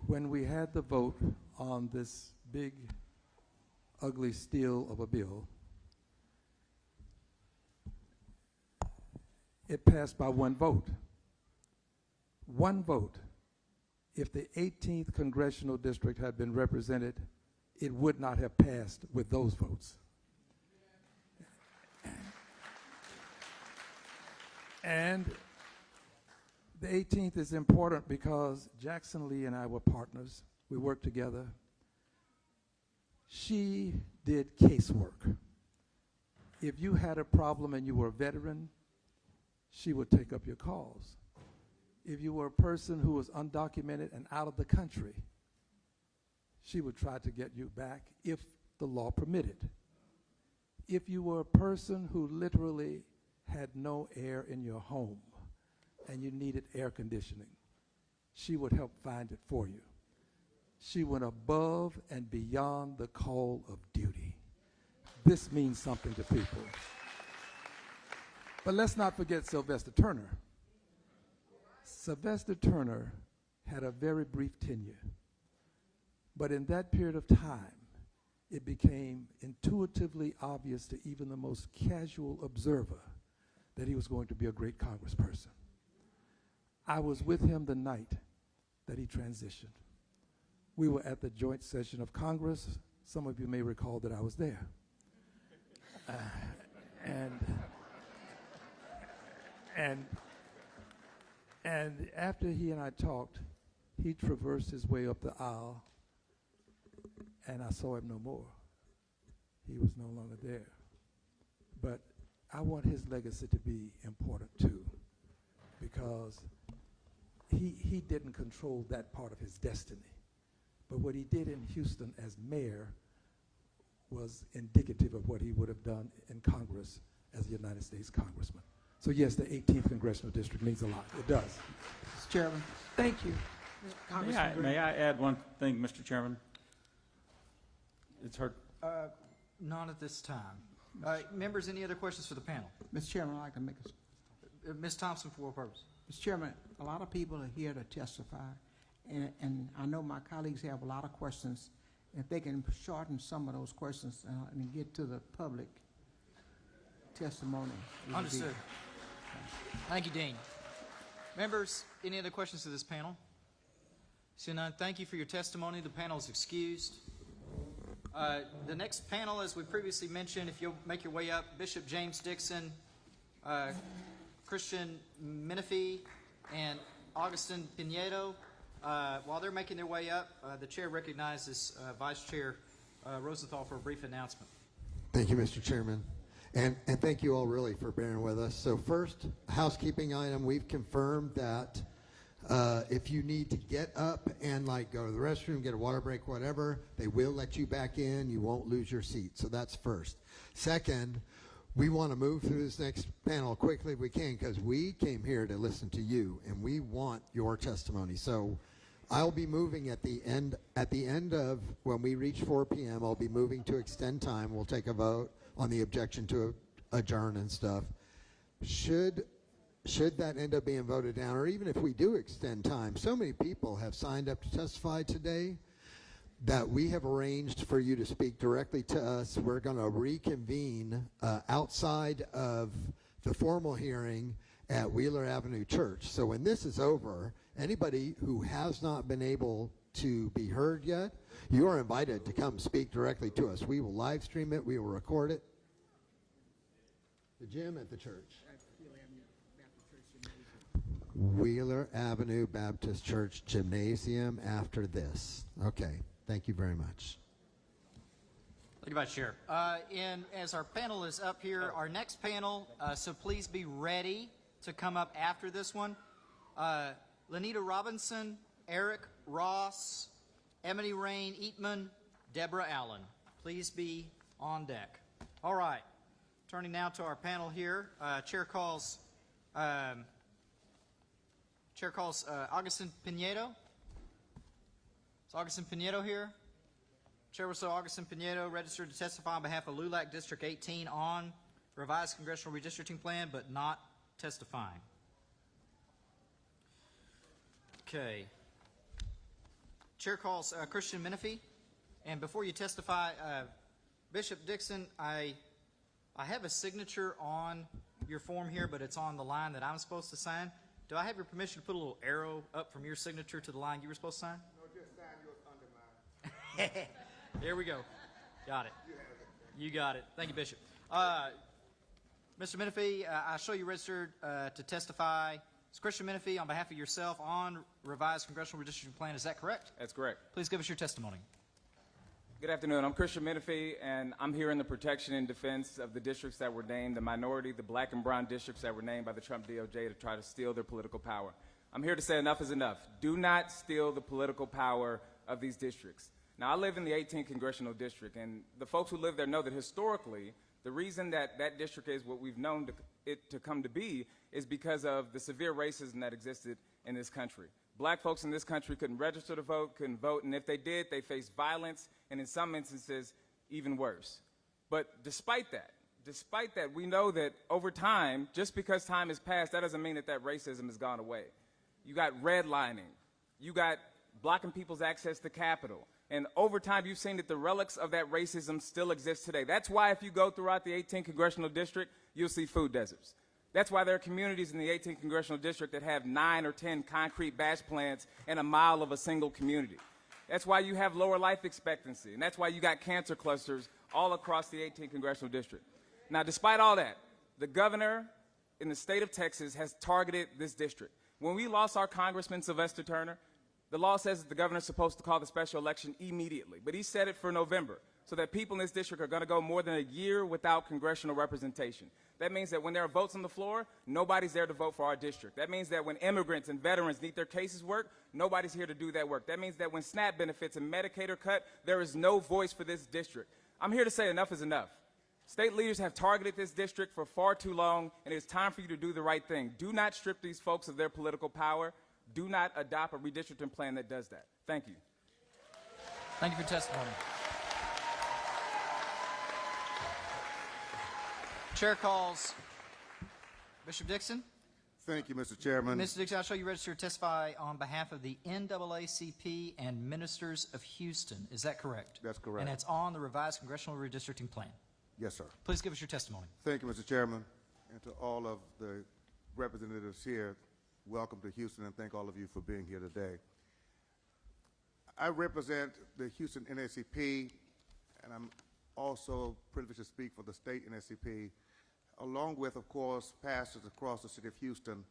when we had the vote on this big, ugly steal of a bill, it passed by one vote. One vote. If the 18th congressional district had been represented, it would not have passed with those votes. And the 18th is important because Jackson Lee and I were partners. We worked together. She did casework. If you had a problem and you were a veteran, she would take up your cause. If you were a person who was undocumented and out of the country, she would try to get you back if the law permitted. If you were a person who literally had no air in your home and you needed air conditioning, she would help find it for you. She went above and beyond the call of duty. This means something to people. But let's not forget Sylvester Turner. Sylvester Turner had a very brief tenure. But in that period of time, it became intuitively obvious to even the most casual observer that he was going to be a great congressperson. I was with him the night that he transitioned. We were at the joint session of Congress. Some of you may recall that I was there. And after he and I talked, he traversed his way up the aisle, and I saw him no more. He was no longer there. But I want his legacy to be important too, because he didn't control that part of his destiny. But what he did in Houston as mayor was indicative of what he would have done in Congress as a United States congressman. So yes, the 18th congressional district means a lot. It does. Mr. Chairman. Thank you. May I add one thing, Mr. Chairman? It's heard. Not at this time. Members, any other questions for the panel? Mr. Chairman, I'd like to make a... Ms. Thompson, for what purpose? Mr. Chairman, a lot of people are here to testify, and I know my colleagues have a lot of questions. If they can shorten some of those questions and get to the public testimony. Understood. Thank you, Dean. Members, any other questions to this panel? Seeing none, thank you for your testimony. The panel is excused. The next panel, as we previously mentioned, if you'll make your way up, Bishop James Dixon, Christian Menifee, and Augustin Pinedo. While they're making their way up, the chair recognizes Vice Chair Rosenthal for a brief announcement. Thank you, Mr. Chairman. And thank you all really for bearing with us. So first, housekeeping item, we've confirmed that if you need to get up and like go to the restroom, get a water break, whatever, they will let you back in. You won't lose your seat. So that's first. Second, we want to move through this next panel quickly if we can, because we came here to listen to you and we want your testimony. So I'll be moving at the end of when we reach 4 p.m. I'll be moving to extend time. We'll take a vote on the objection to adjourn and stuff. Should that end up being voted down, or even if we do extend time, so many people have signed up to testify today that we have arranged for you to speak directly to us. We're going to reconvene outside of the formal hearing at Wheeler Avenue Church. So when this is over, anybody who has not been able to be heard yet, you are invited to come speak directly to us. We will live stream it. We will record it. The gym at the church. Wheeler Avenue Baptist Church Gymnasium after this. Okay. Thank you very much. Thank you, Vice Chair. And as our panel is up here, our next panel, so please be ready to come up after this one. Lenita Robinson, Eric Ross, Emily Rain Eatman, Deborah Allen. Please be on deck. All right. Turning now to our panel here. Chair calls Augustin Pinedo. Is Augustin Pinedo here? Chairperson Augustin Pinedo registered to testify on behalf of LULAC District 18 on revised congressional redistricting plan, but not testifying. Okay. Chair calls Christian Menifee. And before you testify, Bishop Dixon, I have a signature on your form here, but it's on the line that I'm supposed to sign. Do I have your permission to put a little arrow up from your signature to the line you were supposed to sign? No, just sign yours under mine. There we go. Got it. You got it. Thank you, Bishop. Mr. Menifee, I show you registered to testify. It's Christian Menifee on behalf of yourself on revised congressional redistricting plan. Is that correct? That's correct. Please give us your testimony. Good afternoon. I'm Christian Menifee, and I'm here in the protection and defense of the districts that were named, the minority, the black and brown districts that were named by the Trump DOJ to try to steal their political power. I'm here to say enough is enough. Do not steal the political power of these districts. Now, I live in the 18th Congressional District, and the folks who live there know that historically, the reason that that district is what we've known it to come to be is because of the severe racism that existed in this country. Black folks in this country couldn't register to vote, couldn't vote, and if they did, they faced violence, and in some instances, even worse. But despite that, we know that over time, just because time has passed, that doesn't mean that that racism has gone away. You got redlining. You got blocking people's access to Capitol. And over time, you've seen that the relics of that racism still exist today. That's why if you go throughout the 18th Congressional District, you'll see food deserts. That's why there are communities in the 18th Congressional District that have 9 or 10 concrete batch plants in a mile of a single community. That's why you have lower life expectancy, and that's why you got cancer clusters all across the 18th Congressional District. Now, despite all that, the governor in the state of Texas has targeted this district. When we lost our Congressman Sylvester Turner, the law says that the governor's supposed to call the special election immediately, but he set it for November so that people in this district are going to go more than a year without congressional representation. That means that when there are votes on the floor, nobody's there to vote for our district. That means that when immigrants and veterans need their cases worked, nobody's here to do that work. That means that when SNAP benefits and Medicaid are cut, there is no voice for this district. I'm here to say enough is enough. State leaders have targeted this district for far too long, and it's time for you to do the right thing. Do not strip these folks of their political power. Do not adopt a redistricting plan that does that. Thank you. Thank you for your testimony. Chair calls Bishop Dixon. Thank you, Mr. Chairman. Mr. Dixon, I'll show you registered to testify on behalf of the NAACP and Ministers of Houston. Is that correct? That's correct. And it's on the revised congressional redistricting plan. Yes, sir. Please give us your testimony. Thank you, Mr. Chairman. And to all of the representatives here, welcome to Houston, and thank all of you for being here today. I represent the Houston NAACP, and I'm also privileged to speak for the state NAACP, along with, of course, pastors across the city of Houston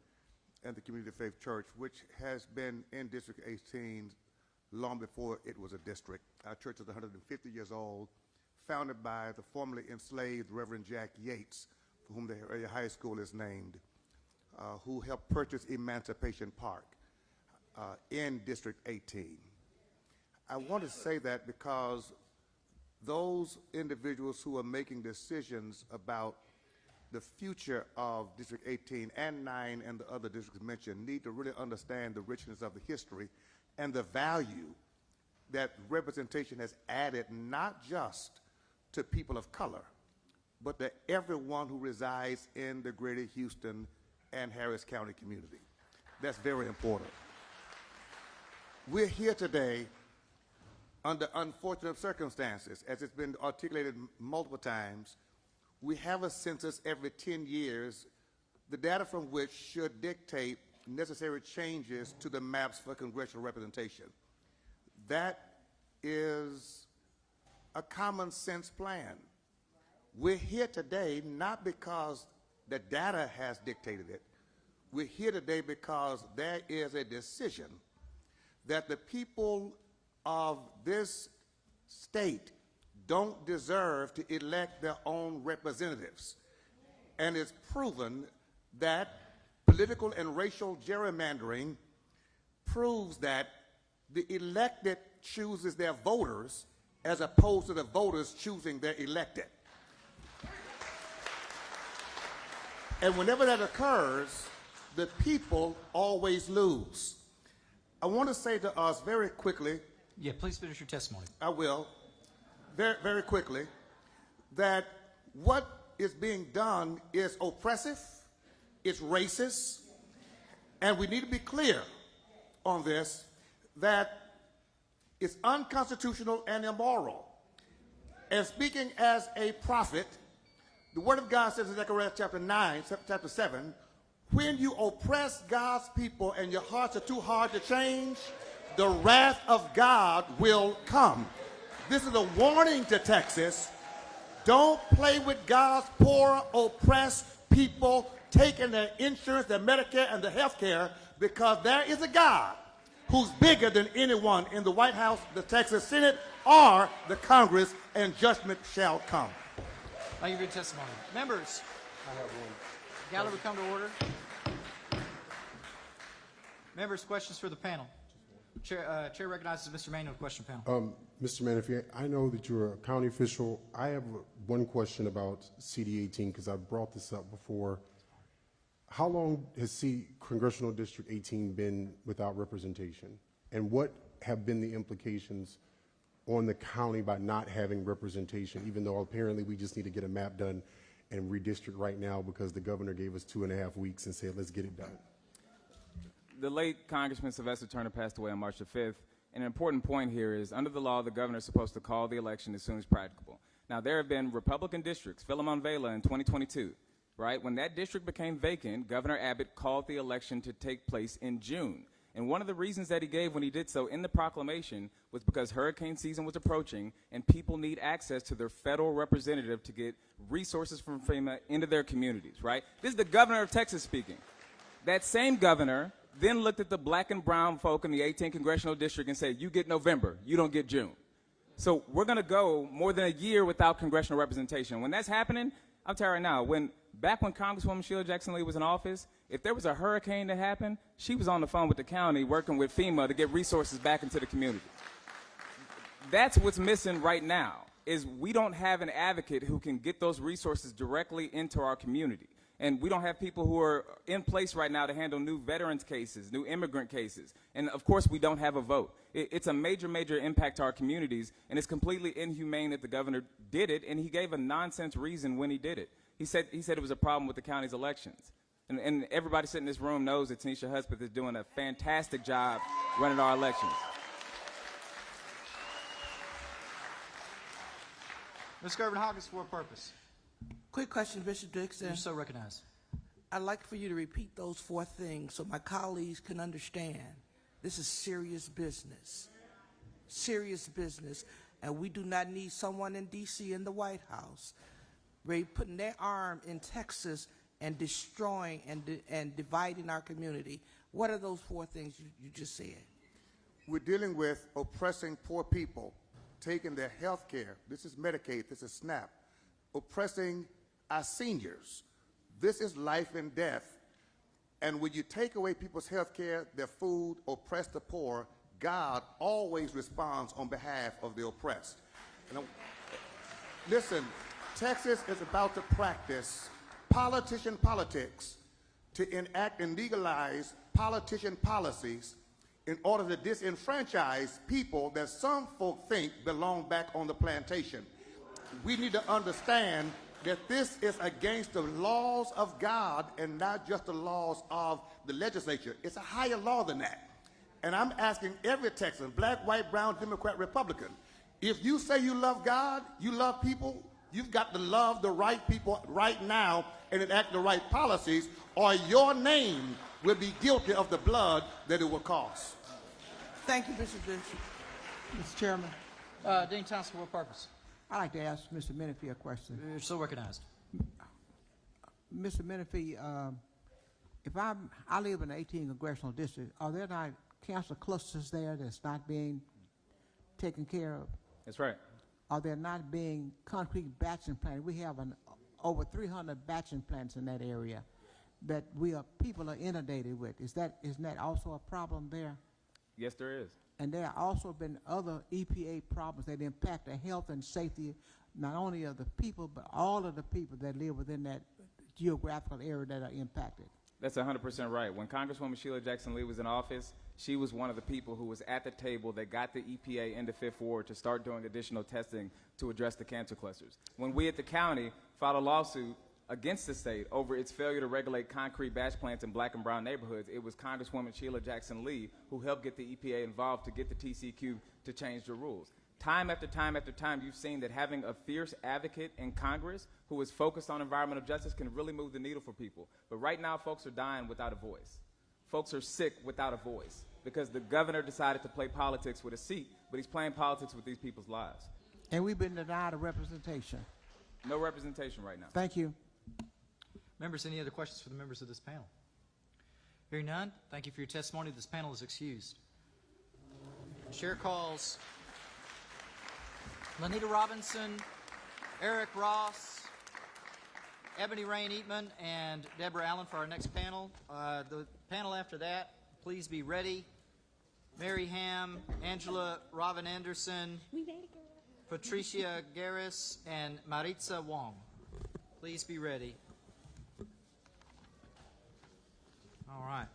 and the Community of Faith Church, which has been in District 18 long before it was a district. Our church is 150 years old, founded by the formerly enslaved Reverend Jack Yates, for whom the area high school is named, who helped purchase Emancipation Park in District 18. I want to say that because those individuals who are making decisions about the future of District 18 and 9 and the other districts mentioned need to really understand the richness of the history and the value that representation has added not just to people of color, but to everyone who resides in the greater Houston and Harris County community. That's very important. We're here today under unfortunate circumstances. As it's been articulated multiple times, we have a census every 10 years, the data from which should dictate necessary changes to the maps for congressional representation. That is a common sense plan. We're here today not because the data has dictated it. We're here today because there is a decision that the people of this state don't deserve to elect their own representatives. And it's proven that political and racial gerrymandering proves that the elected chooses their voters as opposed to the voters choosing their elected. And whenever that occurs, the people always lose. I want to say to us very quickly. Yeah, please finish your testimony. I will. very, very quickly that what is being done is oppressive, it's racist, and we need to be clear on this, that it's unconstitutional and immoral. And speaking as a prophet, the Word of God says in Zechariah chapter 9, chapter 7, when you oppress God's people and your hearts are too hard to change, the wrath of God will come. This is a warning to Texas. Don't play with God's poor, oppressed people, taking their insurance, their Medicare, and their health care, because there is a God who's bigger than anyone in the White House, the Texas Senate, or the Congress, and judgment shall come. Thank you for your testimony. Members, gallery come to order. Members, questions for the panel. Chair recognizes Mr. Manuel, question panel. Mr. Menifee, I know that you're a county official. I have one question about CD 18 because I brought this up before. How long has Congressional District 18 been without representation? And what have been the implications on the county by not having representation, even though apparently we just need to get a map done and redistrict right now because the governor gave us 2.5 weeks and said, let's get it done? The late Congressman Sylvester Turner passed away on March the 5th. And an important point here is, under the law, the governor is supposed to call the election as soon as practicable. Now, there have been Republican districts, Philemon Vela in 2022, right? When that district became vacant, Governor Abbott called the election to take place in June. And one of the reasons that he gave when he did so in the proclamation was because hurricane season was approaching and people need access to their federal representative to get resources from FEMA into their communities, right? This is the governor of Texas speaking. That same governor then looked at the black and brown folk in the 18th congressional district and said, you get November, you don't get June. So we're going to go more than a year without congressional representation. When that's happening, I'll tell you right now, back when Congresswoman Sheila Jackson Lee was in office, if there was a hurricane that happened, she was on the phone with the county working with FEMA to get resources back into the community. That's what's missing right now, is we don't have an advocate who can get those resources directly into our community. And we don't have people who are in place right now to handle new veterans cases, new immigrant cases. And of course, we don't have a vote. It's a major, major impact to our communities, and it's completely inhumane that the governor did it, and he gave a nonsense reason when he did it. He said it was a problem with the county's elections. And everybody sitting in this room knows that Tanisha Hudspeth is doing a fantastic job running our elections. Ms. Gervin-Hawkins, for a purpose. Quick question, Bishop Dixon. You're so recognized. I'd like for you to repeat those 4 things so my colleagues can understand. This is serious business. Serious business. And we do not need someone in D.C. in the White House putting their arm in Texas and destroying and dividing our community. What are those 4 things you just said? We're dealing with oppressing poor people, taking their health care. This is Medicaid, this is SNAP. Oppressing our seniors. This is life and death. And when you take away people's health care, their food, oppress the poor, God always responds on behalf of the oppressed. And listen, Texas is about to practice politician politics to enact and legalize politician policies in order to disenfranchise people that some folk think belong back on the plantation. We need to understand that this is against the laws of God and not just the laws of the legislature. It's a higher law than that. And I'm asking every Texan, black, white, brown, Democrat, Republican, if you say you love God, you love people, you've got to love the right people right now and enact the right policies, or your name will be guilty of the blood that it will cost. Thank you, Bishop Dixon. Mr. Chairman, Dean Thompson, for a purpose. I'd like to ask Mr. Menifee a question. You're so recognized. Mr. Menifee, if I live in the 18th congressional district, are there not cancer clusters there that's not being taken care of? That's right. Are there not being concrete batching plants? We have over 300 batching plants in that area that people are inundated with. Isn't that also a problem there? Yes, there is. And there have also been other EPA problems that impact the health and safety, not only of the people, but all of the people that live within that geographical area that are impacted. That's 100% right. When Congresswoman Sheila Jackson Lee was in office, she was one of the people who was at the table that got the EPA into Fifth Ward to start doing additional testing to address the cancer clusters. When we at the county filed a lawsuit against the state over its failure to regulate concrete batch plants in black and brown neighborhoods, it was Congresswoman Sheila Jackson Lee who helped get the EPA involved to get the TCQ to change the rules. Time after time after time, you've seen that having a fierce advocate in Congress who is focused on environmental justice can really move the needle for people. But right now, folks are dying without a voice. Folks are sick without a voice because the governor decided to play politics with a seat, but he's playing politics with these people's lives. And we've been denied a representation. No representation right now. Thank you. Members, any other questions for the members of this panel? Hearing none, thank you for your testimony. This panel is excused. Chair calls Lanita Robinson, Eric Ross, Ebony Rain Eatman, and Deborah Allen for our next panel. The panel after that, please be ready. Mary Ham, Angela Robin Anderson, Patricia Garris, and Maritza Wong. Please be ready. All right.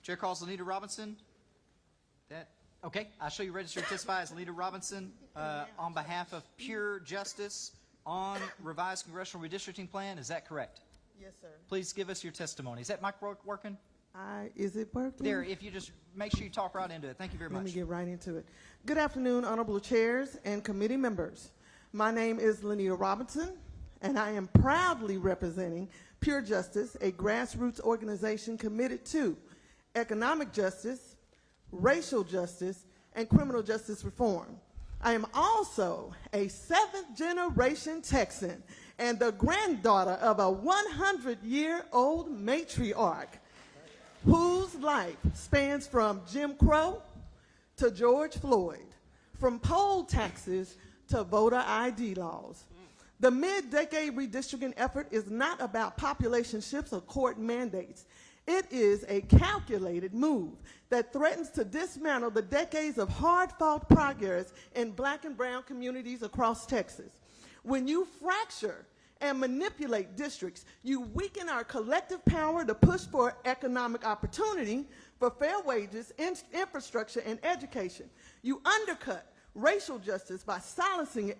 Chair calls Lanita Robinson. Okay, I show you registered to testify as Lanita Robinson on behalf of Pure Justice on revised congressional redistricting plan. Is that correct? Yes, sir. Please give us your testimony. Is that mic working? Is it working? There, if you just make sure you talk right into it. Thank you very much. Let me get right into it. Good afternoon, honorable chairs and committee members. My name is Lanita Robinson, and I am proudly representing Pure Justice, a grassroots organization committed to economic justice, racial justice, and criminal justice reform. I am also a 7th-generation Texan and the granddaughter of a 100-year-old matriarch whose life spans from Jim Crow to George Floyd, from poll taxes to voter ID laws. The mid-decade redistricting effort is not about population shifts or court mandates. It is a calculated move that threatens to dismantle the decades of hard-fought progress in black and brown communities across Texas. When you fracture and manipulate districts, you weaken our collective power to push for economic opportunity, for fair wages, infrastructure, and education. You undercut racial justice by silencing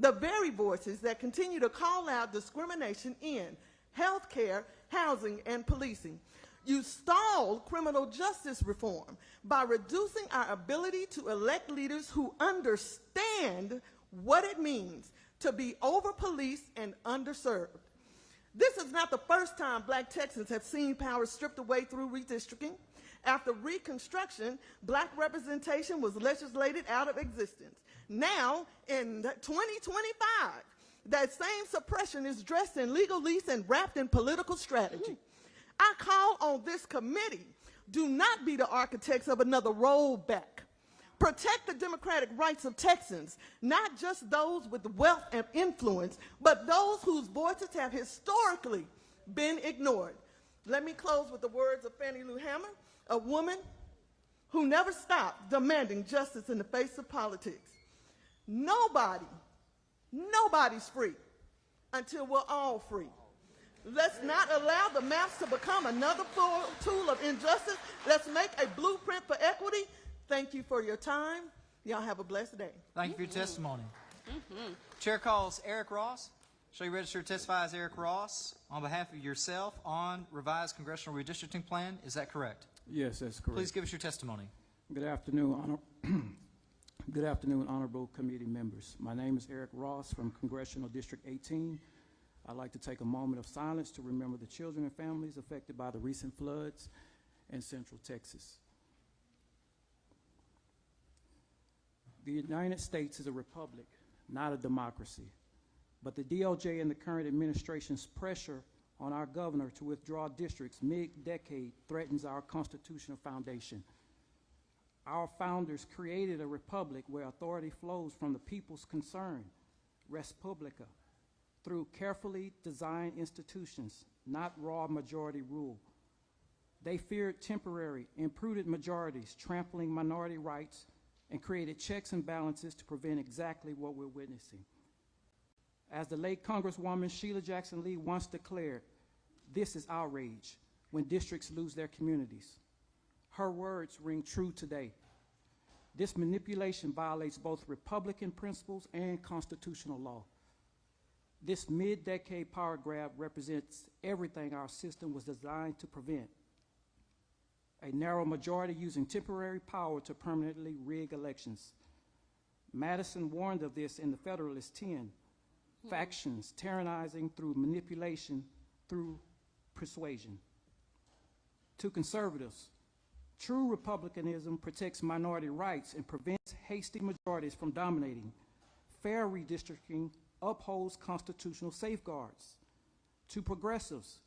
the very voices that continue to call out discrimination in healthcare, housing, and policing. You stall criminal justice reform by reducing our ability to elect leaders who understand what it means to be over-policed and underserved. This is not the first time black Texans have seen power stripped away through redistricting. After Reconstruction, black representation was legislated out of existence. Now, in 2025, that same suppression is dressed in legalese and wrapped in political strategy. I call on this committee, do not be the architects of another rollback. Protect the democratic rights of Texans, not just those with wealth and influence, but those whose voices have historically been ignored. Let me close with the words of Fannie Lou Hamer, a woman who never stopped demanding justice in the face of politics. Nobody's free until we're all free. Let's not allow the maps to become another tool of injustice. Let's make a blueprint for equity. Thank you for your time. Y'all have a blessed day. Thank you for your testimony. Chair calls Eric Ross. Shall you register to testify as Eric Ross on behalf of yourself on revised congressional redistricting plan? Is that correct? Yes, that's correct. Please give us your testimony. Good afternoon, Good afternoon, honorable committee members. My name is Eric Ross from Congressional District 18. I'd like to take a moment of silence to remember the children and families affected by the recent floods in Central Texas. The United States is a republic, not a democracy. But the DOJ and the current administration's pressure on our governor to withdraw districts mid-decade threatens our constitutional foundation. Our founders created a republic where authority flows from the people's concern, res publica, through carefully designed institutions, not raw majority rule. They feared temporary, imprudent majorities, trampling minority rights, and created checks and balances to prevent exactly what we're witnessing. As the late Congresswoman Sheila Jackson Lee once declared, this is outrage when districts lose their communities. Her words ring true today. This manipulation violates both Republican principles and constitutional law. This mid-decade power grab represents everything our system was designed to prevent. A narrow majority using temporary power to permanently rig elections. Madison warned of this in the Federalist 10. Factions tyrannizing through manipulation, through persuasion. To conservatives, true republicanism protects minority rights and prevents hasty majorities from dominating. Fair redistricting upholds constitutional safeguards. To progressives,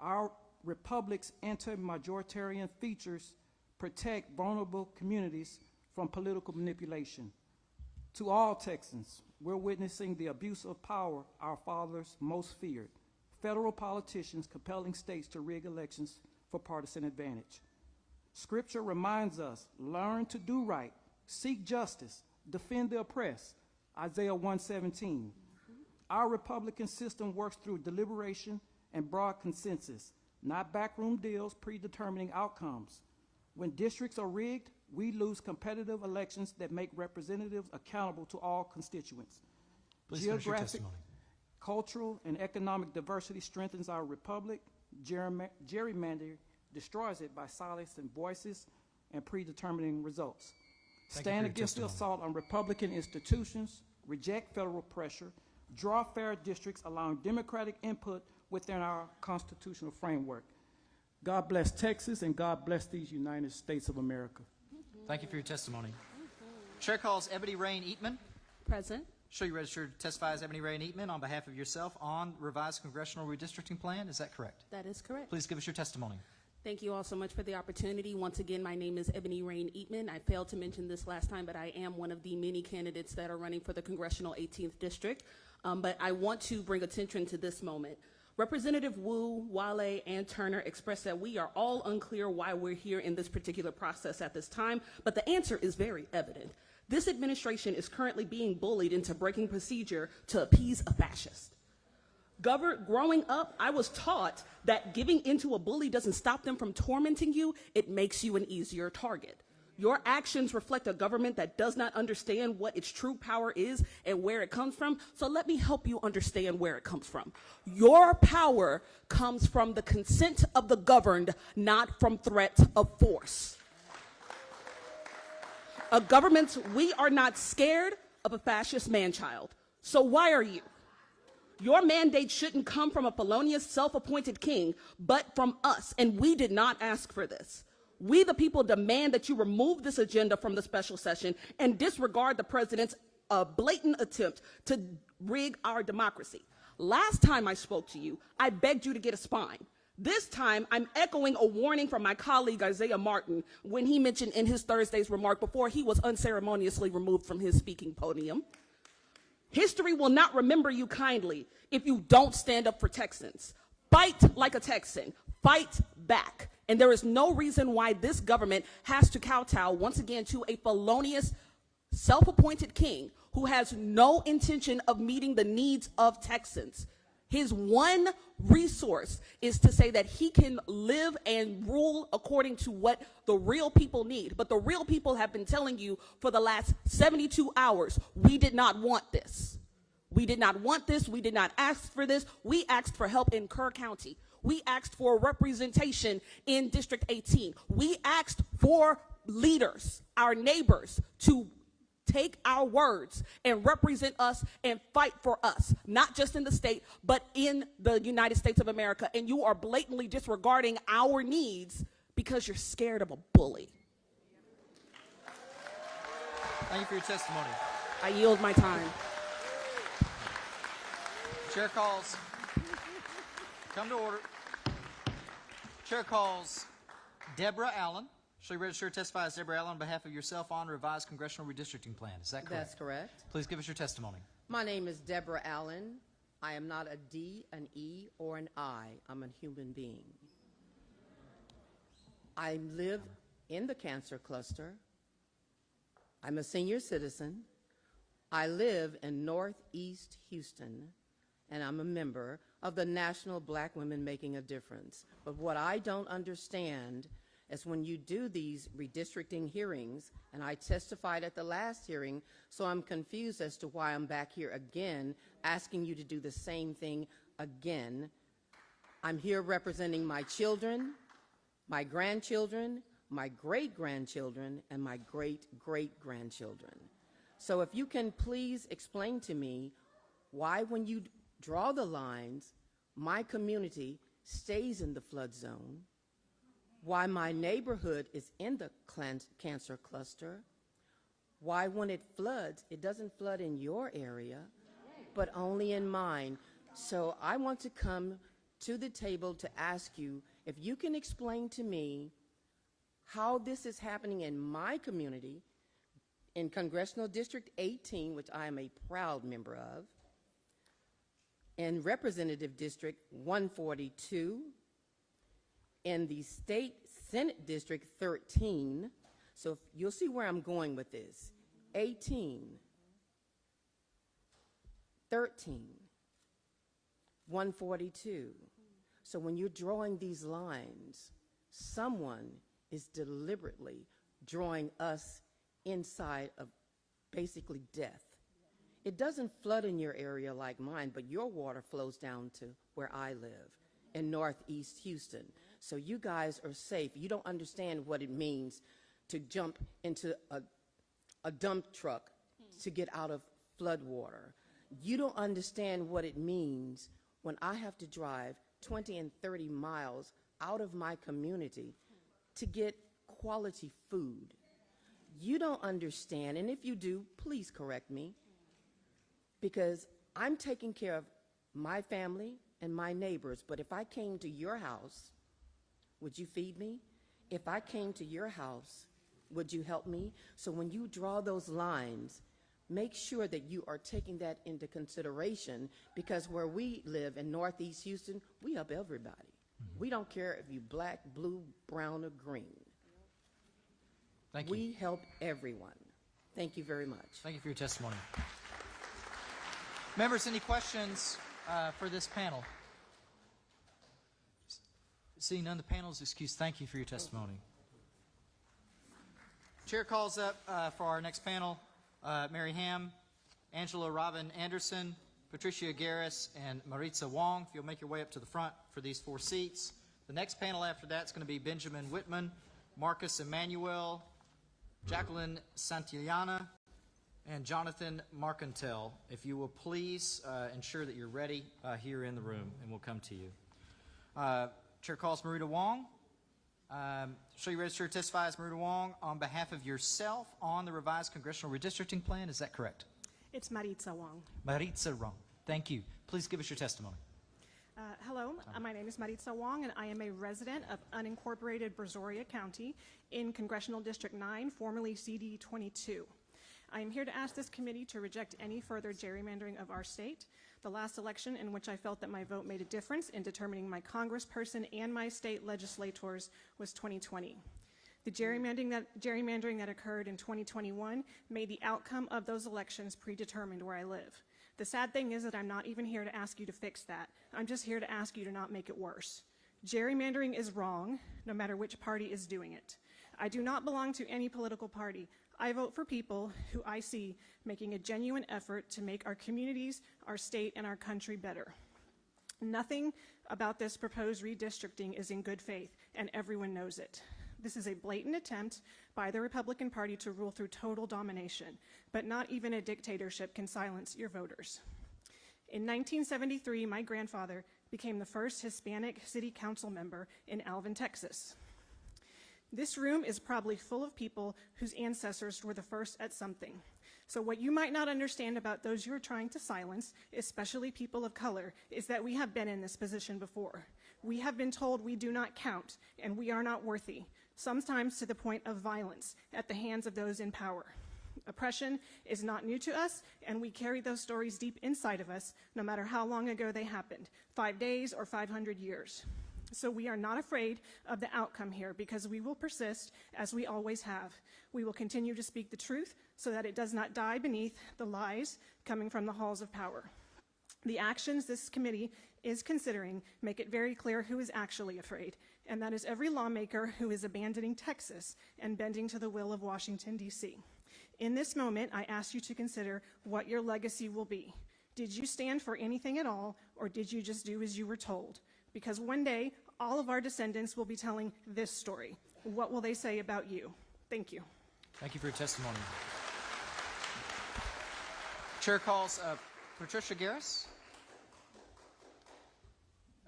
our republic's anti-majoritarian features protect vulnerable communities from political manipulation. To all Texans, we're witnessing the abuse of power our fathers most feared. Federal politicians compelling states to rig elections for partisan advantage. Scripture reminds us, learn to do right, seek justice, defend the oppressed, Isaiah 1:17. Our Republican system works through deliberation and broad consensus, not backroom deals predetermining outcomes. When districts are rigged, we lose competitive elections that make representatives accountable to all constituents. Please finish your Geographic, testimony. cultural, and economic diversity strengthens our republic. Gerrymandering destroys it by silencing voices and predetermining results. Thank you Stand for your against the testimony. assault on Republican institutions, reject federal pressure, draw fair districts, allowing democratic input within our constitutional framework. God bless Texas, and God bless these United States of America. Thank you for your testimony. Chair calls Ebony Rain Eatman. Present. Show you registered to testify as Ebony Rain Eatman on behalf of yourself on revised congressional redistricting plan. Is that correct? That is correct. Please give us your testimony. Thank you all so much for the opportunity. Once again, my name is Ebony Rain Eatman. I failed to mention this last time, but I am one of the many candidates that are running for the congressional 18th district. But I want to bring attention to this moment. Representative Wu, Wale, and Turner expressed that we are all unclear why we're here in this particular process at this time, but the answer is very evident. This administration is currently being bullied into breaking procedure to appease a fascist. Growing up, I was taught that giving into a bully doesn't stop them from tormenting you, it makes you an easier target. Your actions reflect a government that does not understand what its true power is and where it comes from, so let me help you understand where it comes from. Your power comes from the consent of the governed, not from threats of force. We are not scared of a fascist man-child, so why are you? Your mandate shouldn't come from a felonious self-appointed king, but from us, and we did not ask for this. We, the people, demand that you remove this agenda from the special session and disregard the president's blatant attempt to rig our democracy. Last time I spoke to you, I begged you to get a spine. This time, I'm echoing a warning from my colleague Isaiah Martin when he mentioned in his Thursday's remark before he was unceremoniously removed from his speaking podium. History will not remember you kindly if you don't stand up for Texans. Fight like a Texan. Fight back. And there is no reason why this government has to kowtow once again to a felonious, self-appointed king who has no intention of meeting the needs of Texans. His one resource is to say that he can live and rule according to what the real people need. But the real people have been telling you for the last 72 hours, we did not want this. We did not want this. We did not ask for this. We asked for help in Kerr County. We asked for representation in District 18. We asked for leaders, our neighbors, to take our words and represent us and fight for us, not just in the state, but in the United States of America. And you are blatantly disregarding our needs because you're scared of a bully. Thank you for your testimony. I yield my time. Chair calls. Come to order. Chair calls Deborah Allen. Shall you register to testify as Deborah Allen on behalf of yourself on revised congressional redistricting plan? Is that correct? That's correct. Please give us your testimony. My name is Deborah Allen. I am not a D, an E, or an I. I'm a human being. I live in the cancer cluster. I'm a senior citizen. I live in Northeast Houston, and I'm a member of the National Black Women Making a Difference. But what I don't understand is when you do these redistricting hearings, and I testified at the last hearing, so I'm confused as to why I'm back here again, asking you to do the same thing again. I'm here representing my children, my grandchildren, my great-grandchildren, and my great-great-grandchildren. So if you can please explain to me why when you draw the lines, my community stays in the flood zone, why my neighborhood is in the cancer cluster, why when it floods, it doesn't flood in your area, but only in mine. So I want to come to the table to ask you if you can explain to me how this is happening in my community, in Congressional District 18, which I am a proud member of, in Representative District 142, in the State Senate District 13, so you'll see where I'm going with this, 18, 13, 142. So when you're drawing these lines, someone is deliberately drawing us inside of basically death. It doesn't flood in your area like mine, but your water flows down to where I live in Northeast Houston. So you guys are safe. You don't understand what it means to jump into a dump truck to get out of flood water. You don't understand what it means when I have to drive 20 and 30 miles out of my community to get quality food. You don't understand, and if you do, please correct me, because I'm taking care of my family and my neighbors, but if I came to your house, would you feed me? If I came to your house, would you help me? So when you draw those lines, make sure that you are taking that into consideration, because where we live in Northeast Houston, we help everybody. We don't care if you're black, blue, brown, or green. Thank you. We help everyone. Thank you very much. Thank you for your testimony. Members, any questions for this panel? Seeing none, the panel is excused. Thank you for your testimony. Chair calls up for our next panel Mary Ham, Angela Robin Anderson, Patricia Garris, and Maritza Wong. If you'll make your way up to the front for these 4 seats. The next panel after that is going to be Benjamin Whitman, Marcus Emanuel, Jacqueline Santillana, and Jonathan Marcantel. If you will please ensure that you're ready here in the room, and we'll come to you. Chair calls Marita Wong. Show you register to testify as Marita Wong on behalf of yourself on the revised congressional redistricting plan. Is that correct? It's Maritza Wong. Maritza Wong. Thank you. Please give us your testimony. Hello, my name is Maritza Wong, and I am a resident of unincorporated Brazoria County in Congressional District 9, formerly CD 22. I am here to ask this committee to reject any further gerrymandering of our state. The last election in which I felt that my vote made a difference in determining my congressperson and my state legislators was 2020. The gerrymandering that occurred in 2021 made the outcome of those elections predetermined where I live. The sad thing is that I'm not even here to ask you to fix that. I'm just here to ask you to not make it worse. Gerrymandering is wrong, no matter which party is doing it. I do not belong to any political party. I vote for people who I see making a genuine effort to make our communities, our state, and our country better. Nothing about this proposed redistricting is in good faith, and everyone knows it. This is a blatant attempt by the Republican Party to rule through total domination, but not even a dictatorship can silence your voters. In 1973, my grandfather became the first Hispanic city council member in Alvin, Texas. This room is probably full of people whose ancestors were the first at something. So what you might not understand about those you are trying to silence, especially people of color, is that we have been in this position before. We have been told we do not count and we are not worthy, sometimes to the point of violence at the hands of those in power. Oppression is not new to us, and we carry those stories deep inside of us, no matter how long ago they happened, 5 days or 500 years. So we are not afraid of the outcome here because we will persist as we always have. We will continue to speak the truth so that it does not die beneath the lies coming from the halls of power. The actions this committee is considering make it very clear who is actually afraid, and that is every lawmaker who is abandoning Texas and bending to the will of Washington, D.C. In this moment, I ask you to consider what your legacy will be. Did you stand for anything at all, or did you just do as you were told? Because one day, all of our descendants will be telling this story. What will they say about you? Thank you. Thank you for your testimony. Chair calls Patricia Garris.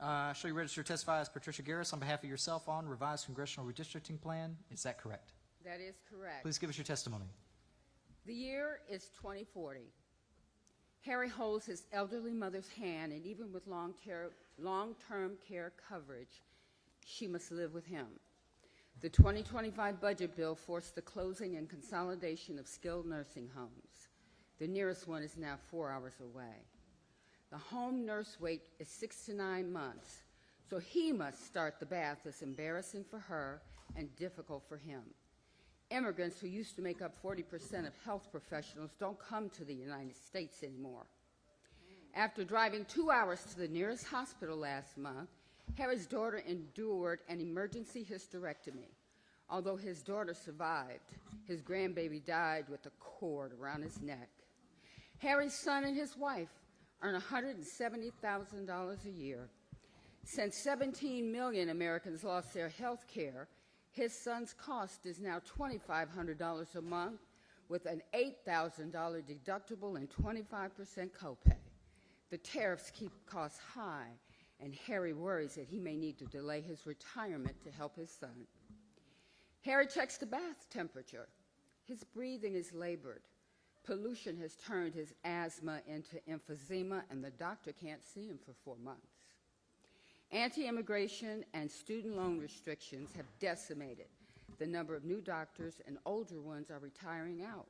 Shall you register to testify as Patricia Garris on behalf of yourself on revised congressional redistricting plan? Is that correct? That is correct. Please give us your testimony. The year is 2040. Harry holds his elderly mother's hand, and even with long-term care coverage, she must live with him. The 2025 budget bill forced the closing and consolidation of skilled nursing homes. The nearest one is now 4 hours away. The home nurse wait is 6 to 9 months, so he must start the bath that's embarrassing for her and difficult for him. Immigrants who used to make up 40% of health professionals don't come to the United States anymore. After driving 2 hours to the nearest hospital last month, Harry's daughter endured an emergency hysterectomy. Although his daughter survived, his grandbaby died with a cord around his neck. Harry's son and his wife earn $170,000 a year. Since 17 million Americans lost their health care, his son's cost is now $2,500 a month with an $8,000 deductible and 25% copay. The tariffs keep costs high, and Harry worries that he may need to delay his retirement to help his son. Harry checks the bath temperature. His breathing is labored. Pollution has turned his asthma into emphysema, and the doctor can't see him for 4 months. Anti-immigration and student loan restrictions have decimated the number of new doctors, and older ones are retiring out.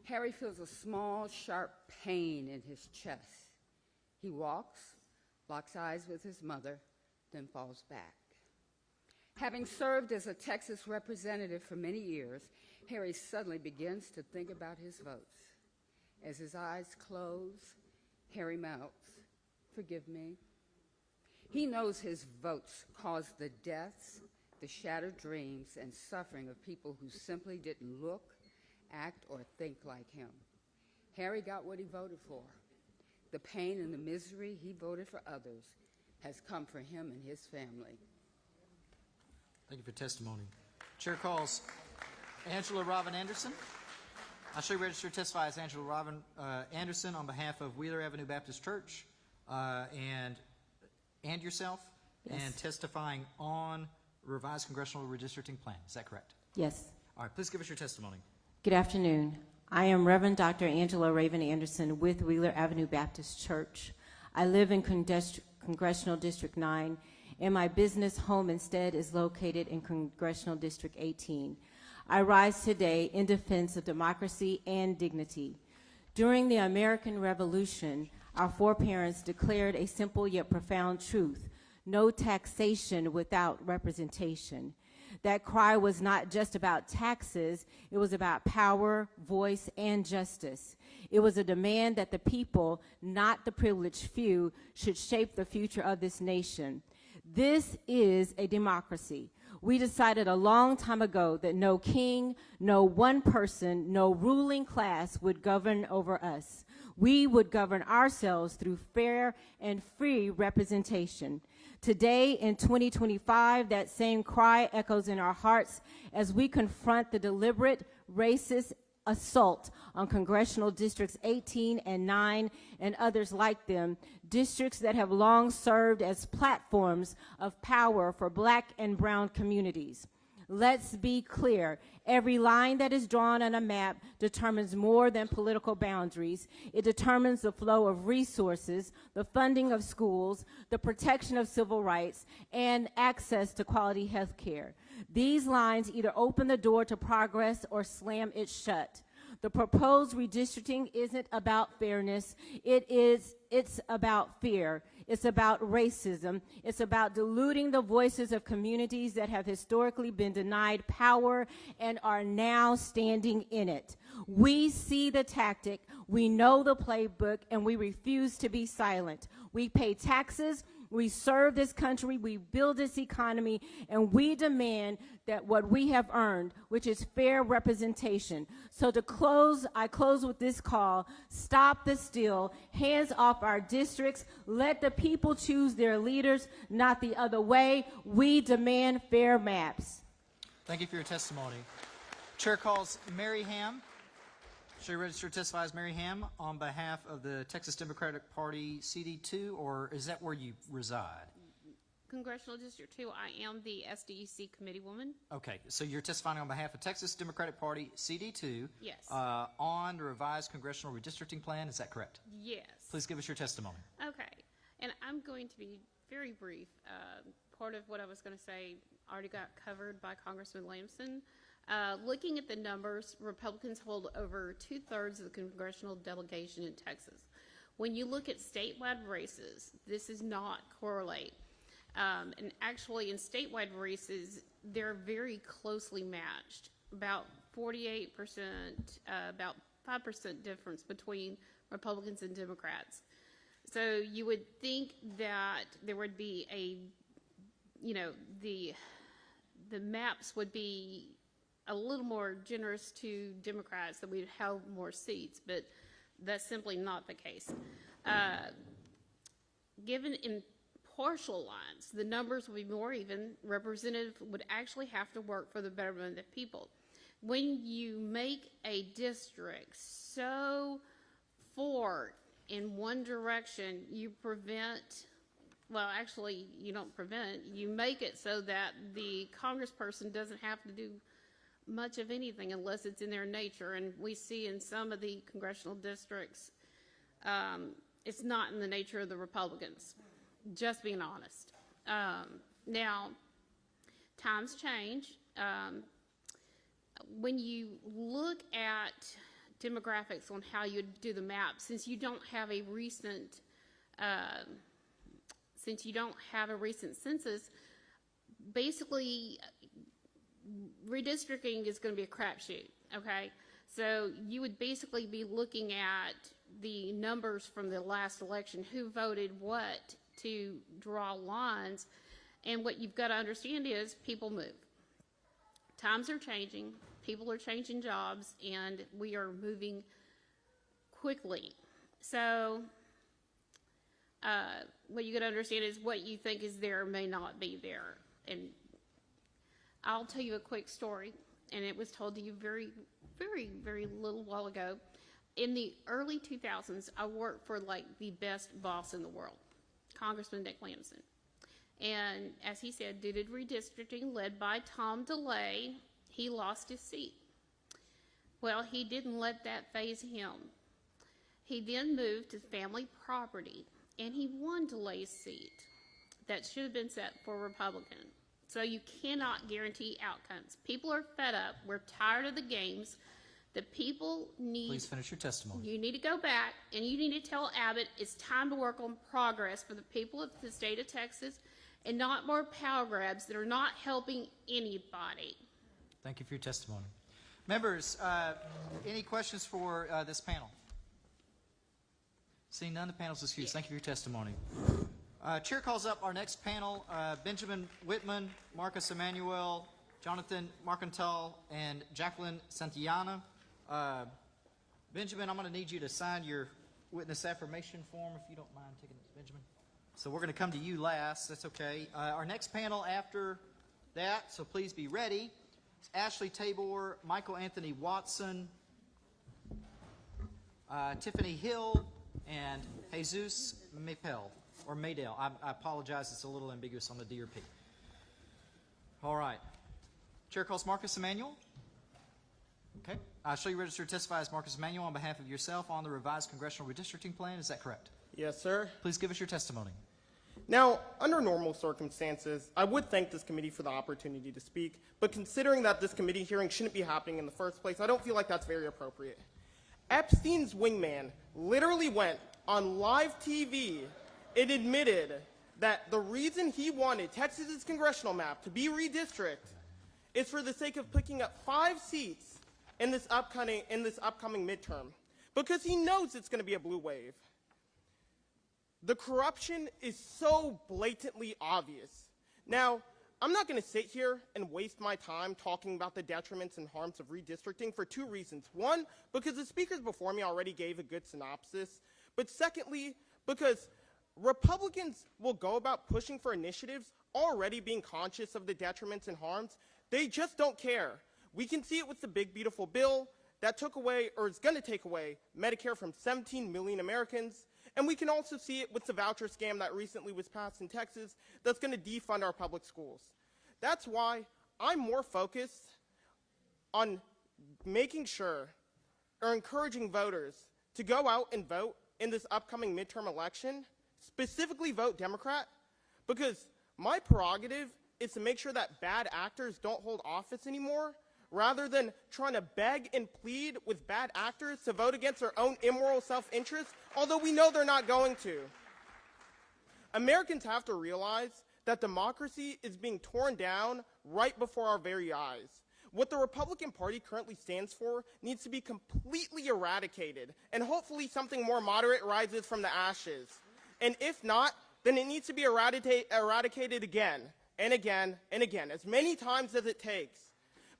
Harry feels a small, sharp pain in his chest. He walks, locks eyes with his mother, then falls back. Having served as a Texas representative for many years, Harry suddenly begins to think about his votes. As his eyes close, Harry mouths, "Forgive me." He knows his votes caused the deaths, the shattered dreams, and suffering of people who simply didn't look, act, or think like him. Harry got what he voted for. The pain and the misery he voted for others has come for him and his family. Thank you for testimony. Chair calls Angela Robin Anderson. I shall register to testify as Angela Robin Anderson on behalf of Wheeler Avenue Baptist Church and yourself, Yes. and testifying on revised congressional redistricting plan. Is that correct? Yes. All right, please give us your testimony. Good afternoon. I am Reverend Dr. Angela Raven Anderson with Wheeler Avenue Baptist Church. I live in Congressional District 9, and my business home instead is located in Congressional District 18. I rise today in defense of democracy and dignity. During the American Revolution, our foreparents declared a simple yet profound truth: no taxation without representation. That cry was not just about taxes, it was about power, voice, and justice. It was a demand that the people, not the privileged few, should shape the future of this nation. This is a democracy. We decided a long time ago that no king, no one person, no ruling class would govern over us. We would govern ourselves through fair and free representation. Today, in 2025, that same cry echoes in our hearts as we confront the deliberate, racist assault on congressional districts 18 and 9 and others like them, districts that have long served as platforms of power for Black and brown communities. Let's be clear. Every line that is drawn on a map determines more than political boundaries. It determines the flow of resources, the funding of schools, the protection of civil rights, and access to quality health care. These lines either open the door to progress or slam it shut. The proposed redistricting isn't about fairness. It's about fear. It's about racism. It's about diluting the voices of communities that have historically been denied power and are now standing in it. We see the tactic, we know the playbook, and we refuse to be silent. We pay taxes, we serve this country, we build this economy, and we demand that what we have earned, which is fair representation. So to close, I close with this call: stop the steal, hands off our districts, let the people choose their leaders, not the other way. We demand fair maps. Thank you for your testimony. Chair calls Mary Ham. Should register testifies Mary Ham on behalf of the Texas Democratic Party CD2, or is that where you reside? Congressional District 2, I am the SDEC committee woman. Okay, so you're testifying on behalf of Texas Democratic Party CD2 Yes. On the revised congressional redistricting plan, is that correct? Yes. Please give us your testimony. Okay, and I'm going to be very brief. Part of what I was going to say already got covered by Congressman Lamson. Looking at the numbers, Republicans hold over 2/3 of the congressional delegation in Texas. When you look at statewide races, this does not correlate. And actually, in statewide races, they're very closely matched. About 48%, about 5% difference between Republicans and Democrats. So you would think that there would be a, you know, the maps would be a little more generous to Democrats, that we'd have more seats, but that's simply not the case. Given impartial lines, the numbers would be more even. Representative would actually have to work for the betterment of the people. When you make a district so forward in one direction, you prevent, well, actually, you don't prevent, you make it so that the congressperson doesn't have to do much of anything unless it's in their nature. And we see in some of the congressional districts, it's not in the nature of the Republicans, just being honest. Now, times change. When you look at demographics on how you do the map, since you don't have a recent census, basically redistricting is going to be a crapshoot, okay? So you would basically be looking at the numbers from the last election, who voted what, to draw lines. And what you've got to understand is people move. Times are changing, people are changing jobs, and we are moving quickly. So what you got to understand is what you think is there may not be there. And I'll tell you a quick story, and it was told to you very, very, very little while ago. In the early 2000s, I worked for like the best boss in the world, Congressman Nick Lamson. And as he said, due to redistricting led by Tom DeLay, he lost his seat. Well, he didn't let that faze him. He then moved to family property, and he won DeLay's seat that should have been set for a Republican. So you cannot guarantee outcomes. People are fed up. We're tired of the games. The people need... Please finish your testimony. You need to go back, and you need to tell Abbott it's time to work on progress for the people of the state of Texas, and not more power grabs that are not helping anybody. Thank you for your testimony. Members, any questions for this panel? Seeing none, the panel is excused. Thank you for your testimony. Chair calls up our next panel, Benjamin Whitman, Marcus Emanuel, Jonathan Marcantal, and Jacqueline Santillana. Benjamin, I'm going to need you to sign your witness affirmation form, if you don't mind taking it, Benjamin. So we're going to come to you last. That's okay. Our next panel after that, so please be ready, is Ashley Tabor, Michael Anthony Watson, Tiffany Hill, and Jesus Maydell. I apologize, it's a little ambiguous on the D or P. All right. Chair calls Marcus Emanuel. Okay. Shall you register to testify as Marcus Emanuel on behalf of yourself on the revised congressional redistricting plan? Is that correct? Yes, sir. Please give us your testimony. Now, under normal circumstances, I would thank this committee for the opportunity to speak, but considering that this committee hearing shouldn't be happening in the first place, I don't feel like that's very appropriate. Epstein's wingman literally went on live TV it admitted that the reason he wanted Texas's congressional map to be redistricted is for the sake of picking up 5 seats in this upcoming midterm, because he knows it's going to be a blue wave. The corruption is so blatantly obvious. Now, I'm not going to sit here and waste my time talking about the detriments and harms of redistricting for 2 reasons. One, because the speakers before me already gave a good synopsis. But secondly, because Republicans will go about pushing for initiatives already being conscious of the detriments and harms. They just don't care. We can see it with the big, beautiful bill that took away, or is going to take away, Medicare from 17 million Americans. And we can also see it with the voucher scam that recently was passed in Texas that's going to defund our public schools. That's why I'm more focused on making sure or encouraging voters to go out and vote in this upcoming midterm election, specifically vote Democrat, because my prerogative is to make sure that bad actors don't hold office anymore, rather than trying to beg and plead with bad actors to vote against their own immoral self-interest, although we know they're not going to. Americans have to realize that democracy is being torn down right before our very eyes. What the Republican Party currently stands for needs to be completely eradicated, and hopefully something more moderate rises from the ashes. And if not, then it needs to be eradicated again and again and again, as many times as it takes.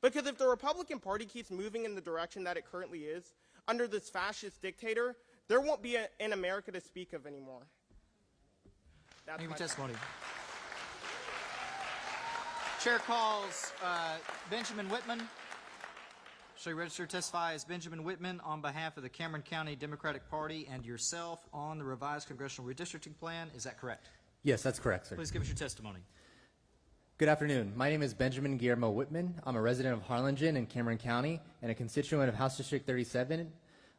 Because if the Republican Party keeps moving in the direction that it currently is, under this fascist dictator, there won't be an America to speak of anymore. That's Thank you my for testimony. Chair calls Benjamin Whitman. Shall you register to testify as Benjamin Whitman on behalf of the Cameron County Democratic Party and yourself on the revised congressional redistricting plan? Is that correct? Yes, that's correct, sir. Please give us your testimony. Good afternoon. My name is Benjamin Guillermo Whitman. I'm a resident of Harlingen in Cameron County and a constituent of House District 37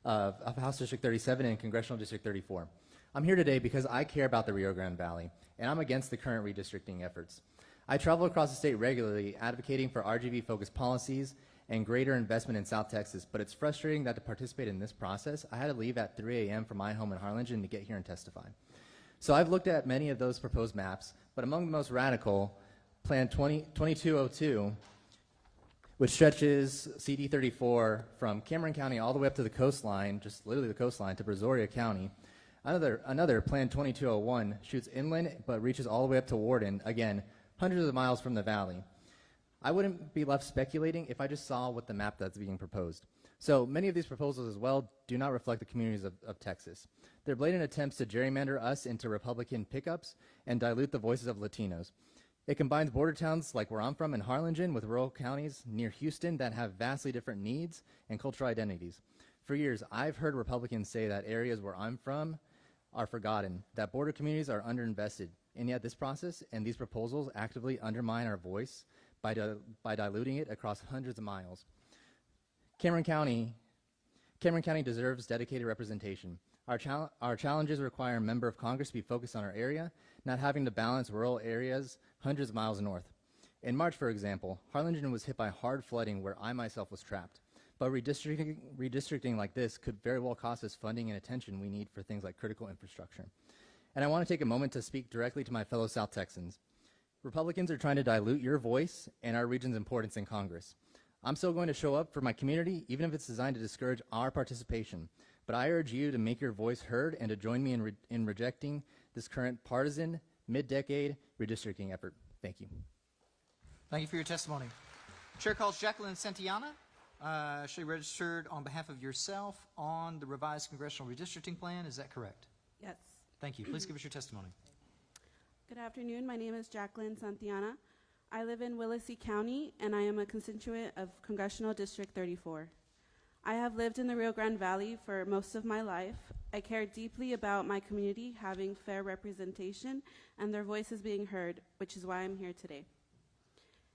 and Congressional District 34. I'm here today because I care about the Rio Grande Valley, and I'm against the current redistricting efforts. I travel across the state regularly advocating for RGV-focused policies and greater investment in South Texas, but it's frustrating that to participate in this process, I had to leave at 3 a.m. from my home in Harlingen to get here and testify. So I've looked at many of those proposed maps, but among the most radical, Plan 2202, which stretches CD 34 from Cameron County all the way up to the coastline, just literally the coastline, to Brazoria County. Another Plan 2201 shoots inland but reaches all the way up to Warden, again, hundreds of miles from the valley. I wouldn't be left speculating if I just saw what the map that's being proposed. So many of these proposals as well do not reflect the communities of Texas. They're blatant attempts to gerrymander us into Republican pickups and dilute the voices of Latinos. It combines border towns like where I'm from in Harlingen with rural counties near Houston that have vastly different needs and cultural identities. For years, I've heard Republicans say that areas where I'm from are forgotten, that border communities are underinvested, and yet this process and these proposals actively undermine our voice by diluting it across hundreds of miles. Cameron County deserves dedicated representation. Our challenges require a member of Congress to be focused on our area, not having to balance rural areas hundreds of miles north. In March, for example, Harlingen was hit by hard flooding where I myself was trapped. But redistricting like this could very well cost us funding and attention we need for things like critical infrastructure. And I want to take a moment to speak directly to my fellow South Texans. Republicans are trying to dilute your voice and our region's importance in Congress. I'm still going to show up for my community, even if it's designed to discourage our participation. But I urge you to make your voice heard and to join me in rejecting this current partisan, mid-decade redistricting effort. Thank you. Thank you for your testimony. Chair calls Jacqueline Santillana. She registered on behalf of yourself on the revised congressional redistricting plan. Is that correct? Yes. Thank you. Please give us your testimony. Good afternoon. My name is Jacqueline Santillana. I live in Willacy County, and I am a constituent of Congressional District 34. I have lived in the Rio Grande Valley for most of my life. I care deeply about my community having fair representation and their voices being heard, which is why I'm here today.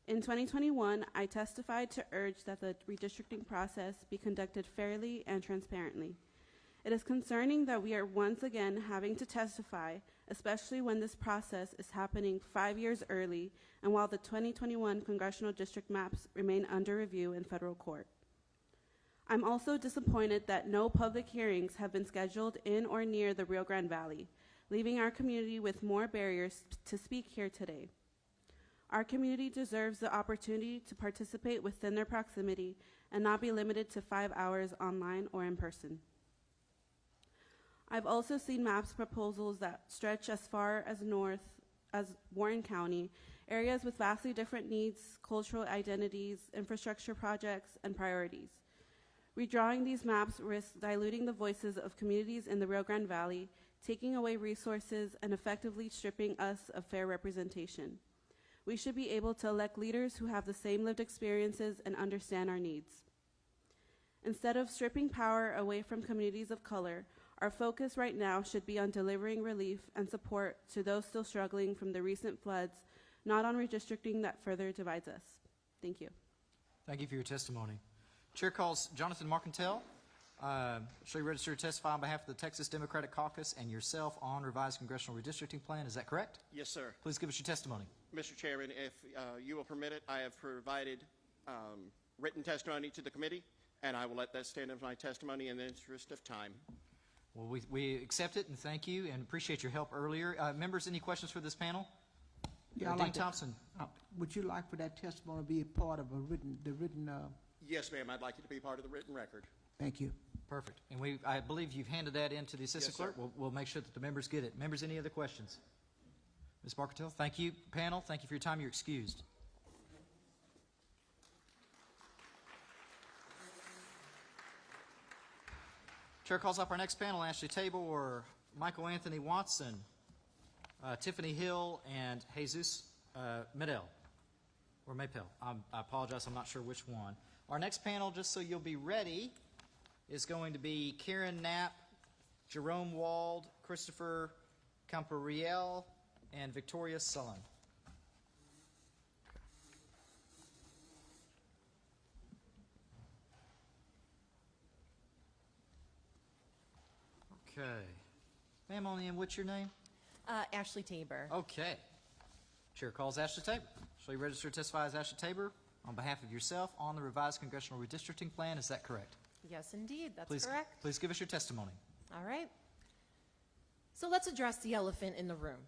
In 2021, I testified to urge that the redistricting process be conducted fairly and transparently. It is concerning that we are once again having to testify, especially when this process is happening 5 years early and while the 2021 congressional district maps remain under review in federal court. I'm also disappointed that no public hearings have been scheduled in or near the Rio Grande Valley. leaving our community with more barriers to speak here today. Our community deserves the opportunity to participate within their proximity and not be limited to 5 hours online or in person. I've also seen maps proposals that stretch as far as north as Warren County, areas with vastly different needs, cultural identities, infrastructure projects, and priorities. Redrawing these maps risks diluting the voices of communities in the Rio Grande Valley, taking away resources, and effectively stripping us of fair representation. We should be able to elect leaders who have the same lived experiences and understand our needs. Instead of stripping power away from communities of color, our focus right now should be on delivering relief and support to those still struggling from the recent floods, not on redistricting that further divides us. Thank you. Thank you for your testimony. Chair calls Jonathan Marcantel. Shall you register to testify on behalf of the Texas Democratic Caucus and yourself on revised congressional redistricting plan? Is that correct? Yes, sir. Please give us your testimony. Mr. Chairman, if you will permit it, I have provided written testimony to the committee, and I will let that stand as my testimony in the interest of time. Well, we accept it and thank you and appreciate your help earlier. Members, any questions for this panel? Yeah, Dean Thompson. Would you like for that testimony to be a part of the written? Yes, ma'am. I'd like it to be part of the written record. Thank you. Perfect. And I believe you've handed that in to the assistant Yes, sir. clerk. We'll make sure that the members get it. Members, any other questions? Ms. Marcantel, thank you. Panel, thank you for your time. You're excused. Chair calls up our next panel, Ashley Table or Michael Anthony Watson, Tiffany Hill, and Jesus Medel, or Maypel. I apologize, I'm not sure which one. Our next panel, just so you'll be ready, is going to be Karen Knapp, Jerome Wald, Christopher Campariel, and Victoria Sullen. Okay. Ma'am, on the end, what's your name? Ashley Tabor. Okay. Chair calls Ashley Tabor. Shall you register to testify as Ashley Tabor on behalf of yourself on the revised congressional redistricting plan? Is that correct? Yes, indeed. That's Please, correct. Please give us your testimony. All right. So let's address the elephant in the room.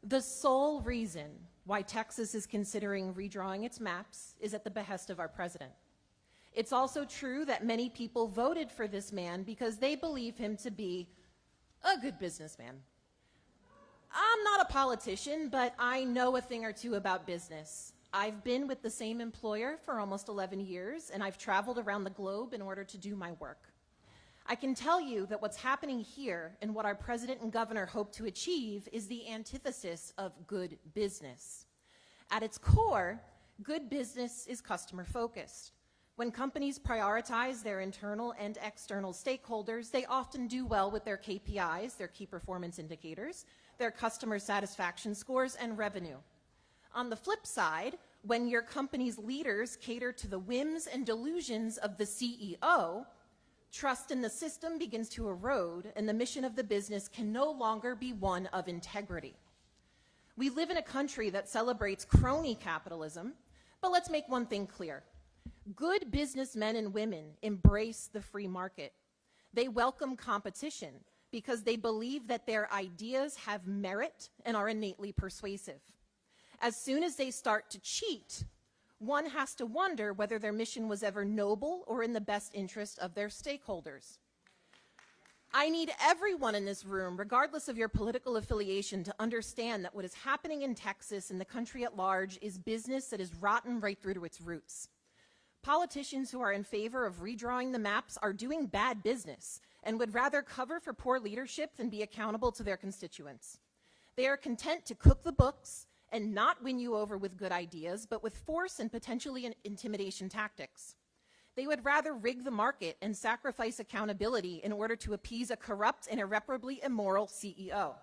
The sole reason why Texas is considering redrawing its maps is at the behest of our president. It's also true that many people voted for this man because they believe him to be a good businessman. I'm not a politician, but I know a thing or two about business. I've been with the same employer for almost 11 years, and I've traveled around the globe in order to do my work. I can tell you that what's happening here and what our president and governor hope to achieve is the antithesis of good business. At its core, good business is customer-focused. When companies prioritize their internal and external stakeholders, they often do well with their KPIs, their key performance indicators, their customer satisfaction scores, and revenue. On the flip side, when your company's leaders cater to the whims and delusions of the CEO, trust in the system begins to erode, and the mission of the business can no longer be one of integrity. We live in a country that celebrates crony capitalism, but let's make one thing clear. Good businessmen and women embrace the free market. They welcome competition because they believe that their ideas have merit and are innately persuasive. As soon as they start to cheat, one has to wonder whether their mission was ever noble or in the best interest of their stakeholders. I need everyone in this room, regardless of your political affiliation, to understand that what is happening in Texas and the country at large is business that is rotten right through to its roots. Politicians who are in favor of redrawing the maps are doing bad business and would rather cover for poor leadership than be accountable to their constituents. They are content to cook the books and not win you over with good ideas, but with force and potentially intimidation tactics. They would rather rig the market and sacrifice accountability in order to appease a corrupt and irreparably immoral CEO.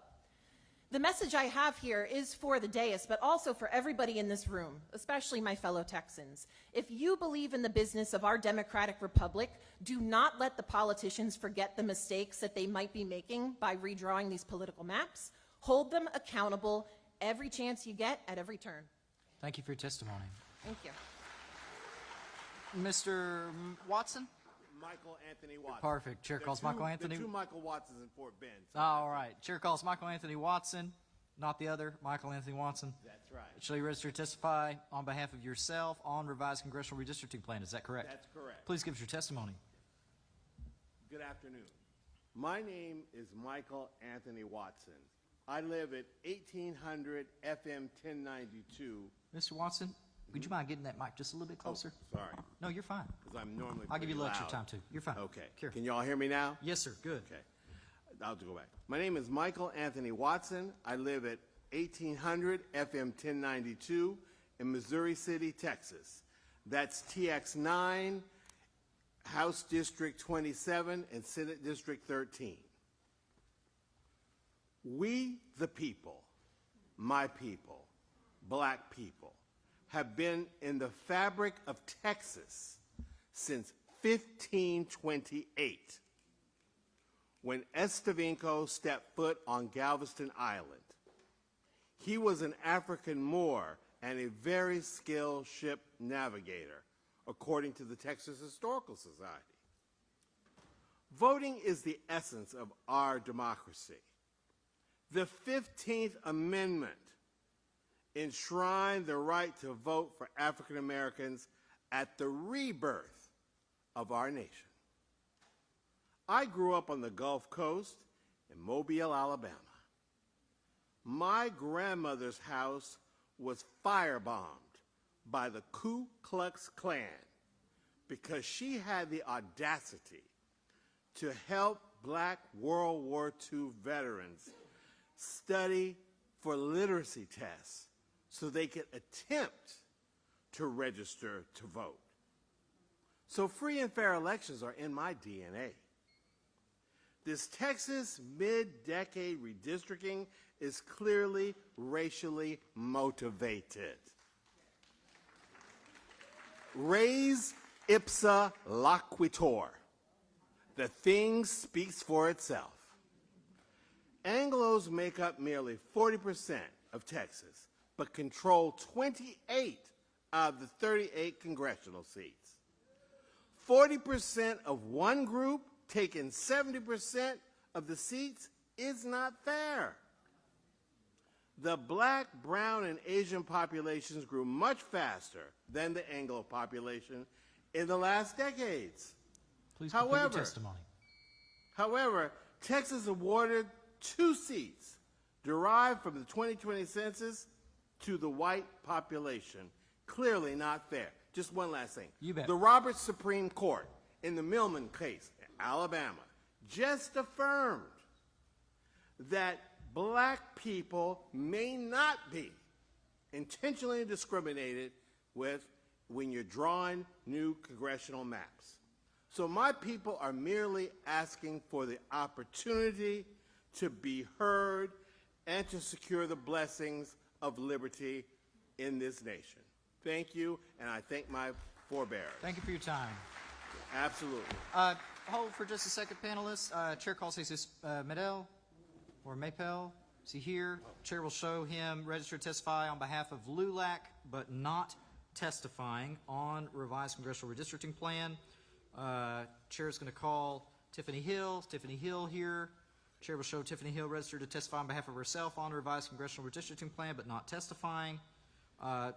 The message I have here is for the dais, but also for everybody in this room, especially my fellow Texans. If you believe in the business of our democratic republic, do not let the politicians forget the mistakes that they might be making by redrawing these political maps. Hold them accountable every chance you get at every turn. Thank you for your testimony. Thank you. Mr. Watson? Michael Anthony Watson. Perfect. Chair calls Michael Anthony. There are two Michael Watsons in Fort Bend. So All right. Chair calls Michael Anthony Watson, not the other Michael Anthony Watson. That's right. Shall you register to testify on behalf of yourself on revised congressional redistricting plan? Is that correct? That's correct. Please give us your testimony. Good afternoon. My name is Michael Anthony Watson. I live at 1800 FM 1092. Mr. Watson, would you mind getting that mic just a little bit closer? Oh, sorry. No, you're fine. Because I'm normally I'll give you pretty lecture loud. time, too. You're fine. Okay. Here. Can you all hear me now? Yes, sir. Good. Okay. I'll go back. My name is Michael Anthony Watson. I live at 1800 FM 1092 in Missouri City, Texas. That's TX9, House District 27, and Senate District 13. We, the people, my people, black people, have been in the fabric of Texas since 1528, when Estevinco stepped foot on Galveston Island. He was an African Moor and a very skilled ship navigator, according to the Texas Historical Society. Voting is the essence of our democracy. The 15th Amendment enshrined the right to vote for African Americans at the rebirth of our nation. I grew up on the Gulf Coast in Mobile, Alabama. My grandmother's house was firebombed by the Ku Klux Klan because she had the audacity to help black World War II veterans study for literacy tests so they could attempt to register to vote. So free and fair elections are in my DNA. This Texas mid-decade redistricting is clearly racially motivated. Res ipsa loquitur. The thing speaks for itself. Anglos make up nearly 40% of Texas, but control 28 out of the 38 congressional seats. 40% of one group taking 70% of the seats is not fair. The black, brown, and Asian populations grew much faster than the Anglo population in the last decades. Please complete your testimony. However, Texas awarded 2 seats derived from the 2020 census to the white population. Clearly not fair. Just one last thing. You bet. The Roberts Supreme Court in the Millman case in Alabama just affirmed that black people may not be intentionally discriminated with when you're drawing new congressional maps. So my people are merely asking for the opportunity to be heard and to secure the blessings of liberty in this nation. Thank you, and I thank my forebearers. Thank you for your time. Absolutely. Hold for just a second, panelists. Chair calls Jesus Medel or Mapel. Is he here? Chair will show him register to testify on behalf of LULAC, but not testifying on revised congressional redistricting plan. Chair is going to call Tiffany Hill. Tiffany Hill here. Chair will show Tiffany Hill registered to testify on behalf of herself on revised congressional redistricting plan, but not testifying.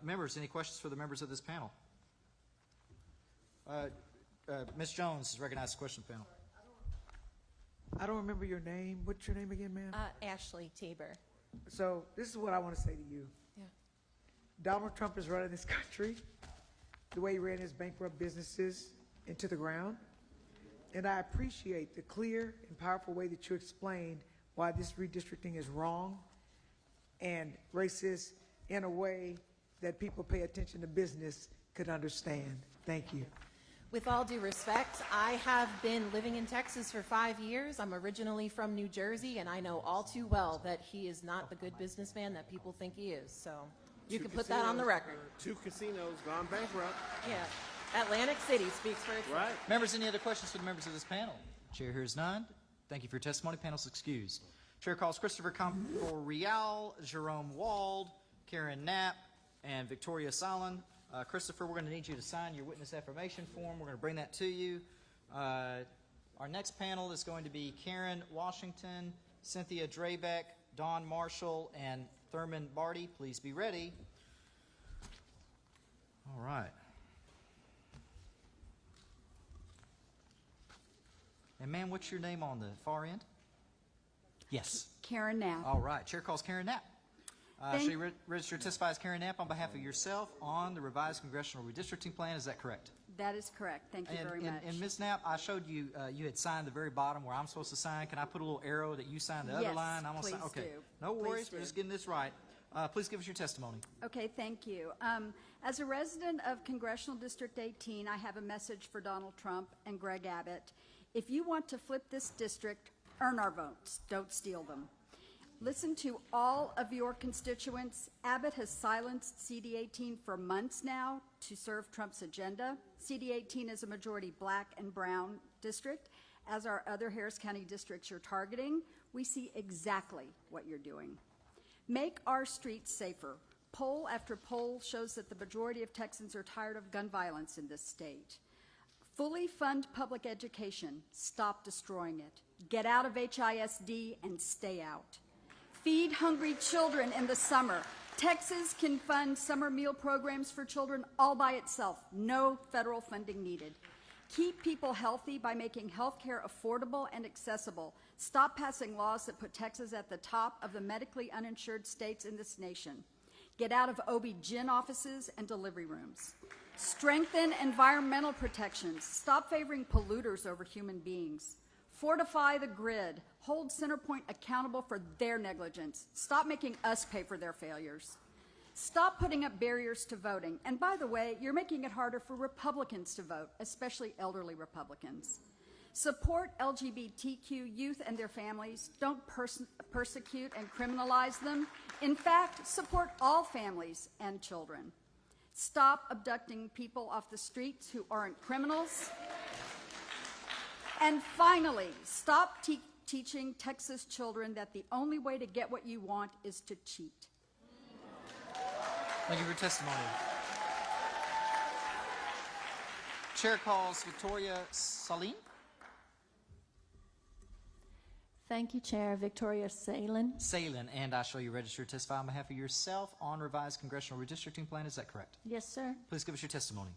Members, any questions for the members of this panel? Ms. Jones is recognized as question panel. I don't remember your name. What's your name again, ma'am? Ashley Tabor. So this is what I want to say to you. Yeah. Donald Trump is running this country the way he ran his bankrupt businesses into the ground. And I appreciate the clear and powerful way that you explained why this redistricting is wrong and racist in a way that people pay attention to business could understand. Thank you. With all due respect, I have been living in Texas for 5 years. I'm originally from New Jersey, and I know all too well that he is not the good businessman that people think he is. So you can put that on the record. 2 casinos gone bankrupt. Yeah. Atlantic City speaks for itself. Right. Members, any other questions for the members of this panel? Chair hears none. Thank you for your testimony. Panel's excused. Chair calls Christopher Campo-Real, Jerome Wald, Karen Knapp, and Victoria Solon. Christopher, we're going to need you to sign your witness affirmation form. We're going to bring that to you. Our next panel is going to be Karen Washington, Cynthia Drabeck, Dawn Marshall, and Thurman Barty. Please be ready. All right. And ma'am, what's your name on the far end? Yes. Karen Knapp. All right. Chair calls Karen Knapp. Shall you register to testify as Karen Knapp on behalf of yourself on the revised congressional redistricting plan? Is that correct? That is correct. Thank you very much. And Ms. Knapp, I showed you, you had signed the very bottom where I'm supposed to sign. Can I put a little arrow that you signed the other Yes, line? I'm gonna please sign. Okay. do. No Please worries. do. We're just getting this right. Please give us your testimony. Okay, thank you. As a resident of Congressional District 18, I have a message for Donald Trump and Greg Abbott. If you want to flip this district, earn our votes. Don't steal them. Listen to all of your constituents. Abbott has silenced CD18 for months now to serve Trump's agenda. CD18 is a majority black and brown district. As our other Harris County districts you're targeting, we see exactly what you're doing. Make our streets safer. Poll after poll shows that the majority of Texans are tired of gun violence in this state. Fully fund public education. Stop destroying it. Get out of HISD and stay out. Feed hungry children in the summer. Texas can fund summer meal programs for children all by itself. No federal funding needed. Keep people healthy by making health care affordable and accessible. Stop passing laws that put Texas at the top of the medically uninsured states in this nation. Get out of OB-GYN offices and delivery rooms. Strengthen environmental protections. Stop favoring polluters over human beings. Fortify the grid. Hold CenterPoint accountable for their negligence. Stop making us pay for their failures. Stop putting up barriers to voting. And by the way, you're making it harder for Republicans to vote, especially elderly Republicans. Support LGBTQ youth and their families. Don't persecute and criminalize them. In fact, support all families and children. Stop abducting people off the streets who aren't criminals. And finally, stop teaching Texas children that the only way to get what you want is to cheat. Thank you for your testimony. Chair calls Victoria Saline. Thank you, Chair. Victoria Salin. Salin, and I shall you register to testify on behalf of yourself on revised congressional redistricting plan. Is that correct? Yes, sir. Please give us your testimony.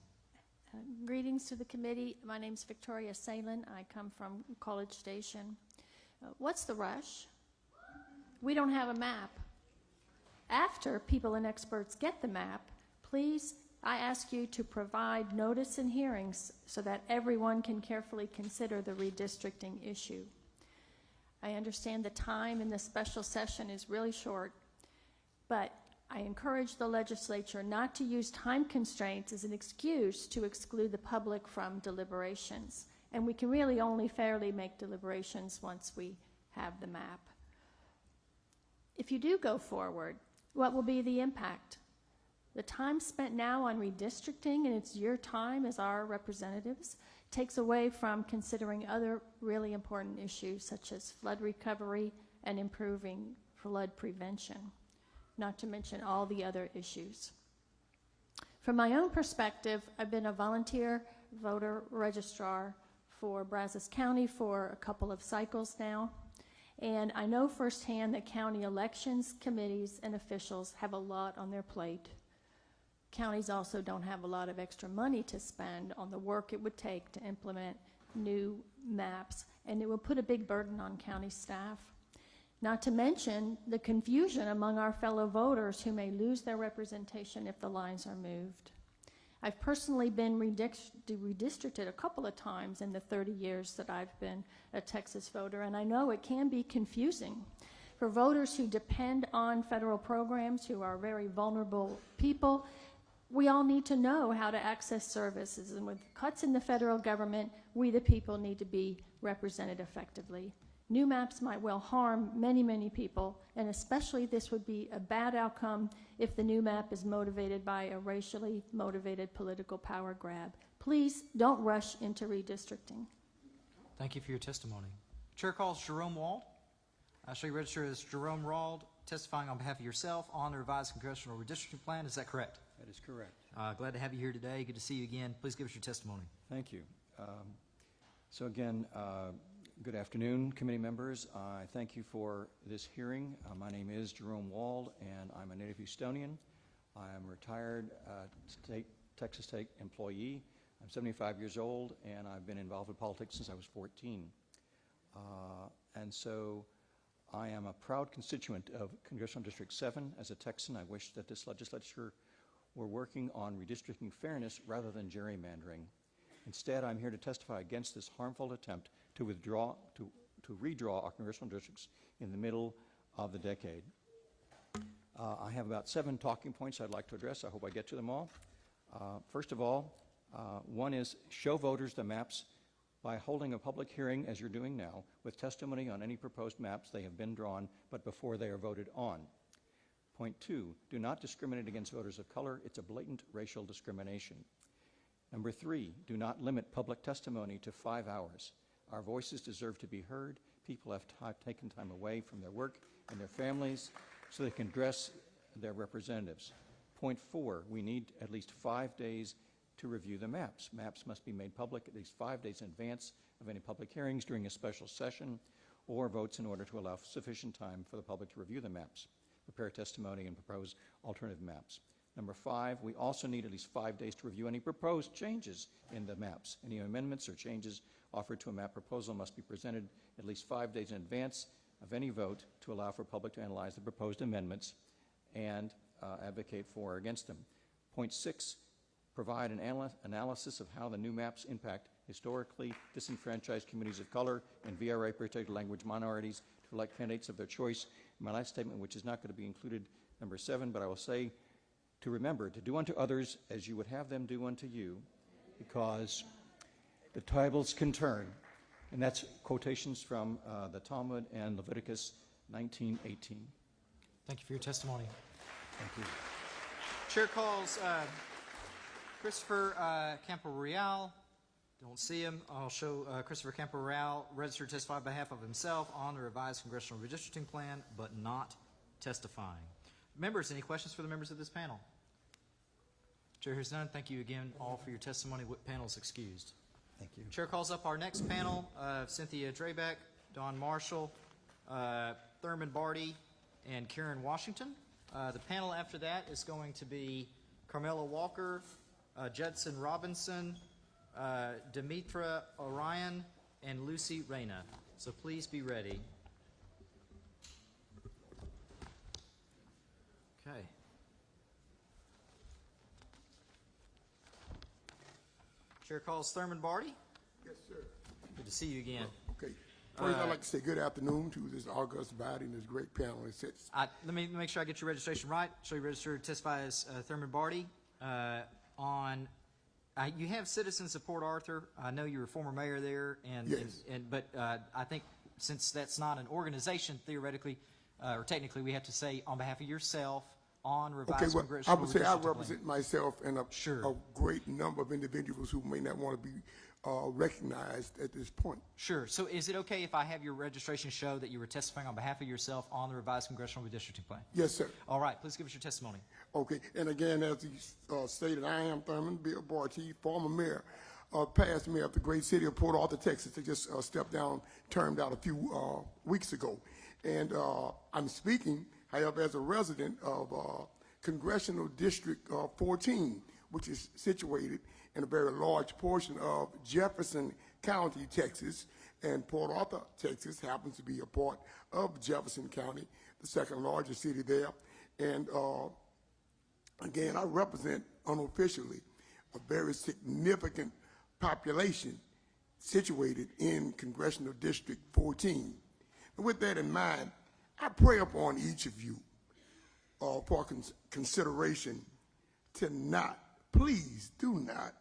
Greetings to the committee. My name is Victoria Salin. I come from College Station. What's the rush? We don't have a map. After people and experts get the map, please, I ask you to provide notice and hearings so that everyone can carefully consider the redistricting issue. I understand the time in this special session is really short, but I encourage the legislature not to use time constraints as an excuse to exclude the public from deliberations. And we can really only fairly make deliberations once we have the map. If you do go forward, what will be the impact? The time spent now on redistricting, and it's your time as our representatives, takes away from considering other really important issues such as flood recovery and improving flood prevention, not to mention all the other issues. From my own perspective, I've been a volunteer voter registrar for Brazos County for a couple of cycles now, and I know firsthand that county elections, committees, and officials have a lot on their plate. Counties also don't have a lot of extra money to spend on the work it would take to implement new maps, and it will put a big burden on county staff. Not to mention the confusion among our fellow voters who may lose their representation if the lines are moved. I've personally been redistricted a couple of times in the 30 years that I've been a Texas voter, and I know it can be confusing. For voters who depend on federal programs, who are very vulnerable people, we all need to know how to access services, and with cuts in the federal government, we the people need to be represented effectively. New maps might well harm many, many people, and especially this would be a bad outcome if the new map is motivated by a racially motivated political power grab. Please don't rush into redistricting. Thank you for your testimony. Chair calls Jerome Wald. I shall you register as Jerome Wald, testifying on behalf of yourself on the revised congressional redistricting plan. Is that correct? That is correct. Glad to have you here today. Good to see you again. Please give us your testimony. Thank you. So again, good afternoon, committee members. I thank you for this hearing. My name is Jerome Wald, and I'm a native Houstonian. I am a retired Texas State employee. I'm 75 years old, and I've been involved in politics since I was 14. And so I am a proud constituent of Congressional District 7. As a Texan, I wish that this legislature were working on redistricting fairness rather than gerrymandering. Instead, I'm here to testify against this harmful attempt to redraw our congressional districts in the middle of the decade. I have about 7 talking points I'd like to address. I hope I get to them all. First of all, one is show voters the maps by holding a public hearing, as you're doing now, with testimony on any proposed maps they have been drawn, but before they are voted on. Point 2, do not discriminate against voters of color. It's a blatant racial discrimination. Number 3, do not limit public testimony to 5 hours. Our voices deserve to be heard. People have taken time away from their work and their families so they can address their representatives. Point 4, we need at least 5 days to review the maps. Maps must be made public at least 5 days in advance of any public hearings during a special session or votes in order to allow sufficient time for the public to review the maps, prepare testimony, and propose alternative maps. Number 5, we also need at least 5 days to review any proposed changes in the maps. Any amendments or changes offered to a map proposal must be presented at least 5 days in advance of any vote to allow for public to analyze the proposed amendments and advocate for or against them. Point 6, provide an analysis of how the new maps impact historically disenfranchised communities of color and VRA protected language minorities to elect candidates of their choice. My last statement, which is not going to be included, number 7, but I will say to remember to do unto others as you would have them do unto you, because the tables can turn. And that's quotations from the Talmud and Leviticus 19:18. Thank you for your testimony. Thank you. Chair calls Christopher Campo-Real. Don't see him. I'll show Christopher Campo-Real registered to testify on behalf of himself on the revised congressional redistricting plan, but not testifying. Members, any questions for the members of this panel? Chair hears none. Thank you again all for your testimony. Panel is excused. Thank you. Chair calls up our next panel, Cynthia Drabeck, Don Marshall, Thurman Barty, and Karen Washington. The panel after that is going to be Carmela Walker, Judson Robinson, Demetra Orion, and Lucy Reyna. So please be ready. Okay. Chair calls Thurman Barty. Yes, sir. Good to see you again. Okay. First, I'd like to say good afternoon to this august body and this great panel. Let me make sure I get your registration right. So you registered to testify as Thurman Barty. You have Citizens of Port Arthur. I know you were former mayor there, but I think since that's not an organization, theoretically or technically, we have to say on behalf of yourself on revised congressional. I would say I represent myself and a great number of individuals who may not want to be recognized at this point. Sure. So is it okay if I have your registration show that you were testifying on behalf of yourself on the revised congressional redistricting plan? Yes, sir. All right. Please give us your testimony. Okay. And again, as he stated, I am Thurman Bill Barty, former mayor, past mayor of the great city of Port Arthur, Texas. They just stepped down, termed out a few weeks ago. And I'm speaking, however, as a resident of Congressional District 14, which is situated in a very large portion of Jefferson County, Texas, and Port Arthur, Texas happens to be a part of Jefferson County, the second largest city there. And again, I represent unofficially a very significant population situated in Congressional District 14. And with that in mind, I pray upon each of you for consideration to not, please do not,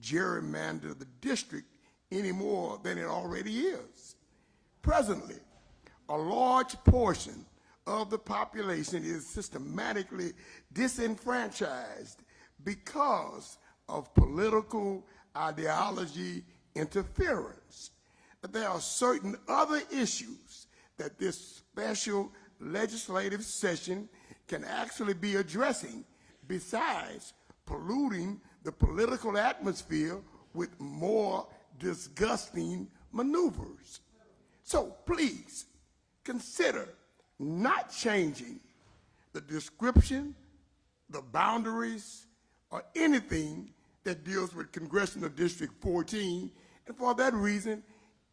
gerrymander the district any more than it already is. Presently, a large portion of the population is systematically disenfranchised because of political ideology interference. There are certain other issues that this special legislative session can actually be addressing besides polluting the political atmosphere with more disgusting maneuvers. So please consider not changing the description, the boundaries, or anything that deals with Congressional District 14, and for that reason,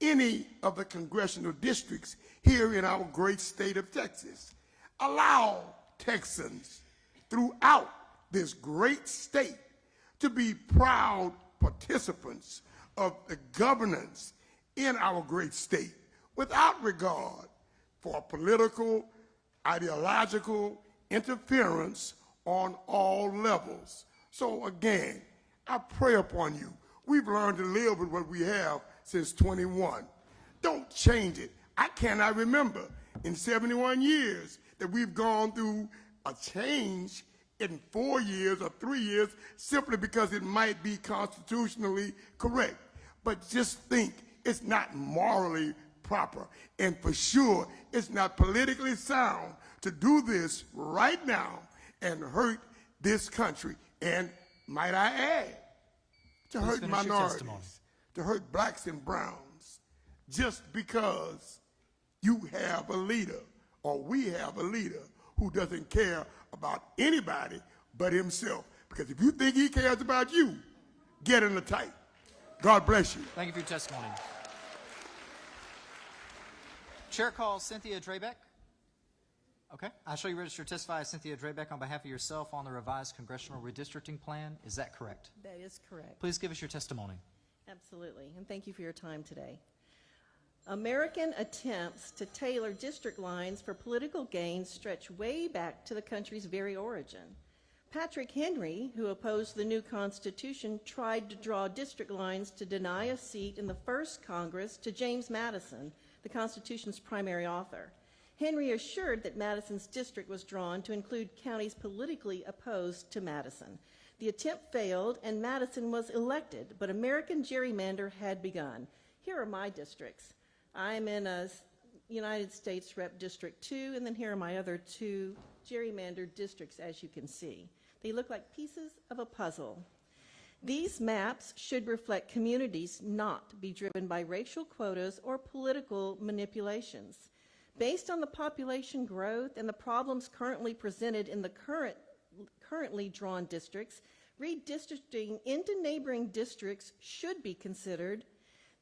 any of the congressional districts here in our great state of Texas. Allow Texans throughout this great state to be proud participants of the governance in our great state without regard for political, ideological interference on all levels. So again, I pray upon you. We've learned to live with what we have since 21. Don't change it. I cannot remember in 71 years that we've gone through a change in 4 years or 3 years simply because it might be constitutionally correct. But just think it's not morally proper. And for sure, it's not politically sound to do this right now and hurt this country. And might I add, to hurt minorities, to hurt blacks and browns, just because you have a leader or we have a leader who doesn't care about anybody but himself. Because if you think he cares about you, get in the tight. God bless you. Thank you for your testimony. Chair calls Cynthia Drabeck. Okay. I show you registered to testify as Cynthia Drabeck on behalf of yourself on the revised congressional redistricting plan. Is that correct? That is correct. Please give us your testimony. Absolutely, and thank you for your time today. American attempts to tailor district lines for political gain stretch way back to the country's very origin. Patrick Henry, who opposed the new Constitution, tried to draw district lines to deny a seat in the first Congress to James Madison, the Constitution's primary author. Henry assured that Madison's district was drawn to include counties politically opposed to Madison. The attempt failed, and Madison was elected, but American gerrymander had begun. Here are my districts. I'm in a United States Rep District 2, and then here are my other two gerrymandered districts, as you can see. They look like pieces of a puzzle. These maps should reflect communities, not be driven by racial quotas or political manipulations. Based on the population growth and the problems currently presented in the currently drawn districts, redistricting into neighboring districts should be considered.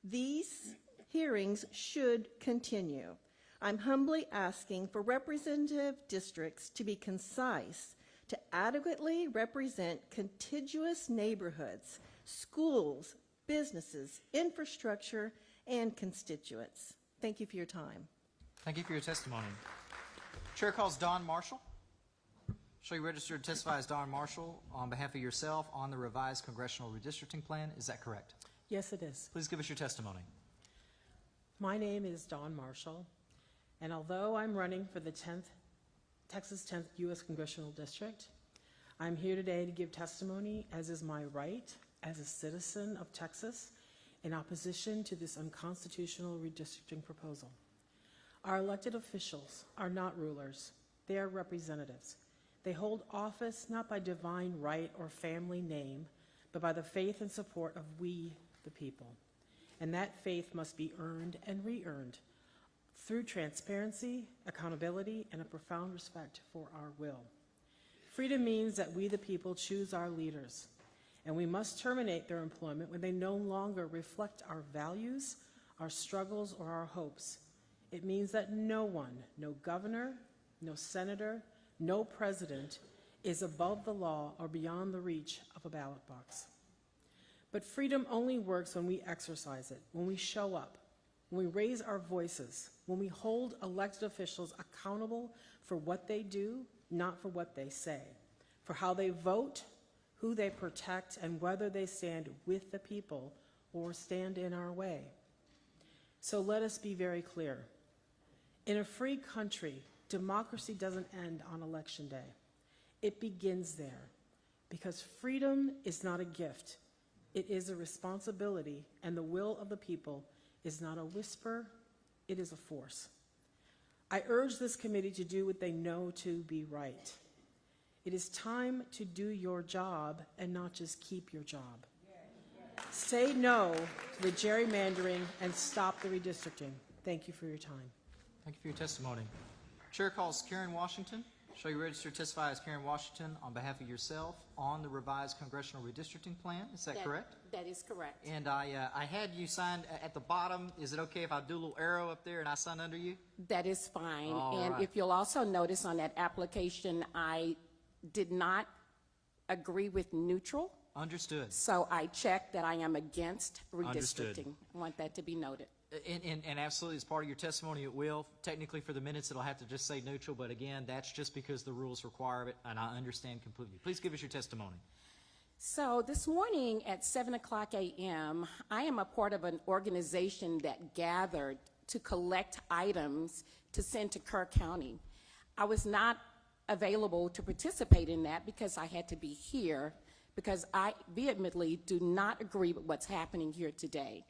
These hearings should continue. I'm humbly asking for representative districts to be concise, to adequately represent contiguous neighborhoods, schools, businesses, infrastructure, and constituents. Thank you for your time. Thank you for your testimony. Chair calls Don Marshall. Show you registered to testify as Don Marshall on behalf of yourself on the revised congressional redistricting plan. Is that correct? Yes, it is. Please give us your testimony. My name is Dawn Marshall, and although I'm running for the Texas 10th U.S. Congressional District, I'm here today to give testimony, as is my right as a citizen of Texas, in opposition to this unconstitutional redistricting proposal. Our elected officials are not rulers. They are representatives. They hold office not by divine right or family name, but by the faith and support of we, the people. And that faith must be earned and re-earned through transparency, accountability, and a profound respect for our will. Freedom means that we, the people, choose our leaders, and we must terminate their employment when they no longer reflect our values, our struggles, or our hopes. It means that no one, no governor, no senator, no president is above the law or beyond the reach of a ballot box. But freedom only works when we exercise it, when we show up, when we raise our voices, when we hold elected officials accountable for what they do, not for what they say, for how they vote, who they protect, and whether they stand with the people or stand in our way. So let us be very clear. In a free country, democracy doesn't end on Election Day. It begins there, because freedom is not a gift. It is a responsibility, and the will of the people is not a whisper, it is a force. I urge this committee to do what they know to be right. It is time to do your job and not just keep your job. Say no to the gerrymandering and stop the redistricting. Thank you for your time. Thank you for your testimony. Chair calls Karen Washington. Show you registered to testify as Karen Washington on behalf of yourself on the revised congressional redistricting plan. Is that correct? That is correct. And I had you signed at the bottom. Is it okay if I do a little arrow up there and I sign under you? That is fine. All and right. if you'll also notice on that application, I did not agree with neutral. Understood. So I checked that I am against redistricting. Understood. I want that to be noted. And absolutely, as part of your testimony, it will. Technically, for the minutes, it'll have to just say neutral, but again, that's just because the rules require it, and I understand completely. Please give us your testimony. So this morning at 7 o'clock a.m., I am a part of an organization that gathered to collect items to send to Kerr County. I was not available to participate in that because I had to be here, because I vehemently do not agree with what's happening here today.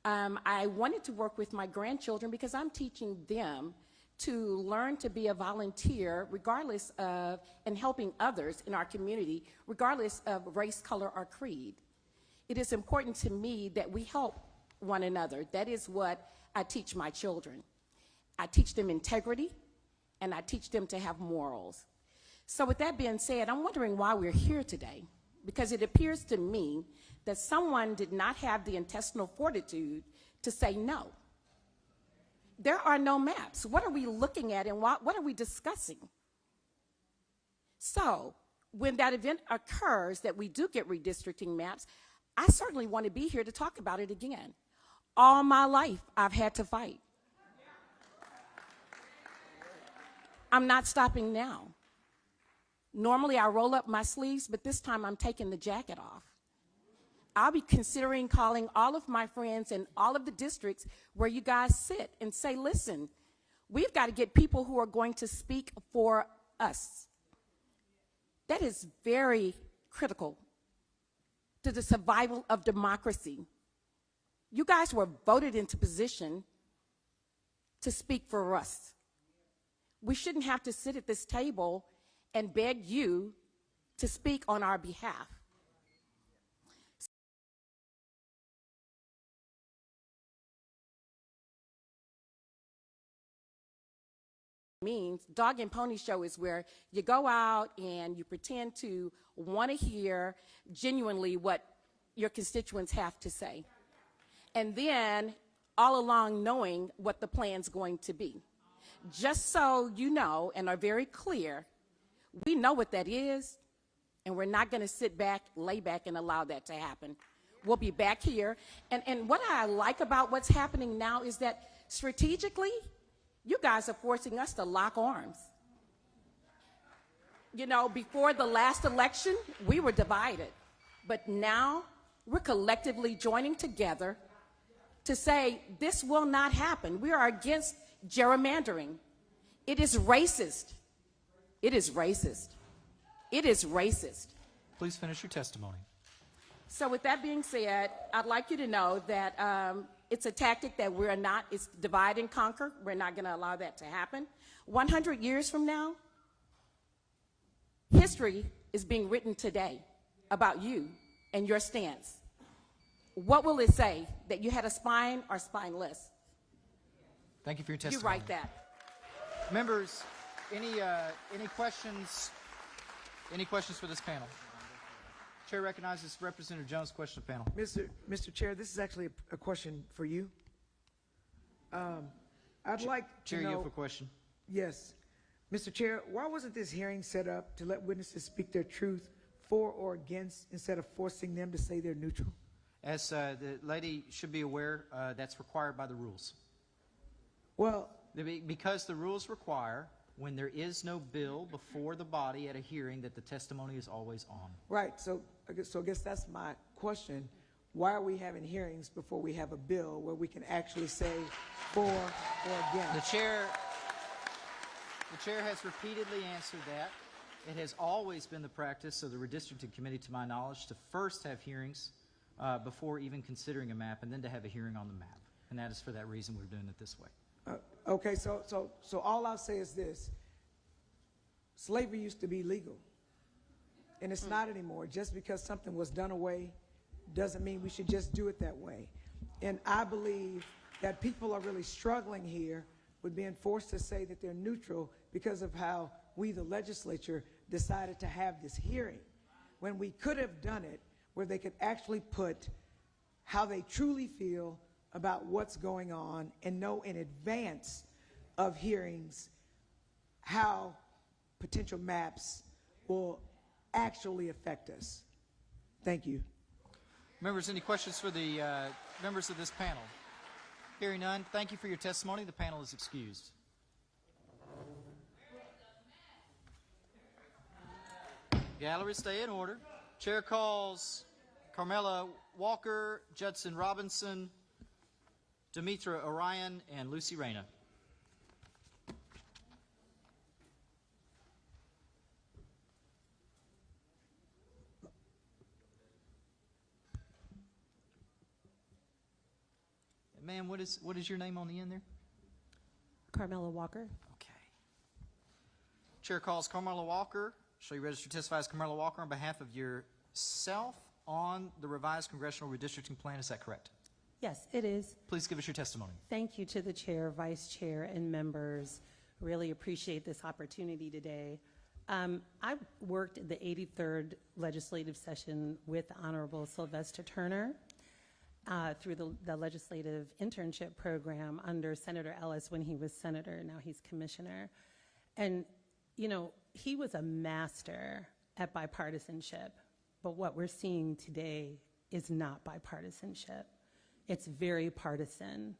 I wanted to work with my grandchildren because I'm teaching them to learn to be a volunteer regardless of, and helping others in our community regardless of race, color, or creed. It is important to me that we help one another. That is what I teach my children. I teach them integrity, and I teach them to have morals. So with that being said, I'm wondering why we're here today, because it appears to me that someone did not have the intestinal fortitude to say no. There are no maps. What are we looking at and what are we discussing? So when that event occurs that we do get redistricting maps, I certainly want to be here to talk about it again. All my life, I've had to fight. I'm not stopping now. Normally, I roll up my sleeves, but this time I'm taking the jacket off. I'll be considering calling all of my friends in all of the districts where you guys sit and say, listen, we've got to get people who are going to speak for us. That is very critical to the survival of democracy. You guys were voted into position to speak for us. We shouldn't have to sit at this table and beg you to speak on our behalf. Means dog and pony show is where you go out and you pretend to want to hear genuinely what your constituents have to say. And then all along knowing what the plan's going to be. Just so you know and are very clear, we know what that is, and we're not going to sit back, lay back, and allow that to happen. We'll be back here. And what I like about what's happening now is that strategically, you guys are forcing us to lock arms. You know, before the last election, we were divided. But now, we're collectively joining together to say this will not happen. We are against gerrymandering. It is racist. It is racist. It is racist. Please finish your testimony. So with that being said, I'd like you to know that it's a tactic that we're not, it's divide and conquer. We're not going to allow that to happen. 100 years from now, history is being written today about you and your stance. What will it say? That you had a spine or spineless? Thank you for your testimony. You write that. Members, any questions? Any questions for this panel? Chair recognizes Representative Jones. Question of panel. Mr. Chair, this is actually a question for you. I'd like to Chair, know. you have a question. Yes. Mr. Chair, why wasn't this hearing set up to let witnesses speak their truth for or against instead of forcing them to say they're neutral? As the lady should be aware, that's required by the rules. Well, because the rules require, when there is no bill before the body at a hearing, that the testimony is always on. right. So I guess that's my question. Why are we having hearings before we have a bill where we can actually say for or against? The chair has repeatedly answered that. It has always been the practice of the redistricting committee, to my knowledge, to first have hearings before even considering a map, and then to have a hearing on the map. And that is for that reason we're doing it this way. Okay, so all I'll say is this. Slavery used to be legal, and it's not anymore. Just because something was done away doesn't mean we should just do it that way. And I believe that people are really struggling here with being forced to say that they're neutral because of how we, the legislature, decided to have this hearing, when we could have done it where they could actually put how they truly feel about what's going on and know in advance of hearings how potential maps will actually affect us. Thank you. Members, any questions for the members of this panel? Hearing none, thank you for your testimony. The panel is excused. Gallery, stay in order. Chair calls Carmela Walker, Judson Robinson, Demetra Orion, and Lucy Reyna. Ma'am, what is your name on the end there? Carmela Walker. Okay. Chair calls Carmela Walker. Shall you register to testify as Carmela Walker on behalf of yourself on the revised congressional redistricting plan? Is that correct? Yes, it is. Please give us your testimony. Thank you to the chair, vice chair, and members. Really appreciate this opportunity today. I worked in the 83rd legislative session with Honorable Sylvester Turner through the legislative internship program under Senator Ellis when he was senator. Now he's commissioner. And, you know, he was a master at bipartisanship. But what we're seeing today is not bipartisanship. It's very partisan.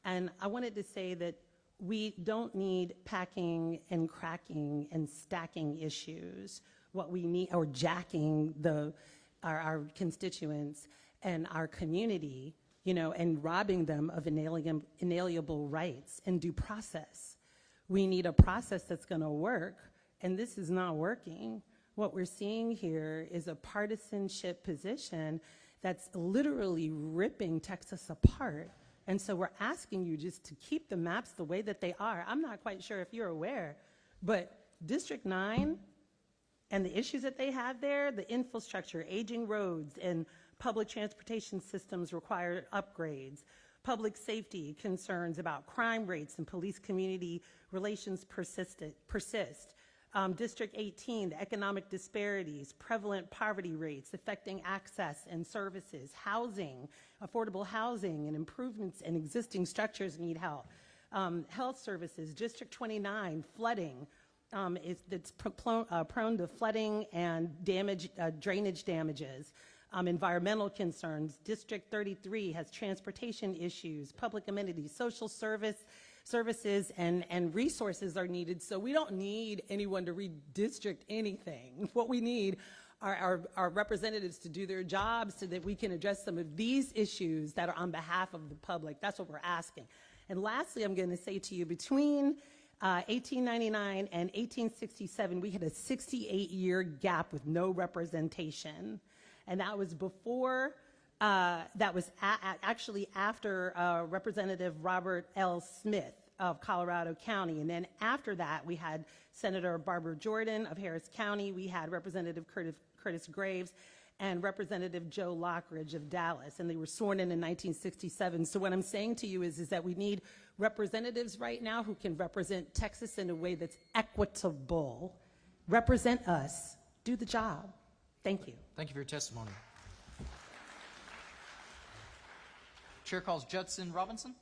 And I wanted to say that we don't need packing and cracking and stacking issues. What we need, or jacking our constituents and our community, you know, and robbing them of inalienable rights and due process. We need a process that's going to work, and this is not working. What we're seeing here is a partisanship position that's literally ripping Texas apart. And so we're asking you just to keep the maps the way that they are. I'm not quite sure if you're aware, but District 9 and the issues that they have there, the infrastructure, aging roads, and public transportation systems require upgrades, public safety concerns about crime rates and police-community relations persist. District 18, the economic disparities, prevalent poverty rates affecting access and services, housing, affordable housing, and improvements in existing structures need help. Health services, District 29, flooding. It's prone to flooding and drainage damages. Environmental concerns. District 33 has transportation issues, public amenities, social services and resources are needed. So we don't need anyone to redistrict anything. What we need are our representatives to do their jobs so that we can address some of these issues that are on behalf of the public. That's what we're asking. And lastly, I'm going to say to you, between 1899 and 1867, we had a 68-year gap with no representation. And that was before, that was actually after Representative Robert L. Smith of Colorado County. And then after that, we had Senator Barbara Jordan of Harris County. We had Representative Curtis Graves and Representative Joe Lockridge of Dallas. And they were sworn in 1967. So what I'm saying to you is that we need representatives right now who can represent Texas in a way that's equitable. Represent us. Do the job. Thank you. Thank you for your testimony. Chair calls Judson Robinson.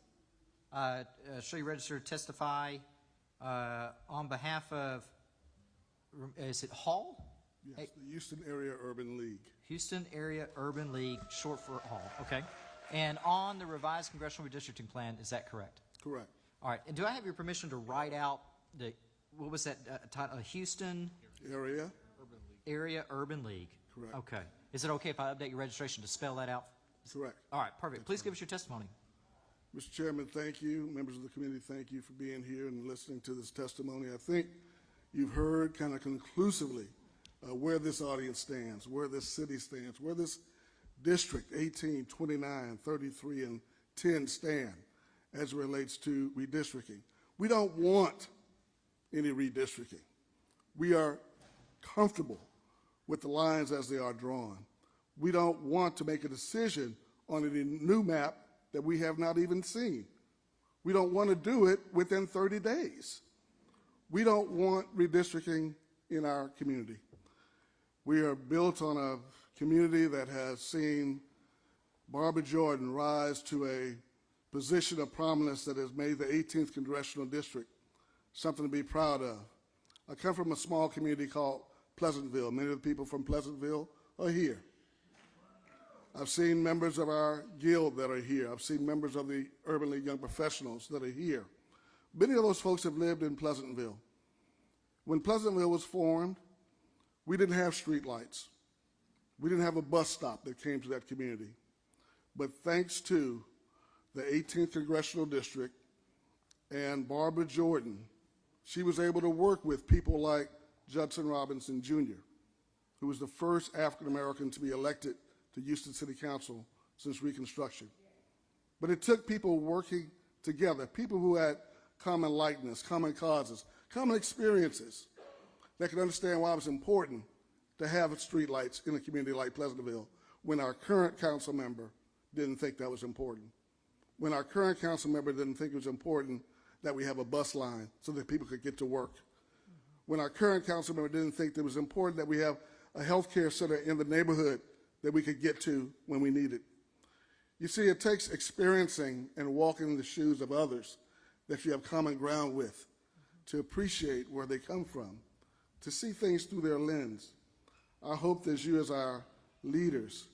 Shall you register to testify on behalf of, is it Hall? Yes, the Houston Area Urban League. Houston Area Urban League, short for Hall. Okay. And on the revised congressional redistricting plan, is that correct? Correct. All right. And do I have your permission to write out the, what was that title? Houston Area Urban League. Correct. Okay. Is it okay if I update your registration to spell that out? Correct. All right, perfect. Please give us your testimony. Mr. Chairman, thank you. Members of the committee, thank you for being here and listening to this testimony. I think you've heard kind of conclusively where this audience stands, where this city stands, where this district 18, 29, 33, and 10 stand as it relates to redistricting. We don't want any redistricting. We are comfortable with the lines as they are drawn. We don't want to make a decision on a new map that we have not even seen. We don't want to do it within 30 days. We don't want redistricting in our community. We are built on a community that has seen Barbara Jordan rise to a position of prominence that has made the 18th Congressional District something to be proud of. I come from a small community called Pleasantville. Many of the people from Pleasantville are here. I've seen members of our guild that are here. I've seen members of the Urban League Young Professionals that are here. Many of those folks have lived in Pleasantville. When Pleasantville was formed, we didn't have street lights. We didn't have a bus stop that came to that community. But thanks to the 18th Congressional District and Barbara Jordan, she was able to work with people like Judson Robinson Jr., who was the first African American to be elected to Houston City Council since Reconstruction. But it took people working together, people who had common likeness, common causes, common experiences, that could understand why it was important to have street lights in a community like Pleasantville when our current council member didn't think that was important. When our current council member didn't think it was important that we have a bus line so that people could get to work. When our current council member didn't think that it was important that we have a health care center in the neighborhood that we could get to when we need it. You see, it takes experiencing and walking in the shoes of others that you have common ground with to appreciate where they come from, to see things through their lens. I hope that you as our leaders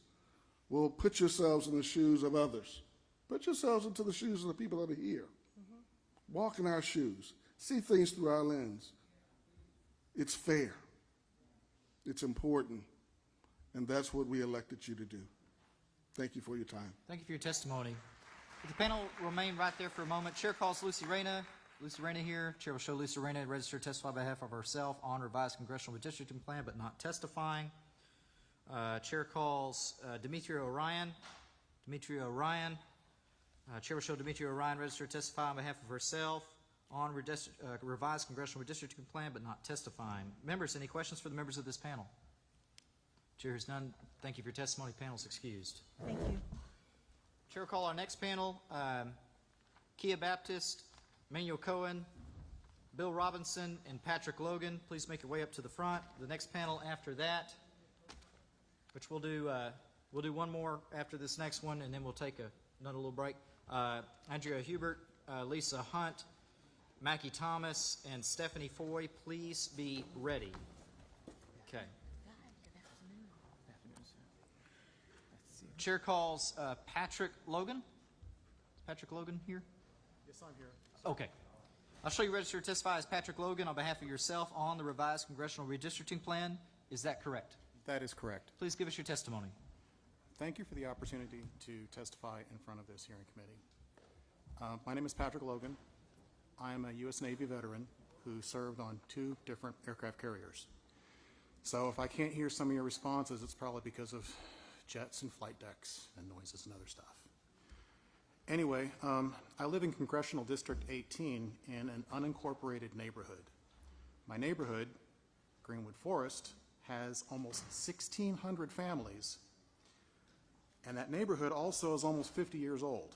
will put yourselves in the shoes of others. Put yourselves into the shoes of the people that are here. Walk in our shoes. See things through our lens. It's fair. It's important. And that's what we elected you to do. Thank you for your time. Thank you for your testimony. If the panel remain right there for a moment, Chair calls Lucy Reyna. Lucy Reyna here. Chair will show Lucy Reyna register to testify on behalf of herself on revised congressional redistricting plan, but not testifying. Chair calls Demetria Orion. Demetria Orion. Chair will show Demetria Orion register to testify on behalf of herself on revised congressional redistricting plan, but not testifying. Members, any questions for the members of this panel? Chair has none. Thank you for your testimony. Panel is excused. Thank you. Chair will call our next panel. Kia Baptist, Manuel Cohen, Bill Robinson, and Patrick Logan. Please make your way up to the front. The next panel after that, which we'll do one more after this next one, and then we'll take another little break. Andrea Hubert, Lisa Hunt, Mackie Thomas, and Stephanie Foy, please be ready. Okay. Chair calls Patrick Logan. Is Patrick Logan here? Yes, I'm here. Okay. I'll show you register to testify as Patrick Logan on behalf of yourself on the revised congressional redistricting plan. Is that correct? That is correct. Please give us your testimony. Thank you for the opportunity to testify in front of this hearing committee. My name is Patrick Logan. I am a U.S. Navy veteran who served on 2 different aircraft carriers. So if I can't hear some of your responses, it's probably because of jets and flight decks and noises and other stuff. Anyway, I live in Congressional District 18 in an unincorporated neighborhood. My neighborhood, Greenwood Forest, has almost 1,600 families, and that neighborhood also is almost 50 years old.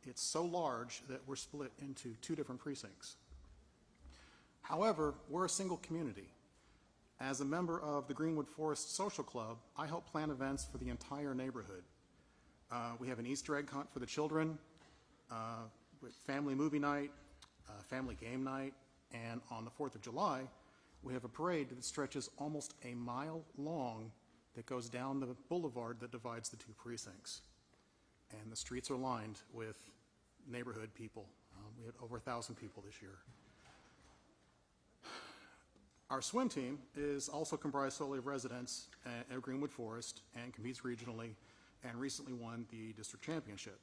It's so large that we're split into 2 different precincts. However, we're a single community. As a member of the Greenwood Forest Social Club, I help plan events for the entire neighborhood. We have an Easter egg hunt for the children, with family movie night, family game night, and on the 4th of July, we have a parade that stretches almost a mile long that goes down the boulevard that divides the 2 precincts. And the streets are lined with neighborhood people. We had over 1,000 people this year. Our swim team is also comprised solely of residents at Greenwood Forest and competes regionally and recently won the district championship.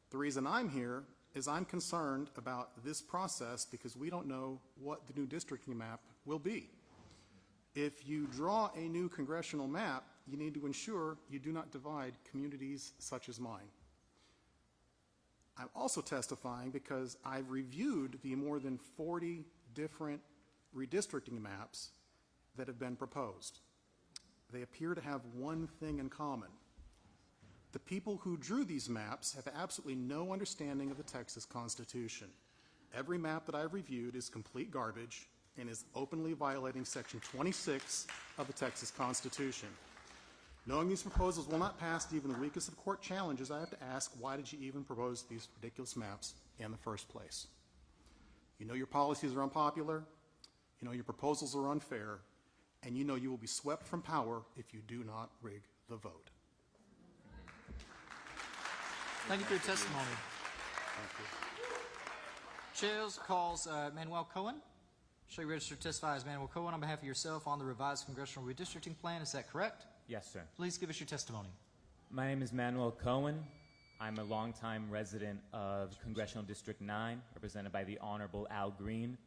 The reason I'm here is I'm concerned about this process because we don't know what the new districting map will be. If you draw a new congressional map, you need to ensure you do not divide communities such as mine. I'm also testifying because I've reviewed the more than 40 different redistricting maps that have been proposed. they appear to have one thing in common. The people who drew these maps have absolutely no understanding of the Texas Constitution. Every map that I've reviewed is complete garbage and is openly violating Section 26 of the Texas Constitution. Knowing these proposals will not pass even the weakest of court challenges, I have to ask, why did you even propose these ridiculous maps in the first place? You know your policies are unpopular, you know your proposals are unfair, and you know you will be swept from power if you do not rig the vote. Thank you for your testimony. Chair calls Manuel Cohen. Show you registered to testify as Manuel Cohen on behalf of yourself on the revised congressional redistricting plan. Is that correct? Yes, sir. Please give us your testimony. My name is Manuel Cohen. I'm a longtime resident of Congressional District 9, represented by the Honorable Al Green.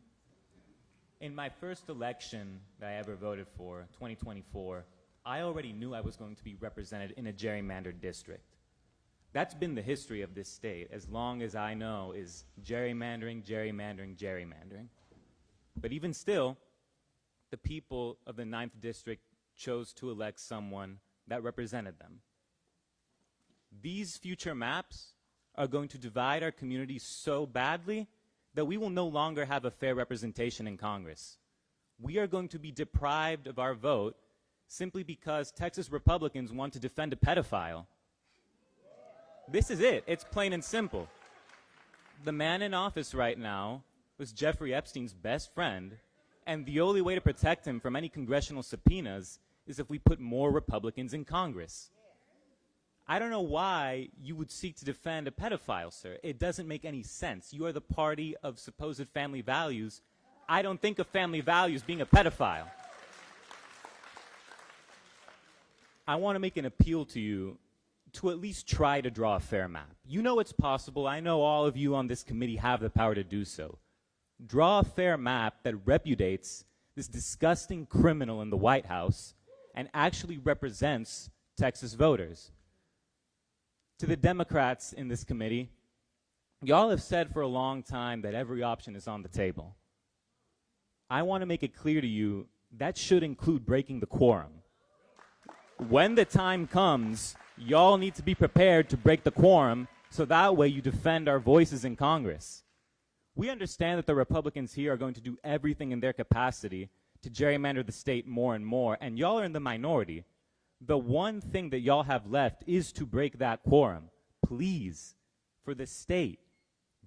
In my first election that I ever voted for, 2024, I already knew I was going to be represented in a gerrymandered district. That's been the history of this state, as long as I know, is gerrymandering, gerrymandering, gerrymandering. But even still, the people of the 9th District chose to elect someone that represented them. These future maps are going to divide our community so badly that we will no longer have a fair representation in Congress. We are going to be deprived of our vote simply because Texas Republicans want to defend a pedophile. This is it. It's plain and simple. The man in office right now was Jeffrey Epstein's best friend, and the only way to protect him from any congressional subpoenas is if we put more Republicans in Congress. I don't know why you would seek to defend a pedophile, sir. It doesn't make any sense. You are the party of supposed family values. I don't think of family values being a pedophile. I want to make an appeal to you to at least try to draw a fair map. You know it's possible. I know all of you on this committee have the power to do so. Draw a fair map that repudiates this disgusting criminal in the White House and actually represents Texas voters. To the Democrats in this committee, y'all have said for a long time that every option is on the table. I want to make it clear to you that should include breaking the quorum. When the time comes, y'all need to be prepared to break the quorum so that way you defend our voices in Congress. We understand that the Republicans here are going to do everything in their capacity to gerrymander the state more and more, and y'all are in the minority. The one thing that y'all have left is to break that quorum. Please, for the state,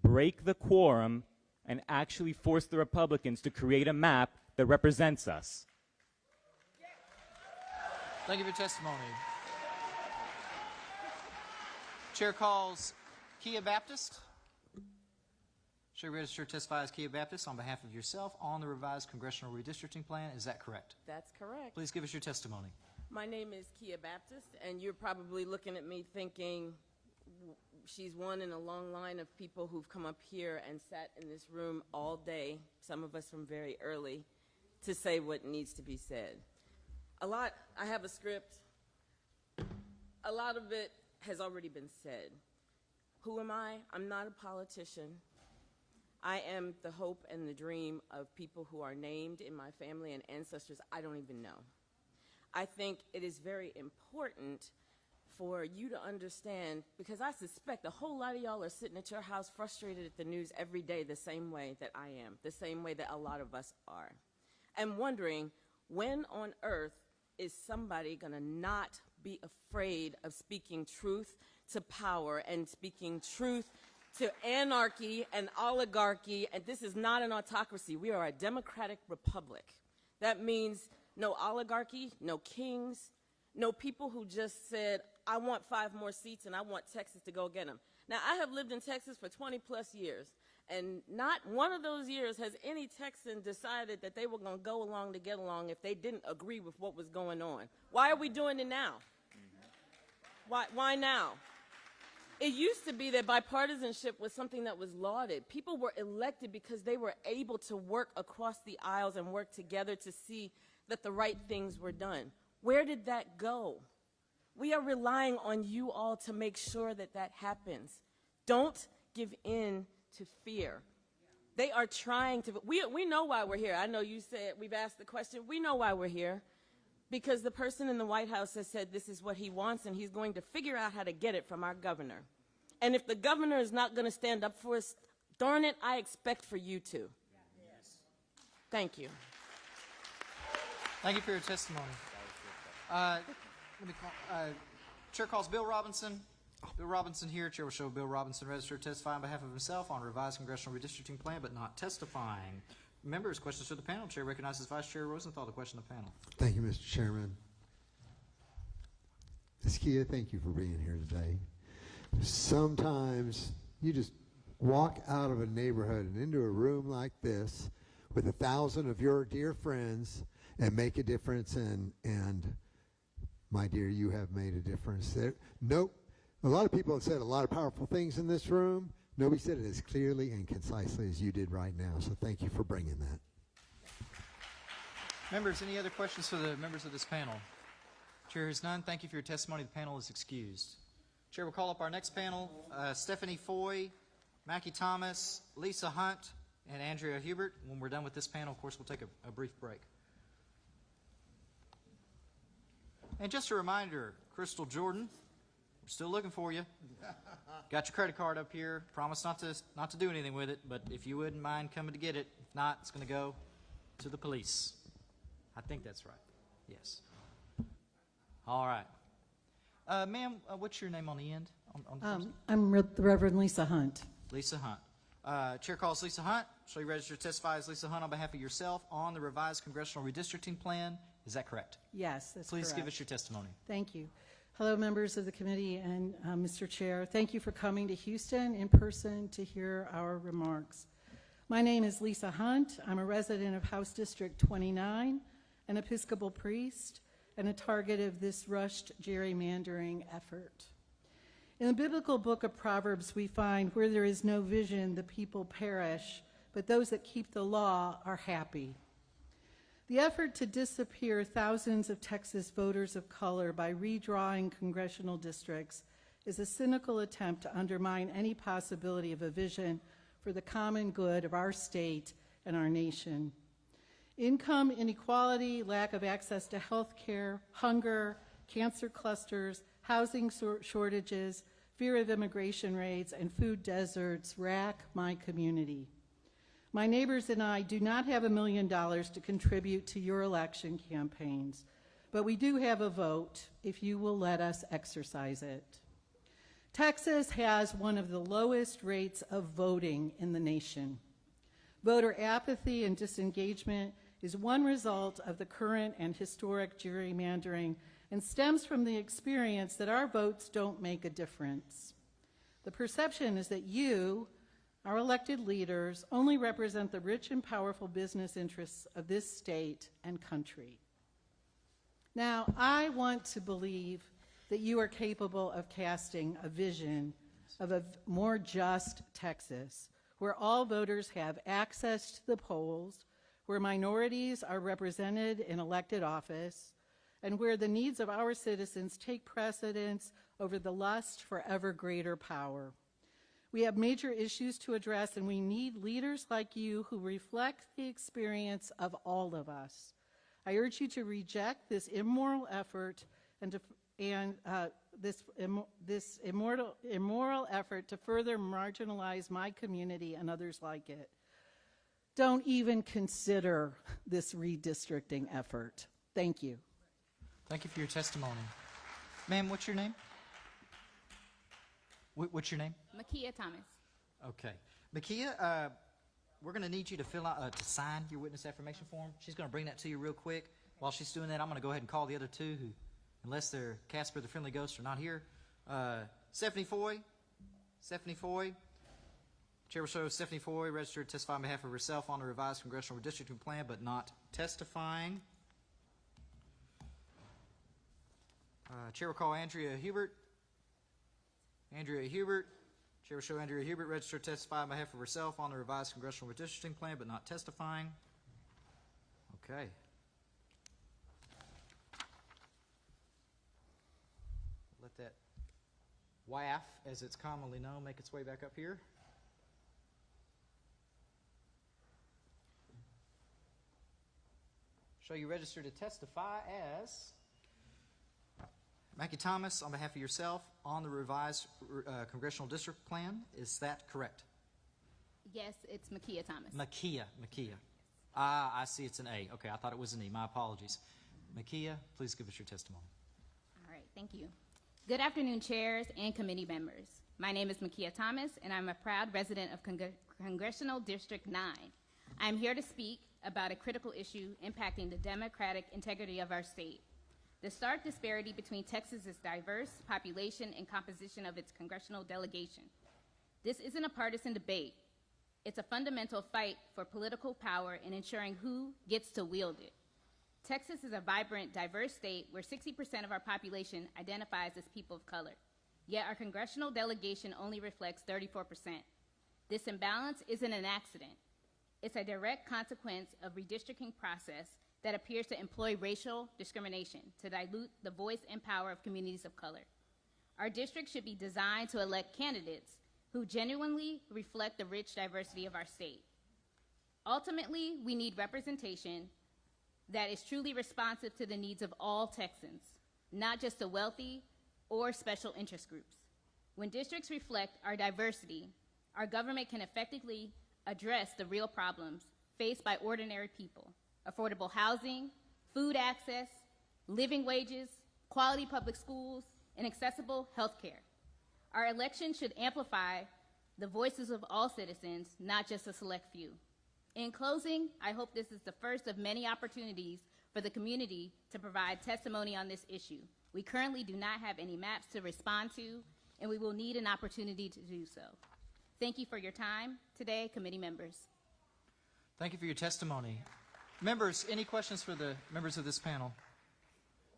break the quorum and actually force the Republicans to create a map that represents us. Thank you for your testimony. Chair calls Kia Baptist. Show you registered to testify as Kia Baptist on behalf of yourself on the revised congressional redistricting plan. Is that correct? That's correct. Please give us your testimony. My name is Kia Baptist, and you're probably looking at me thinking she's one in a long line of people who've come up here and sat in this room all day, some of us from very early, to say what needs to be said. I have a script. A lot of it has already been said. Who am I? I'm not a politician. I am the hope and the dream of people who are named in my family and ancestors I don't even know. I think it is very important for you to understand, because I suspect a whole lot of y'all are sitting at your house frustrated at the news every day the same way that I am, the same way that a lot of us are, and wondering when on earth is somebody going to not be afraid of speaking truth to power and speaking truth to anarchy and oligarchy. And this is not an autocracy. We are a democratic republic. That means no oligarchy, no kings, no people who just said, I want 5 more seats and I want Texas to go get them. Now, I have lived in Texas for 20 plus years, and not one of those years has any Texan decided that they were going to go along to get along if they didn't agree with what was going on. Why are we doing it now? Why now? It used to be that bipartisanship was something that was lauded. People were elected because they were able to work across the aisles and work together to see that the right things were done. Where did that go? We are relying on you all to make sure that that happens. Don't give in to fear. They are trying to, we know why we're here. I know you said, we've asked the question, we know why we're here. because the person in the White House has said this is what he wants, and he's going to figure out how to get it from our governor. And if the governor is not going to stand up for us, darn it, I expect for you to. Yes. Thank you. Thank you for your testimony. Chair calls Bill Robinson. Bill Robinson here. Chair will show Bill Robinson registered to testify on behalf of himself on a revised congressional redistricting plan, but not testifying. Members, questions to the panel. Chair recognizes Vice Chair Rosenthal to question the panel. Thank you, Mr. Chairman. Ms. Kia, thank you for being here today. Sometimes you just walk out of a neighborhood and into a room like this with 1,000 of your dear friends and make a difference, and my dear, you have made a difference there. Nope. A lot of people have said a lot of powerful things in this room. Nobody said it as clearly and concisely as you did right now, so thank you for bringing that. Members, any other questions for the members of this panel? Chair has none. Thank you for your testimony. The panel is excused. Chair will call up our next panel, Stephanie Foy, Mackie Thomas, Lisa Hunt, and Andrea Hubert. When we're done with this panel, of course, we'll take a brief break. And just a reminder, Crystal Jordan, we're still looking for you. Got your credit card up here. Promise not to do anything with it, but if you wouldn't mind coming to get it, if not, it's going to go to the police. I think that's right. Yes. All right. Ma'am, what's your name on the end? I'm Reverend Lisa Hunt. Lisa Hunt. Chair calls Lisa Hunt. Shall you register to testify as Lisa Hunt on behalf of yourself on the revised congressional redistricting plan? Is that correct? Yes, that's Please correct. give us your testimony. Thank you. Hello, members of the committee and Mr. Chair. Thank you for coming to Houston in person to hear our remarks. My name is Lisa Hunt. I'm a resident of House District 29, an Episcopal priest, and a target of this rushed gerrymandering effort. In the biblical book of Proverbs, we find where there is no vision, the people perish, but those that keep the law are happy. The effort to disappear thousands of Texas voters of color by redrawing congressional districts is a cynical attempt to undermine any possibility of a vision for the common good of our state and our nation. Income inequality, lack of access to health care, hunger, cancer clusters, housing shortages, fear of immigration raids, and food deserts rack my community. My neighbors and I do not have $1 million to contribute to your election campaigns, but we do have a vote if you will let us exercise it. Texas has one of the lowest rates of voting in the nation. Voter apathy and disengagement is one result of the current and historic gerrymandering and stems from the experience that our votes don't make a difference. The perception is that you, our elected leaders, only represent the rich and powerful business interests of this state and country. Now, I want to believe that you are capable of casting a vision of a more just Texas, where all voters have access to the polls, where minorities are represented in elected office, and where the needs of our citizens take precedence over the lust for ever greater power. We have major issues to address, and we need leaders like you who reflect the experience of all of us. I urge you to reject this immoral effort this immoral effort to further marginalize my community and others like it. Don't even consider this redistricting effort. Thank you. Thank you for your testimony. Ma'am, what's your name? What's your name? Makia Thomas. Okay. Makia, we're going to need you to fill out, to sign your witness affirmation form. She's going to bring that to you real quick. While she's doing that, I'm going to go ahead and call the other two who, unless they're Casper the Friendly Ghost, are not here. Stephanie Foy. Stephanie Foy. Chair will show Stephanie Foy, registered to testify on behalf of herself on the revised congressional redistricting plan, but not testifying. Chair will call Andrea Hubert. Andrea Hubert. Chair will show Andrea Hubert, registered to testify on behalf of herself on the revised congressional redistricting plan, but not testifying. Okay. Let that WAF, as it's commonly known, make its way back up here. show you registered to testify as Mackie Thomas on behalf of yourself on the revised congressional district plan. Is that correct? Yes, it's Makia Thomas. Makia. I see it's an A. Okay, I thought it was an E. My apologies. Makia, please give us your testimony. All right, thank you. Good afternoon, chairs and committee members. My name is Makia Thomas, and I'm a proud resident of Congressional District 9. I'm here to speak about a critical issue impacting the democratic integrity of our state. The stark disparity between Texas's diverse population and composition of its congressional delegation. This isn't a partisan debate. It's a fundamental fight for political power and ensuring who gets to wield it. Texas is a vibrant, diverse state where 60% of our population identifies as people of color, yet our congressional delegation only reflects 34%. This imbalance isn't an accident. It's a direct consequence of redistricting process that appears to employ racial discrimination to dilute the voice and power of communities of color. Our district should be designed to elect candidates who genuinely reflect the rich diversity of our state. Ultimately, we need representation that is truly responsive to the needs of all Texans, not just the wealthy or special interest groups. When districts reflect our diversity, our government can effectively address the real problems faced by ordinary people: affordable housing, food access, living wages, quality public schools, and accessible health care. Our election should amplify the voices of all citizens, not just a select few. In closing, I hope this is the first of many opportunities for the community to provide testimony on this issue. We currently do not have any maps to respond to, and we will need an opportunity to do so. Thank you for your time today, committee members. Thank you for your testimony. Members, any questions for the members of this panel?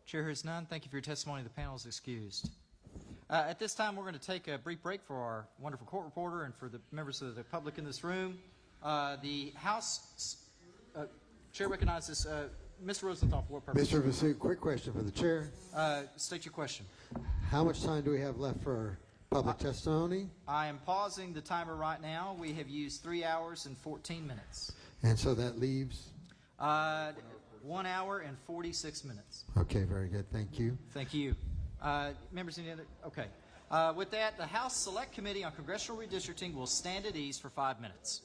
Chair hears none. Thank you for your testimony. The panel is excused. At this time, we're going to take a brief break for our wonderful court reporter and for the members of the public in this room. The House Chair recognizes Mr. Rosenthal for what purpose? Mr. Vasu, quick question for the chair. State your question. How much time do we have left for public testimony? I am pausing the timer right now. We have used 3 hours and 14 minutes. And so that leaves? 1 hour and 46 minutes. Okay, very good. Thank you. Thank you. Members, any other? Okay. With that, the House Select Committee on Congressional Redistricting will stand at ease for 5 minutes.